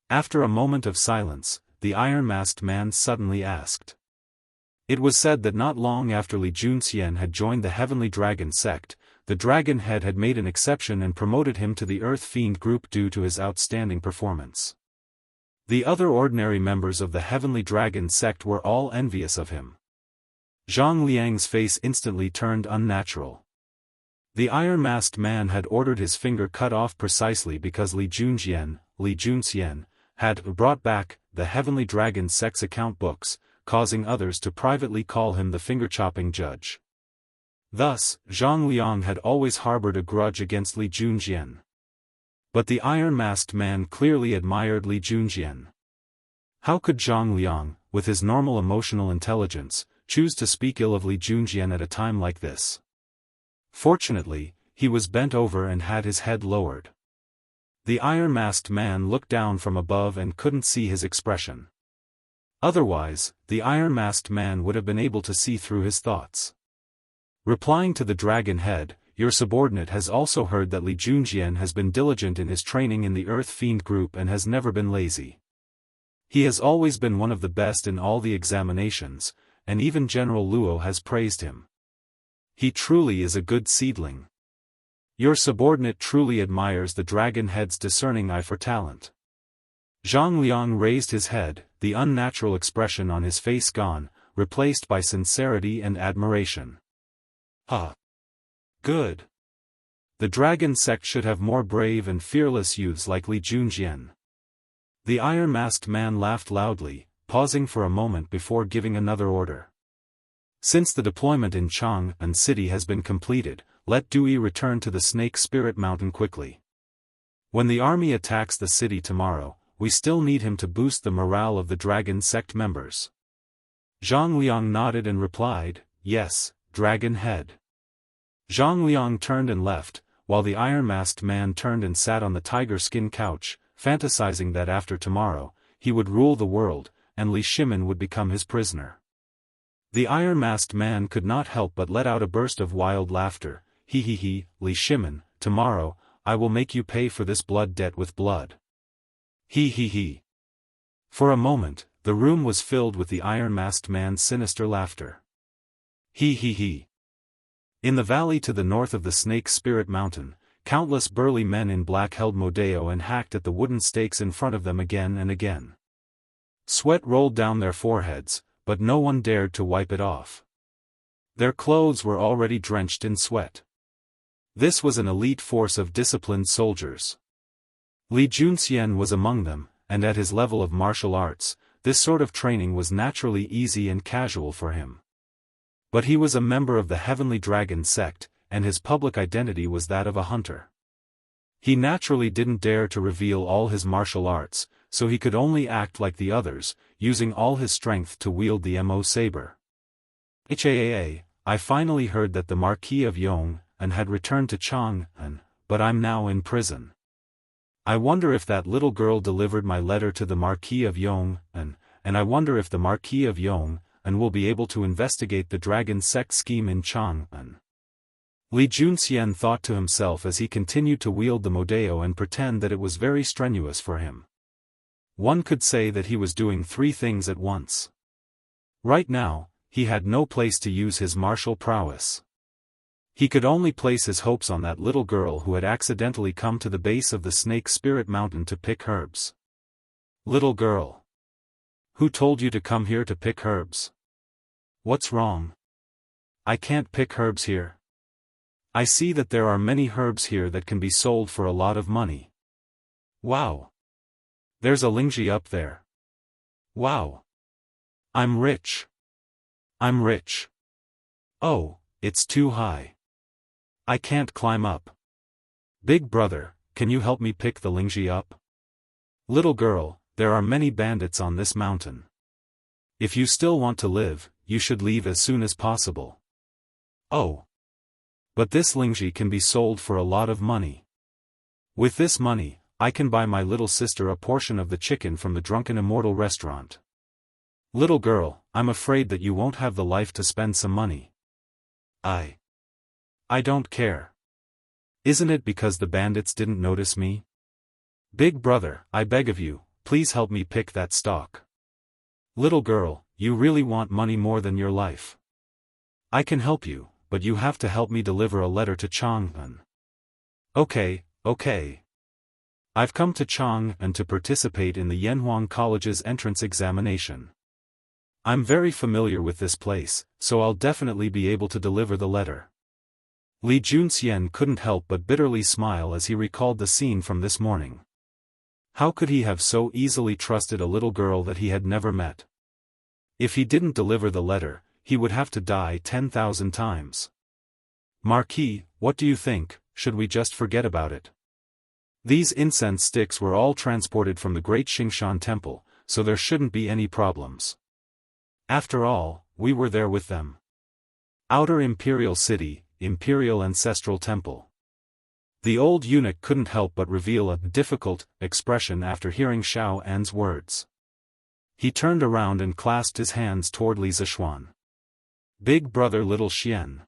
After a moment of silence, the iron-masked man suddenly asked. It was said that not long after Li Junjian had joined the Heavenly Dragon sect, the Dragon Head had made an exception and promoted him to the Earth Fiend group due to his outstanding performance. The other ordinary members of the Heavenly Dragon sect were all envious of him. Zhang Liang's face instantly turned unnatural. The iron-masked man had ordered his finger cut off precisely because Li Junjian, had brought back the Heavenly Dragon sect's account books, causing others to privately call him the finger-chopping judge. Thus, Zhang Liang had always harbored a grudge against Li Junjian. But the iron-masked man clearly admired Li Junjian. How could Zhang Liang, with his normal emotional intelligence, choose to speak ill of Li Junjian at a time like this? Fortunately, he was bent over and had his head lowered. The iron-masked man looked down from above and couldn't see his expression. Otherwise, the iron-masked man would have been able to see through his thoughts. Replying to the dragon head, "Your subordinate has also heard that Li Junjian has been diligent in his training in the Earth Fiend group and has never been lazy. He has always been one of the best in all the examinations, and even General Luo has praised him. He truly is a good seedling. Your subordinate truly admires the dragon head's discerning eye for talent." Zhang Liang raised his head, the unnatural expression on his face gone, replaced by sincerity and admiration. "Ha! Good. The dragon sect should have more brave and fearless youths like Li Junjian." The iron-masked man laughed loudly, pausing for a moment before giving another order. "Since the deployment in Chang and city has been completed, let Dui return to the Snake Spirit Mountain quickly. When the army attacks the city tomorrow, we still need him to boost the morale of the dragon sect members." Zhang Liang nodded and replied, "Yes, Dragon Head." Zhang Liang turned and left, while the iron-masked man turned and sat on the tiger skin couch, fantasizing that after tomorrow, he would rule the world, and Li Shimin would become his prisoner. The iron-masked man could not help but let out a burst of wild laughter. "He, Li Shimin, tomorrow, I will make you pay for this blood debt with blood. He. For a moment, the room was filled with the iron-masked man's sinister laughter. He. In the valley to the north of the Snake Spirit Mountain, countless burly men in black held Modeo and hacked at the wooden stakes in front of them again and again. Sweat rolled down their foreheads, but no one dared to wipe it off. Their clothes were already drenched in sweat. This was an elite force of disciplined soldiers. Li Junxian was among them, and at his level of martial arts, this sort of training was naturally easy and casual for him. But he was a member of the Heavenly Dragon sect, and his public identity was that of a hunter. He naturally didn't dare to reveal all his martial arts, so he could only act like the others, using all his strength to wield the Mo saber. I finally heard that the Marquis of Yong had returned to Chang'an, but I'm now in prison. I wonder if that little girl delivered my letter to the Marquis of Yong, and I wonder if the Marquis of Yong will be able to investigate the dragon sect scheme in Chang'an. Li Junxian thought to himself as he continued to wield the Modeo and pretend that it was very strenuous for him. One could say that he was doing three things at once. Right now, he had no place to use his martial prowess. He could only place his hopes on that little girl who had accidentally come to the base of the Snake Spirit Mountain to pick herbs. Little girl. Who told you to come here to pick herbs? What's wrong? I can't pick herbs here. I see that there are many herbs here that can be sold for a lot of money. Wow. There's a Lingji up there. Wow. I'm rich. I'm rich. Oh, it's too high. I can't climb up. Big brother, can you help me pick the Lingji up? Little girl, there are many bandits on this mountain. If you still want to live, you should leave as soon as possible. Oh. But this Lingji can be sold for a lot of money. With this money, I can buy my little sister a portion of the chicken from the drunken Immortal restaurant. Little girl, I'm afraid that you won't have the life to spend some money. I don't care. Isn't it because the bandits didn't notice me? Big brother, I beg of you, please help me pick that stock. Little girl, you really want money more than your life. I can help you, but you have to help me deliver a letter to Chang'an. Okay. I've come to Chang'an to participate in the Yanhuang College's entrance examination. I'm very familiar with this place, so I'll definitely be able to deliver the letter. Li Junxian couldn't help but bitterly smile as he recalled the scene from this morning. How could he have so easily trusted a little girl that he had never met? If he didn't deliver the letter, he would have to die 10,000 times. Marquis, what do you think, should we just forget about it? These incense sticks were all transported from the great Xingshan temple, so there shouldn't be any problems. After all, we were there with them. Outer Imperial City, Imperial Ancestral Temple. The old eunuch couldn't help but reveal a difficult expression after hearing Xiao An's words. He turned around and clasped his hands toward Li Zishuan. Big brother little Xian.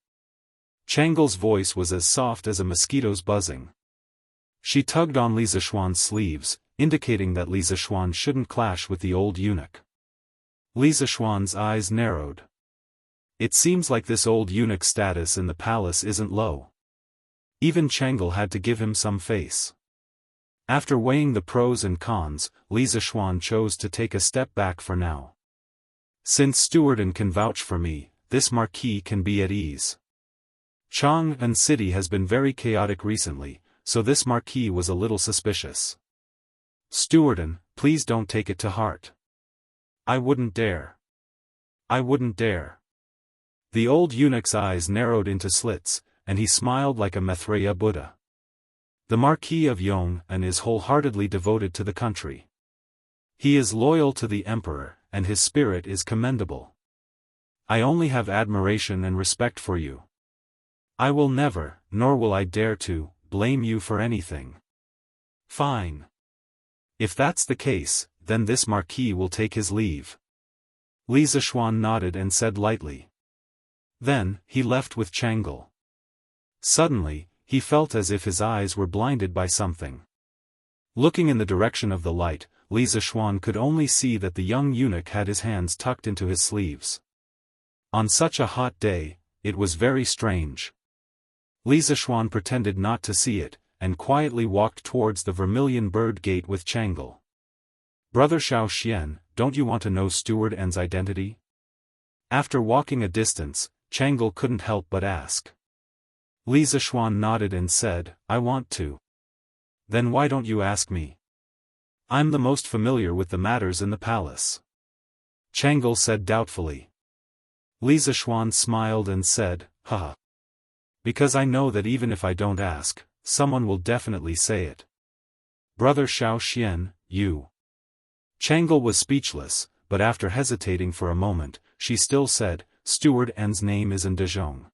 Changle's voice was as soft as a mosquito's buzzing. She tugged on Li Zishuan's sleeves, indicating that Li Zishuan shouldn't clash with the old eunuch. Li Zishuan's eyes narrowed. It seems like this old eunuch's status in the palace isn't low. Even Changle had to give him some face. After weighing the pros and cons, Li Zishuan chose to take a step back for now. Since Stewardin can vouch for me, this marquis can be at ease. Chang'an City has been very chaotic recently, so this marquis was a little suspicious. Stewardin, please don't take it to heart. I wouldn't dare. I wouldn't dare. The old eunuch's eyes narrowed into slits, and he smiled like a Maitreya Buddha. The Marquis of Yong is wholeheartedly devoted to the country. He is loyal to the emperor, and his spirit is commendable. I only have admiration and respect for you. I will never, nor will I dare to, blame you for anything. Fine. If that's the case, then this marquis will take his leave. Li Zishuan nodded and said lightly. Then, he left with Changle. Suddenly, he felt as if his eyes were blinded by something. Looking in the direction of the light, Li Zishuan could only see that the young eunuch had his hands tucked into his sleeves. On such a hot day, it was very strange. Li Zishuan pretended not to see it, and quietly walked towards the Vermilion Bird Gate with Changle. Brother Xiao Xian, don't you want to know Steward N's identity? After walking a distance, Chang'e couldn't help but ask. Li Zishuan nodded and said, I want to. Then why don't you ask me? I'm the most familiar with the matters in the palace. Chang'e said doubtfully. Li Zishuan smiled and said, haha. Because I know that even if I don't ask, someone will definitely say it. Brother Xiao Xian, you. Chang'e was speechless, but after hesitating for a moment, she still said, Steward N's name is Ndezhong.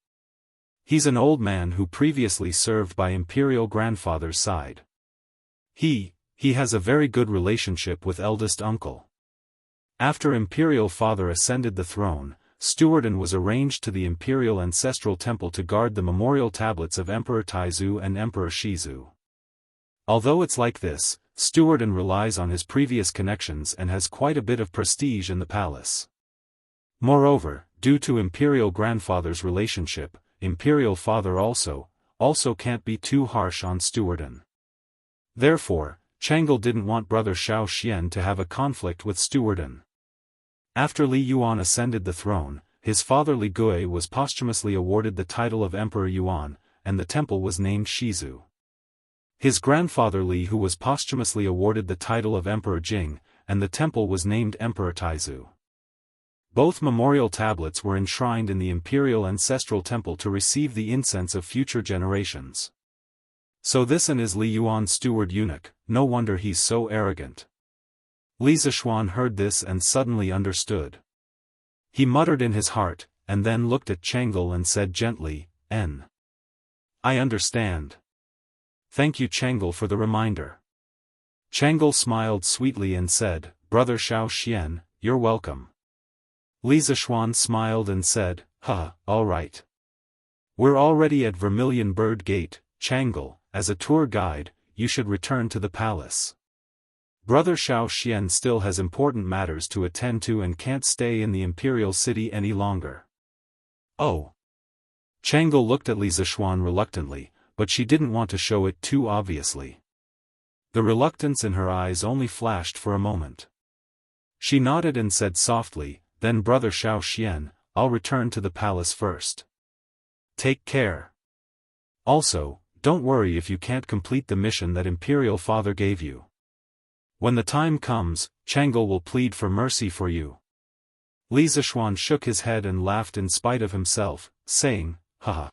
He's an old man who previously served by Imperial Grandfather's side. He has a very good relationship with eldest uncle. After Imperial Father ascended the throne, Steward N was arranged to the Imperial Ancestral Temple to guard the memorial tablets of Emperor Taizu and Emperor Shizu. Although it's like this, Steward N relies on his previous connections and has quite a bit of prestige in the palace. Moreover, due to Imperial Grandfather's relationship, Imperial Father also can't be too harsh on Steward N. Therefore, Chang'e didn't want Brother Xiao Xian to have a conflict with Steward N. After Li Yuan ascended the throne, his father Li Gui was posthumously awarded the title of Emperor Yuan, and the temple was named Shizu. His grandfather Li Hu was posthumously awarded the title of Emperor Jing, and the temple was named Emperor Taizu. Both memorial tablets were enshrined in the Imperial Ancestral Temple to receive the incense of future generations. So this N is Li Yuan's steward eunuch, no wonder he's so arrogant. Li Zishuan heard this and suddenly understood. He muttered in his heart, and then looked at Chang'e and said gently, N. I understand. Thank you Chang'e for the reminder. Chang'e smiled sweetly and said, Brother Xiao Xian, you're welcome. Li Zishuan smiled and said, all right. We're already at Vermilion Bird Gate, Chang'e, as a tour guide, you should return to the palace. Brother Xiao Xian still has important matters to attend to and can't stay in the imperial city any longer. Oh. Chang'e looked at Li Zishuan reluctantly, but she didn't want to show it too obviously. The reluctance in her eyes only flashed for a moment. She nodded and said softly, then Brother Xiao Xian, I'll return to the palace first. Take care. Also, don't worry if you can't complete the mission that Imperial Father gave you. When the time comes, Chang'e will plead for mercy for you. Li Zishuan shook his head and laughed in spite of himself, saying, haha.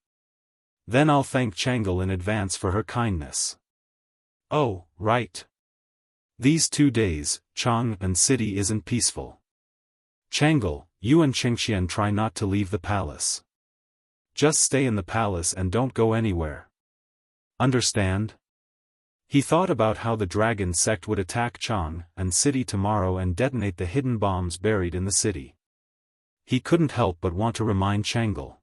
Then I'll thank Chang'e in advance for her kindness. Oh, right. These 2 days, Chang'an city isn't peaceful. Chang'e, you and Qingxian try not to leave the palace. Just stay in the palace and don't go anywhere. Understand? He thought about how the dragon sect would attack Chang'an city tomorrow and detonate the hidden bombs buried in the city. He couldn't help but want to remind Chang'e.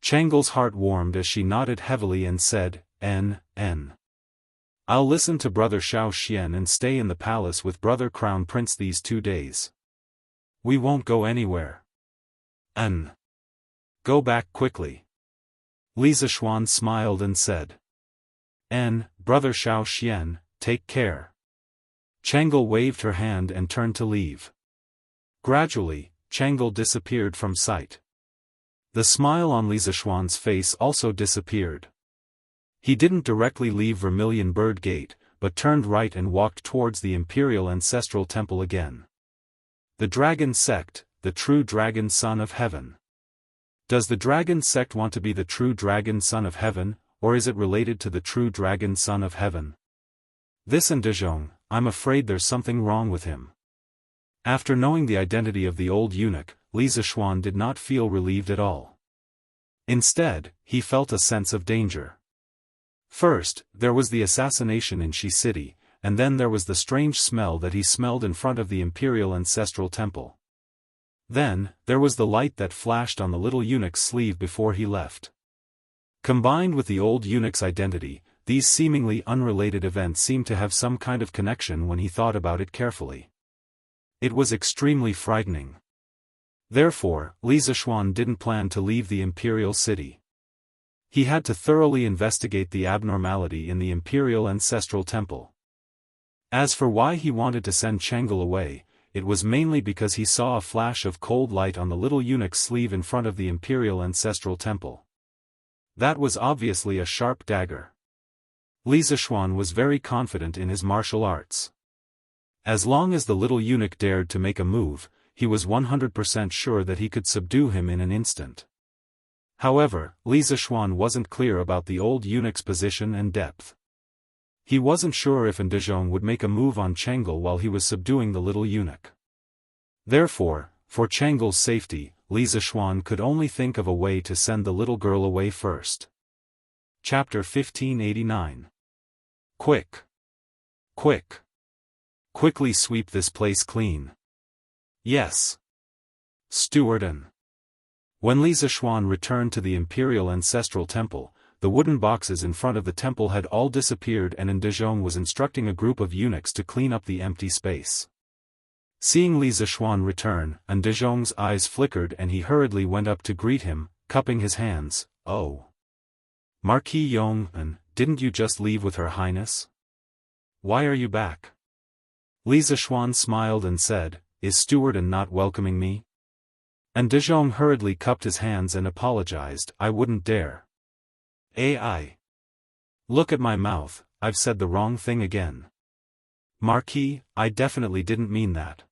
Chang'e's heart warmed as she nodded heavily and said, N. I'll listen to Brother Xiao Xian and stay in the palace with Brother Crown Prince these 2 days. We won't go anywhere. N. Go back quickly. Li Zishuan smiled and said. N. Brother Xiao Xian, take care. Chang'e waved her hand and turned to leave. Gradually, Chang'e disappeared from sight. The smile on Li Zishuan's face also disappeared. He didn't directly leave Vermilion Bird Gate, but turned right and walked towards the Imperial Ancestral Temple again. The Dragon Sect, the true Dragon Son of Heaven. Does the Dragon Sect want to be the true Dragon Son of Heaven, or is it related to the true Dragon Son of Heaven? This Ndezhong, I'm afraid there's something wrong with him. After knowing the identity of the old eunuch, Li Zishuan did not feel relieved at all. Instead, he felt a sense of danger. First, there was the assassination in Shi City, and then there was the strange smell that he smelled in front of the Imperial Ancestral Temple. Then, there was the light that flashed on the little eunuch's sleeve before he left. Combined with the old eunuch's identity, these seemingly unrelated events seemed to have some kind of connection when he thought about it carefully. It was extremely frightening. Therefore, Li Zishuan didn't plan to leave the imperial city. He had to thoroughly investigate the abnormality in the Imperial Ancestral Temple. As for why he wanted to send Chang'e away, it was mainly because he saw a flash of cold light on the little eunuch's sleeve in front of the Imperial Ancestral Temple. That was obviously a sharp dagger. Li Zishuan was very confident in his martial arts. As long as the little eunuch dared to make a move, he was 100% sure that he could subdue him in an instant. However, Li Zishuan wasn't clear about the old eunuch's position and depth. He wasn't sure if Ndezhong would make a move on Chang'e while he was subduing the little eunuch. Therefore, for Chang'e's safety, Li Zishuan could only think of a way to send the little girl away first. Chapter 1589. Quick! Quick! Quickly sweep this place clean. Yes. Stewardin. When Li Zishuan returned to the Imperial Ancestral Temple, the wooden boxes in front of the temple had all disappeared and Ndezhong was instructing a group of eunuchs to clean up the empty space. Seeing Li Zishuan return, Ndezhong's eyes flickered and he hurriedly went up to greet him, cupping his hands. "Oh. Marquis Yong, didn't you just leave with Her Highness? Why are you back?" Li Zishuan smiled and said, "Is Stewardin not welcoming me?" Ndezhong hurriedly cupped his hands and apologized. "I wouldn't dare. I. Look at my mouth, I've said the wrong thing again. Marquis, I definitely didn't mean that.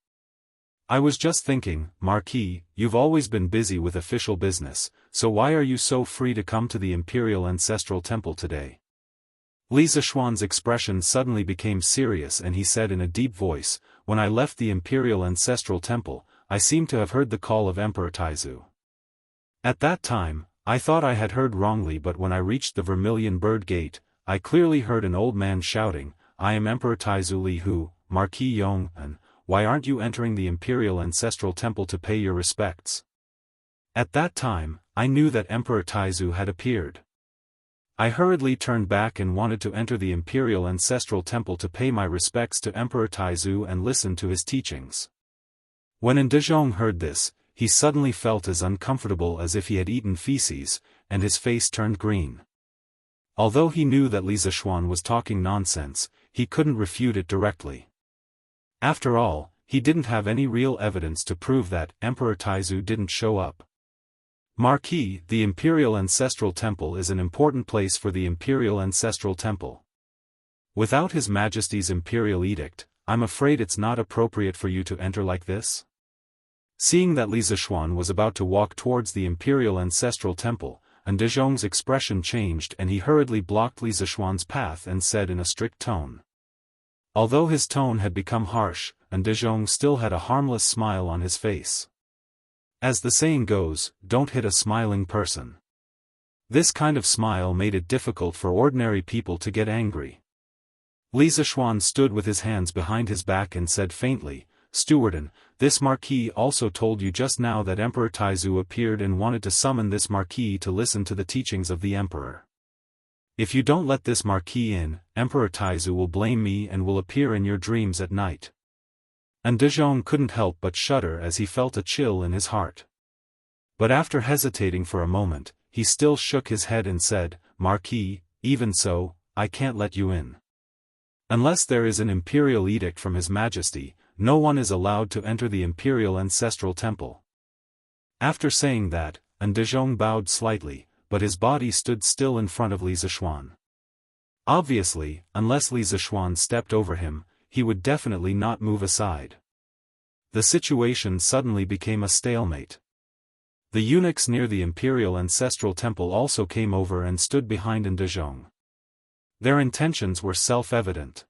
I was just thinking, Marquis, you've always been busy with official business, so why are you so free to come to the Imperial Ancestral Temple today?" Li Zishuan's expression suddenly became serious and he said in a deep voice, "When I left the Imperial Ancestral Temple, I seemed to have heard the call of Emperor Taizu. At that time, I thought I had heard wrongly, but when I reached the Vermilion Bird Gate, I clearly heard an old man shouting, 'I am Emperor Taizu Li Hu, Marquis Yong, and why aren't you entering the Imperial Ancestral Temple to pay your respects?' At that time, I knew that Emperor Taizu had appeared. I hurriedly turned back and wanted to enter the Imperial Ancestral Temple to pay my respects to Emperor Taizu and listen to his teachings." When Ndezhong heard this, he suddenly felt as uncomfortable as if he had eaten feces, and his face turned green. Although he knew that Li Zishuan was talking nonsense, he couldn't refute it directly. After all, he didn't have any real evidence to prove that Emperor Taizu didn't show up. "Marquis, the Imperial Ancestral Temple is an important place for the Imperial Ancestral Temple. Without His Majesty's Imperial Edict, I'm afraid it's not appropriate for you to enter like this." Seeing that Li Zishuan was about to walk towards the Imperial Ancestral Temple, Ndezhong's expression changed and he hurriedly blocked Li Zishuan's path and said in a strict tone. Although his tone had become harsh, Ndezhong still had a harmless smile on his face. As the saying goes, don't hit a smiling person. This kind of smile made it difficult for ordinary people to get angry. Li Zishuan stood with his hands behind his back and said faintly, "Stewardin, this Marquis also told you just now that Emperor Taizu appeared and wanted to summon this Marquis to listen to the teachings of the Emperor. If you don't let this Marquis in, Emperor Taizu will blame me and will appear in your dreams at night." Ndezhong couldn't help but shudder as he felt a chill in his heart. But after hesitating for a moment, he still shook his head and said, "Marquis, even so, I can't let you in. Unless there is an imperial edict from His Majesty, no one is allowed to enter the Imperial Ancestral Temple." After saying that, Ndezhong bowed slightly, but his body stood still in front of Li Zishuan. Obviously, unless Li Zishuan stepped over him, he would definitely not move aside. The situation suddenly became a stalemate. The eunuchs near the Imperial Ancestral Temple also came over and stood behind Ndezhong. Their intentions were self-evident.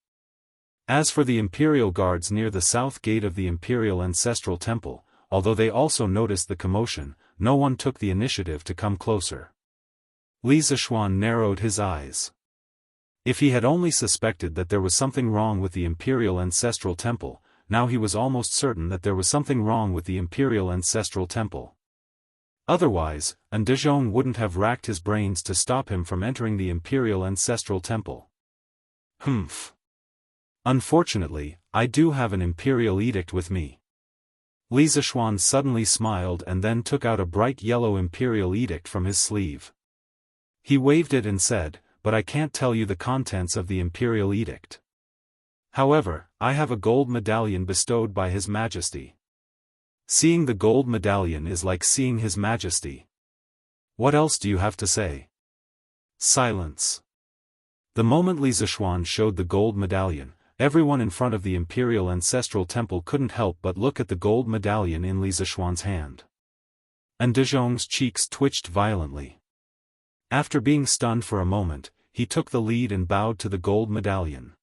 As for the Imperial Guards near the south gate of the Imperial Ancestral Temple, although they also noticed the commotion, no one took the initiative to come closer. Li Zishuan narrowed his eyes. If he had only suspected that there was something wrong with the Imperial Ancestral Temple, now he was almost certain that there was something wrong with the Imperial Ancestral Temple. Otherwise, Ndezhong wouldn't have racked his brains to stop him from entering the Imperial Ancestral Temple. Humph. Unfortunately, I do have an Imperial Edict with me. Li Zishuan suddenly smiled and then took out a bright yellow Imperial Edict from his sleeve. He waved it and said, "But I can't tell you the contents of the Imperial Edict. However, I have a gold medallion bestowed by His Majesty. Seeing the gold medallion is like seeing His Majesty. What else do you have to say? Silence. The moment Li Zishuan showed the gold medallion, everyone in front of the Imperial Ancestral Temple couldn't help but look at the gold medallion in Li Zishuan's hand. And De Zhong's cheeks twitched violently. After being stunned for a moment, he took the lead and bowed to the gold medallion.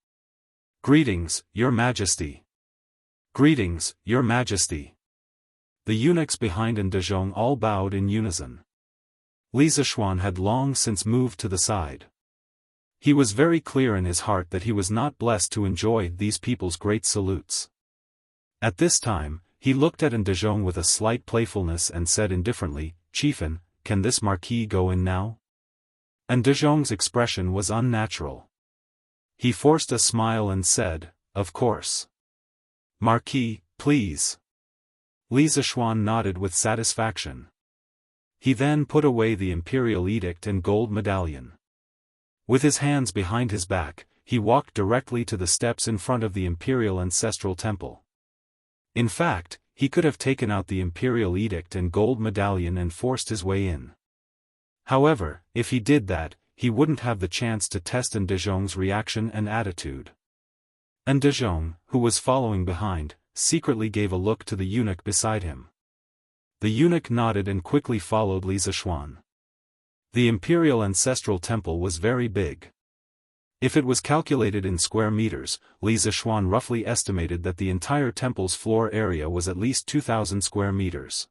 Greetings, Your Majesty. Greetings, Your Majesty. The eunuchs behind De Zhong all bowed in unison. Li Zishuan had long since moved to the side. He was very clear in his heart that he was not blessed to enjoy these people's great salutes. At this time, he looked at De Zhong with a slight playfulness and said indifferently, "Chieftain, can this marquis go in now?" And De Zhong's expression was unnatural. He forced a smile and said, "Of course. Marquis, please." Li Zishuan nodded with satisfaction. He then put away the imperial edict and gold medallion. With his hands behind his back, he walked directly to the steps in front of the Imperial Ancestral Temple. In fact, he could have taken out the imperial edict and gold medallion and forced his way in. However, if he did that, he wouldn't have the chance to test De Zhong's reaction and attitude. And De Zhong, who was following behind, secretly gave a look to the eunuch beside him. The eunuch nodded and quickly followed Li Zishuan. The Imperial Ancestral Temple was very big. If it was calculated in square meters, Li Zishuan roughly estimated that the entire temple's floor area was at least 2,000 square meters.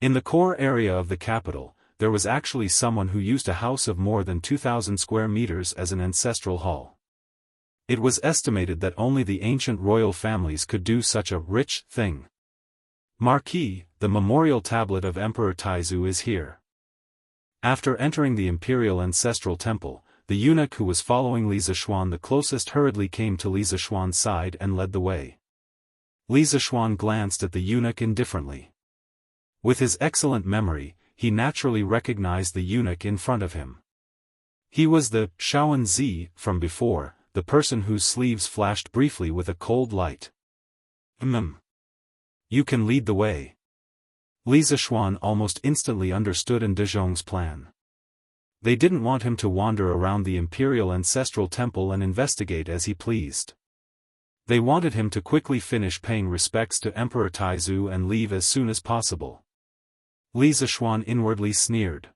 In the core area of the capital, there was actually someone who used a house of more than 2,000 square meters as an ancestral hall. It was estimated that only the ancient royal families could do such a rich thing. Marquis, the memorial tablet of Emperor Taizu is here. After entering the Imperial Ancestral Temple, the eunuch who was following Li Zishuan the closest hurriedly came to Li Zishuan's side and led the way. Li Zishuan glanced at the eunuch indifferently. With his excellent memory, he naturally recognized the eunuch in front of him. He was the Shaoan Zi from before, the person whose sleeves flashed briefly with a cold light. You can lead the way. Li Zishuan almost instantly understood De Zhong's plan. They didn't want him to wander around the Imperial Ancestral Temple and investigate as he pleased. They wanted him to quickly finish paying respects to Emperor Taizu and leave as soon as possible. Li Zishuan inwardly sneered.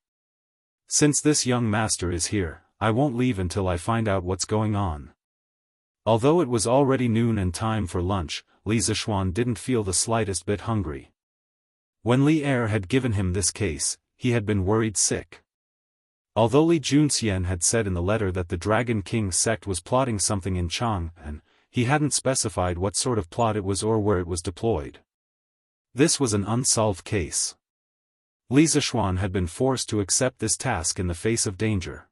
Since this young master is here, I won't leave until I find out what's going on. Although it was already noon and time for lunch, Li Zishuan didn't feel the slightest bit hungry. When Li Er had given him this case, he had been worried sick. Although Li Junxian had said in the letter that the Dragon King sect was plotting something in Jianghu, he hadn't specified what sort of plot it was or where it was deployed. This was an unsolved case. Li Zishuan had been forced to accept this task in the face of danger.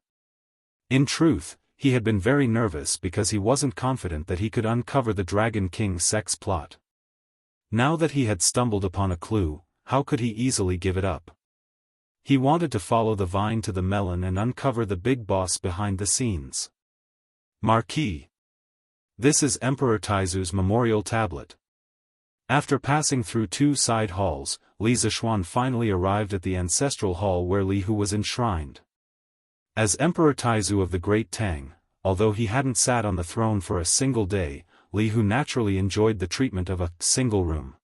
In truth, he had been very nervous because he wasn't confident that he could uncover the Dragon King sect's plot. Now that he had stumbled upon a clue, how could he easily give it up? He wanted to follow the vine to the melon and uncover the big boss behind the scenes. Marquis. This is Emperor Taizu's memorial tablet. After passing through 2 side halls, Li Zishuan finally arrived at the ancestral hall where Li Hu was enshrined. As Emperor Taizu of the Great Tang, although he hadn't sat on the throne for a single day, Li Hu naturally enjoyed the treatment of a single room.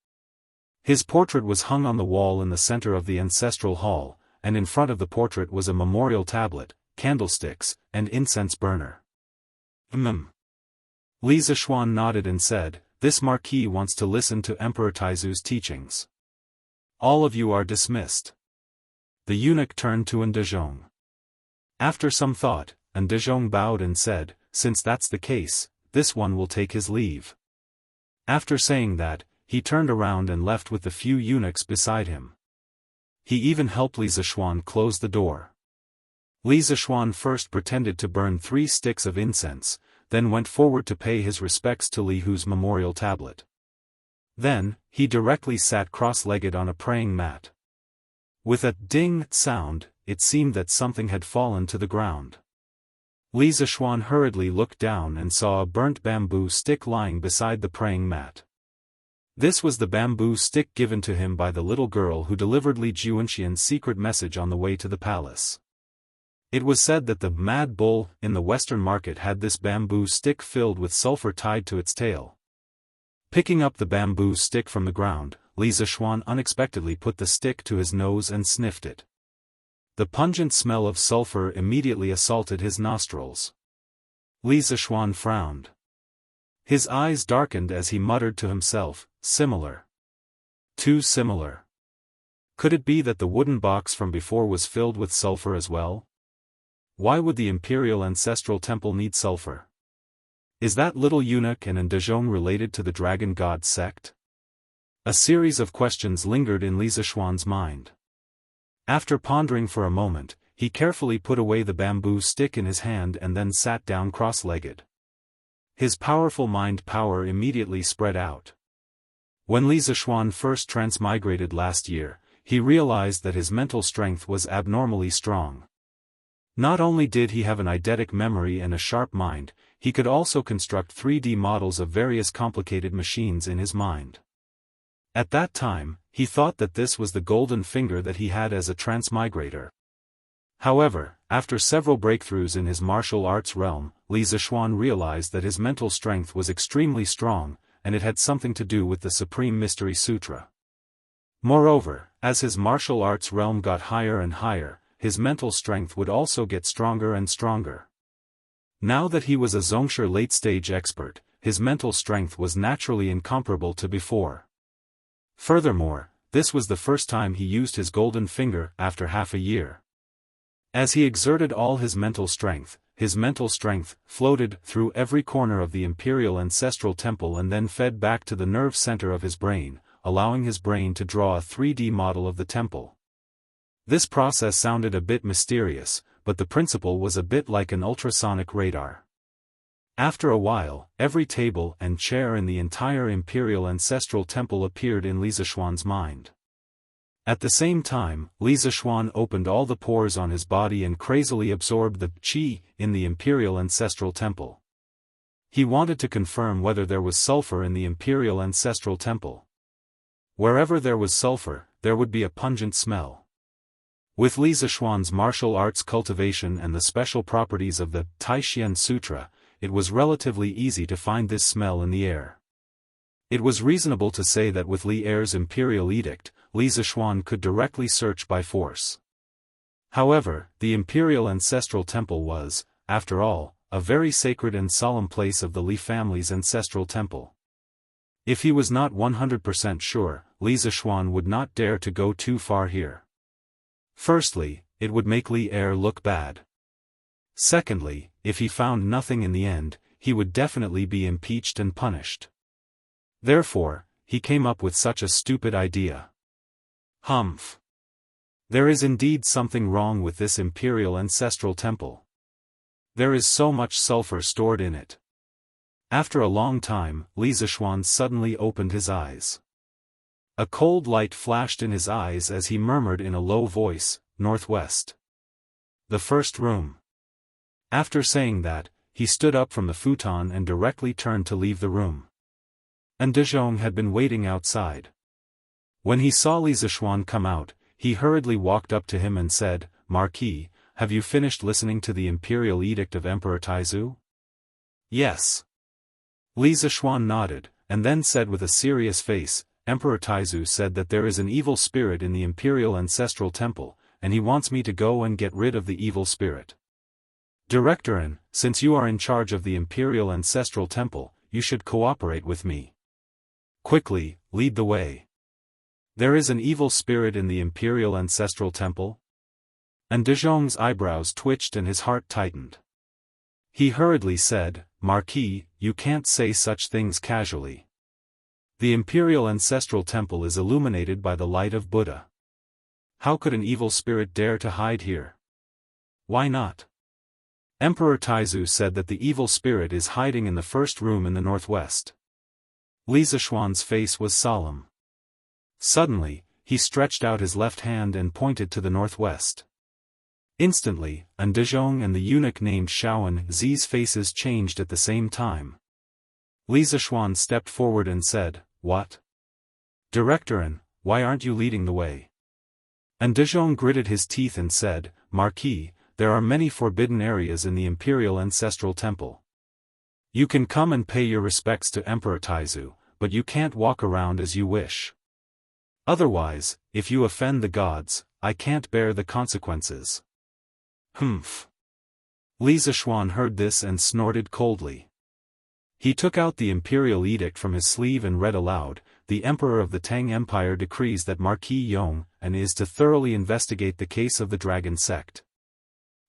His portrait was hung on the wall in the center of the ancestral hall, and in front of the portrait was a memorial tablet, candlesticks, and incense burner. Li Zishuan nodded and said, "This marquis wants to listen to Emperor Taizu's teachings. All of you are dismissed." The eunuch turned to De Zhong. After some thought, De Zhong bowed and said, "Since that's the case, this one will take his leave." After saying that, he turned around and left with the few eunuchs beside him. He even helped Li Zishuan close the door. Li Zishuan first pretended to burn 3 sticks of incense, then went forward to pay his respects to Li Hu's memorial tablet. Then, he directly sat cross-legged on a praying mat. With a ding sound, it seemed that something had fallen to the ground. Li Zishuan hurriedly looked down and saw a burnt bamboo stick lying beside the praying mat. This was the bamboo stick given to him by the little girl who delivered Li Jiunxian's secret message on the way to the palace. It was said that the mad bull in the western market had this bamboo stick filled with sulfur tied to its tail. Picking up the bamboo stick from the ground, Li Zishuan unexpectedly put the stick to his nose and sniffed it. The pungent smell of sulfur immediately assaulted his nostrils. Li Zishuan frowned. His eyes darkened as he muttered to himself, "Similar. Too similar. Could it be that the wooden box from before was filled with sulfur as well? Why would the imperial ancestral temple need sulfur? Is that little eunuch and Dezhong related to the dragon god sect?" A series of questions lingered in Li Zishuan's mind. After pondering for a moment, he carefully put away the bamboo stick in his hand and then sat down cross-legged. His powerful mind power immediately spread out. When Li Zishuan first transmigrated last year, he realized that his mental strength was abnormally strong. Not only did he have an eidetic memory and a sharp mind, he could also construct 3D models of various complicated machines in his mind. At that time, he thought that this was the golden finger that he had as a transmigrator. However, after several breakthroughs in his martial arts realm, Li Zishuan realized that his mental strength was extremely strong, and it had something to do with the Supreme Mystery Sutra. Moreover, as his martial arts realm got higher and higher, his mental strength would also get stronger and stronger. Now that he was a Zongshi late-stage expert, his mental strength was naturally incomparable to before. Furthermore, this was the first time he used his golden finger after half a year. As he exerted all his mental strength floated through every corner of the Imperial Ancestral Temple and then fed back to the nerve center of his brain, allowing his brain to draw a 3D model of the temple. This process sounded a bit mysterious, but the principle was a bit like an ultrasonic radar. After a while, every table and chair in the entire Imperial Ancestral Temple appeared in Li Zishuan's mind. At the same time, Li Zishuan opened all the pores on his body and crazily absorbed the qi in the Imperial Ancestral Temple. He wanted to confirm whether there was sulfur in the Imperial Ancestral Temple. Wherever there was sulfur, there would be a pungent smell. With Li Zishuan's martial arts cultivation and the special properties of the Taishian Sutra, it was relatively easy to find this smell in the air. It was reasonable to say that with Li Er's imperial edict, Li Zishuan could directly search by force. However, the Imperial Ancestral Temple was, after all, a very sacred and solemn place of the Li family's ancestral temple. If he was not 100% sure, Li Zishuan would not dare to go too far here. Firstly, it would make Li Er look bad. Secondly, if he found nothing in the end, he would definitely be impeached and punished. Therefore, he came up with such a stupid idea. Humph. There is indeed something wrong with this Imperial Ancestral Temple. There is so much sulfur stored in it. After a long time, Li Zishuan suddenly opened his eyes. A cold light flashed in his eyes as he murmured in a low voice, "Northwest. The first room." After saying that, he stood up from the futon and directly turned to leave the room. And Dezhong had been waiting outside. When he saw Li Zishuan come out, he hurriedly walked up to him and said, "Marquis, have you finished listening to the imperial edict of Emperor Taizu?" "Yes." Li Zishuan nodded, and then said with a serious face, "Emperor Taizu said that there is an evil spirit in the Imperial Ancestral Temple, and he wants me to go and get rid of the evil spirit. Directorin, since you are in charge of the Imperial Ancestral Temple, you should cooperate with me. Quickly, lead the way. There is an evil spirit in the Imperial Ancestral Temple?" And Dezhong's eyebrows twitched and his heart tightened. He hurriedly said, "Marquis, you can't say such things casually. The Imperial Ancestral Temple is illuminated by the light of Buddha. How could an evil spirit dare to hide here? Why not? Emperor Taizu said that the evil spirit is hiding in the first room in the northwest." Li Zishuan's face was solemn. Suddenly, he stretched out his left hand and pointed to the northwest. Instantly, Ndezhong and the eunuch named Xianxia's faces changed at the same time. Li Zishuan stepped forward and said, "What? Directorin, why aren't you leading the way?" Ndezhong gritted his teeth and said, "Marquis, there are many forbidden areas in the Imperial Ancestral Temple. You can come and pay your respects to Emperor Taizu, but you can't walk around as you wish. Otherwise, if you offend the gods, I can't bear the consequences." Humph. Li Zishuan heard this and snorted coldly. He took out the imperial edict from his sleeve and read aloud, "The Emperor of the Tang Empire decrees that Marquis Yong and is to thoroughly investigate the case of the Dragon Sect.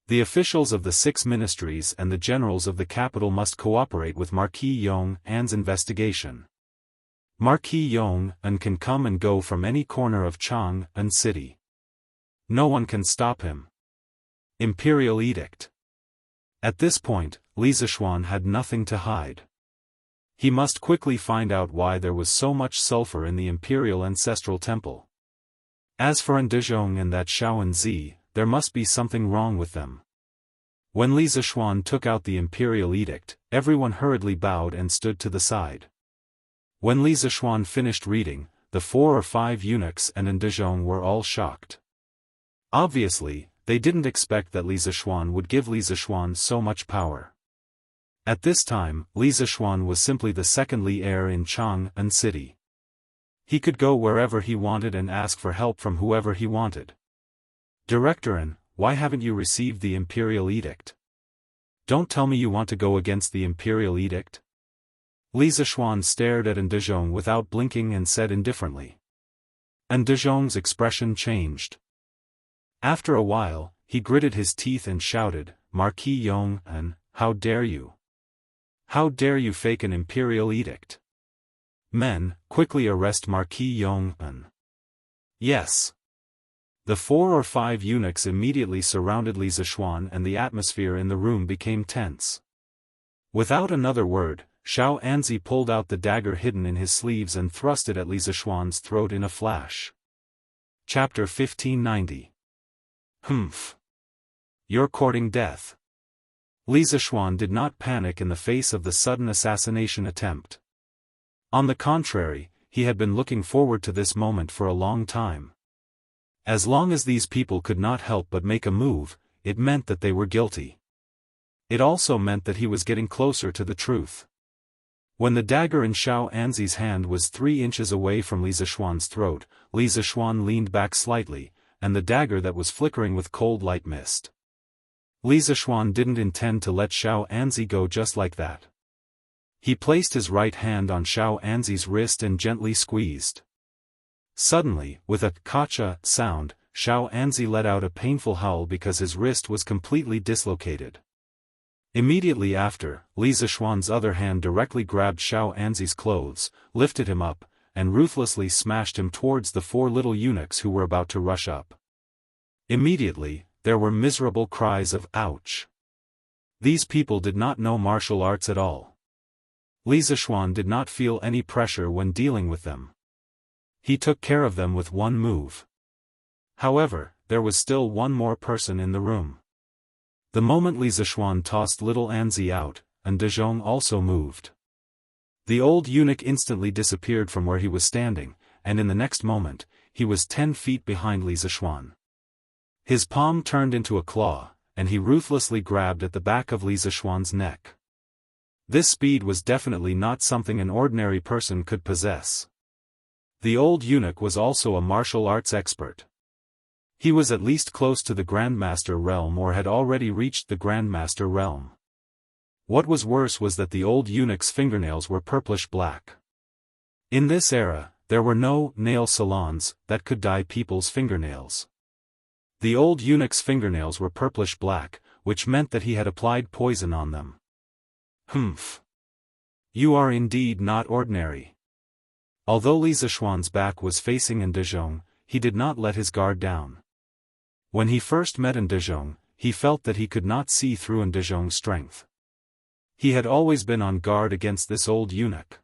The officials of the 6 ministries and the generals of the capital must cooperate with Marquis Yong and's investigation. Marquis Yong and can come and go from any corner of Chang'an City. No one can stop him. Imperial Edict." At this point, Li Zishuan had nothing to hide. He must quickly find out why there was so much sulfur in the Imperial Ancestral Temple. As for Ndezhong and that Xianxia, there must be something wrong with them. When Li Zishuan took out the Imperial Edict, everyone hurriedly bowed and stood to the side. When Li Zishuan finished reading, the 4 or 5 eunuchs and Ndezhong were all shocked. Obviously, they didn't expect that Li Zishuan would give Li Zishuan so much power. At this time, Li Zishuan was simply the second Li heir in Chang'an City. He could go wherever he wanted and ask for help from whoever he wanted. "Directorin, why haven't you received the Imperial Edict? Don't tell me you want to go against the Imperial Edict?" Li Zishuan stared at Ndezhong without blinking and said indifferently. Ndezhong's expression changed. After a while, he gritted his teeth and shouted, "Marquis Yong and, how dare you? How dare you fake an Imperial Edict? Men, quickly arrest Marquis Yong and." "Yes." The 4 or 5 eunuchs immediately surrounded Li Zishuan and the atmosphere in the room became tense. Without another word, Xianxia pulled out the dagger hidden in his sleeves and thrust it at Li Zishuan's throat in a flash. Chapter 1590. Humph. You're courting death. Li Zishuan did not panic in the face of the sudden assassination attempt. On the contrary, he had been looking forward to this moment for a long time. As long as these people could not help but make a move, it meant that they were guilty. It also meant that he was getting closer to the truth. When the dagger in Xianxia's hand was 3 inches away from Li Zishuan's throat, Li Zishuan leaned back slightly, and the dagger that was flickering with cold light missed. Li Zishuan didn't intend to let Xianxia go just like that. He placed his right hand on Xianxia's wrist and gently squeezed. Suddenly, with a "kacha" sound, Xianxia let out a painful howl because his wrist was completely dislocated. Immediately after, Li Zishuan's other hand directly grabbed Xianxia's clothes, lifted him up, and ruthlessly smashed him towards the 4 little eunuchs who were about to rush up. Immediately, there were miserable cries of "ouch." These people did not know martial arts at all. Li Zishuan did not feel any pressure when dealing with them. He took care of them with one move. However, there was still one more person in the room. The moment Li Zishuan tossed little Anzi out, Ndezhong also moved. The old eunuch instantly disappeared from where he was standing, and in the next moment, he was 10 feet behind Li Zishuan. His palm turned into a claw, and he ruthlessly grabbed at the back of Li Zishuan's neck. This speed was definitely not something an ordinary person could possess. The old eunuch was also a martial arts expert. He was at least close to the Grandmaster realm or had already reached the Grandmaster realm. What was worse was that the old eunuch's fingernails were purplish black. In this era, there were no nail salons that could dye people's fingernails. The old eunuch's fingernails were purplish black, which meant that he had applied poison on them. Humph. You are indeed not ordinary. Although Li Zishuan's back was facing Ndezhong, he did not let his guard down. When he first met Ndezhong, he felt that he could not see through Ndezhong's strength. He had always been on guard against this old eunuch.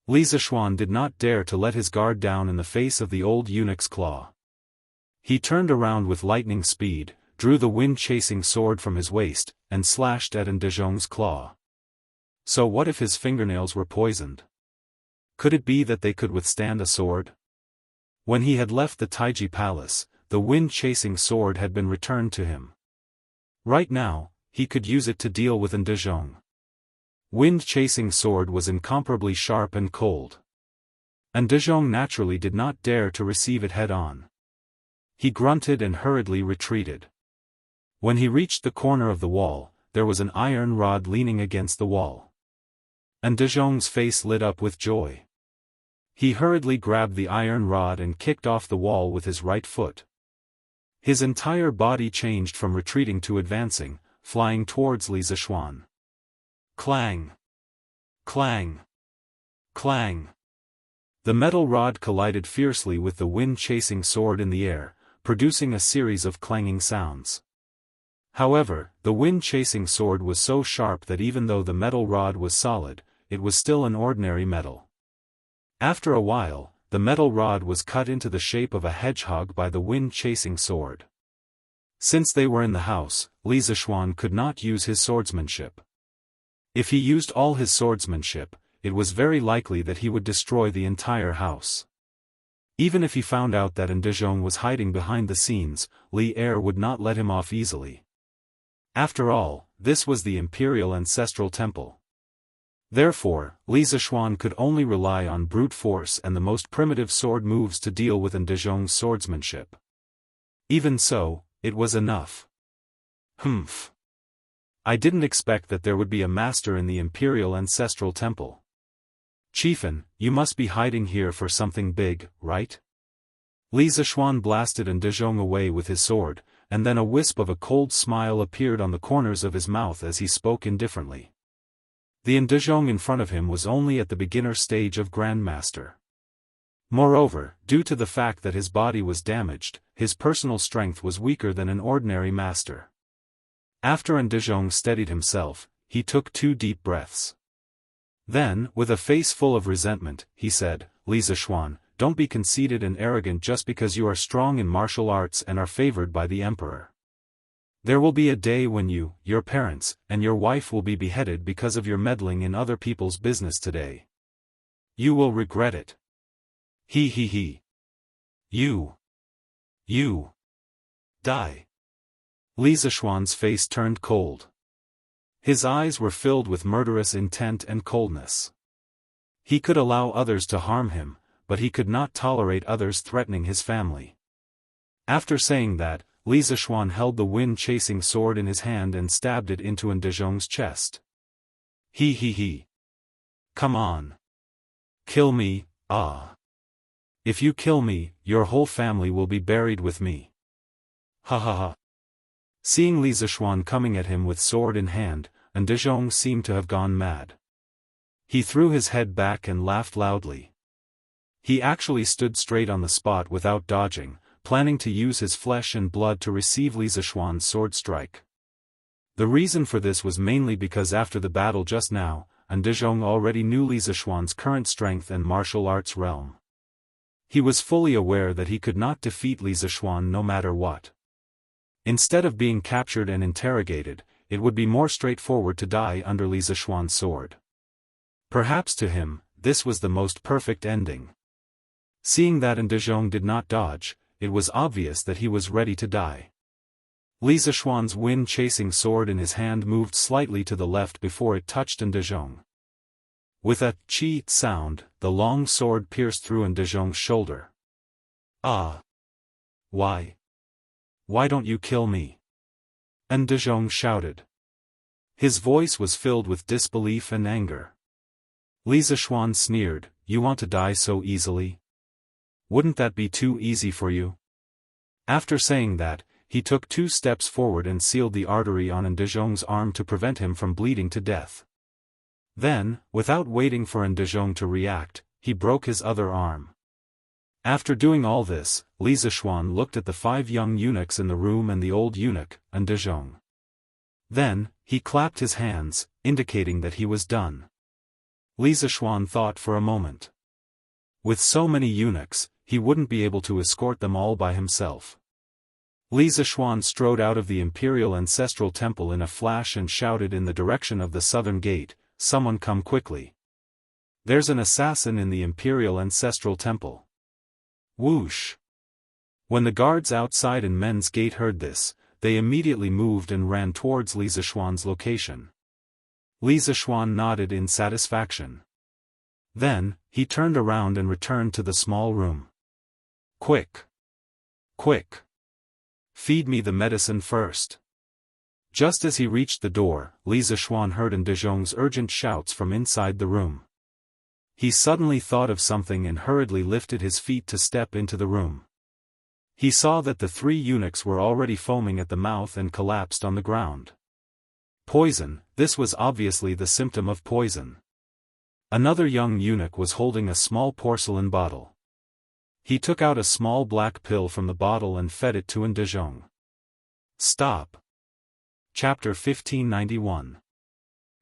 Li Zishuan did not dare to let his guard down in the face of the old eunuch's claw. He turned around with lightning speed, drew the wind-chasing sword from his waist, and slashed at Ndezhong's claw. So what if his fingernails were poisoned? Could it be that they could withstand a sword? When he had left the Taiji Palace, the wind-chasing sword had been returned to him. Right now, he could use it to deal with Ndezhong. Wind-chasing sword was incomparably sharp and cold. Ndezhong naturally did not dare to receive it head-on. He grunted and hurriedly retreated. When he reached the corner of the wall, there was an iron rod leaning against the wall. Ndezhong's face lit up with joy. He hurriedly grabbed the iron rod and kicked off the wall with his right foot. His entire body changed from retreating to advancing, flying towards Li Zishuan. Clang! Clang! Clang! The metal rod collided fiercely with the wind-chasing sword in the air, producing a series of clanging sounds. However, the wind-chasing sword was so sharp that even though the metal rod was solid, it was still an ordinary metal. After a while, the metal rod was cut into the shape of a hedgehog by the wind-chasing sword. Since they were in the house, Li Zishuan could not use his swordsmanship. If he used all his swordsmanship, it was very likely that he would destroy the entire house. Even if he found out that Ndezhong was hiding behind the scenes, Li Er would not let him off easily. After all, this was the imperial ancestral temple. Therefore, Li Zishuan could only rely on brute force and the most primitive sword moves to deal with Ndezhong's swordsmanship. Even so, it was enough. Humph. I didn't expect that there would be a master in the imperial ancestral temple. Chieftain, you must be hiding here for something big, right? Li Zishuan blasted Ndezhong away with his sword, and then a wisp of a cold smile appeared on the corners of his mouth as he spoke indifferently. The Ndezhong in front of him was only at the beginner stage of Grandmaster. Moreover, due to the fact that his body was damaged, his personal strength was weaker than an ordinary master. After Ndezhong steadied himself, he took 2 deep breaths. Then, with a face full of resentment, he said, Li Zishuan, don't be conceited and arrogant just because you are strong in martial arts and are favored by the emperor. There will be a day when you, your parents, and your wife will be beheaded because of your meddling in other people's business today. You will regret it. He. You. Die. Li Zishuan's face turned cold. His eyes were filled with murderous intent and coldness. He could allow others to harm him, but he could not tolerate others threatening his family. After saying that, Li Zishuan held the wind-chasing sword in his hand and stabbed it into Ndezhong's chest. He. Come on. Kill me, ah. If you kill me, your whole family will be buried with me. Ha. Seeing Li Zishuan coming at him with sword in hand, Ndezhong seemed to have gone mad. He threw his head back and laughed loudly. He actually stood straight on the spot without dodging, planning to use his flesh and blood to receive Li Zishuan's sword strike. The reason for this was mainly because after the battle just now, Ndezhong already knew Li Zishuan's current strength and martial arts realm. He was fully aware that he could not defeat Li Zishuan no matter what. Instead of being captured and interrogated, it would be more straightforward to die under Li Zishuan's sword. Perhaps to him, this was the most perfect ending. Seeing that Ndezhong did not dodge, it was obvious that he was ready to die. Li Zishuan's wind-chasing sword in his hand moved slightly to the left before it touched Ndezhong. With a "chi" sound, the long sword pierced through Ndezhong's shoulder. Ah! Why? Why don't you kill me? Ndezhong shouted. His voice was filled with disbelief and anger. Li Zishuan sneered, You want to die so easily? Wouldn't that be too easy for you? After saying that, he took 2 steps forward and sealed the artery on Ndezhong's arm to prevent him from bleeding to death. Then, without waiting for Ndezhong to react, he broke his other arm. After doing all this, Li Zishuan looked at the 5 young eunuchs in the room and the old eunuch, Ndezhong. Then, he clapped his hands, indicating that he was done. Li Zishuan thought for a moment. With so many eunuchs, he wouldn't be able to escort them all by himself. Li Zishuan strode out of the Imperial Ancestral Temple in a flash and shouted in the direction of the southern gate, "Someone come quickly. There's an assassin in the Imperial Ancestral Temple." Whoosh! When the guards outside in Men's Gate heard this, they immediately moved and ran towards Li Zishuan's location. Li Zishuan nodded in satisfaction. Then, he turned around and returned to the small room. "Quick! Quick! Feed me the medicine first." Just as he reached the door, Li Zishuan heard in De Zhong's urgent shouts from inside the room. He suddenly thought of something and hurriedly lifted his feet to step into the room. He saw that the 3 eunuchs were already foaming at the mouth and collapsed on the ground. Poison, this was obviously the symptom of poison. Another young eunuch was holding a small porcelain bottle. He took out a small black pill from the bottle and fed it to De Zhong. Stop. Chapter 1591.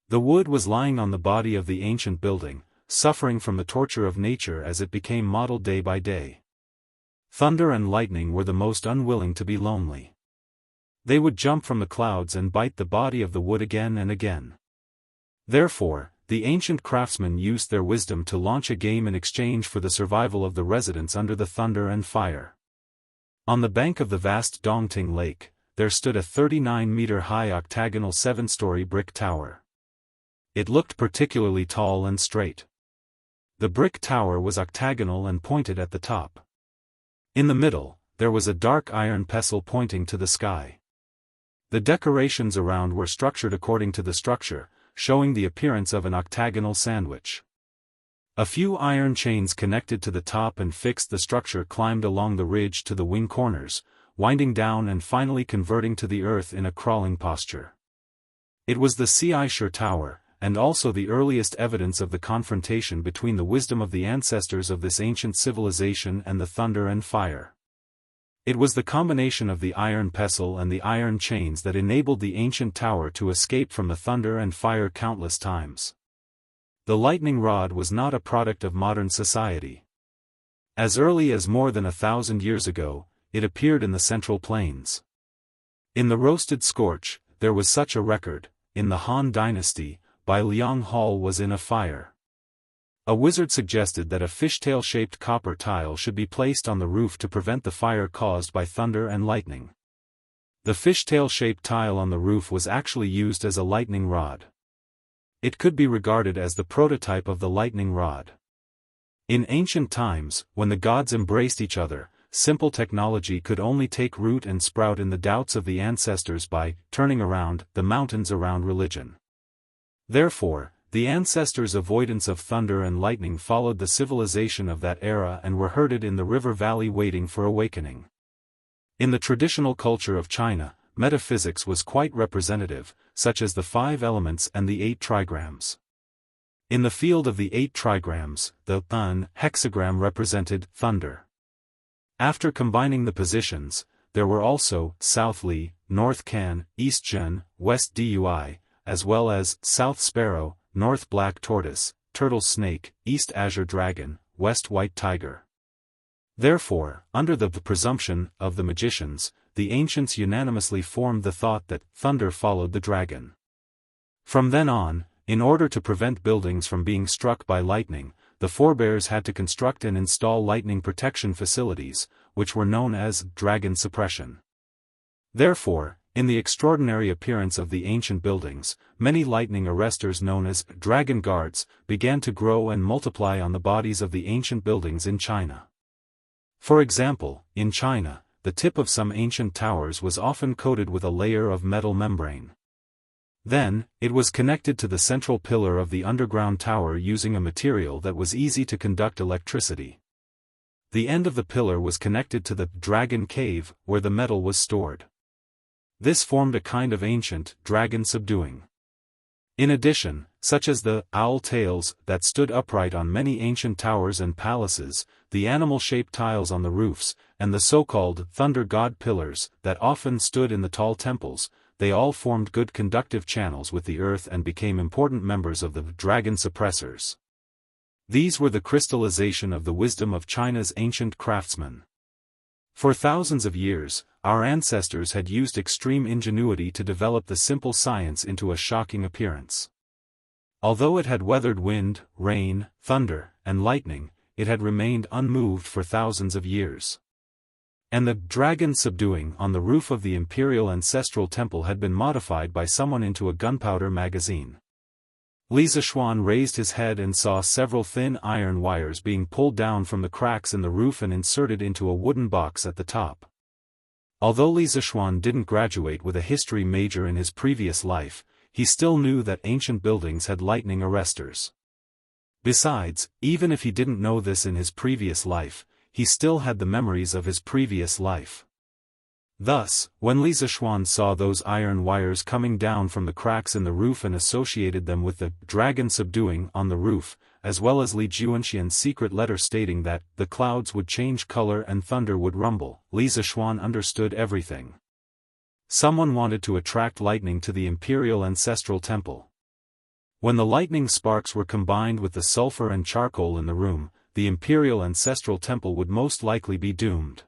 The wood was lying on the body of the ancient building, suffering from the torture of nature as it became modeled day by day. Thunder and lightning were the most unwilling to be lonely. They would jump from the clouds and bite the body of the wood again and again. Therefore, the ancient craftsmen used their wisdom to launch a game in exchange for the survival of the residents under the thunder and fire. On the bank of the vast Dongting Lake, there stood a 39-meter-high octagonal 7-story brick tower. It looked particularly tall and straight. The brick tower was octagonal and pointed at the top. In the middle, there was a dark iron pestle pointing to the sky. The decorations around were structured according to the structure, showing the appearance of an octagonal sandwich. A few iron chains connected to the top and fixed the structure climbed along the ridge to the wing corners, winding down and finally converting to the earth in a crawling posture. It was the Seishur Tower, and also the earliest evidence of the confrontation between the wisdom of the ancestors of this ancient civilization and the thunder and fire. It was the combination of the iron pestle and the iron chains that enabled the ancient tower to escape from the thunder and fire countless times. The lightning rod was not a product of modern society. As early as more than 1,000 years ago, it appeared in the Central Plains. In the Roasted Scorch, there was such a record. In the Han Dynasty, Bai Liang Hall was in a fire. A wizard suggested that a fishtail-shaped copper tile should be placed on the roof to prevent the fire caused by thunder and lightning. The fishtail-shaped tile on the roof was actually used as a lightning rod. It could be regarded as the prototype of the lightning rod. In ancient times, when the gods embraced each other, simple technology could only take root and sprout in the doubts of the ancestors by turning around the mountains around religion. Therefore, the ancestors' avoidance of thunder and lightning followed the civilization of that era and were herded in the river valley waiting for awakening. In the traditional culture of China, metaphysics was quite representative, such as the 5 elements and the 8 trigrams. In the field of the 8 trigrams, the hexagram represented thunder. After combining the positions, there were also South Li, North Can, East Jun, West Dui, as well as South Sparrow, North Black Tortoise, Turtle Snake, East Azure Dragon, West White Tiger. Therefore, under the presumption of the magicians, the ancients unanimously formed the thought that thunder followed the dragon. From then on, in order to prevent buildings from being struck by lightning, the forebears had to construct and install lightning protection facilities, which were known as dragon suppression. Therefore, in the extraordinary appearance of the ancient buildings, many lightning arresters known as dragon guards began to grow and multiply on the bodies of the ancient buildings in China. For example, in China, the tip of some ancient towers was often coated with a layer of metal membrane. Then, it was connected to the central pillar of the underground tower using a material that was easy to conduct electricity. The end of the pillar was connected to the dragon cave, where the metal was stored. This formed a kind of ancient dragon subduing. In addition, such as the owl tails that stood upright on many ancient towers and palaces, the animal-shaped tiles on the roofs, and the so-called thunder god pillars that often stood in the tall temples, they all formed good conductive channels with the earth and became important members of the dragon suppressors. These were the crystallization of the wisdom of China's ancient craftsmen. For thousands of years, our ancestors had used extreme ingenuity to develop the simple science into a shocking appearance. Although it had weathered wind, rain, thunder, and lightning, it had remained unmoved for thousands of years. And the dragon subduing on the roof of the imperial ancestral temple had been modified by someone into a gunpowder magazine. Li Zishuan raised his head and saw several thin iron wires being pulled down from the cracks in the roof and inserted into a wooden box at the top. Although Li Zishuan didn't graduate with a history major in his previous life, he still knew that ancient buildings had lightning arresters. Besides, even if he didn't know this in his previous life, he still had the memories of his previous life. Thus, when Li Zishuan saw those iron wires coming down from the cracks in the roof and associated them with the dragon subduing on the roof, as well as Li Juanxian's secret letter stating that the clouds would change color and thunder would rumble, Li Zishuan understood everything. Someone wanted to attract lightning to the imperial ancestral temple. When the lightning sparks were combined with the sulfur and charcoal in the room, the imperial ancestral temple would most likely be doomed.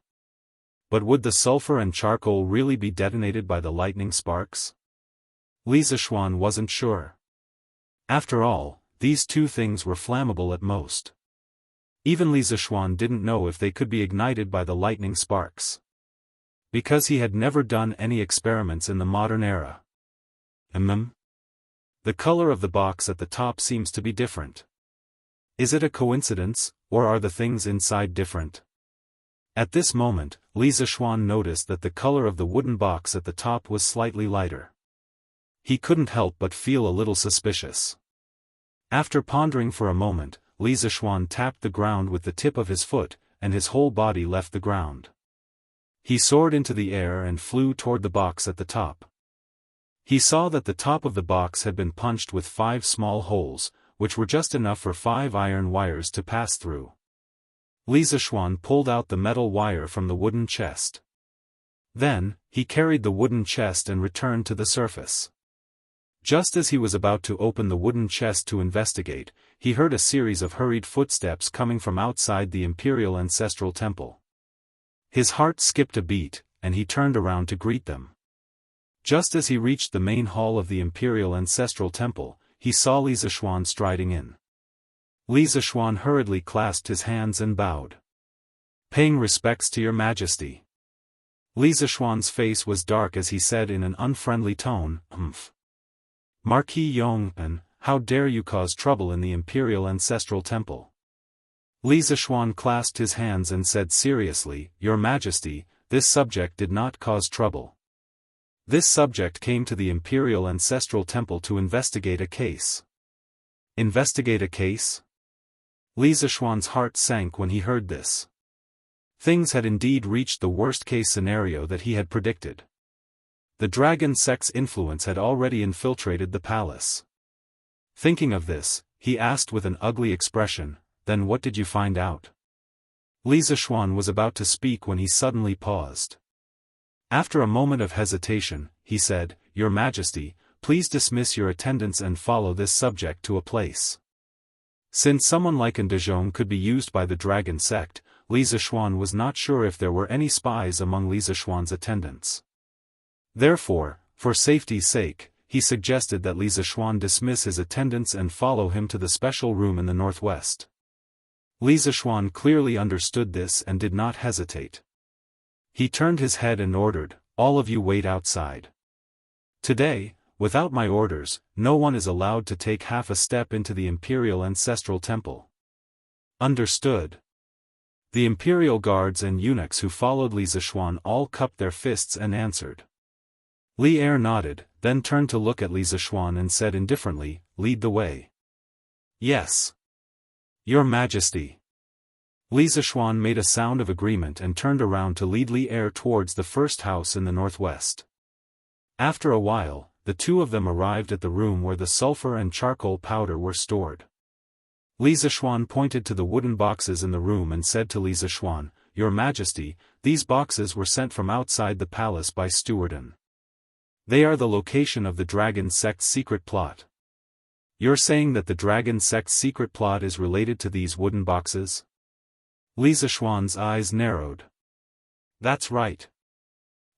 But would the sulfur and charcoal really be detonated by the lightning sparks? Li Zishuan wasn't sure. After all, these two things were flammable at most. Even Li Zishuan didn't know if they could be ignited by the lightning sparks. Because he had never done any experiments in the modern era. The color of the box at the top seems to be different. Is it a coincidence, or are the things inside different? At this moment, Li Zishuan noticed that the color of the wooden box at the top was slightly lighter. He couldn't help but feel a little suspicious. After pondering for a moment, Li Zishuan tapped the ground with the tip of his foot, and his whole body left the ground. He soared into the air and flew toward the box at the top. He saw that the top of the box had been punched with 5 small holes, which were just enough for 5 iron wires to pass through. Li Zishuan pulled out the metal wire from the wooden chest. Then, he carried the wooden chest and returned to the surface. Just as he was about to open the wooden chest to investigate, he heard a series of hurried footsteps coming from outside the imperial ancestral temple. His heart skipped a beat, and he turned around to greet them. Just as he reached the main hall of the imperial ancestral temple, he saw Li Zishuan striding in. Li Zishuan hurriedly clasped his hands and bowed. "Paying respects to your majesty." Li Zishuan's face was dark as he said in an unfriendly tone, "Marquis Yong'an, how dare you cause trouble in the imperial ancestral temple?" Li Zishuan clasped his hands and said seriously, "Your majesty, this subject did not cause trouble. This subject came to the imperial ancestral temple to investigate a case." Investigate a case? Li Zishuan's heart sank when he heard this. Things had indeed reached the worst-case scenario that he had predicted. The dragon sect's influence had already infiltrated the palace. Thinking of this, he asked with an ugly expression, "Then what did you find out?" Li Zishuan was about to speak when he suddenly paused. After a moment of hesitation, he said, "Your Majesty, please dismiss your attendants and follow this subject to a place." Since someone like an Dezhong could be used by the dragon sect, Li Zishuan was not sure if there were any spies among Li Zishuan's attendants. Therefore, for safety's sake, he suggested that Li Zishuan dismiss his attendants and follow him to the special room in the northwest. Li Zishuan clearly understood this and did not hesitate. He turned his head and ordered, "All of you wait outside. Today, without my orders, no one is allowed to take half a step into the imperial ancestral temple." Understood. The imperial guards and eunuchs who followed Li Zishuan all cupped their fists and answered. Li Er nodded, then turned to look at Li Zishuan and said indifferently, "Lead the way." "Yes. Your Majesty." Li Zishuan made a sound of agreement and turned around to lead Li Er towards the first house in the northwest. After a while, the two of them arrived at the room where the sulfur and charcoal powder were stored. Li Zishuan pointed to the wooden boxes in the room and said to Li Zishuan, "Your Majesty, these boxes were sent from outside the palace by Stewarden. They are the location of the dragon sect's secret plot." "You're saying that the dragon sect's secret plot is related to these wooden boxes?" Li Zishuan's eyes narrowed. That's right.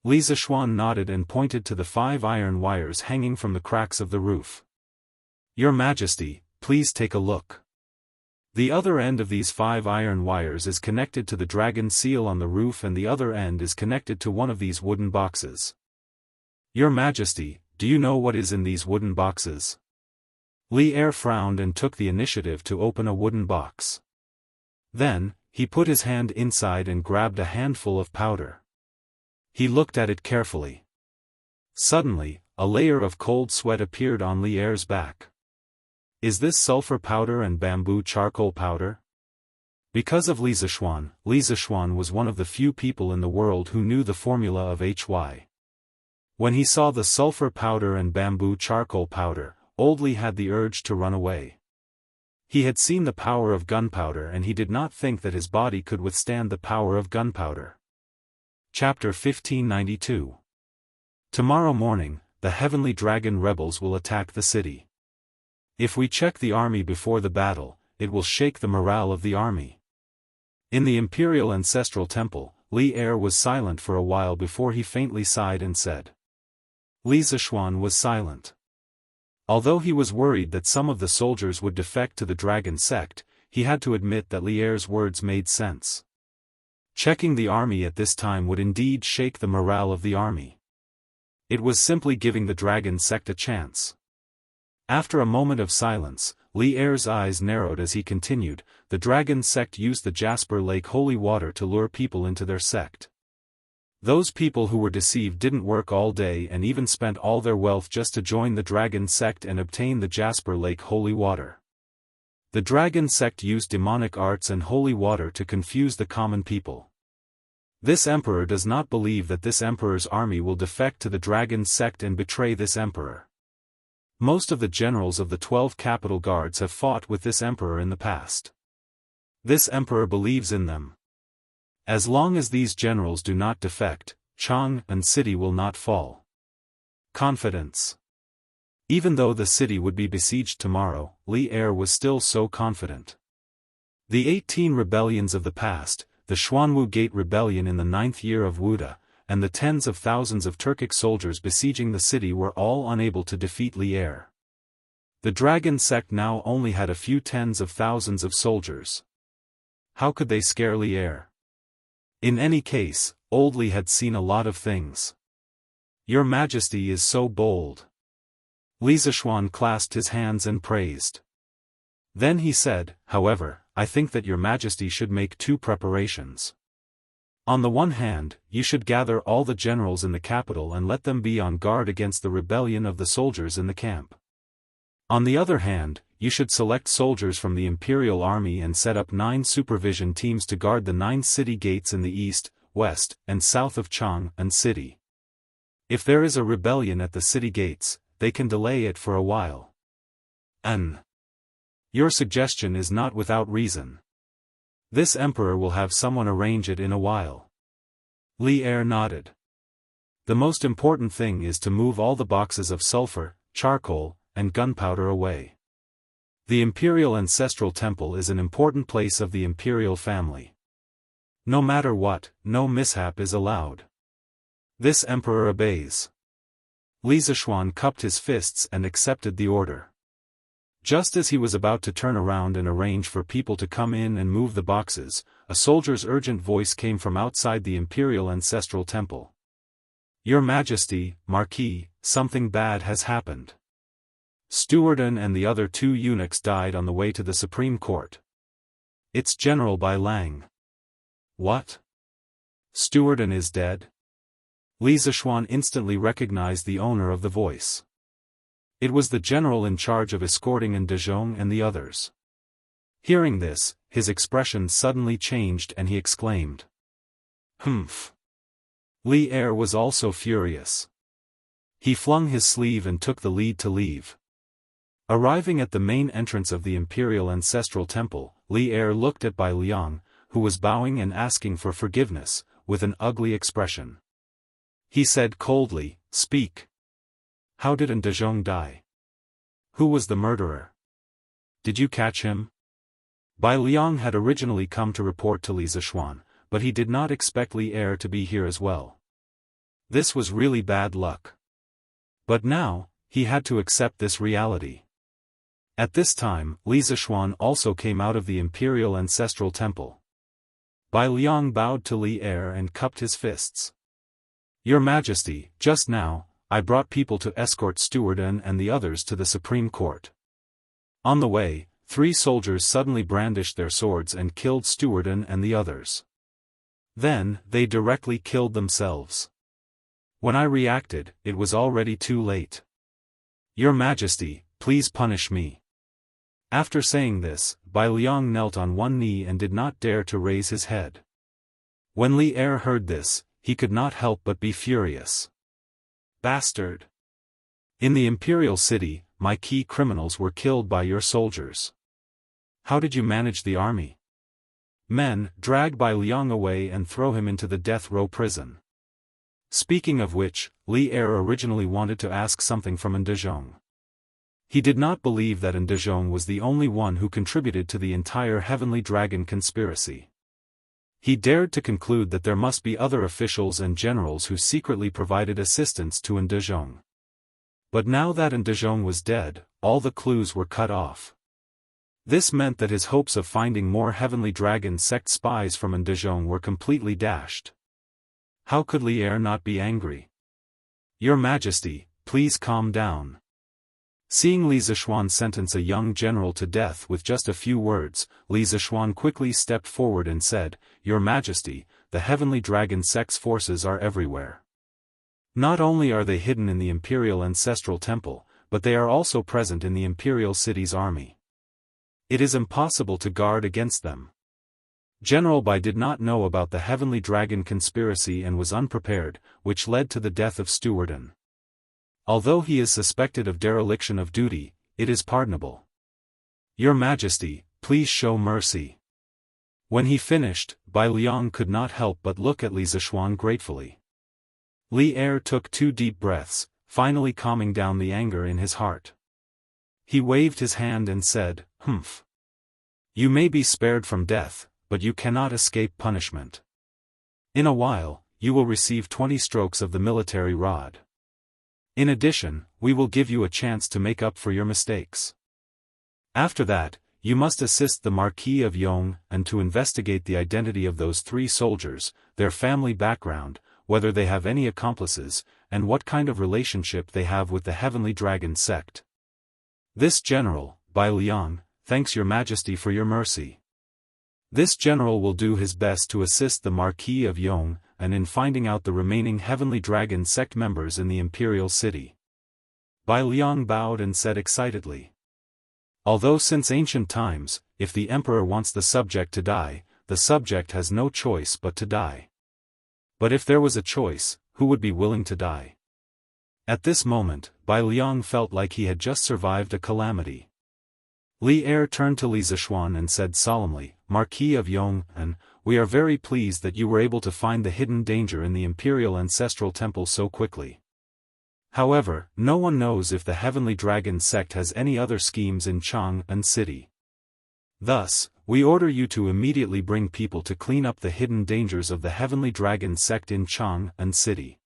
Li Zishuan nodded and pointed to the 5 iron wires hanging from the cracks of the roof. Your Majesty, please take a look. The other end of these 5 iron wires is connected to the dragon seal on the roof and the other end is connected to one of these wooden boxes. Your Majesty, do you know what is in these wooden boxes? Li Er frowned and took the initiative to open a wooden box. Then, he put his hand inside and grabbed a handful of powder. He looked at it carefully. Suddenly, a layer of cold sweat appeared on Li Er's back. Is this sulfur powder and bamboo charcoal powder? Because of Li Zishuan was one of the few people in the world who knew the formula of HY. When he saw the sulfur powder and bamboo charcoal powder, Old Li had the urge to run away. He had seen the power of gunpowder and he did not think that his body could withstand the power of gunpowder. Chapter 1592. Tomorrow morning, the heavenly dragon rebels will attack the city. If we check the army before the battle, it will shake the morale of the army. In the imperial ancestral temple, Li Er was silent for a while before he faintly sighed and said. Li Zishuan was silent. Although he was worried that some of the soldiers would defect to the dragon sect, he had to admit that Li Er's words made sense. Checking the army at this time would indeed shake the morale of the army. It was simply giving the dragon sect a chance. After a moment of silence, Li Er's eyes narrowed as he continued, the dragon sect used the Jasper Lake holy water to lure people into their sect. Those people who were deceived didn't work all day and even spent all their wealth just to join the dragon sect and obtain the Jasper Lake holy water. The dragon sect used demonic arts and holy water to confuse the common people. This emperor does not believe that this emperor's army will defect to the dragon sect and betray this emperor. Most of the generals of the 12 capital guards have fought with this emperor in the past. This emperor believes in them. As long as these generals do not defect, Chang'an city will not fall. Confidence. Even though the city would be besieged tomorrow, Li Er was still so confident. The 18 rebellions of the past, the Xuanwu Gate Rebellion in the 9th year of Wuda, and the tens of thousands of Turkic soldiers besieging the city were all unable to defeat Li Er. The dragon sect now only had a few tens of thousands of soldiers. How could they scare Li Er? In any case, Old Li had seen a lot of things. Your Majesty is so bold. Li Zishuan clasped his hands and praised. Then he said, however, I think that your Majesty should make 2 preparations. On the one hand, you should gather all the generals in the capital and let them be on guard against the rebellion of the soldiers in the camp. On the other hand, you should select soldiers from the imperial army and set up 9 supervision teams to guard the 9 city gates in the east, west, and south of Chang'an city. If there is a rebellion at the city gates, they can delay it for a while. Your suggestion is not without reason. This emperor will have someone arrange it in a while. Li Er nodded. The most important thing is to move all the boxes of sulfur, charcoal, and gunpowder away. The imperial ancestral temple is an important place of the imperial family. No matter what, no mishap is allowed. This emperor obeys. Li Zishuan cupped his fists and accepted the order. Just as he was about to turn around and arrange for people to come in and move the boxes, a soldier's urgent voice came from outside the imperial ancestral temple. Your Majesty, Marquis, something bad has happened. Stewardon and the other 2 eunuchs died on the way to the Supreme Court. It's General Bai Lang. What? Stewardon is dead? Li Zishuan instantly recognized the owner of the voice. It was the general in charge of escorting in Dezhong and the others. Hearing this, his expression suddenly changed and he exclaimed. Humph. Li Er was also furious. He flung his sleeve and took the lead to leave. Arriving at the main entrance of the imperial ancestral temple, Li Er looked at Bai Liang, who was bowing and asking for forgiveness, with an ugly expression. He said coldly, Speak. How did Dezhong die? Who was the murderer? Did you catch him? Bai Liang had originally come to report to Li Zishuan, but he did not expect Li Er to be here as well. This was really bad luck. But now, he had to accept this reality. At this time, Li Zishuan also came out of the Imperial Ancestral Temple. Bai Liang bowed to Li Er and cupped his fists. Your Majesty, just now, I brought people to escort Stewardin and the others to the Supreme Court. On the way, 3 soldiers suddenly brandished their swords and killed Stewardin and the others. Then, they directly killed themselves. When I reacted, it was already too late. Your Majesty, please punish me. After saying this, Bai Liang knelt on one knee and did not dare to raise his head. When Li Er heard this, he could not help but be furious. Bastard! In the Imperial City, my key criminals were killed by your soldiers. How did you manage the army? Men, drag Bai Liang away and throw him into the death row prison. Speaking of which, Li Er originally wanted to ask something from Ndezhong. He did not believe that Ndezhong was the only one who contributed to the entire Heavenly Dragon conspiracy. He dared to conclude that there must be other officials and generals who secretly provided assistance to Ndezhong. But now that Ndezhong was dead, all the clues were cut off. This meant that his hopes of finding more Heavenly Dragon sect spies from Ndezhong were completely dashed. How could Li Er not be angry? Your Majesty, please calm down. Seeing Li Zishuan sentence a young general to death with just a few words, Li Zishuan quickly stepped forward and said, Your Majesty, the Heavenly Dragon sect's forces are everywhere. Not only are they hidden in the Imperial Ancestral Temple, but they are also present in the Imperial City's army. It is impossible to guard against them. General Bai did not know about the Heavenly Dragon conspiracy and was unprepared, which led to the death of Stewardin. Although he is suspected of dereliction of duty, it is pardonable. Your Majesty, please show mercy. When he finished, Bai Liang could not help but look at Li Zishuan gratefully. Li Er took 2 deep breaths, finally calming down the anger in his heart. He waved his hand and said, Humph. You may be spared from death, but you cannot escape punishment. In a while, you will receive 20 strokes of the military rod. In addition, we will give you a chance to make up for your mistakes. After that, you must assist the Marquis of Yong and to investigate the identity of those 3 soldiers, their family background, whether they have any accomplices, and what kind of relationship they have with the Heavenly Dragon sect. This general, Bai Liang, thanks your Majesty for your mercy. This general will do his best to assist the Marquis of Yong, and in finding out the remaining Heavenly Dragon sect members in the Imperial City. Bai Liang bowed and said excitedly. Although since ancient times, if the Emperor wants the subject to die, the subject has no choice but to die. But if there was a choice, who would be willing to die? At this moment, Bai Liang felt like he had just survived a calamity. Li Er turned to Li Zishuan and said solemnly, Marquis of Yong, we are very pleased that you were able to find the hidden danger in the Imperial Ancestral Temple so quickly. However, no one knows if the Heavenly Dragon sect has any other schemes in Chang'an City. Thus, we order you to immediately bring people to clean up the hidden dangers of the Heavenly Dragon sect in Chang'an City.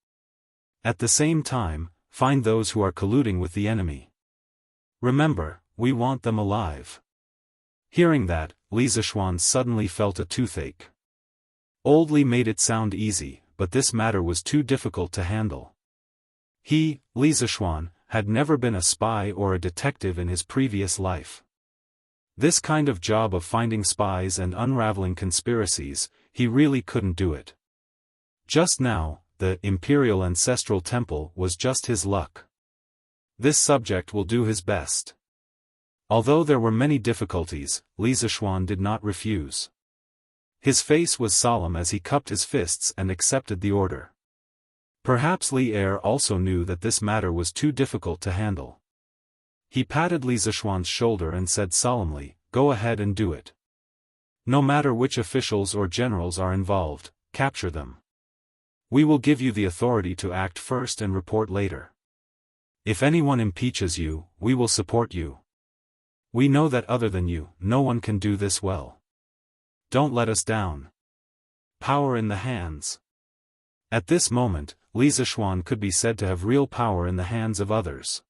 At the same time, find those who are colluding with the enemy. Remember, we want them alive. Hearing that, Li Zishuan suddenly felt a toothache. Old Li made it sound easy, but this matter was too difficult to handle. He, Li Zishuan, had never been a spy or a detective in his previous life. This kind of job of finding spies and unraveling conspiracies, he really couldn't do it. Just now, the Imperial Ancestral Temple was just his luck. This subject will do his best. Although there were many difficulties, Li Zishuan did not refuse. His face was solemn as he cupped his fists and accepted the order. Perhaps Li Er also knew that this matter was too difficult to handle. He patted Li Zishuan's shoulder and said solemnly, Go ahead and do it. No matter which officials or generals are involved, capture them. We will give you the authority to act first and report later. If anyone impeaches you, we will support you. We know that other than you, no one can do this well. Don't let us down. Power in the hands. At this moment, Li Zishuan could be said to have real power in the hands of others.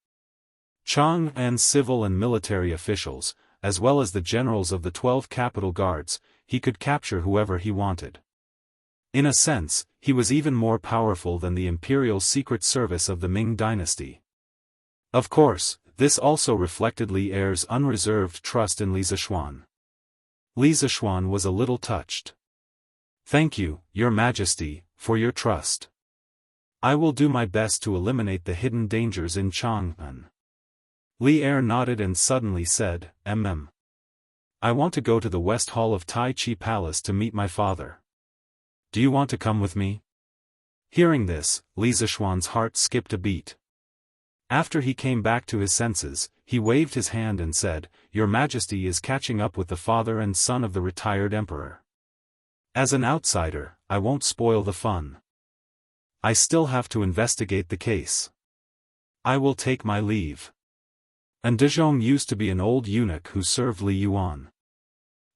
Chang'an's civil and military officials, as well as the generals of the 12 capital guards, he could capture whoever he wanted. In a sense, he was even more powerful than the imperial secret service of the Ming dynasty. Of course, this also reflected Li Er's unreserved trust in Li Zishuan. Li Zishuan was a little touched. "Thank you, Your Majesty, for your trust. I will do my best to eliminate the hidden dangers in Chang'an." Li Er nodded and suddenly said, I want to go to the West Hall of Tai Chi Palace to meet my father. Do you want to come with me?" Hearing this, Li Zishuan's heart skipped a beat. After he came back to his senses, he waved his hand and said, "Your Majesty is catching up with the father and son of the retired emperor. As an outsider, I won't spoil the fun. I still have to investigate the case. I will take my leave." Ndezhong used to be an old eunuch who served Li Yuan.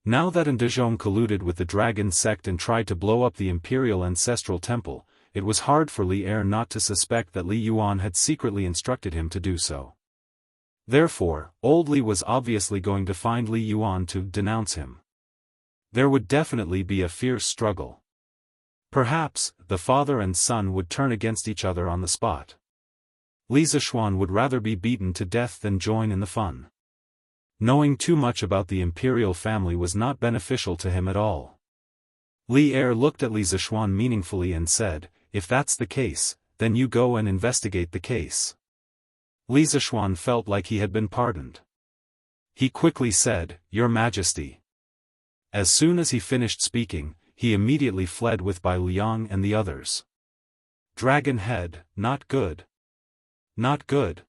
Now that Ndezhong colluded with the dragon sect and tried to blow up the imperial ancestral temple, it was hard for Li Er not to suspect that Li Yuan had secretly instructed him to do so. Therefore, old Li was obviously going to find Li Yuan to denounce him. There would definitely be a fierce struggle. Perhaps, the father and son would turn against each other on the spot. Li Zishuan would rather be beaten to death than join in the fun. Knowing too much about the imperial family was not beneficial to him at all. Li Er looked at Li Zishuan meaningfully and said, "If that's the case, then you go and investigate the case." Li Zishuan felt like he had been pardoned. He quickly said, "Your Majesty." As soon as he finished speaking, he immediately fled with Bai Liang and the others. Dragon head, not good. Not good.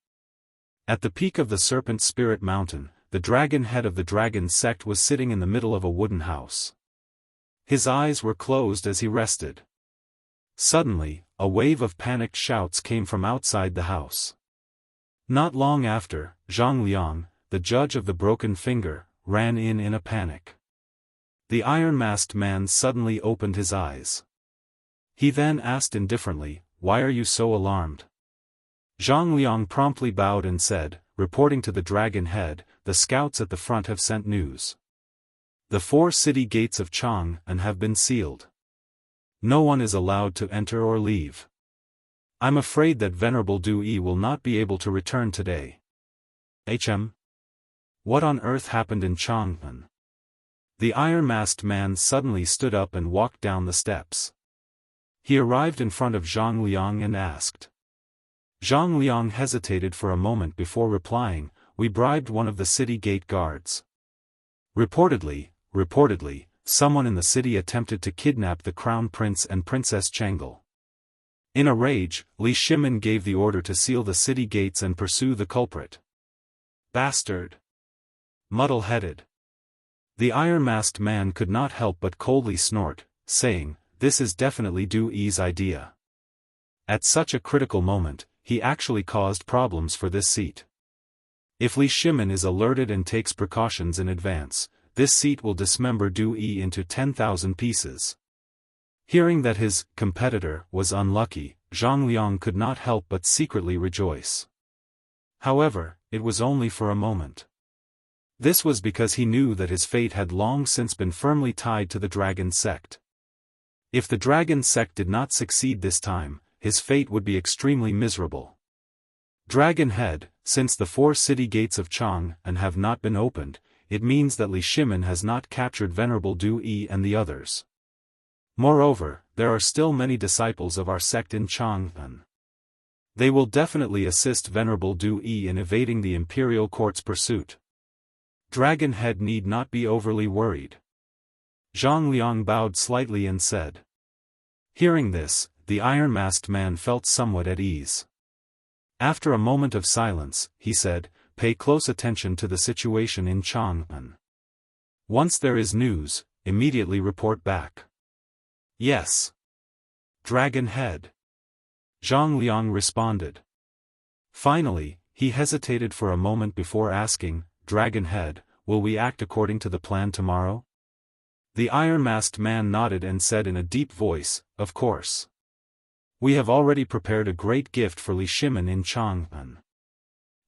At the peak of the Serpent Spirit Mountain, the dragon head of the dragon sect was sitting in the middle of a wooden house. His eyes were closed as he rested. Suddenly, a wave of panicked shouts came from outside the house. Not long after, Zhang Liang, the judge of the broken finger, ran in a panic. The iron-masked man suddenly opened his eyes. He then asked indifferently, "Why are you so alarmed?" Zhang Liang promptly bowed and said, "Reporting to the dragon head, the scouts at the front have sent news. The 4 city gates of Chang'an have been sealed. No one is allowed to enter or leave. I'm afraid that Venerable Du Yi will not be able to return today." What on earth happened in Chang'an? The iron-masked man suddenly stood up and walked down the steps. He arrived in front of Zhang Liang and asked. Zhang Liang hesitated for a moment before replying, "We bribed one of the city gate guards. Reportedly, someone in the city attempted to kidnap the crown prince and Princess Chang'e. In a rage, Li Shimin gave the order to seal the city gates and pursue the culprit." Bastard! Muddle-headed! The iron-masked man could not help but coldly snort, saying, "This is definitely Du Yi's idea." At such a critical moment, he actually caused problems for this seat. If Li Shimin is alerted and takes precautions in advance, this seat will dismember Du Yi into 10,000 pieces. Hearing that his competitor was unlucky, Zhang Liang could not help but secretly rejoice. However, it was only for a moment. This was because he knew that his fate had long since been firmly tied to the dragon sect. If the dragon sect did not succeed this time, his fate would be extremely miserable. Dragon head, since the 4 city gates of Chang'an have not been opened, it means that Li Shimin has not captured Venerable Du Yi and the others. Moreover, there are still many disciples of our sect in Chang'an. They will definitely assist Venerable Du Yi in evading the imperial court's pursuit. Dragon head need not be overly worried. Zhang Liang bowed slightly and said. Hearing this, the iron-masked man felt somewhat at ease. After a moment of silence, he said, "Pay close attention to the situation in Chang'an. Once there is news, immediately report back." "Yes. Dragon head." Zhang Liang responded. Finally, he hesitated for a moment before asking, "Dragon head, will we act according to the plan tomorrow?" The iron-masked man nodded and said in a deep voice, "Of course. We have already prepared a great gift for Li Shimin in Chang'an.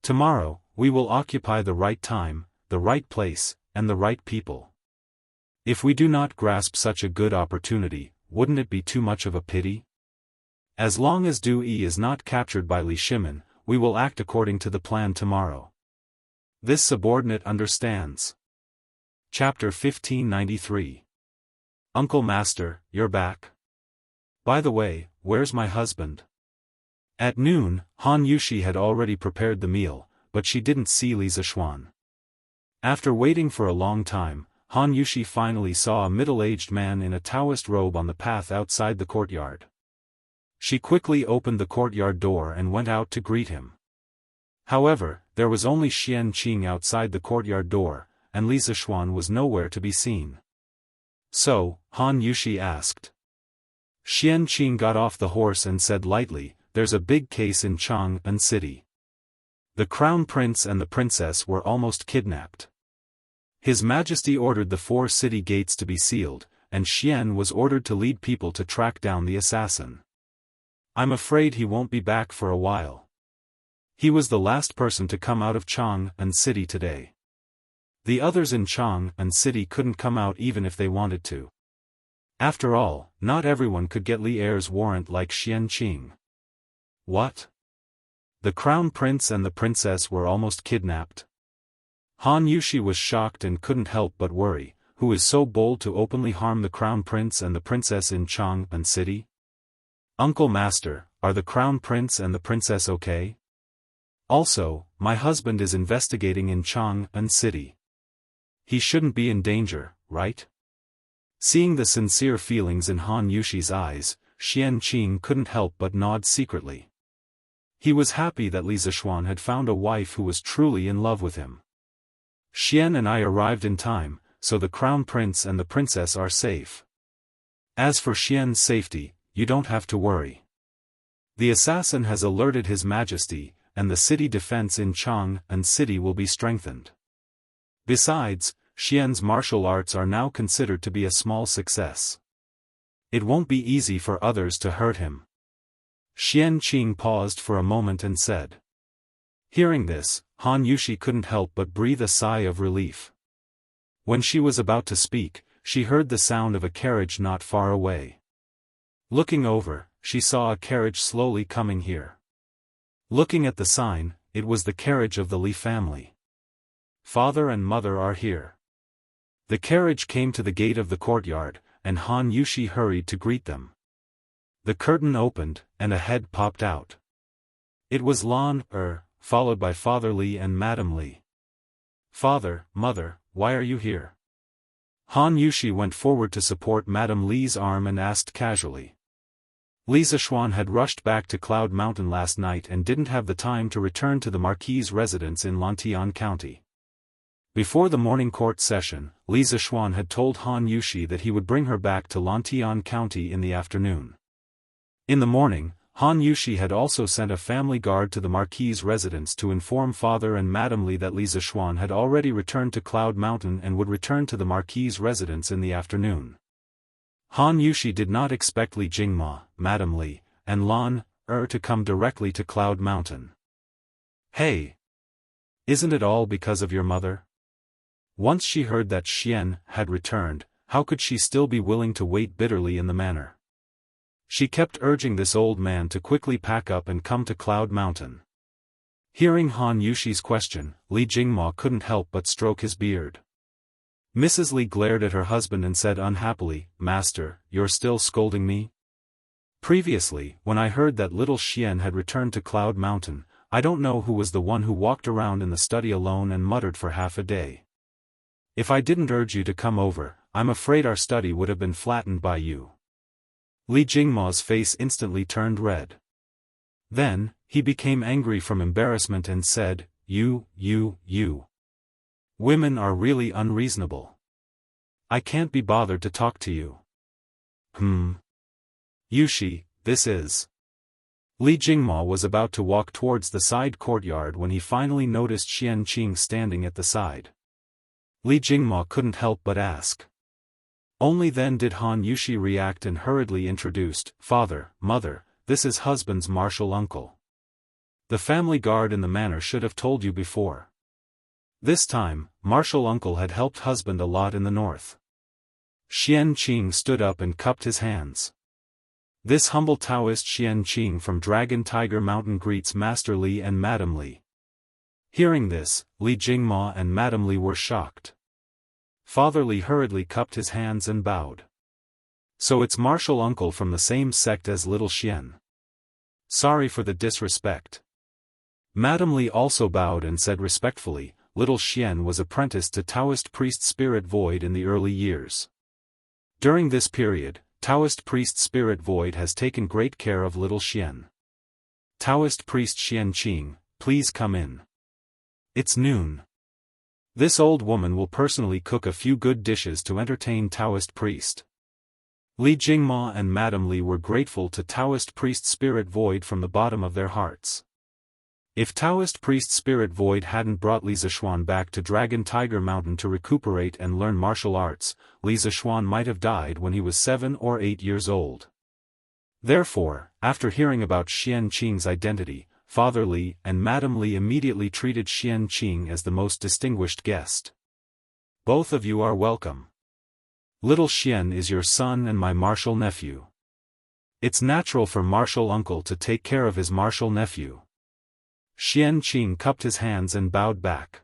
Tomorrow, we will occupy the right time, the right place, and the right people. If we do not grasp such a good opportunity, wouldn't it be too much of a pity? As long as Du Yi is not captured by Li Shimin, we will act according to the plan tomorrow. This subordinate understands." Chapter 1593. Uncle Master, you're back. By the way, where's my husband? At noon, Han Yushi had already prepared the meal, but she didn't see Li Zishuan. After waiting for a long time, Han Yushi finally saw a middle-aged man in a Daoist robe on the path outside the courtyard. She quickly opened the courtyard door and went out to greet him. However, there was only Xianqing outside the courtyard door, and Li Zishuan was nowhere to be seen. So, Han Yushi asked. Xianqing got off the horse and said lightly, "There's a big case in Chang'an City. The crown prince and the princess were almost kidnapped. His Majesty ordered the 4 city gates to be sealed, and Xian was ordered to lead people to track down the assassin. I'm afraid he won't be back for a while. He was the last person to come out of Chang'an City today. The others in Chang'an City couldn't come out even if they wanted to. After all, not everyone could get Li Er's warrant like Xianqing." What? The crown prince and the princess were almost kidnapped? Han Yushi was shocked and couldn't help but worry. Who is so bold to openly harm the crown prince and the princess in Chang'an City? Uncle Master, are the crown prince and the princess okay? Also, my husband is investigating in Chang'an City. He shouldn't be in danger, right? Seeing the sincere feelings in Han Yushi's eyes, Xianqing couldn't help but nod secretly. He was happy that Li Zishuan had found a wife who was truly in love with him. Xian and I arrived in time, so the crown prince and the princess are safe. As for Xian's safety, you don't have to worry. The assassin has alerted His Majesty, and the city defense in Chang'an City will be strengthened. Besides, Xian's martial arts are now considered to be a small success. It won't be easy for others to hurt him. Xianqing paused for a moment and said. Hearing this, Han Yushi couldn't help but breathe a sigh of relief. When she was about to speak, she heard the sound of a carriage not far away. Looking over, she saw a carriage slowly coming here. Looking at the sign, it was the carriage of the Li family. Father and mother are here. The carriage came to the gate of the courtyard, and Han Yushi hurried to greet them. The curtain opened, and a head popped out. It was Lan followed by Father Li and Madam Li. Father, mother, why are you here? Han Yushi went forward to support Madam Li's arm and asked casually. Li Zishuan had rushed back to Cloud Mountain last night and didn't have the time to return to the Marquis' residence in Lantian County. Before the morning court session, Li Zishuan had told Han Yushi that he would bring her back to Lantian County in the afternoon. In the morning, Han Yushi had also sent a family guard to the Marquis' residence to inform Father and Madam Li that Li Zishuan had already returned to Cloud Mountain and would return to the Marquis' residence in the afternoon. Han Yushi did not expect Li Jingma, Madam Li, and Lan to come directly to Cloud Mountain. Hey! Isn't it all because of your mother? Once she heard that Xian had returned, how could she still be willing to wait bitterly in the manor? She kept urging this old man to quickly pack up and come to Cloud Mountain. Hearing Han Yushi's question, Li Jingma couldn't help but stroke his beard. Mrs. Li glared at her husband and said unhappily, Master, you're still scolding me? Previously, when I heard that little Xian had returned to Cloud Mountain, I don't know who was the one who walked around in the study alone and muttered for half a day. If I didn't urge you to come over, I'm afraid our study would have been flattened by you. Li Jingma's face instantly turned red. Then, he became angry from embarrassment and said, You. Women are really unreasonable. I can't be bothered to talk to you. Yushi, this is... Li Jingma was about to walk towards the side courtyard when he finally noticed Xianqing standing at the side. Li Jingma couldn't help but ask. Only then did Han Yushi react and hurriedly introduced, "Father, mother, this is husband's martial uncle. The family guard in the manor should have told you before." This time, martial uncle had helped husband a lot in the north. Xian Qing stood up and cupped his hands. This humble Taoist Xian Qing from Dragon Tiger Mountain greets Master Li and Madam Li. Hearing this, Li Jingma and Madam Li were shocked. Father Li hurriedly cupped his hands and bowed. "So it's martial uncle from the same sect as little Xian. Sorry for the disrespect." Madam Li also bowed and said respectfully, "Little Xian was apprenticed to Taoist priest Spirit Void in the early years. During this period, Taoist priest Spirit Void has taken great care of little Xian. Taoist priest Xian Qing, please come in. It's noon. This old woman will personally cook a few good dishes to entertain Taoist priest." Li Jingma and Madam Li were grateful to Taoist priest Spirit Void from the bottom of their hearts. If Taoist priest Spirit Void hadn't brought Li Zishuan back to Dragon Tiger Mountain to recuperate and learn martial arts, Li Zishuan might have died when he was 7 or 8 years old. Therefore, after hearing about Xian Qing's identity, Father Li and Madam Li immediately treated Xian Qing as the most distinguished guest. "Both of you are welcome. Little Xian is your son and my martial nephew. It's natural for martial uncle to take care of his martial nephew." Xian Qing cupped his hands and bowed back.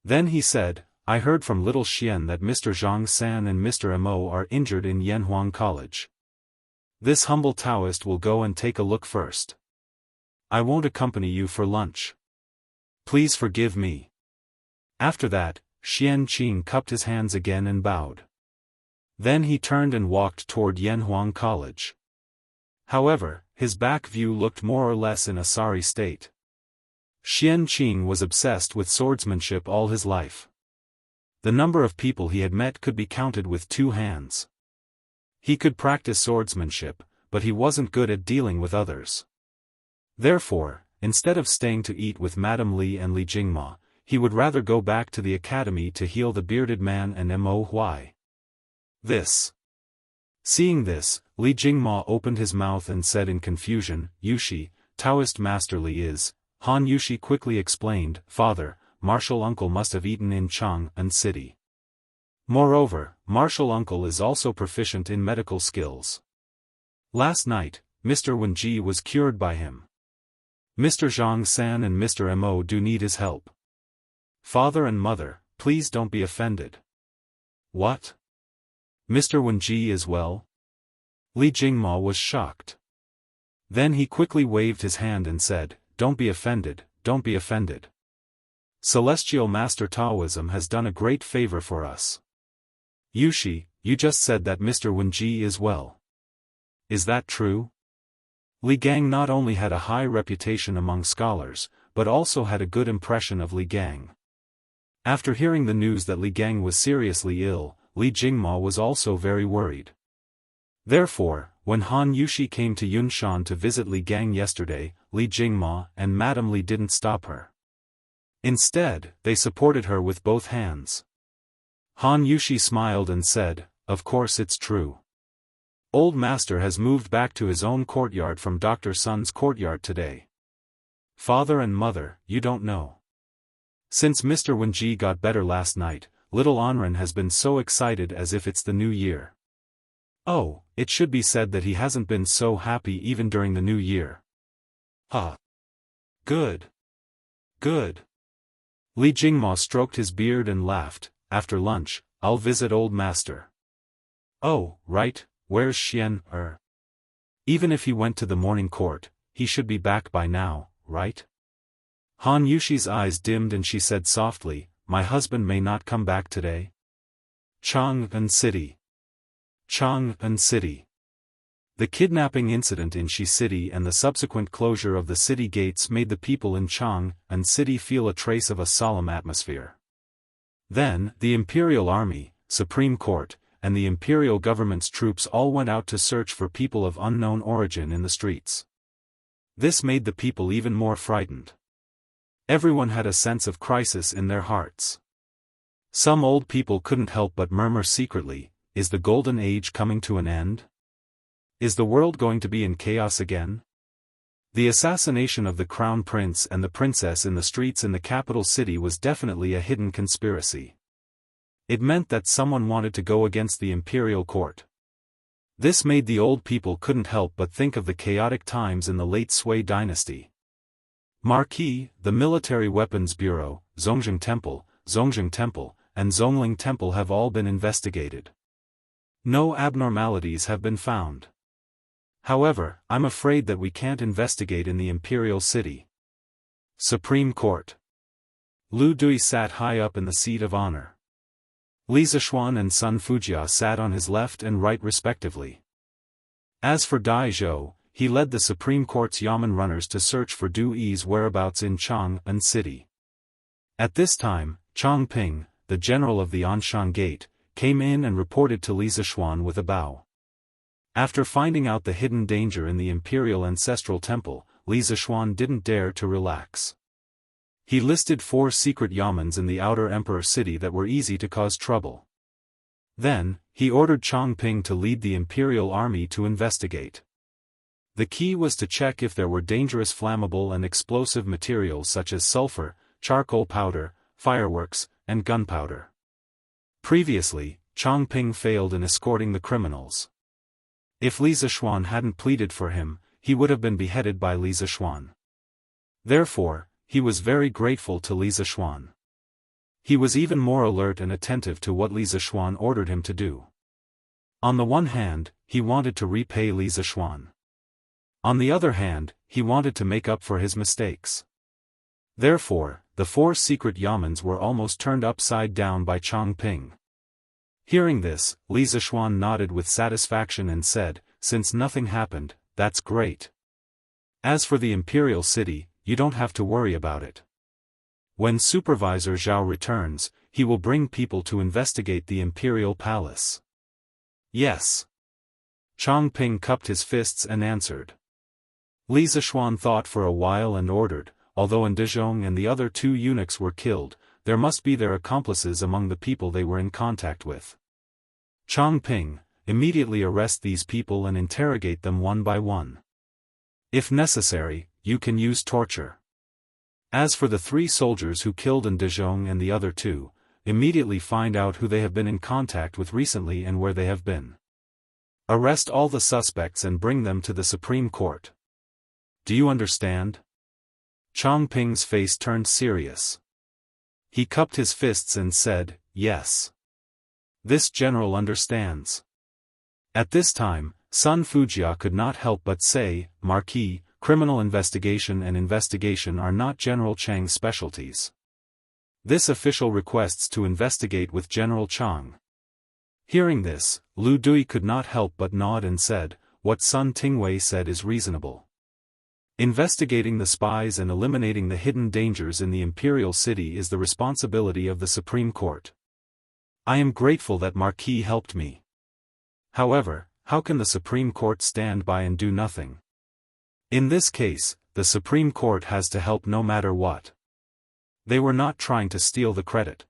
Then he said, "I heard from little Xian that Mr. Zhang San and Mr. Mo are injured in Yanhuang College. This humble Taoist will go and take a look first. I won't accompany you for lunch. Please forgive me." After that, Xian Qing cupped his hands again and bowed. Then he turned and walked toward Yanhuang College. However, his back view looked more or less in a sorry state. Xian Qing was obsessed with swordsmanship all his life. The number of people he had met could be counted with 2 hands. He could practice swordsmanship, but he wasn't good at dealing with others. Therefore, instead of staying to eat with Madam Li and Li Jingma, he would rather go back to the academy to heal the bearded man and Mo Huai. Seeing this, Li Jingma opened his mouth and said in confusion, "Yushi, Taoist Master Li is." Han Yushi quickly explained, "Father, martial uncle must have eaten in Chang'an City. Moreover, martial uncle is also proficient in medical skills. Last night, Mr. Wenji was cured by him. Mr. Zhang San and Mr. Mo do need his help. Father and mother, please don't be offended." "What? Mr. Wenji is well?" Li Jingma was shocked. Then he quickly waved his hand and said, "Don't be offended, don't be offended. Celestial Master Taoism has done a great favor for us. Yushi, you just said that Mr. Wenji is well. Is that true?" Li Gang not only had a high reputation among scholars, but also had a good impression of Li Gang. After hearing the news that Li Gang was seriously ill, Li Jingma was also very worried. Therefore, when Han Yushi came to Yunshan to visit Li Gang yesterday, Li Jingma and Madam Li didn't stop her. Instead, they supported her with both hands. Han Yushi smiled and said, "Of course it's true. Old Master has moved back to his own courtyard from Dr. Sun's courtyard today. Father and mother, you don't know. Since Mr. Wenji got better last night, little Anren has been so excited as if it's the new year. Oh, it should be said that he hasn't been so happy even during the new year. Ha! Good. Good." Li Jingma stroked his beard and laughed, "After lunch, I'll visit old master." "Oh, right, where's Xian? Even if he went to the morning court, he should be back by now, right?" Han Yushi's eyes dimmed and she said softly, "My husband may not come back today." Chang'an City. Chang'an City. The kidnapping incident in Shi City and the subsequent closure of the city gates made the people in Chang'an City feel a trace of a solemn atmosphere. Then, the Imperial Army, Supreme Court, and the Imperial government's troops all went out to search for people of unknown origin in the streets. This made the people even more frightened. Everyone had a sense of crisis in their hearts. Some old people couldn't help but murmur secretly, is the Golden Age coming to an end? Is the world going to be in chaos again? The assassination of the crown prince and the princess in the streets in the capital city was definitely a hidden conspiracy. It meant that someone wanted to go against the imperial court. This made the old people couldn't help but think of the chaotic times in the late Sui dynasty. Marquis, the Military Weapons Bureau, Zhongzheng Temple, and Zhongling Temple have all been investigated. No abnormalities have been found. However, I'm afraid that we can't investigate in the imperial city. Supreme Court. Lu Dui sat high up in the seat of honor. Li Zishuan and Sun Fujia sat on his left and right respectively. As for Dai Zhou, he led the Supreme Court's Yamen runners to search for Du Yi's whereabouts in Chang'an City. At this time, Chang Ping, the general of the Anshan Gate, came in and reported to Li Zishuan with a bow. After finding out the hidden danger in the Imperial Ancestral Temple, Li Zishuan didn't dare to relax. He listed 4 secret yamens in the outer Emperor city that were easy to cause trouble. Then, he ordered Chang Ping to lead the Imperial army to investigate. The key was to check if there were dangerous flammable and explosive materials such as sulfur, charcoal powder, fireworks, and gunpowder. Previously, Chang Ping failed in escorting the criminals. If Li Zishuan hadn't pleaded for him, he would have been beheaded by Li Zishuan. Therefore, he was very grateful to Li Zishuan. He was even more alert and attentive to what Li Zishuan ordered him to do. On the one hand, he wanted to repay Li Zishuan. On the other hand, he wanted to make up for his mistakes. Therefore, the 4 secret yamens were almost turned upside down by Chang Ping. Hearing this, Li Zishuan nodded with satisfaction and said, "Since nothing happened, that's great. As for the imperial city, you don't have to worry about it. When Supervisor Zhao returns, he will bring people to investigate the imperial palace." "Yes." Chang Ping cupped his fists and answered. Li Zishuan thought for a while and ordered, although Ndezhong and the other 2 eunuchs were killed, there must be their accomplices among the people they were in contact with. Chang Ping, immediately arrest these people and interrogate them one by one. If necessary, you can use torture. As for the 3 soldiers who killed Ndezhong and the other 2, immediately find out who they have been in contact with recently and where they have been. Arrest all the suspects and bring them to the Supreme Court. Do you understand? Chang Ping's face turned serious. He cupped his fists and said, "Yes. This general understands." At this time, Sun Fujia could not help but say, "Marquis, criminal investigation and investigation are not General Chang's specialties. This official requests to investigate with General Chang." Hearing this, Lu Dui could not help but nod and said, "What Sun Tingwei said is reasonable. Investigating the spies and eliminating the hidden dangers in the imperial city is the responsibility of the Supreme Court. I am grateful that Marquis helped me. However, how can the Supreme Court stand by and do nothing? In this case, the Supreme Court has to help no matter what. They were not trying to steal the credit.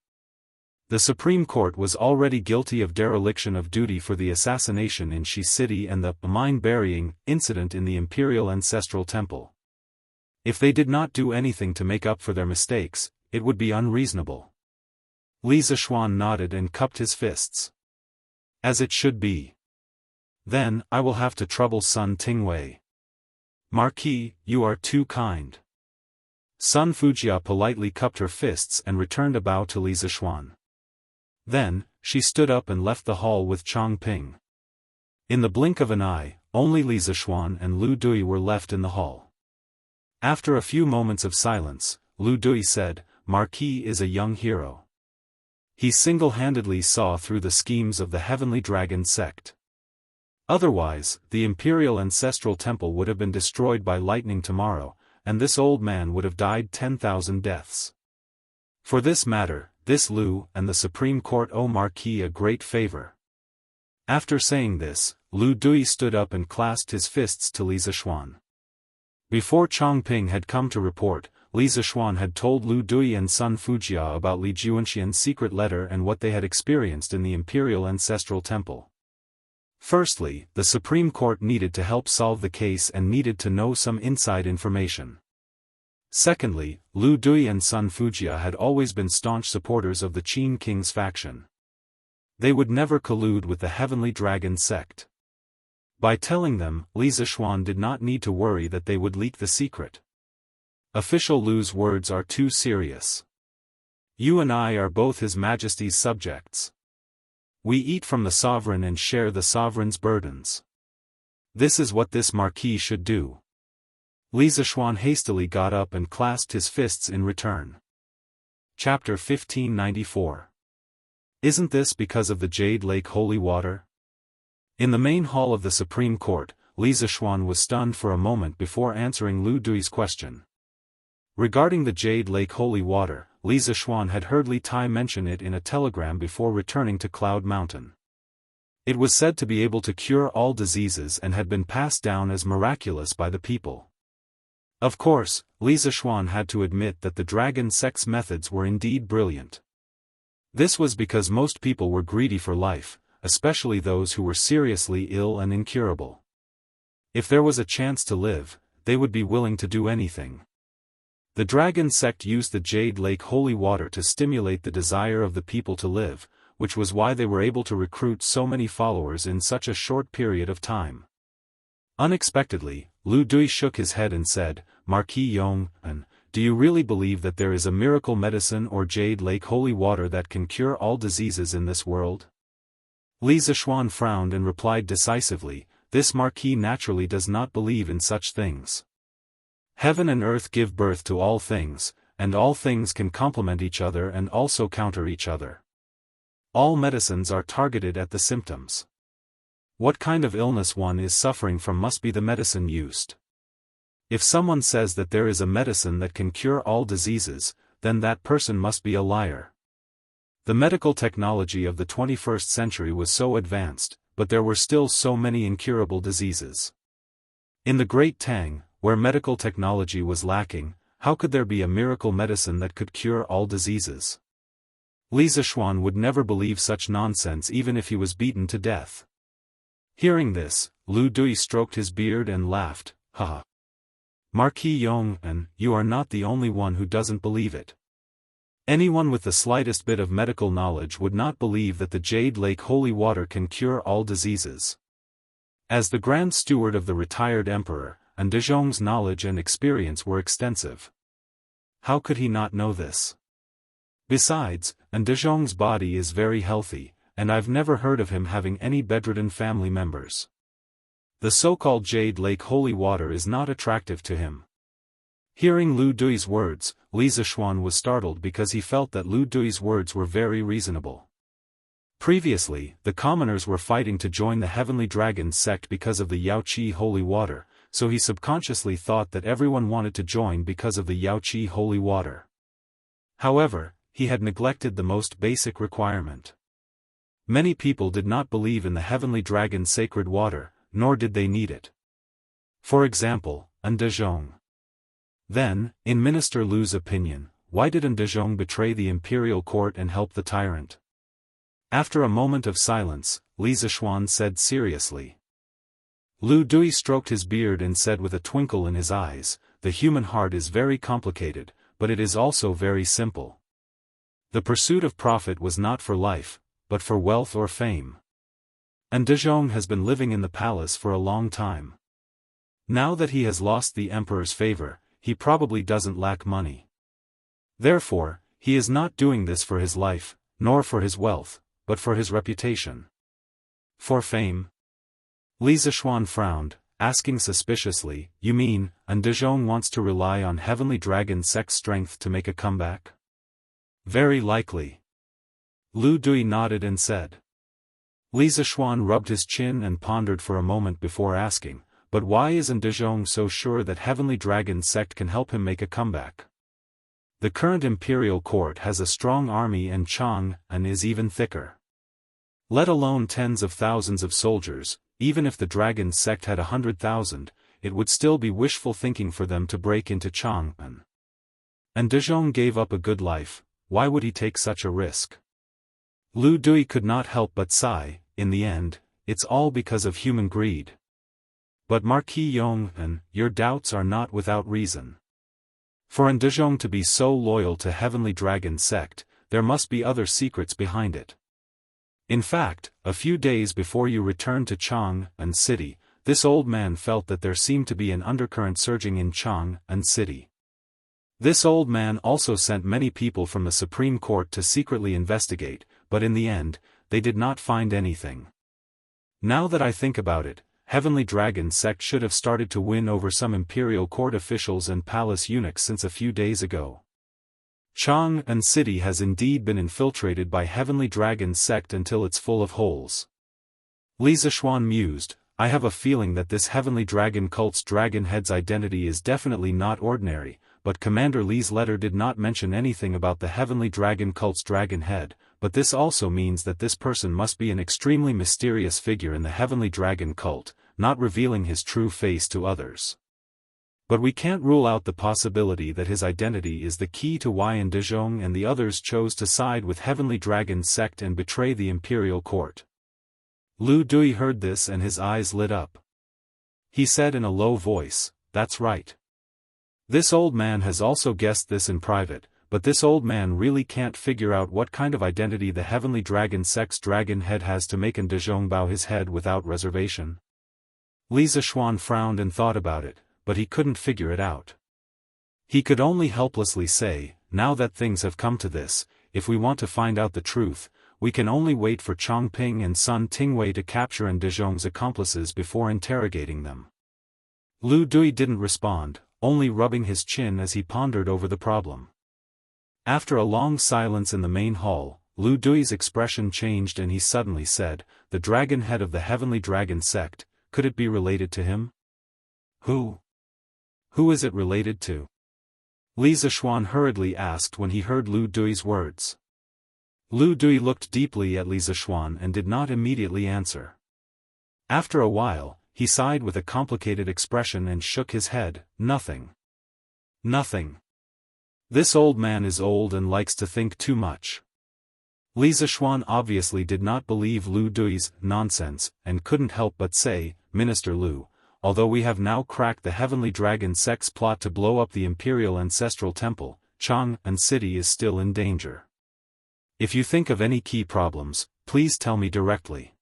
The Supreme Court was already guilty of dereliction of duty for the assassination in Shi City and the mine-burying incident in the Imperial Ancestral Temple. If they did not do anything to make up for their mistakes, it would be unreasonable." Li Zishuan nodded and cupped his fists. "As it should be. Then, I will have to trouble Sun Tingwei. Marquis, you are too kind." Sun Fujia politely cupped her fists and returned a bow to Li Zishuan. Then, she stood up and left the hall with Chang Ping. In the blink of an eye, only Li Zishuan and Lu Dui were left in the hall. After a few moments of silence, Lu Dui said, "Marquis is a young hero. He single-handedly saw through the schemes of the Heavenly Dragon sect. Otherwise, the Imperial Ancestral Temple would have been destroyed by lightning tomorrow, and this old man would have died 10,000 deaths. For this matter, this Lu and the Supreme Court owe Marquis a great favor." After saying this, Lu Dui stood up and clasped his fists to Li Zishuan. Before Chang Ping had come to report, Li Zishuan had told Lu Dui and Sun Fujia about Li Juanxian's secret letter and what they had experienced in the Imperial Ancestral Temple. Firstly, the Supreme Court needed to help solve the case and needed to know some inside information. Secondly, Lu Dui and Sun Fujia had always been staunch supporters of the Qin King's faction. They would never collude with the Heavenly Dragon sect. By telling them, Li Zishuan did not need to worry that they would leak the secret. Official Lu's words are too serious. You and I are both His Majesty's subjects. We eat from the sovereign and share the sovereign's burdens. This is what this marquis should do. Li Zishuan hastily got up and clasped his fists in return. Chapter 1594. Isn't this because of the Jade Lake holy water? In the main hall of the Supreme Court, Li Zishuan was stunned for a moment before answering Lu Dui's question. Regarding the Jade Lake holy water, Li Zishuan had heard Li Tai mention it in a telegram before returning to Cloud Mountain. It was said to be able to cure all diseases and had been passed down as miraculous by the people. Of course, Li Zishuan had to admit that the dragon sect's methods were indeed brilliant. This was because most people were greedy for life, especially those who were seriously ill and incurable. If there was a chance to live, they would be willing to do anything. The dragon sect used the Jade Lake holy water to stimulate the desire of the people to live, which was why they were able to recruit so many followers in such a short period of time. Unexpectedly, Lu Dui shook his head and said, Marquis Yong, do you really believe that there is a miracle medicine or Jade Lake holy water that can cure all diseases in this world? Li Zishuan frowned and replied decisively, this marquis naturally does not believe in such things. Heaven and earth give birth to all things, and all things can complement each other and also counter each other. All medicines are targeted at the symptoms. What kind of illness one is suffering from must be the medicine used. If someone says that there is a medicine that can cure all diseases, then that person must be a liar. The medical technology of the 21st century was so advanced, but there were still so many incurable diseases. In the Great Tang, where medical technology was lacking, how could there be a miracle medicine that could cure all diseases? Li Zishuan would never believe such nonsense even if he was beaten to death. Hearing this, Lu Dui stroked his beard and laughed, haha. Marquis Yong, you are not the only one who doesn't believe it. Anyone with the slightest bit of medical knowledge would not believe that the Jade Lake holy water can cure all diseases. As the Grand Steward of the retired Emperor, Dezhong's knowledge and experience were extensive. How could he not know this? Besides, Dezhong's body is very healthy, and I've never heard of him having any bedridden family members. The so-called Jade Lake holy water is not attractive to him. Hearing Lu Dui's words, Li Zishuan was startled because he felt that Lu Dui's words were very reasonable. Previously, the commoners were fighting to join the Heavenly Dragon sect because of the Yaoqi holy water, so he subconsciously thought that everyone wanted to join because of the Yaoqi holy water. However, he had neglected the most basic requirement. Many people did not believe in the Heavenly Dragon's sacred water, nor did they need it. For example, Dezhong. Then, in Minister Lu's opinion, why did Dezhong betray the imperial court and help the tyrant? After a moment of silence, Li Zishuan said seriously. Lu Dui stroked his beard and said with a twinkle in his eyes, the human heart is very complicated, but it is also very simple. The pursuit of profit was not for life, but for wealth or fame. Dezhong has been living in the palace for a long time. Now that he has lost the emperor's favor, he probably doesn't lack money. Therefore, he is not doing this for his life, nor for his wealth, but for his reputation. For fame? Li Zishuan frowned, asking suspiciously, you mean, Dezhong wants to rely on Heavenly Dragon sect's strength to make a comeback? Very likely. Lu Dui nodded and said. Li Zishuan rubbed his chin and pondered for a moment before asking, but why isn't Dezhong so sure that Heavenly Dragon sect can help him make a comeback? The current imperial court has a strong army and Chang and is even thicker. Let alone tens of thousands of soldiers, even if the dragon sect had 100,000, it would still be wishful thinking for them to break into Chang'an. And De Jong gave up a good life, why would he take such a risk? Lu Dui could not help but sigh, in the end, it's all because of human greed. But Marquis Yong, your doubts are not without reason. For an De Jong to be so loyal to Heavenly Dragon sect, there must be other secrets behind it. In fact, a few days before you returned to Chang'an City, this old man felt that there seemed to be an undercurrent surging in Chang'an City. This old man also sent many people from the Supreme Court to secretly investigate, but in the end, they did not find anything. Now that I think about it, Heavenly Dragon sect should have started to win over some imperial court officials and palace eunuchs since a few days ago. Chang'an City has indeed been infiltrated by Heavenly Dragon sect until it's full of holes. Li Zishuan mused, I have a feeling that this Heavenly Dragon cult's dragon head's identity is definitely not ordinary, but Commander Li's letter did not mention anything about the Heavenly Dragon cult's dragon head, but this also means that this person must be an extremely mysterious figure in the Heavenly Dragon cult, not revealing his true face to others. But we can't rule out the possibility that his identity is the key to why An De Jong and the others chose to side with Heavenly Dragon sect and betray the imperial court. Lu Dui heard this and his eyes lit up. He said in a low voice, that's right. This old man has also guessed this in private, but this old man really can't figure out what kind of identity the Heavenly Dragon sect's dragon head has to make An De Jong bow his head without reservation. Li Zishuan frowned and thought about it, but he couldn't figure it out. He could only helplessly say, now that things have come to this, if we want to find out the truth, we can only wait for Chongping and Sun Tingwei to capture An De Jong's accomplices before interrogating them. Lu Dui didn't respond, only rubbing his chin as he pondered over the problem. After a long silence in the main hall, Lu Dui's expression changed and he suddenly said, the dragon head of the Heavenly Dragon sect, could it be related to him? Who? Who is it related to? Li Zishuan hurriedly asked when he heard Lu Dui's words. Lu Dui looked deeply at Li Zishuan and did not immediately answer. After a while, he sighed with a complicated expression and shook his head, nothing. Nothing. This old man is old and likes to think too much. Li Zishuan obviously did not believe Lu Dui's nonsense, and couldn't help but say, Minister Lu, although we have now cracked the Heavenly Dragon sect's plot to blow up the Imperial Ancestral Temple, Chang'an City is still in danger. If you think of any key problems, please tell me directly.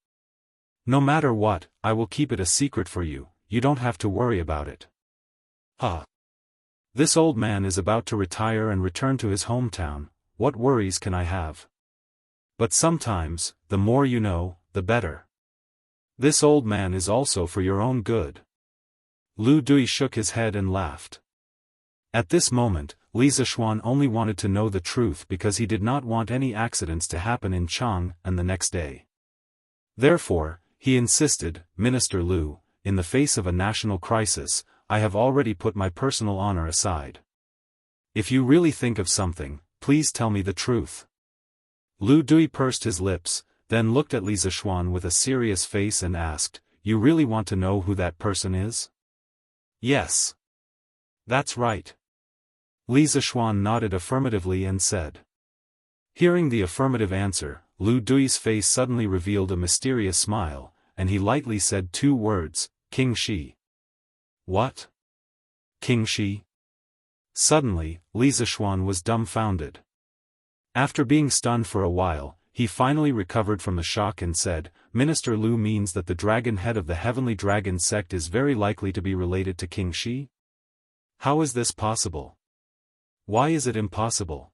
No matter what, I will keep it a secret for you, you don't have to worry about it. This old man is about to retire and return to his hometown, what worries can I have? But sometimes, the more you know, the better. This old man is also for your own good. Lu Dui shook his head and laughed. At this moment, Li Zishuan only wanted to know the truth because he did not want any accidents to happen in Chang'an the next day. Therefore, he insisted, Minister Lu, in the face of a national crisis, I have already put my personal honor aside. If you really think of something, please tell me the truth. Lu Dui pursed his lips, then looked at Li Zishuan with a serious face and asked, you really want to know who that person is? Yes. That's right. Li Zishuan nodded affirmatively and said. Hearing the affirmative answer, Lu Dui's face suddenly revealed a mysterious smile, and he lightly said two words, King Shi. What? King Shi? Suddenly, Li Zishuan was dumbfounded. After being stunned for a while, he finally recovered from the shock and said, Minister Lu means that the dragon head of the Heavenly Dragon sect is very likely to be related to King Shi? How is this possible? Why is it impossible?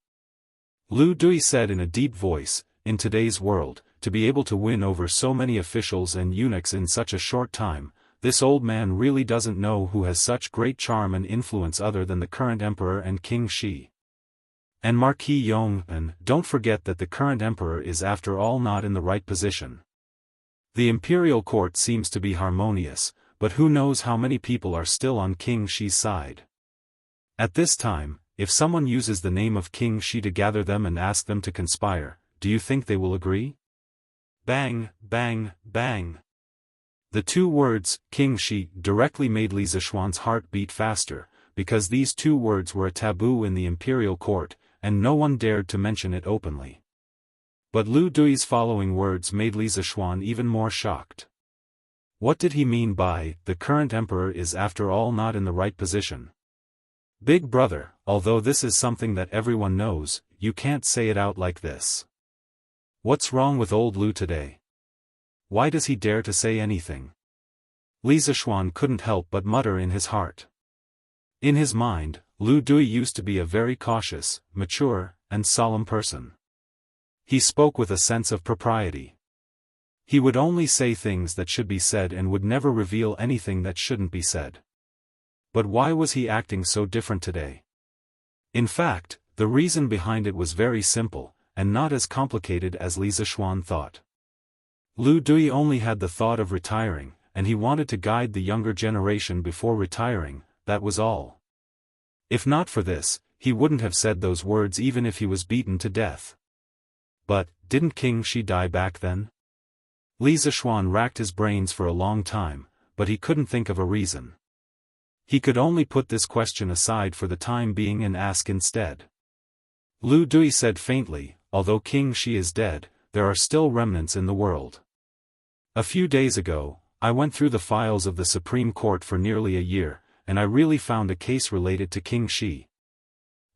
Lu Dui said in a deep voice, in today's world, to be able to win over so many officials and eunuchs in such a short time, this old man really doesn't know who has such great charm and influence other than the current emperor and King Shi. And Marquis Yong, and don't forget that the current emperor is after all not in the right position. The imperial court seems to be harmonious, but who knows how many people are still on King Shi's side. At this time, if someone uses the name of King Shi to gather them and ask them to conspire, do you think they will agree? Bang, bang, bang. The two words, King Shi, directly made Li Zishuan's heart beat faster, because these two words were a taboo in the imperial court, and no one dared to mention it openly. But Lu Dui's following words made Li Zishuan even more shocked. What did he mean by, "The current emperor is after all not in the right position"? Big brother, although this is something that everyone knows, you can't say it out like this. What's wrong with old Lu today? Why does he dare to say anything? Li Zishuan couldn't help but mutter in his heart. In his mind, Lu Dui used to be a very cautious, mature, and solemn person. He spoke with a sense of propriety. He would only say things that should be said and would never reveal anything that shouldn't be said. But why was he acting so different today? In fact, the reason behind it was very simple, and not as complicated as Li Zishuan thought. Lu Dui only had the thought of retiring, and he wanted to guide the younger generation before retiring, that was all. If not for this, he wouldn't have said those words even if he was beaten to death. But, didn't King Shi die back then? Li Zishuan racked his brains for a long time, but he couldn't think of a reason. He could only put this question aside for the time being and ask instead. Lu Dui said faintly, "Although King Shi is dead, there are still remnants in the world. A few days ago, I went through the files of the Supreme Court for nearly a year, and I really found a case related to King Shi."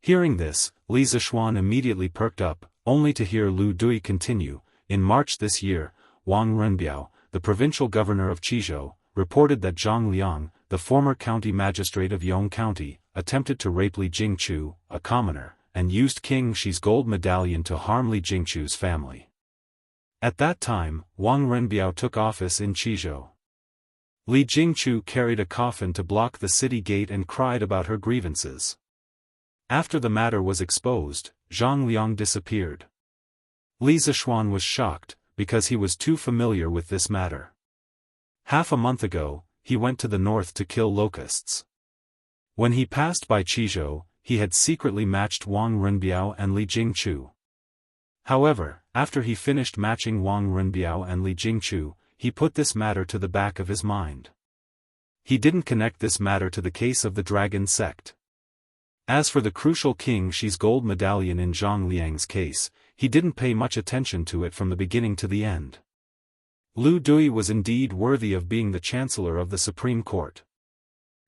Hearing this, Li Zishuan immediately perked up, only to hear Lu Dui continue. In March this year, Wang Renbiao, the provincial governor of Qizhou, reported that Zhang Liang, the former county magistrate of Yong County, attempted to rape Li Jingchu, a commoner, and used King Shi's gold medallion to harm Li Jingchu's family. At that time, Wang Renbiao took office in Qizhou. Li Jingchu carried a coffin to block the city gate and cried about her grievances. After the matter was exposed, Zhang Liang disappeared. Li Zishuan was shocked, because he was too familiar with this matter. Half a month ago, he went to the north to kill locusts. When he passed by Qizhou, he had secretly matched Wang Renbiao and Li Jingchu. However, after he finished matching Wang Renbiao and Li Jingchu, he put this matter to the back of his mind. He didn't connect this matter to the case of the dragon sect. As for the crucial King Shi's gold medallion in Zhang Liang's case, he didn't pay much attention to it from the beginning to the end. Lu Dui was indeed worthy of being the Chancellor of the Supreme Court.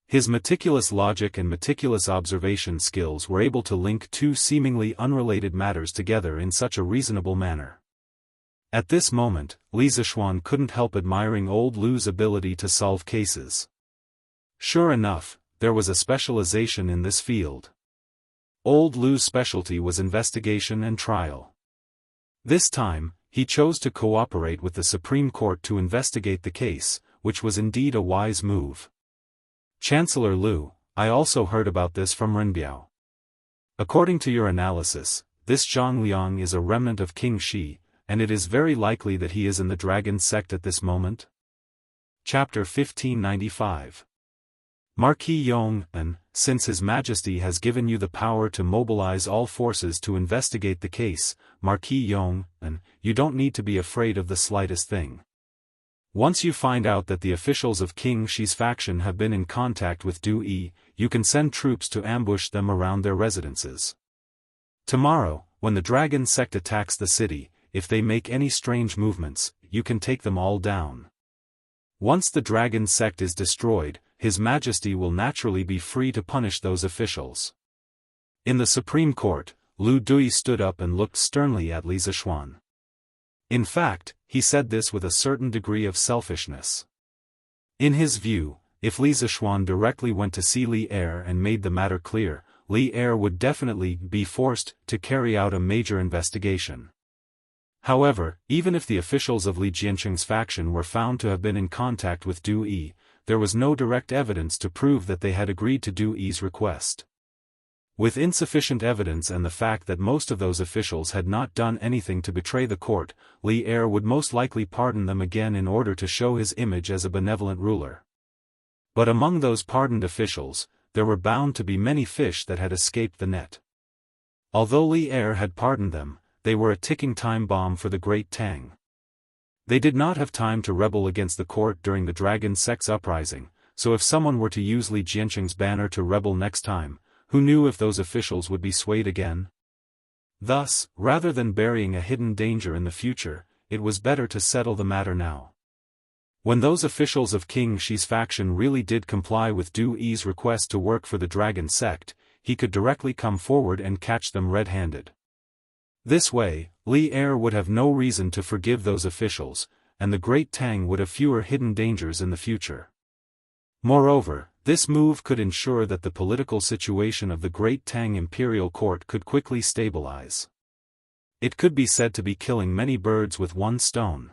His meticulous logic and meticulous observation skills were able to link two seemingly unrelated matters together in such a reasonable manner. At this moment, Li Zishuan couldn't help admiring old Lu's ability to solve cases. Sure enough, there was a specialization in this field. Old Lu's specialty was investigation and trial. This time, he chose to cooperate with the Supreme Court to investigate the case, which was indeed a wise move. Chancellor Lu, I also heard about this from Renbiao. According to your analysis, this Zhang Liang is a remnant of King Shi, and it is very likely that he is in the dragon sect at this moment? Chapter 1595. Marquis Yong, since His Majesty has given you the power to mobilize all forces to investigate the case, Marquis Yong, you don't need to be afraid of the slightest thing. Once you find out that the officials of King Shi's faction have been in contact with Du Yi, you can send troops to ambush them around their residences. Tomorrow, when the dragon sect attacks the city, if they make any strange movements, you can take them all down. Once the dragon sect is destroyed, His Majesty will naturally be free to punish those officials. In the Supreme Court, Lu Dui stood up and looked sternly at Li Zishuan. In fact, he said this with a certain degree of selfishness. In his view, if Li Zishuan directly went to see Li Er and made the matter clear, Li Er would definitely be forced to carry out a major investigation. However, even if the officials of Li Jianqing's faction were found to have been in contact with Du Yi, there was no direct evidence to prove that they had agreed to Du Yi's request. With insufficient evidence and the fact that most of those officials had not done anything to betray the court, Li Er would most likely pardon them again in order to show his image as a benevolent ruler. But among those pardoned officials, there were bound to be many fish that had escaped the net. Although Li Er had pardoned them, they were a ticking time bomb for the Great Tang. They did not have time to rebel against the court during the dragon sect's uprising, so if someone were to use Li Jianqing's banner to rebel next time, who knew if those officials would be swayed again? Thus, rather than burying a hidden danger in the future, it was better to settle the matter now. When those officials of King Shi's faction really did comply with Du Yi's request to work for the Dragon Sect, he could directly come forward and catch them red-handed. This way, Li Er would have no reason to forgive those officials, and the Great Tang would have fewer hidden dangers in the future. Moreover, this move could ensure that the political situation of the Great Tang Imperial Court could quickly stabilize. It could be said to be killing many birds with one stone.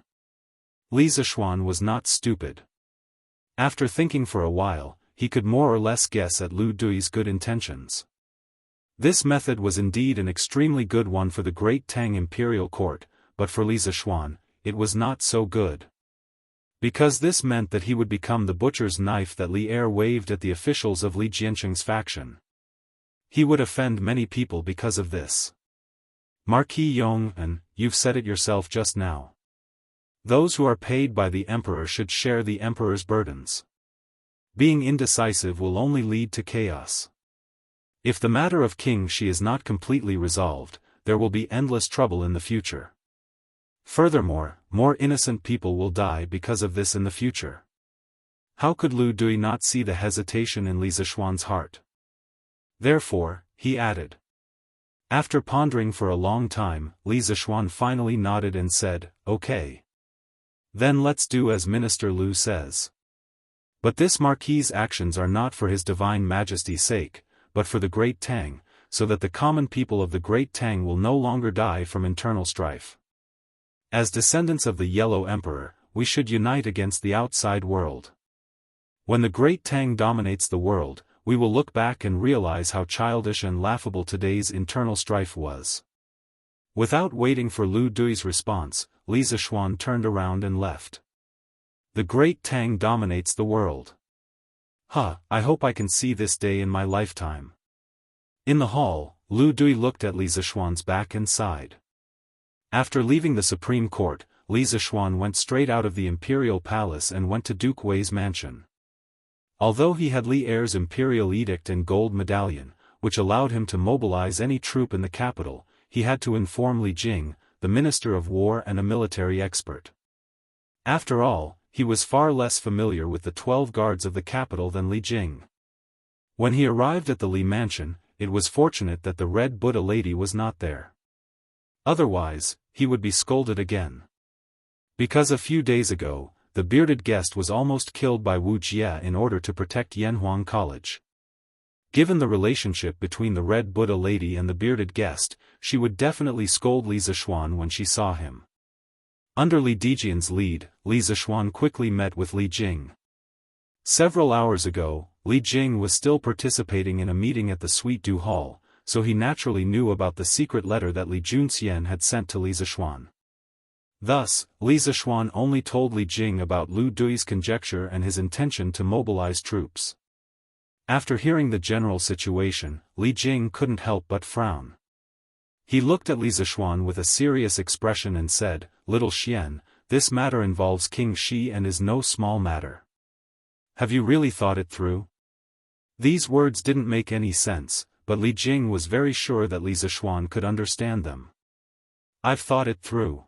Li Zishuan was not stupid. After thinking for a while, he could more or less guess at Lu Dui's good intentions. This method was indeed an extremely good one for the Great Tang Imperial Court, but for Li Zishuan, it was not so good. Because this meant that he would become the butcher's knife that Li Er waved at the officials of Li Jianqing's faction. He would offend many people because of this. Marquis Yong, and you've said it yourself just now. Those who are paid by the emperor should share the emperor's burdens. Being indecisive will only lead to chaos. If the matter of King Shi is not completely resolved, there will be endless trouble in the future. Furthermore, more innocent people will die because of this in the future. How could Lu Dui not see the hesitation in Li Zishuan's heart? Therefore, he added. After pondering for a long time, Li Zishuan finally nodded and said, "Okay. Then let's do as Minister Lu says." But this Marquis's actions are not for his divine majesty's sake, but for the Great Tang, so that the common people of the Great Tang will no longer die from internal strife. As descendants of the Yellow Emperor, we should unite against the outside world. When the Great Tang dominates the world, we will look back and realize how childish and laughable today's internal strife was. Without waiting for Lu Dui's response, Li Zishuan turned around and left. The Great Tang dominates the world. I hope I can see this day in my lifetime. In the hall, Lu Dui looked at Li Zishuan's back and sighed. After leaving the Supreme Court, Li Zishuan went straight out of the Imperial Palace and went to Duke Wei's mansion. Although he had Li Er's Imperial Edict and Gold Medallion, which allowed him to mobilize any troop in the capital, he had to inform Li Jing, the Minister of War and a military expert. After all, he was far less familiar with the 12 guards of the capital than Li Jing. When he arrived at the Li mansion, it was fortunate that the Red Buddha lady was not there. Otherwise, he would be scolded again. Because a few days ago, the bearded guest was almost killed by Wu Jie in order to protect Yanhuang College. Given the relationship between the Red Buddha lady and the bearded guest, she would definitely scold Li Zishuan when she saw him. Under Li Dijian's lead, Li Zishuan quickly met with Li Jing. Several hours ago, Li Jing was still participating in a meeting at the Sweet Dew Hall, so he naturally knew about the secret letter that Li Junxian had sent to Li Zishuan. Thus, Li Zishuan only told Li Jing about Lu Dui's conjecture and his intention to mobilize troops. After hearing the general situation, Li Jing couldn't help but frown. He looked at Li Zishuan with a serious expression and said, "Little Xian, this matter involves King Shi and is no small matter. Have you really thought it through?" These words didn't make any sense, but Li Jing was very sure that Li Zishuan could understand them. "I've thought it through.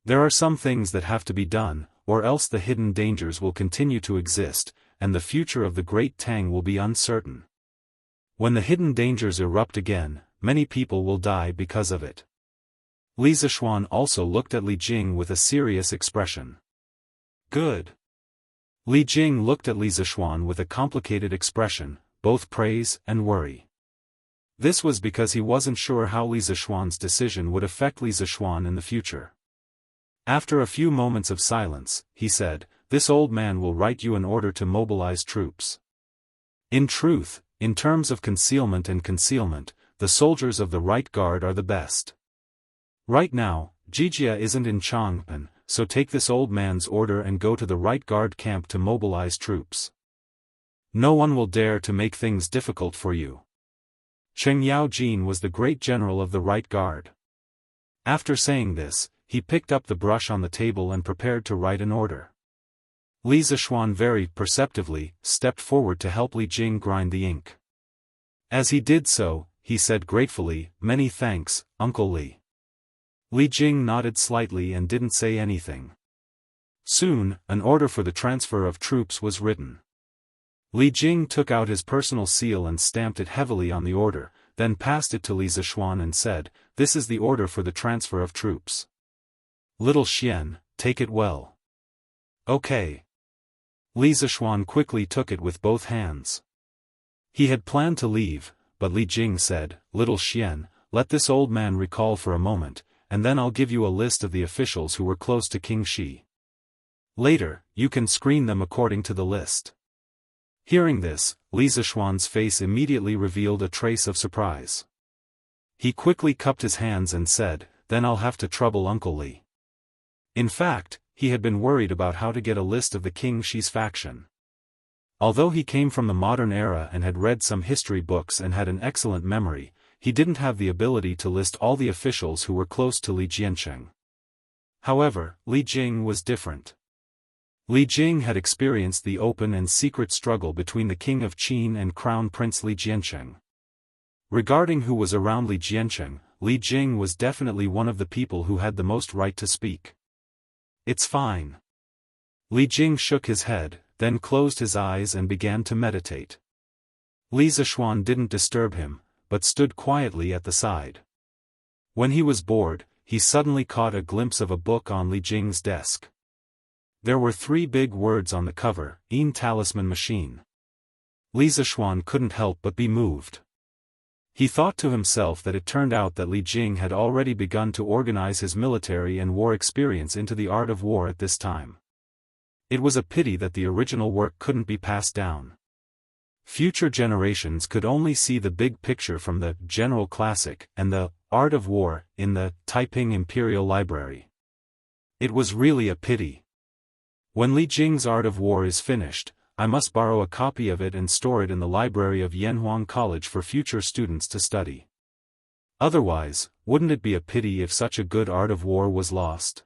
There are some things that have to be done, or else the hidden dangers will continue to exist, and the future of the Great Tang will be uncertain. When the hidden dangers erupt again, many people will die because of it." Li Zishuan also looked at Li Jing with a serious expression. "Good." Li Jing looked at Li Zishuan with a complicated expression, both praise and worry. This was because he wasn't sure how Li Zishuan's decision would affect Li Zishuan in the future. After a few moments of silence, he said, "This old man will write you an order to mobilize troops. In truth, in terms of concealment, the soldiers of the Right Guard are the best. Right now, Jijia isn't in Chang'an, so take this old man's order and go to the Right Guard camp to mobilize troops. No one will dare to make things difficult for you." Cheng Yaojin was the great general of the Right Guard. After saying this, he picked up the brush on the table and prepared to write an order. Li Zishuan very perceptively stepped forward to help Li Jing grind the ink. As he did so, he said gratefully, "Many thanks, Uncle Li." Li Jing nodded slightly and didn't say anything. Soon, an order for the transfer of troops was written. Li Jing took out his personal seal and stamped it heavily on the order, then passed it to Li Zishuan and said, "This is the order for the transfer of troops. Little Xian, take it well." "Okay." Li Zishuan quickly took it with both hands. He had planned to leave, but Li Jing said, "Little Xian, let this old man recall for a moment, and then I'll give you a list of the officials who were close to King Shi. Later, you can screen them according to the list." Hearing this, Li Zishuan's face immediately revealed a trace of surprise. He quickly cupped his hands and said, "Then I'll have to trouble Uncle Li." In fact, he had been worried about how to get a list of the King Shi's faction. Although he came from the modern era and had read some history books and had an excellent memory, he didn't have the ability to list all the officials who were close to Li Jiancheng. However, Li Jing was different. Li Jing had experienced the open and secret struggle between the King of Qin and Crown Prince Li Jiancheng. Regarding who was around Li Jiancheng, Li Jing was definitely one of the people who had the most right to speak. "It's fine." Li Jing shook his head, then closed his eyes and began to meditate. Li Zishuan didn't disturb him, but stood quietly at the side. When he was bored, he suddenly caught a glimpse of a book on Li Jing's desk. There were 3 big words on the cover, Talisman Machine. Li Zishuan couldn't help but be moved. He thought to himself that it turned out that Li Jing had already begun to organize his military and war experience into the art of war at this time. It was a pity that the original work couldn't be passed down. Future generations could only see the big picture from the General Classic and the Art of War in the Taiping Imperial Library. It was really a pity. When Li Jing's Art of War is finished, I must borrow a copy of it and store it in the library of Yanhuang College for future students to study. Otherwise, wouldn't it be a pity if such a good art of war was lost?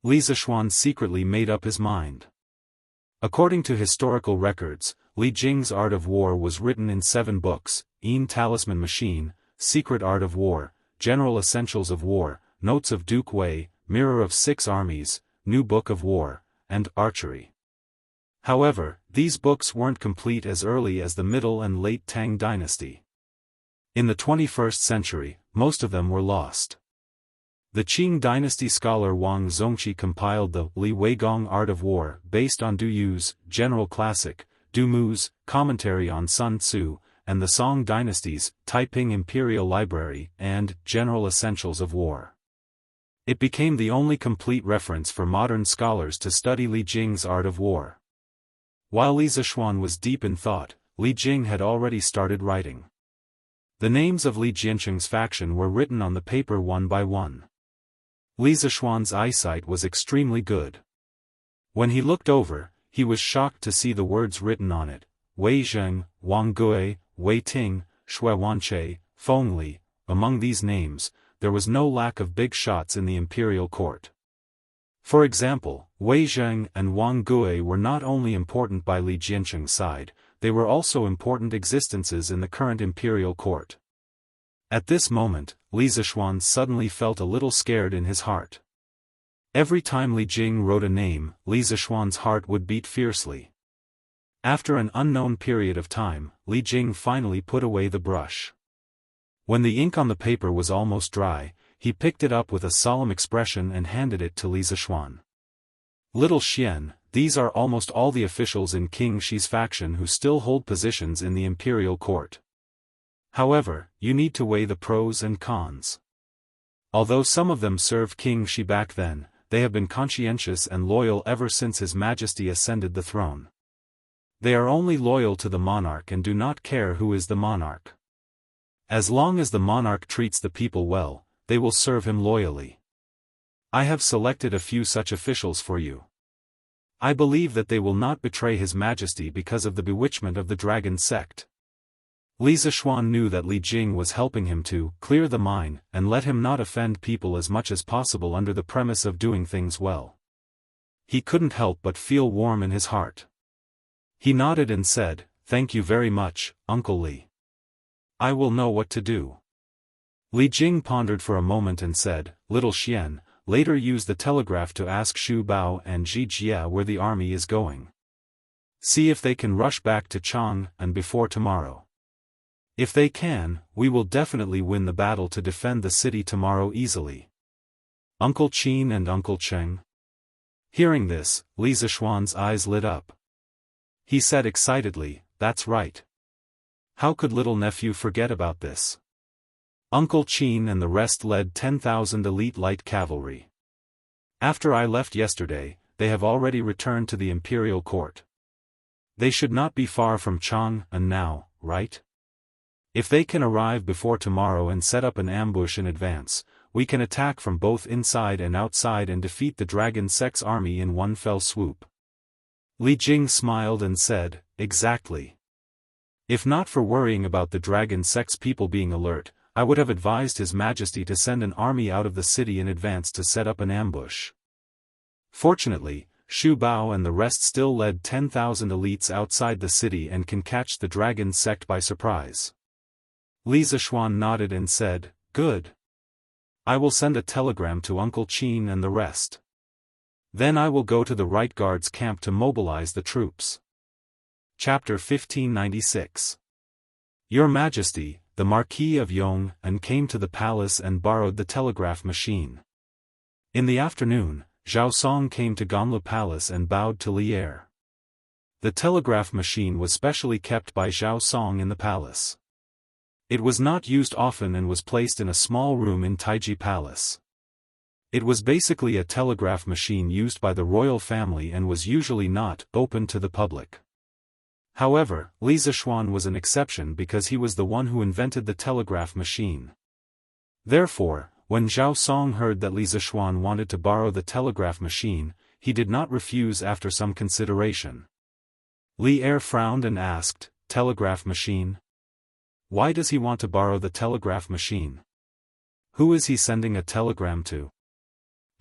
Li Zishuan secretly made up his mind. According to historical records, Li Jing's Art of War was written in 7 books, Talisman Machine, Secret Art of War, General Essentials of War, Notes of Duke Wei, Mirror of 6 Armies, New Book of War, and Archery. However, these books weren't complete as early as the Middle and Late Tang dynasty. In the 21st century, most of them were lost. The Qing dynasty scholar Wang Zongqi compiled the Li Weigong Art of War based on Du Yu's General Classic, Du Mu's Commentary on Sun Tzu, and the Song dynasty's Taiping Imperial Library and General Essentials of War. It became the only complete reference for modern scholars to study Li Jing's Art of War. While Li Zishuan was deep in thought, Li Jing had already started writing. The names of Li Jiancheng's faction were written on the paper one by one. Li Zishuan's eyesight was extremely good. When he looked over, he was shocked to see the words written on it: Wei Zheng, Wang Gui, Wei Ting, Shui Wanche, Feng Li. Among these names, there was no lack of big shots in the imperial court. For example, Wei Zheng and Wang Gui were not only important by Li Jiancheng's side, they were also important existences in the current imperial court. At this moment, Li Zishuan suddenly felt a little scared in his heart. Every time Li Jing wrote a name, Li Zishuan's heart would beat fiercely. After an unknown period of time, Li Jing finally put away the brush. When the ink on the paper was almost dry, he picked it up with a solemn expression and handed it to Li Zishuan. "Little Xian, these are almost all the officials in King Shi's faction who still hold positions in the imperial court. However, you need to weigh the pros and cons. Although some of them served King Shi back then, they have been conscientious and loyal ever since His Majesty ascended the throne. They are only loyal to the monarch and do not care who is the monarch. As long as the monarch treats the people well, they will serve him loyally. I have selected a few such officials for you. I believe that they will not betray His Majesty because of the bewitchment of the dragon sect." Li Zishuan knew that Li Jing was helping him to clear the mind and let him not offend people as much as possible under the premise of doing things well. He couldn't help but feel warm in his heart. He nodded and said, "Thank you very much, Uncle Li. I will know what to do." Li Jing pondered for a moment and said, "Little Xian, later use the telegraph to ask Xu Bao and Ji Jia where the army is going. See if they can rush back to Chang and before tomorrow. If they can, we will definitely win the battle to defend the city tomorrow easily." Uncle Qin and Uncle Cheng. Hearing this, Li Zishuan's eyes lit up. He said excitedly, "That's right. How could little nephew forget about this?" Uncle Qin and the rest led 10,000 elite light cavalry. After I left yesterday, they have already returned to the imperial court. They should not be far from Chang and now, right? If they can arrive before tomorrow and set up an ambush in advance, we can attack from both inside and outside and defeat the Dragon Sect's army in one fell swoop. Li Jing smiled and said, "Exactly. If not for worrying about the Dragon Sect's people being alert, I would have advised His Majesty to send an army out of the city in advance to set up an ambush." Fortunately, Xu Bao and the rest still led 10,000 elites outside the city and can catch the Dragon Sect by surprise. Li Zishuan nodded and said, "Good. I will send a telegram to Uncle Qin and the rest. Then I will go to the Right Guard's camp to mobilize the troops." Chapter 1596. Your Majesty, the Marquis of Yong came to the palace and borrowed the telegraph machine. In the afternoon, Zhao Song came to Ganlu Palace and bowed to Li Er. The telegraph machine was specially kept by Zhao Song in the palace. It was not used often and was placed in a small room in Taiji Palace. It was basically a telegraph machine used by the royal family and was usually not open to the public. However, Li Zishuan was an exception because he was the one who invented the telegraph machine. Therefore, when Zhao Song heard that Li Zishuan wanted to borrow the telegraph machine, he did not refuse after some consideration. Li Er frowned and asked, "Telegraph machine? Why does he want to borrow the telegraph machine? Who is he sending a telegram to?"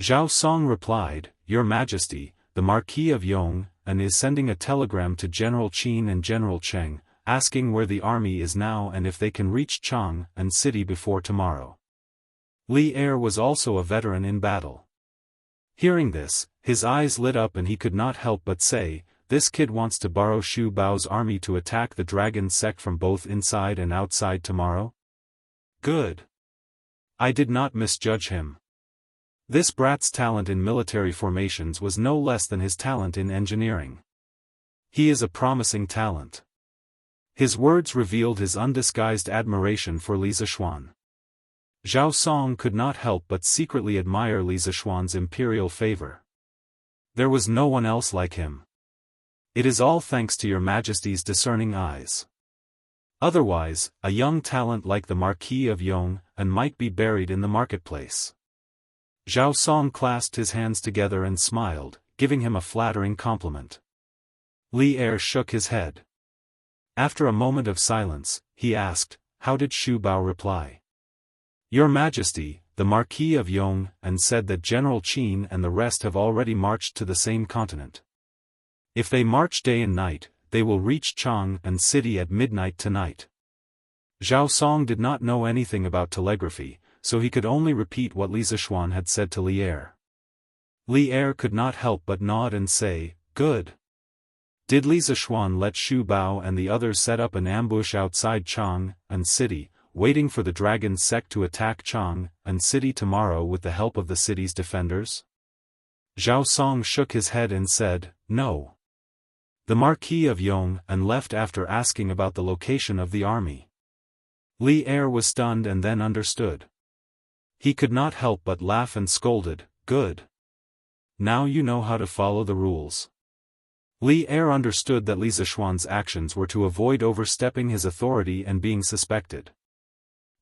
Zhao Song replied, "Your Majesty, the Marquis of Yong, is sending a telegram to General Qin and General Cheng, asking where the army is now and if they can reach Chang and city before tomorrow." Li Er was also a veteran in battle. Hearing this, his eyes lit up and he could not help but say, "This kid wants to borrow Xu Bao's army to attack the Dragon Sect from both inside and outside tomorrow? Good. I did not misjudge him. This brat's talent in military formations was no less than his talent in engineering. He is a promising talent." His words revealed his undisguised admiration for Li Zishuan. Zhao Song could not help but secretly admire Li Zishuan's imperial favor. There was no one else like him. It is all thanks to your Majesty's discerning eyes. Otherwise, a young talent like the Marquis of Yong might be buried in the marketplace. Zhao Song clasped his hands together and smiled, giving him a flattering compliment. Li Er shook his head. After a moment of silence, he asked, "How did Xu Bao reply?" "Your Majesty, the Marquis of Yong said that General Qin and the rest have already marched to the same continent. If they march day and night, they will reach Chang and city at midnight tonight." Zhao Song did not know anything about telegraphy, so he could only repeat what Li Zishuan had said to Li Er. Li Er could not help but nod and say, "Good." Did Li Zishuan let Xu Bao and the others set up an ambush outside Chang and city, waiting for the Dragon Sect to attack Chang and city tomorrow with the help of the city's defenders? Zhao Song shook his head and said, "No." The Marquis of Yong left after asking about the location of the army. Li Er was stunned and then understood. He could not help but laugh and scolded, "Good. Now you know how to follow the rules." Li Er understood that Li Zishuan's actions were to avoid overstepping his authority and being suspected.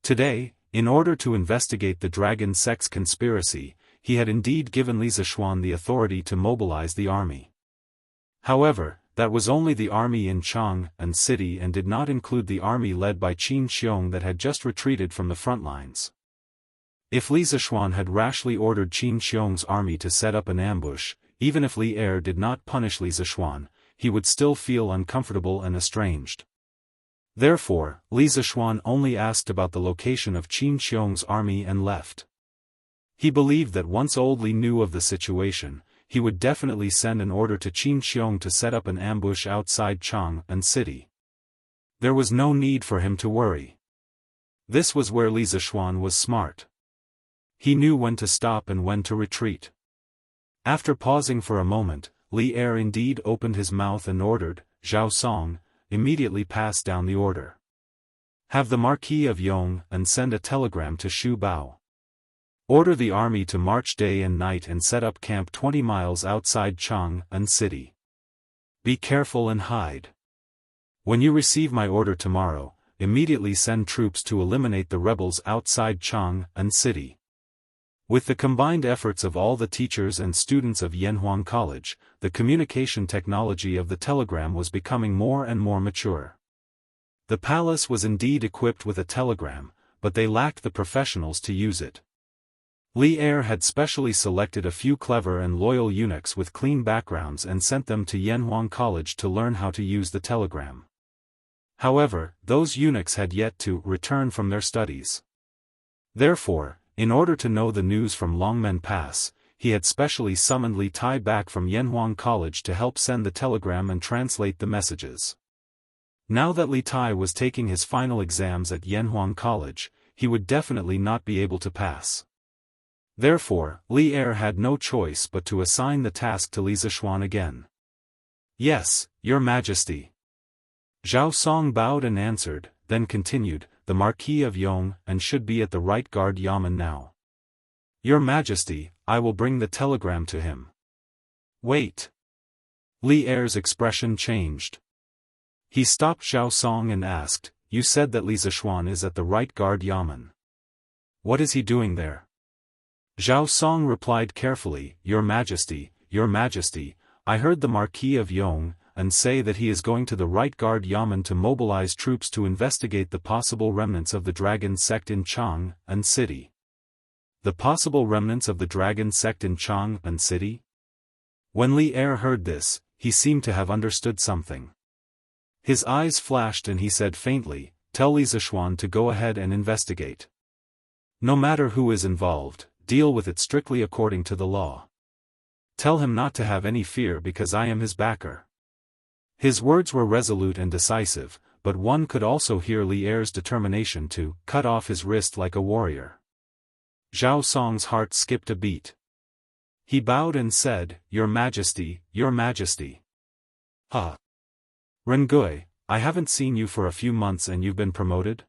Today, in order to investigate the Dragon Sect's conspiracy, he had indeed given Li Zishuan the authority to mobilize the army. However, that was only the army in Chang and city and did not include the army led by Qin Xiong that had just retreated from the front lines. If Li Zishuan had rashly ordered Qin Xiong's army to set up an ambush, even if Li Er did not punish Li Zishuan, he would still feel uncomfortable and estranged. Therefore, Li Zishuan only asked about the location of Qin Xiong's army and left. He believed that once old Li knew of the situation, he would definitely send an order to Qin Xiong to set up an ambush outside Chang'an city. There was no need for him to worry. This was where Li Zishuan was smart. He knew when to stop and when to retreat. After pausing for a moment, Li Er indeed opened his mouth and ordered, "Zhao Song, immediately pass down the order. Have the Marquis of Yong and send a telegram to Shu Bao. Order the army to march day and night and set up camp 20 miles outside Chang'an city. Be careful and hide. When you receive my order tomorrow, immediately send troops to eliminate the rebels outside Chang'an city." With the combined efforts of all the teachers and students of Yanhuang College, the communication technology of the telegram was becoming more and more mature. The palace was indeed equipped with a telegram, but they lacked the professionals to use it. Li Er had specially selected a few clever and loyal eunuchs with clean backgrounds and sent them to Yanhuang College to learn how to use the telegram. However, those eunuchs had yet to return from their studies. Therefore, in order to know the news from Longmen Pass, he had specially summoned Li Tai back from Yanhuang College to help send the telegram and translate the messages. Now that Li Tai was taking his final exams at Yanhuang College, he would definitely not be able to pass. Therefore, Li Er had no choice but to assign the task to Li Zishuan again. "Yes, Your Majesty." Zhao Song bowed and answered, then continued, "The Marquis of Yong and should be at the right guard yamen now. Your Majesty, I will bring the telegram to him." "Wait." Li Er's expression changed. He stopped Zhao Song and asked, "You said that Li Zishuan is at the right guard yamen. What is he doing there?" Zhao Song replied carefully, Your Majesty, I heard the Marquis of Yong and say that he is going to the right guard yamen to mobilize troops to investigate the possible remnants of the dragon sect in Chang'an city." The possible remnants of the dragon sect in Chang'an city? When Li Er heard this, he seemed to have understood something. His eyes flashed and he said faintly, "Tell Li Zishuan to go ahead and investigate. No matter who is involved, deal with it strictly according to the law. Tell him not to have any fear because I am his backer." His words were resolute and decisive, but one could also hear Li Er's determination to cut off his wrist like a warrior. Zhao Song's heart skipped a beat. He bowed and said, Your Majesty. "Huh. Rengui, I haven't seen you for a few months and you've been promoted?"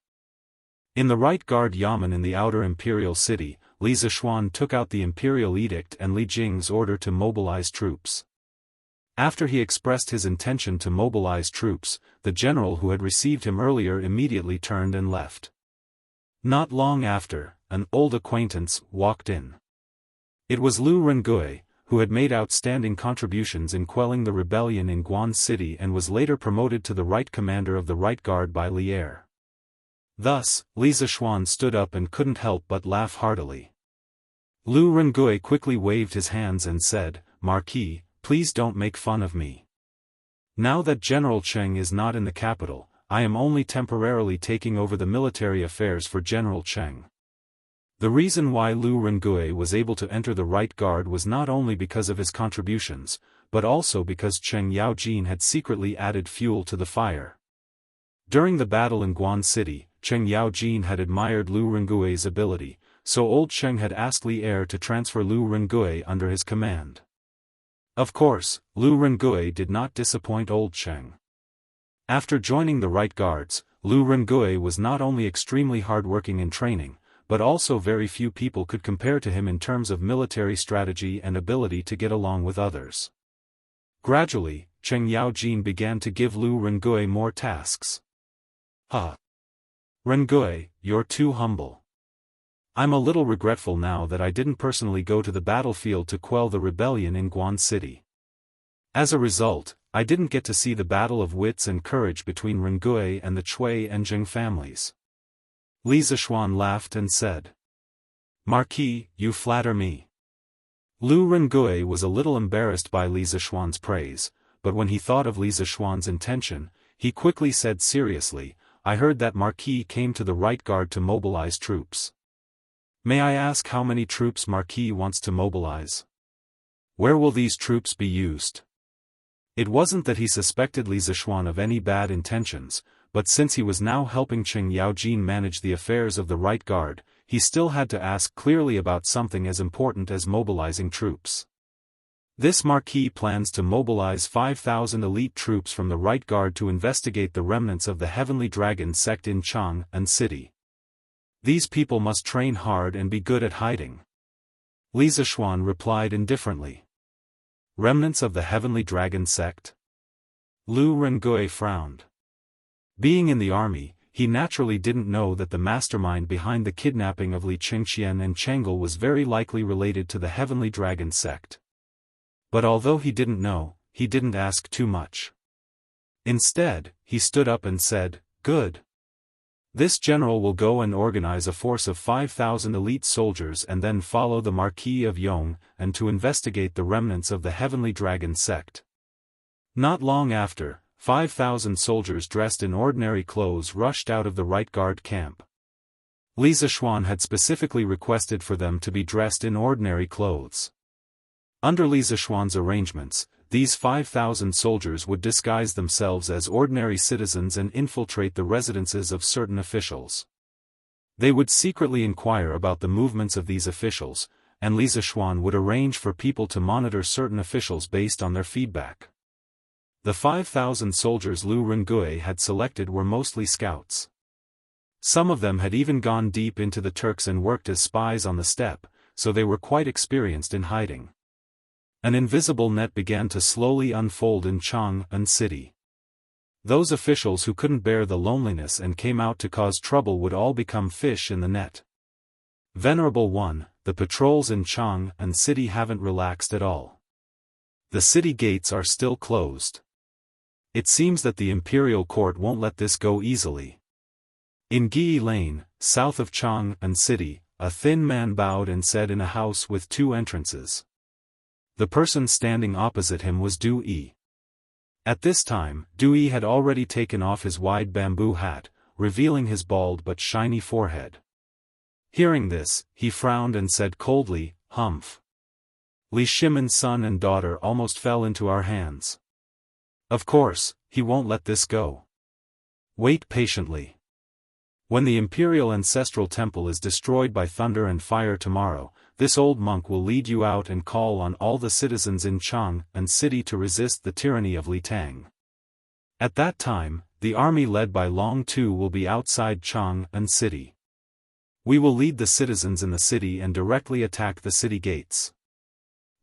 In the right guard yamen in the outer imperial city, Li Zishuan took out the imperial edict and Li Jing's order to mobilize troops. After he expressed his intention to mobilize troops, the general who had received him earlier immediately turned and left. Not long after, an old acquaintance walked in. It was Lu Rengui, who had made outstanding contributions in quelling the rebellion in Guan City and was later promoted to the right commander of the right guard by Li Er. Thus, Li Zishuan stood up and couldn't help but laugh heartily. Lu Rengui quickly waved his hands and said, "Marquis, please don't make fun of me. Now that General Cheng is not in the capital, I am only temporarily taking over the military affairs for General Cheng." The reason why Lu Rengui was able to enter the right guard was not only because of his contributions, but also because Cheng Yaojin had secretly added fuel to the fire. During the battle in Guan City, Cheng Yaojin had admired Lu Rengui's ability, so old Cheng had asked Li Er to transfer Lu Rengui under his command. Of course, Lu Rengui did not disappoint old Cheng. After joining the right guards, Lu Rengui was not only extremely hardworking in training, but also very few people could compare to him in terms of military strategy and ability to get along with others. Gradually, Cheng Yaojin began to give Lu Rengui more tasks. Rengui, you're too humble. I'm a little regretful now that I didn't personally go to the battlefield to quell the rebellion in Guan City. As a result, I didn't get to see the battle of wits and courage between Rengui and the Cui and Jing families." Li Zishuan laughed and said, "Marquis, you flatter me. Lu Rengui was a little embarrassed by Li Zishuan's praise, but when he thought of Li Zishuan's intention, he quickly said seriously, "I heard that Marquis came to the right guard to mobilize troops. May I ask how many troops Marquis wants to mobilize? Where will these troops be used?" It wasn't that he suspected Li Zishuan of any bad intentions, but since he was now helping Qing Yaojin manage the affairs of the right guard, he still had to ask clearly about something as important as mobilizing troops. This Marquis plans to mobilize 5,000 elite troops from the right guard to investigate the remnants of the Heavenly Dragon sect in Jianghu city. These people must train hard and be good at hiding. Li Zishuan replied indifferently. Remnants of the Heavenly Dragon sect? Lu Rengui frowned. Being in the army, he naturally didn't know that the mastermind behind the kidnapping of Li Qingxian and Chengel was very likely related to the Heavenly Dragon sect. But although he didn't know, he didn't ask too much. Instead, he stood up and said, "Good. This general will go and organize a force of 5,000 elite soldiers and then follow the Marquis of Yong and to investigate the remnants of the Heavenly Dragon sect." Not long after, 5,000 soldiers dressed in ordinary clothes rushed out of the right guard camp. Li Zishuan had specifically requested for them to be dressed in ordinary clothes. Under Li Zishuan's arrangements, these 5,000 soldiers would disguise themselves as ordinary citizens and infiltrate the residences of certain officials. They would secretly inquire about the movements of these officials, and Li Zishuan would arrange for people to monitor certain officials based on their feedback. The 5,000 soldiers Lu Rengui had selected were mostly scouts. Some of them had even gone deep into the Turks and worked as spies on the steppe, so they were quite experienced in hiding. An invisible net began to slowly unfold in Jianghu city. Those officials who couldn't bear the loneliness and came out to cause trouble would all become fish in the net. Venerable One, the patrols in Jianghu city haven't relaxed at all. The city gates are still closed. It seems that the imperial court won't let this go easily. In Gi Lane, south of Jianghu city, a thin man bowed and said in a house with two entrances. The person standing opposite him was Du Yi. At this time, Du Yi had already taken off his wide bamboo hat, revealing his bald but shiny forehead. Hearing this, he frowned and said coldly, "Humph. Li Shimon's son and daughter almost fell into our hands. Of course, he won't let this go. Wait patiently. When the imperial ancestral temple is destroyed by thunder and fire tomorrow, this old monk will lead you out and call on all the citizens in Jianghu city to resist the tyranny of Li Tang. At that time, the army led by Long Tu will be outside Jianghu city. We will lead the citizens in the city and directly attack the city gates.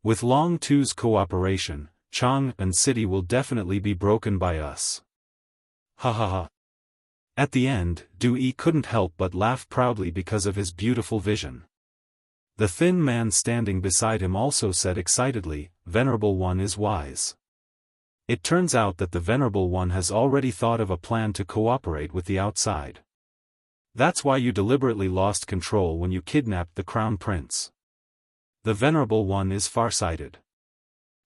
With Long Tu's cooperation, Jianghu city will definitely be broken by us." Ha ha ha. At the end, Du Yi couldn't help but laugh proudly because of his beautiful vision. The thin man standing beside him also said excitedly, "Venerable One is wise." It turns out that the Venerable One has already thought of a plan to cooperate with the outside. That's why you deliberately lost control when you kidnapped the Crown Prince. The Venerable One is farsighted.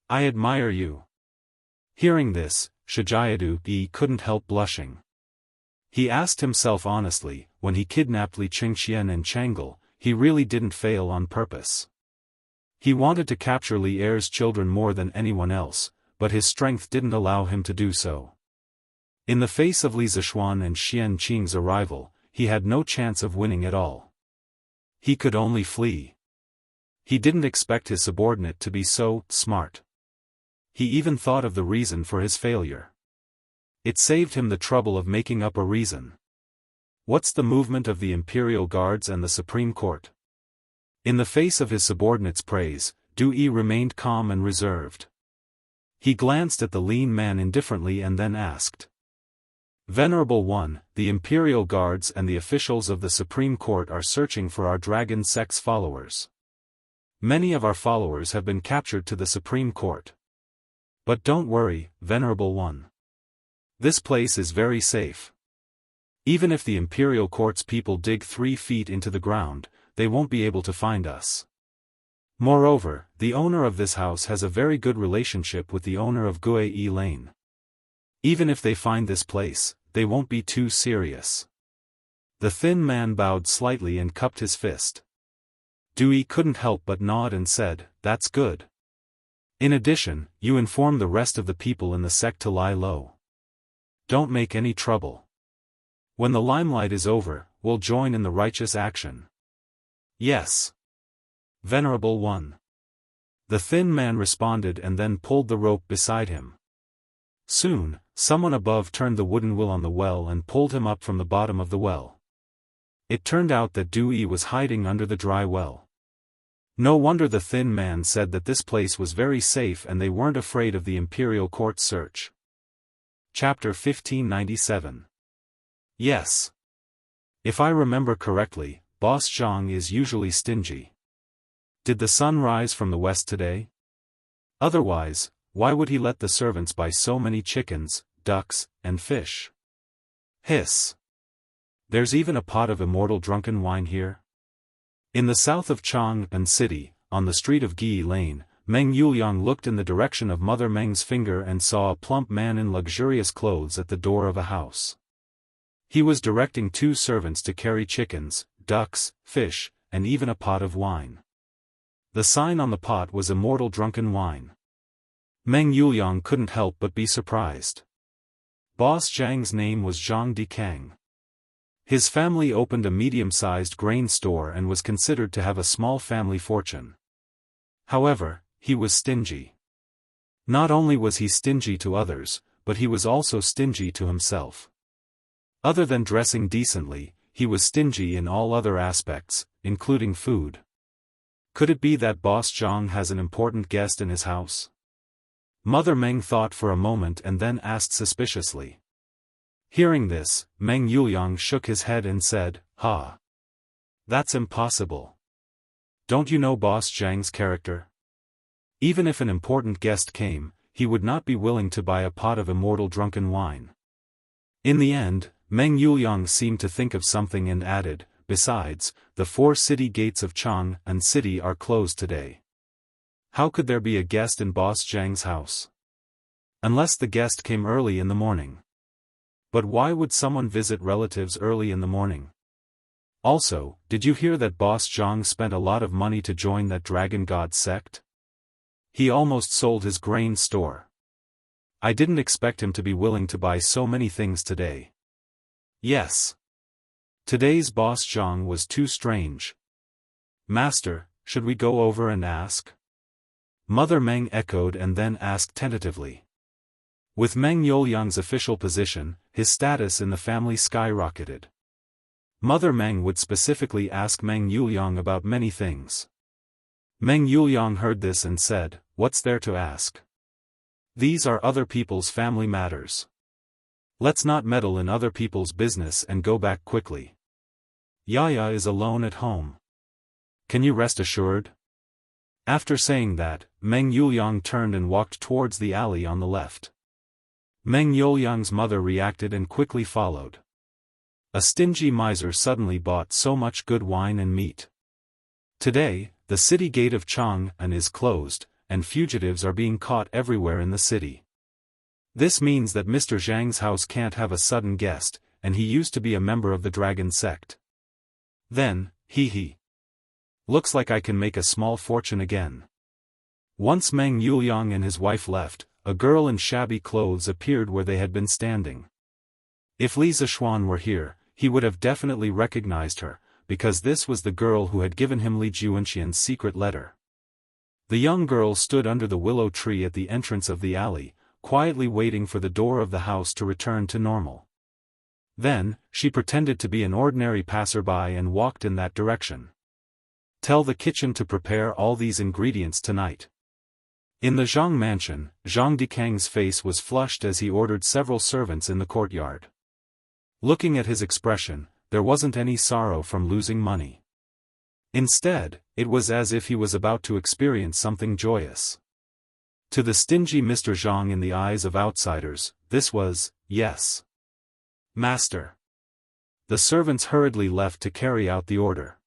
I admire you. Hearing this, Shijayadu Yi couldn't help blushing. He asked himself honestly, when he kidnapped Li Qingxian and Chengel, he really didn't fail on purpose. He wanted to capture Li Er's children more than anyone else, but his strength didn't allow him to do so. In the face of Li Zishuan and Xian Qing's arrival, he had no chance of winning at all. He could only flee. He didn't expect his subordinate to be so smart. He even thought of the reason for his failure. It saved him the trouble of making up a reason. What's the movement of the Imperial Guards and the Supreme Court? In the face of his subordinate's praise, Du Yi remained calm and reserved. He glanced at the lean man indifferently and then asked. "Venerable One, the Imperial Guards and the officials of the Supreme Court are searching for our Dragon Sect's followers. Many of our followers have been captured to the Supreme Court. But don't worry, Venerable One. This place is very safe. Even if the Imperial Court's people dig 3 feet into the ground, they won't be able to find us. Moreover, the owner of this house has a very good relationship with the owner of Guei Lane. Even if they find this place, they won't be too serious. The thin man bowed slightly and cupped his fist. Dewey couldn't help but nod and said, "That's good. In addition, you inform the rest of the people in the sect to lie low. Don't make any trouble. When the limelight is over, we'll join in the righteous action." "Yes, Venerable One." The thin man responded and then pulled the rope beside him. Soon, someone above turned the wooden wheel on the well and pulled him up from the bottom of the well. It turned out that Dewey was hiding under the dry well. No wonder the thin man said that this place was very safe and they weren't afraid of the imperial court search. Chapter 1597. Yes. If I remember correctly, Boss Zhang is usually stingy. Did the sun rise from the west today? Otherwise, why would he let the servants buy so many chickens, ducks, and fish? Hiss. There's even a pot of immortal drunken wine here? In the south of Chang'an City, on the street of Gi Lane, Meng Yuliang looked in the direction of Mother Meng's finger and saw a plump man in luxurious clothes at the door of a house. He was directing 2 servants to carry chickens, ducks, fish, and even a pot of wine. The sign on the pot was Immortal Drunken Wine. Meng Yuliang couldn't help but be surprised. Boss Zhang's name was Zhang Dikang. His family opened a medium-sized grain store and was considered to have a small family fortune. However, he was stingy. Not only was he stingy to others, but he was also stingy to himself. Other than dressing decently, he was stingy in all other aspects, including food. Could it be that Boss Zhang has an important guest in his house? Mother Meng thought for a moment and then asked suspiciously. Hearing this, Meng Yuliang shook his head and said, "Ha! That's impossible. Don't you know Boss Zhang's character? Even if an important guest came, he would not be willing to buy a pot of immortal drunken wine." In the end, Meng Yuliang seemed to think of something and added, "Besides, the 4 city gates of Chang'an City are closed today. How could there be a guest in Boss Zhang's house? Unless the guest came early in the morning. But why would someone visit relatives early in the morning? Also, did you hear that Boss Zhang spent a lot of money to join that dragon god sect? He almost sold his grain store. I didn't expect him to be willing to buy so many things today. Yes. Today's Boss Zhang was too strange. Master, should we go over and ask?" Mother Meng echoed and then asked tentatively. With Meng Yuliang's official position, his status in the family skyrocketed. Mother Meng would specifically ask Meng Yuliang about many things. Meng Yuliang heard this and said, "What's there to ask? These are other people's family matters. Let's not meddle in other people's business and go back quickly. Yaya is alone at home. Can you rest assured?" After saying that, Meng Yuliang turned and walked towards the alley on the left. Meng Yuliang's mother reacted and quickly followed. A stingy miser suddenly bought so much good wine and meat. Today, the city gate of Chang'an is closed, and fugitives are being caught everywhere in the city. This means that Mr. Zhang's house can't have a sudden guest, and he used to be a member of the dragon sect. Then, hee. Looks like I can make a small fortune again. Once Meng Yuliang and his wife left, a girl in shabby clothes appeared where they had been standing. If Li Zishuan were here, he would have definitely recognized her, because this was the girl who had given him Li Juanxian's secret letter. The young girl stood under the willow tree at the entrance of the alley, quietly waiting for the door of the house to return to normal. Then, she pretended to be an ordinary passerby and walked in that direction. "Tell the kitchen to prepare all these ingredients tonight." In the Zhang mansion, Zhang Dikang's face was flushed as he ordered several servants in the courtyard. Looking at his expression, there wasn't any sorrow from losing money. Instead, it was as if he was about to experience something joyous. To the stingy Mr. Zhang in the eyes of outsiders, this was, "Yes, Master." The servants hurriedly left to carry out the order.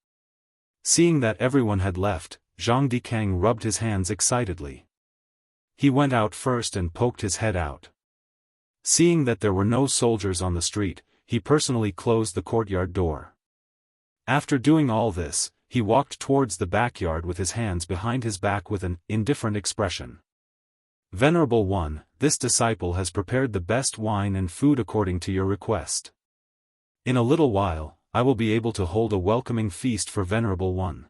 Seeing that everyone had left, Zhang Dikang rubbed his hands excitedly. He went out first and poked his head out. Seeing that there were no soldiers on the street, he personally closed the courtyard door. After doing all this, he walked towards the backyard with his hands behind his back with an indifferent expression. Venerable One, this disciple has prepared the best wine and food according to your request. In a little while, I will be able to hold a welcoming feast for Venerable One.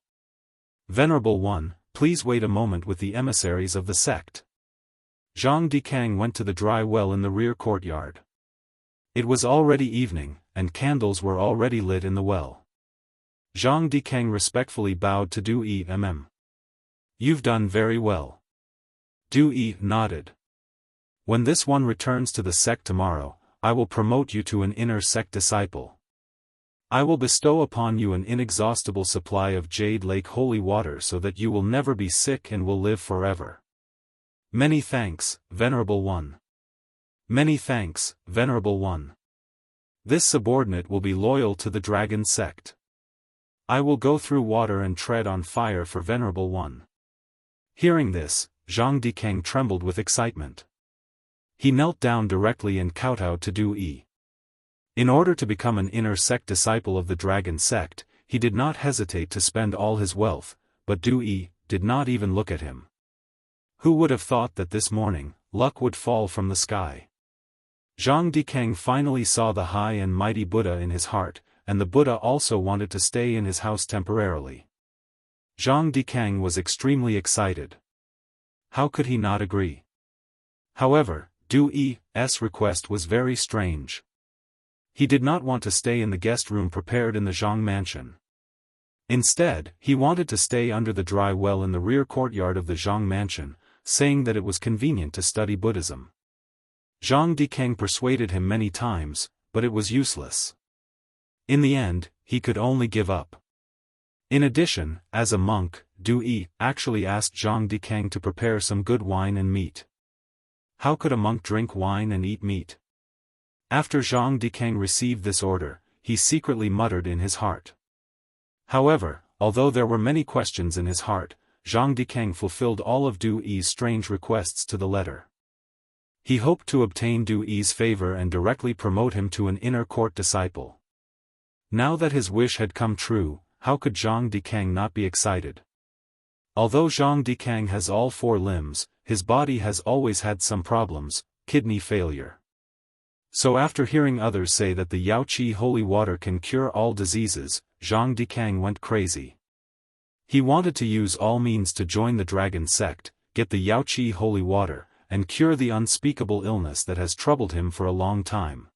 Venerable One, please wait a moment with the emissaries of the sect. Zhang Dikang went to the dry well in the rear courtyard. It was already evening, and candles were already lit in the well. Zhang Dikang respectfully bowed to Du Yi. You've done very well. Du Yi nodded. When this one returns to the sect tomorrow, I will promote you to an inner sect disciple. I will bestow upon you an inexhaustible supply of Jade Lake holy water so that you will never be sick and will live forever. Many thanks, Venerable One. Many thanks, Venerable One. This subordinate will be loyal to the dragon sect. I will go through water and tread on fire for Venerable One. Hearing this, Zhang Dikang trembled with excitement. He knelt down directly and kowtowed to Du Yi. In order to become an inner sect disciple of the dragon sect, he did not hesitate to spend all his wealth, but Du Yi did not even look at him. Who would have thought that this morning, luck would fall from the sky? Zhang Dikang finally saw the high and mighty Buddha in his heart, and the Buddha also wanted to stay in his house temporarily. Zhang Dikang was extremely excited. How could he not agree? However, Du Yi's request was very strange. He did not want to stay in the guest room prepared in the Zhang mansion. Instead, he wanted to stay under the dry well in the rear courtyard of the Zhang mansion, saying that it was convenient to study Buddhism. Zhang Dikang persuaded him many times, but it was useless. In the end, he could only give up. In addition, as a monk, Du Yi actually asked Zhang Dikang to prepare some good wine and meat. How could a monk drink wine and eat meat? After Zhang Dikang received this order, he secretly muttered in his heart. However, although there were many questions in his heart, Zhang Dikang fulfilled all of Du Yi's strange requests to the letter. He hoped to obtain Du Yi's favor and directly promote him to an inner court disciple. Now that his wish had come true, how could Zhang Dikang not be excited? Although Zhang Dikang has all four limbs, his body has always had some problems, kidney failure. So after hearing others say that the Yaoqi holy water can cure all diseases, Zhang Dikang went crazy. He wanted to use all means to join the dragon sect, get the Yaoqi holy water, and cure the unspeakable illness that has troubled him for a long time.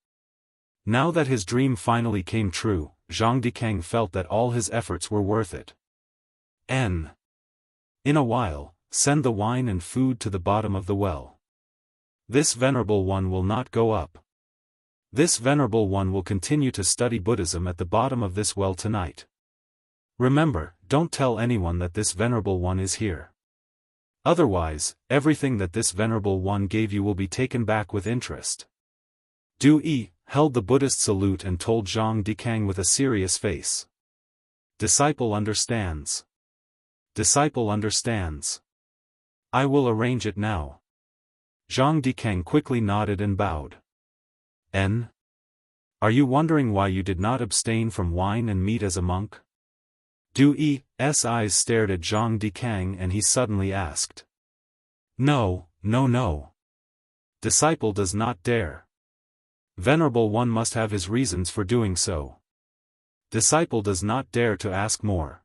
Now that his dream finally came true, Zhang Dikang felt that all his efforts were worth it. In a while, send the wine and food to the bottom of the well. This Venerable One will not go up. This Venerable One will continue to study Buddhism at the bottom of this well tonight. Remember, don't tell anyone that this Venerable One is here. Otherwise, everything that this Venerable One gave you will be taken back with interest. Du Yi held the Buddhist salute and told Zhang Dikang with a serious face. Disciple understands. Disciple understands. I will arrange it now. Zhang Dikang quickly nodded and bowed. Are you wondering why you did not abstain from wine and meat as a monk? Du Yi's eyes stared at Zhang Dikang and he suddenly asked. No. Disciple does not dare. Venerable One must have his reasons for doing so. Disciple does not dare to ask more.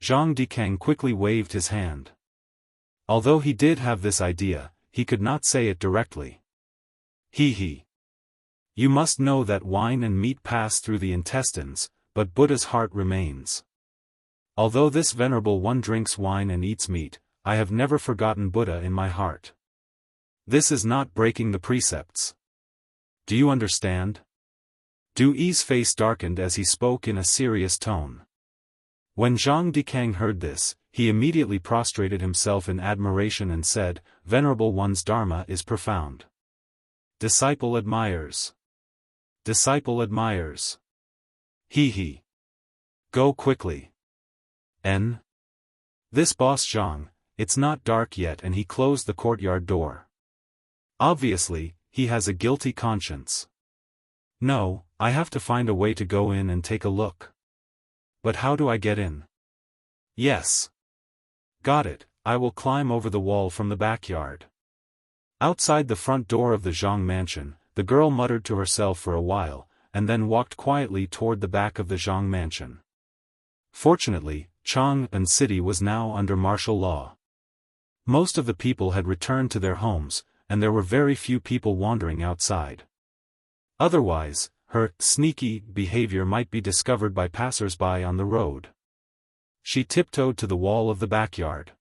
Zhang Dikang quickly waved his hand. Although he did have this idea, he could not say it directly. You must know that wine and meat pass through the intestines, but Buddha's heart remains. Although this Venerable One drinks wine and eats meat, I have never forgotten Buddha in my heart. This is not breaking the precepts. Do you understand? Du Yi's face darkened as he spoke in a serious tone. When Zhang Dikang heard this, he immediately prostrated himself in admiration and said, Venerable One's Dharma is profound. Disciple admires. Disciple admires. Go quickly. This boss Zhang, it's not dark yet, and he closed the courtyard door. Obviously, he has a guilty conscience. No, I have to find a way to go in and take a look. But how do I get in? Yes. Got it, I will climb over the wall from the backyard. Outside the front door of the Zhang mansion, the girl muttered to herself for a while, and then walked quietly toward the back of the Zhang mansion. Fortunately, Chang'an City was now under martial law. Most of the people had returned to their homes, and there were very few people wandering outside. Otherwise, her sneaky behavior might be discovered by passers-by on the road. She tiptoed to the wall of the backyard.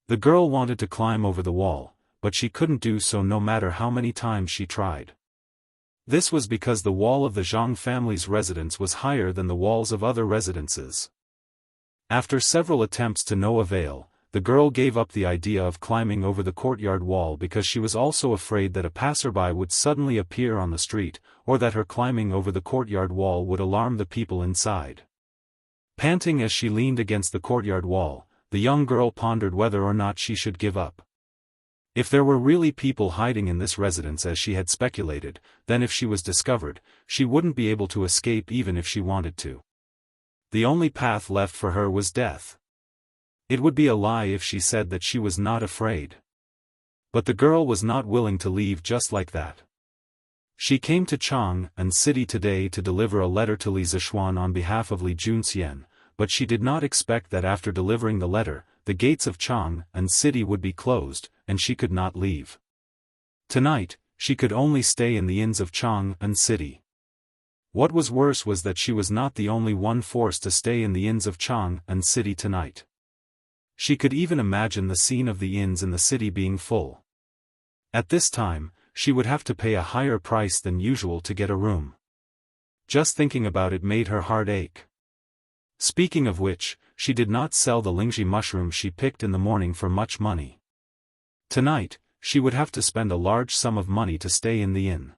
The girl wanted to climb over the wall, but she couldn't do so no matter how many times she tried. This was because the wall of the Zhang family's residence was higher than the walls of other residences. After several attempts to no avail, the girl gave up the idea of climbing over the courtyard wall because she was also afraid that a passerby would suddenly appear on the street, or that her climbing over the courtyard wall would alarm the people inside. Panting as she leaned against the courtyard wall, the young girl pondered whether or not she should give up. If there were really people hiding in this residence as she had speculated, then if she was discovered, she wouldn't be able to escape even if she wanted to. The only path left for her was death. It would be a lie if she said that she was not afraid. But the girl was not willing to leave just like that. She came to Chang'an City today to deliver a letter to Li Zishuan on behalf of Li Junxian, but she did not expect that after delivering the letter, the gates of Chang'an City would be closed, and she could not leave. Tonight, she could only stay in the inns of Chang'an City. What was worse was that she was not the only one forced to stay in the inns of Chang'an City tonight. She could even imagine the scene of the inns in the city being full. At this time, she would have to pay a higher price than usual to get a room. Just thinking about it made her heart ache. Speaking of which, she did not sell the lingzhi mushroom she picked in the morning for much money. Tonight, she would have to spend a large sum of money to stay in the inn.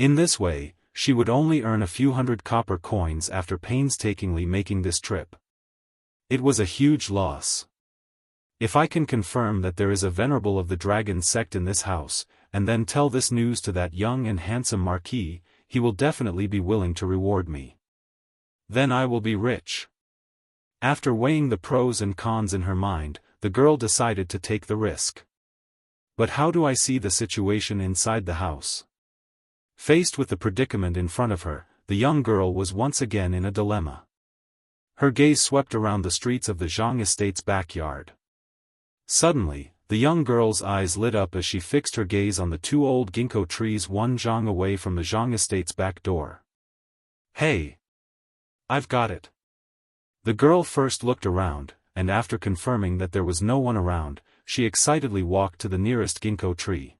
In this way, she would only earn a few hundred copper coins after painstakingly making this trip. It was a huge loss. If I can confirm that there is a venerable of the dragon sect in this house, and then tell this news to that young and handsome marquis, he will definitely be willing to reward me. Then I will be rich. After weighing the pros and cons in her mind, the girl decided to take the risk. But how do I see the situation inside the house? Faced with the predicament in front of her, the young girl was once again in a dilemma. Her gaze swept around the streets of the Zhang estate's backyard. Suddenly, the young girl's eyes lit up as she fixed her gaze on the two old ginkgo trees one zhang away from the Zhang estate's back door. Hey! I've got it! The girl first looked around, and after confirming that there was no one around, she excitedly walked to the nearest ginkgo tree.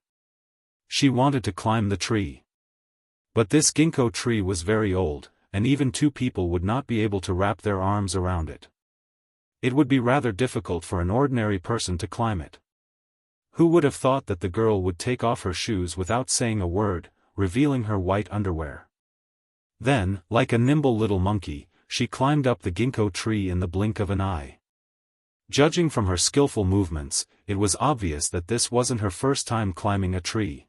She wanted to climb the tree. But this ginkgo tree was very old, and even two people would not be able to wrap their arms around it. It would be rather difficult for an ordinary person to climb it. Who would have thought that the girl would take off her shoes without saying a word, revealing her white underwear? Then, like a nimble little monkey, she climbed up the ginkgo tree in the blink of an eye. Judging from her skillful movements, it was obvious that this wasn't her first time climbing a tree.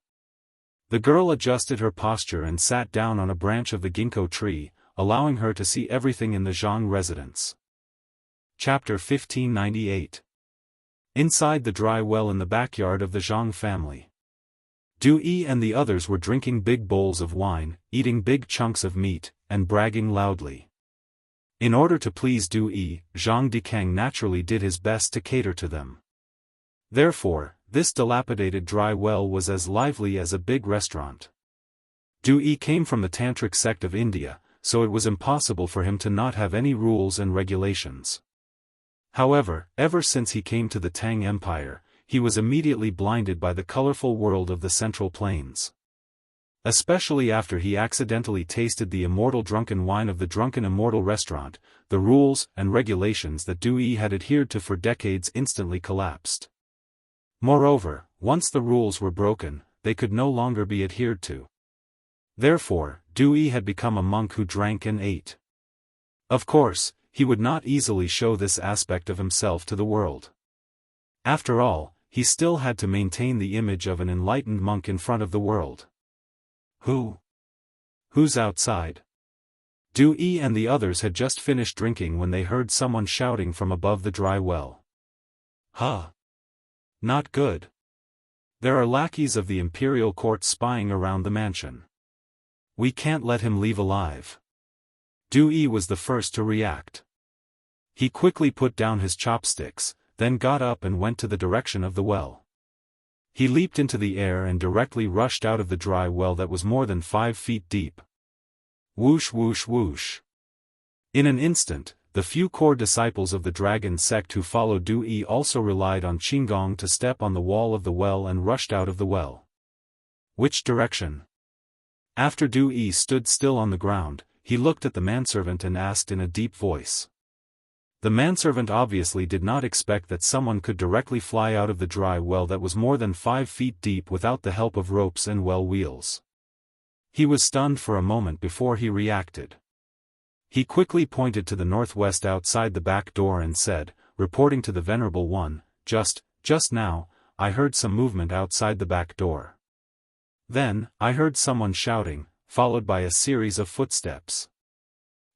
The girl adjusted her posture and sat down on a branch of the ginkgo tree, allowing her to see everything in the Zhang residence. Chapter 1598. Inside the dry well in the backyard of the Zhang family. Du Yi and the others were drinking big bowls of wine, eating big chunks of meat, and bragging loudly. In order to please Du Yi, Zhang Dikang naturally did his best to cater to them. Therefore, this dilapidated dry well was as lively as a big restaurant. Du Yi came from the Tantric sect of India, so it was impossible for him to not have any rules and regulations. However, ever since he came to the Tang Empire, he was immediately blinded by the colorful world of the Central Plains. Especially after he accidentally tasted the immortal drunken wine of the Drunken Immortal restaurant, the rules and regulations that Du Yi had adhered to for decades instantly collapsed. Moreover, once the rules were broken, they could no longer be adhered to. Therefore, Du Yi had become a monk who drank and ate. Of course, he would not easily show this aspect of himself to the world. After all, he still had to maintain the image of an enlightened monk in front of the world. Who's outside? Du Yi and the others had just finished drinking when they heard someone shouting from above the dry well. Huh. Not good. There are lackeys of the imperial court spying around the mansion. We can't let him leave alive. Du Yi was the first to react. He quickly put down his chopsticks, then got up and went to the direction of the well. He leaped into the air and directly rushed out of the dry well that was more than 5 feet deep. Whoosh whoosh whoosh. In an instant, the few core disciples of the dragon sect who followed Du Yi also relied on Qinggong to step on the wall of the well and rushed out of the well. Which direction? After Du Yi stood still on the ground, he looked at the manservant and asked in a deep voice. The manservant obviously did not expect that someone could directly fly out of the dry well that was more than 5 feet deep without the help of ropes and well wheels. He was stunned for a moment before he reacted. He quickly pointed to the northwest outside the back door and said, reporting to the Venerable One, just now, I heard some movement outside the back door. Then, I heard someone shouting, followed by a series of footsteps.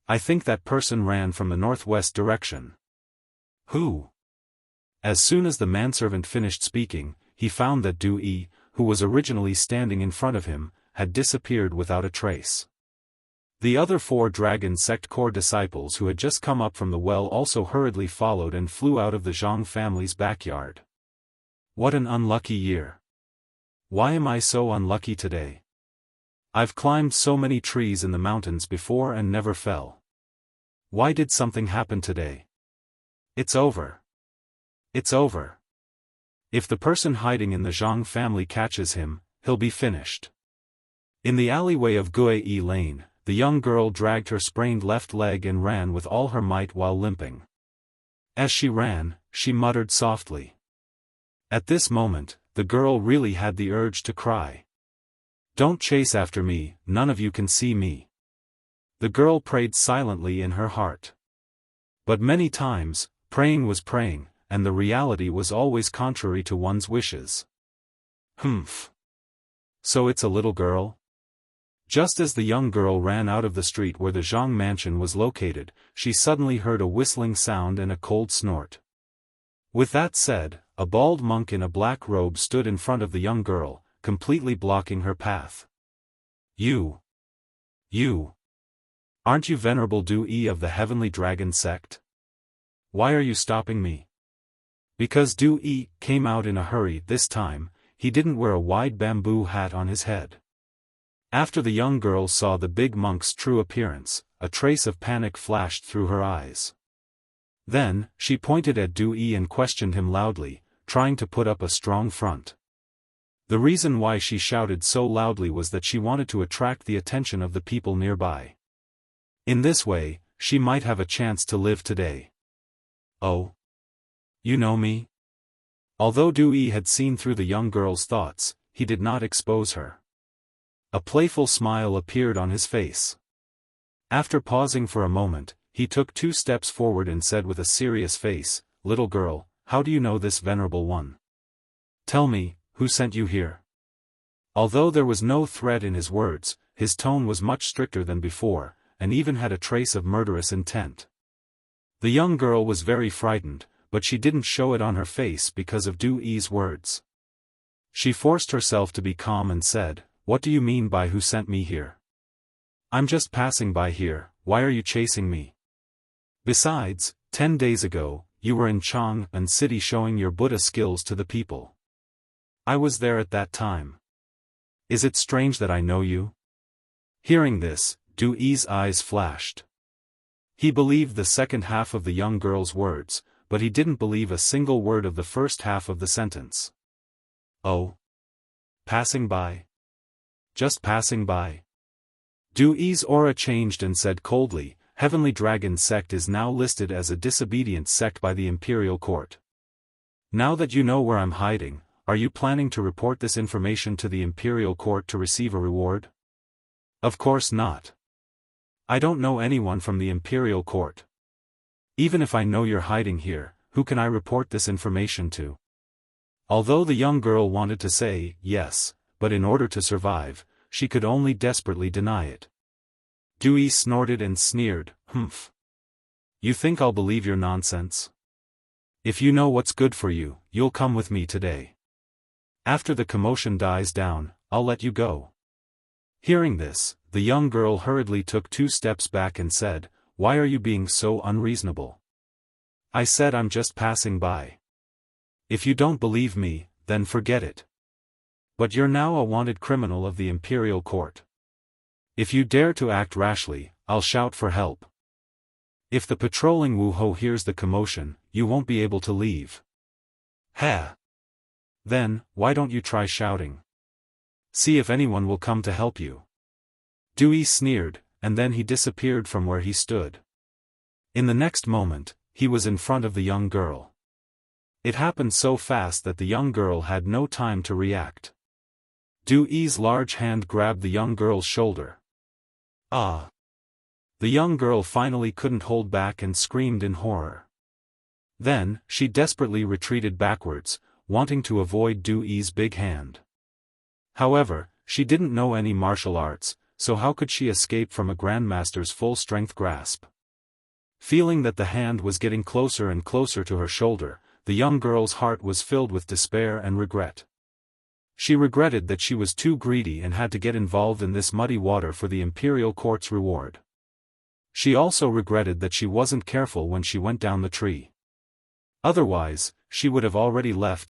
I think that person ran from the northwest direction. Who? As soon as the manservant finished speaking, he found that Du Yi, who was originally standing in front of him, had disappeared without a trace. The other 4 dragon sect core disciples who had just come up from the well also hurriedly followed and flew out of the Zhang family's backyard. What an unlucky year. Why am I so unlucky today? I've climbed so many trees in the mountains before and never fell. Why did something happen today? It's over. It's over. If the person hiding in the Zhang family catches him, he'll be finished. In the alleyway of Guiyi Lane, the young girl dragged her sprained left leg and ran with all her might while limping. As she ran, she muttered softly. At this moment, the girl really had the urge to cry. Don't chase after me, none of you can see me. The girl prayed silently in her heart. But many times, praying was praying, and the reality was always contrary to one's wishes. Humph. So it's a little girl? Just as the young girl ran out of the street where the Zhang mansion was located, she suddenly heard a whistling sound and a cold snort. With that said, a bald monk in a black robe stood in front of the young girl, completely blocking her path. You. Aren't you Venerable Du Yi of the Heavenly Dragon sect? Why are you stopping me? Because Du Yi came out in a hurry this time, he didn't wear a wide bamboo hat on his head. After the young girl saw the big monk's true appearance, a trace of panic flashed through her eyes. Then, she pointed at Du Yi and questioned him loudly, trying to put up a strong front. The reason why she shouted so loudly was that she wanted to attract the attention of the people nearby. In this way, she might have a chance to live today. Oh? You know me? Although Du Yi had seen through the young girl's thoughts, he did not expose her. A playful smile appeared on his face. After pausing for a moment, he took 2 steps forward and said with a serious face, Little girl, how do you know this Venerable One? Tell me, who sent you here? Although there was no threat in his words, his tone was much stricter than before, and even had a trace of murderous intent. The young girl was very frightened, but she didn't show it on her face because of Du Yi's words. She forced herself to be calm and said, What do you mean by who sent me here? I'm just passing by here, why are you chasing me? Besides, 10 days ago, you were in Chang'an City showing your Buddha skills to the people. I was there at that time. Is it strange that I know you? Hearing this, Du Yi's eyes flashed. He believed the second half of the young girl's words, but he didn't believe a single word of the first half of the sentence. Oh? Passing by? Just passing by? Du Yi's aura changed and said coldly, Heavenly Dragon sect is now listed as a disobedient sect by the Imperial Court. Now that you know where I'm hiding, are you planning to report this information to the Imperial Court to receive a reward? Of course not. I don't know anyone from the Imperial Court. Even if I know you're hiding here, who can I report this information to? Although the young girl wanted to say yes, but in order to survive, she could only desperately deny it. Dewey snorted and sneered, "Humph. You think I'll believe your nonsense? If you know what's good for you, you'll come with me today. After the commotion dies down, I'll let you go." Hearing this, the young girl hurriedly took 2 steps back and said, "Why are you being so unreasonable? I said I'm just passing by. If you don't believe me, then forget it. But you're now a wanted criminal of the Imperial Court. If you dare to act rashly, I'll shout for help. If the patrolling Wu Ho hears the commotion, you won't be able to leave." "Ha! Then, why don't you try shouting? See if anyone will come to help you." Dewey sneered, and then he disappeared from where he stood. In the next moment, he was in front of the young girl. It happened so fast that the young girl had no time to react. Dewey's large hand grabbed the young girl's shoulder. "Ah!" The young girl finally couldn't hold back and screamed in horror. Then, she desperately retreated backwards, wanting to avoid Dewey's big hand. However, she didn't know any martial arts, so how could she escape from a grandmaster's full-strength grasp? Feeling that the hand was getting closer and closer to her shoulder, the young girl's heart was filled with despair and regret. She regretted that she was too greedy and had to get involved in this muddy water for the Imperial Court's reward. She also regretted that she wasn't careful when she went down the tree. Otherwise, she would have already left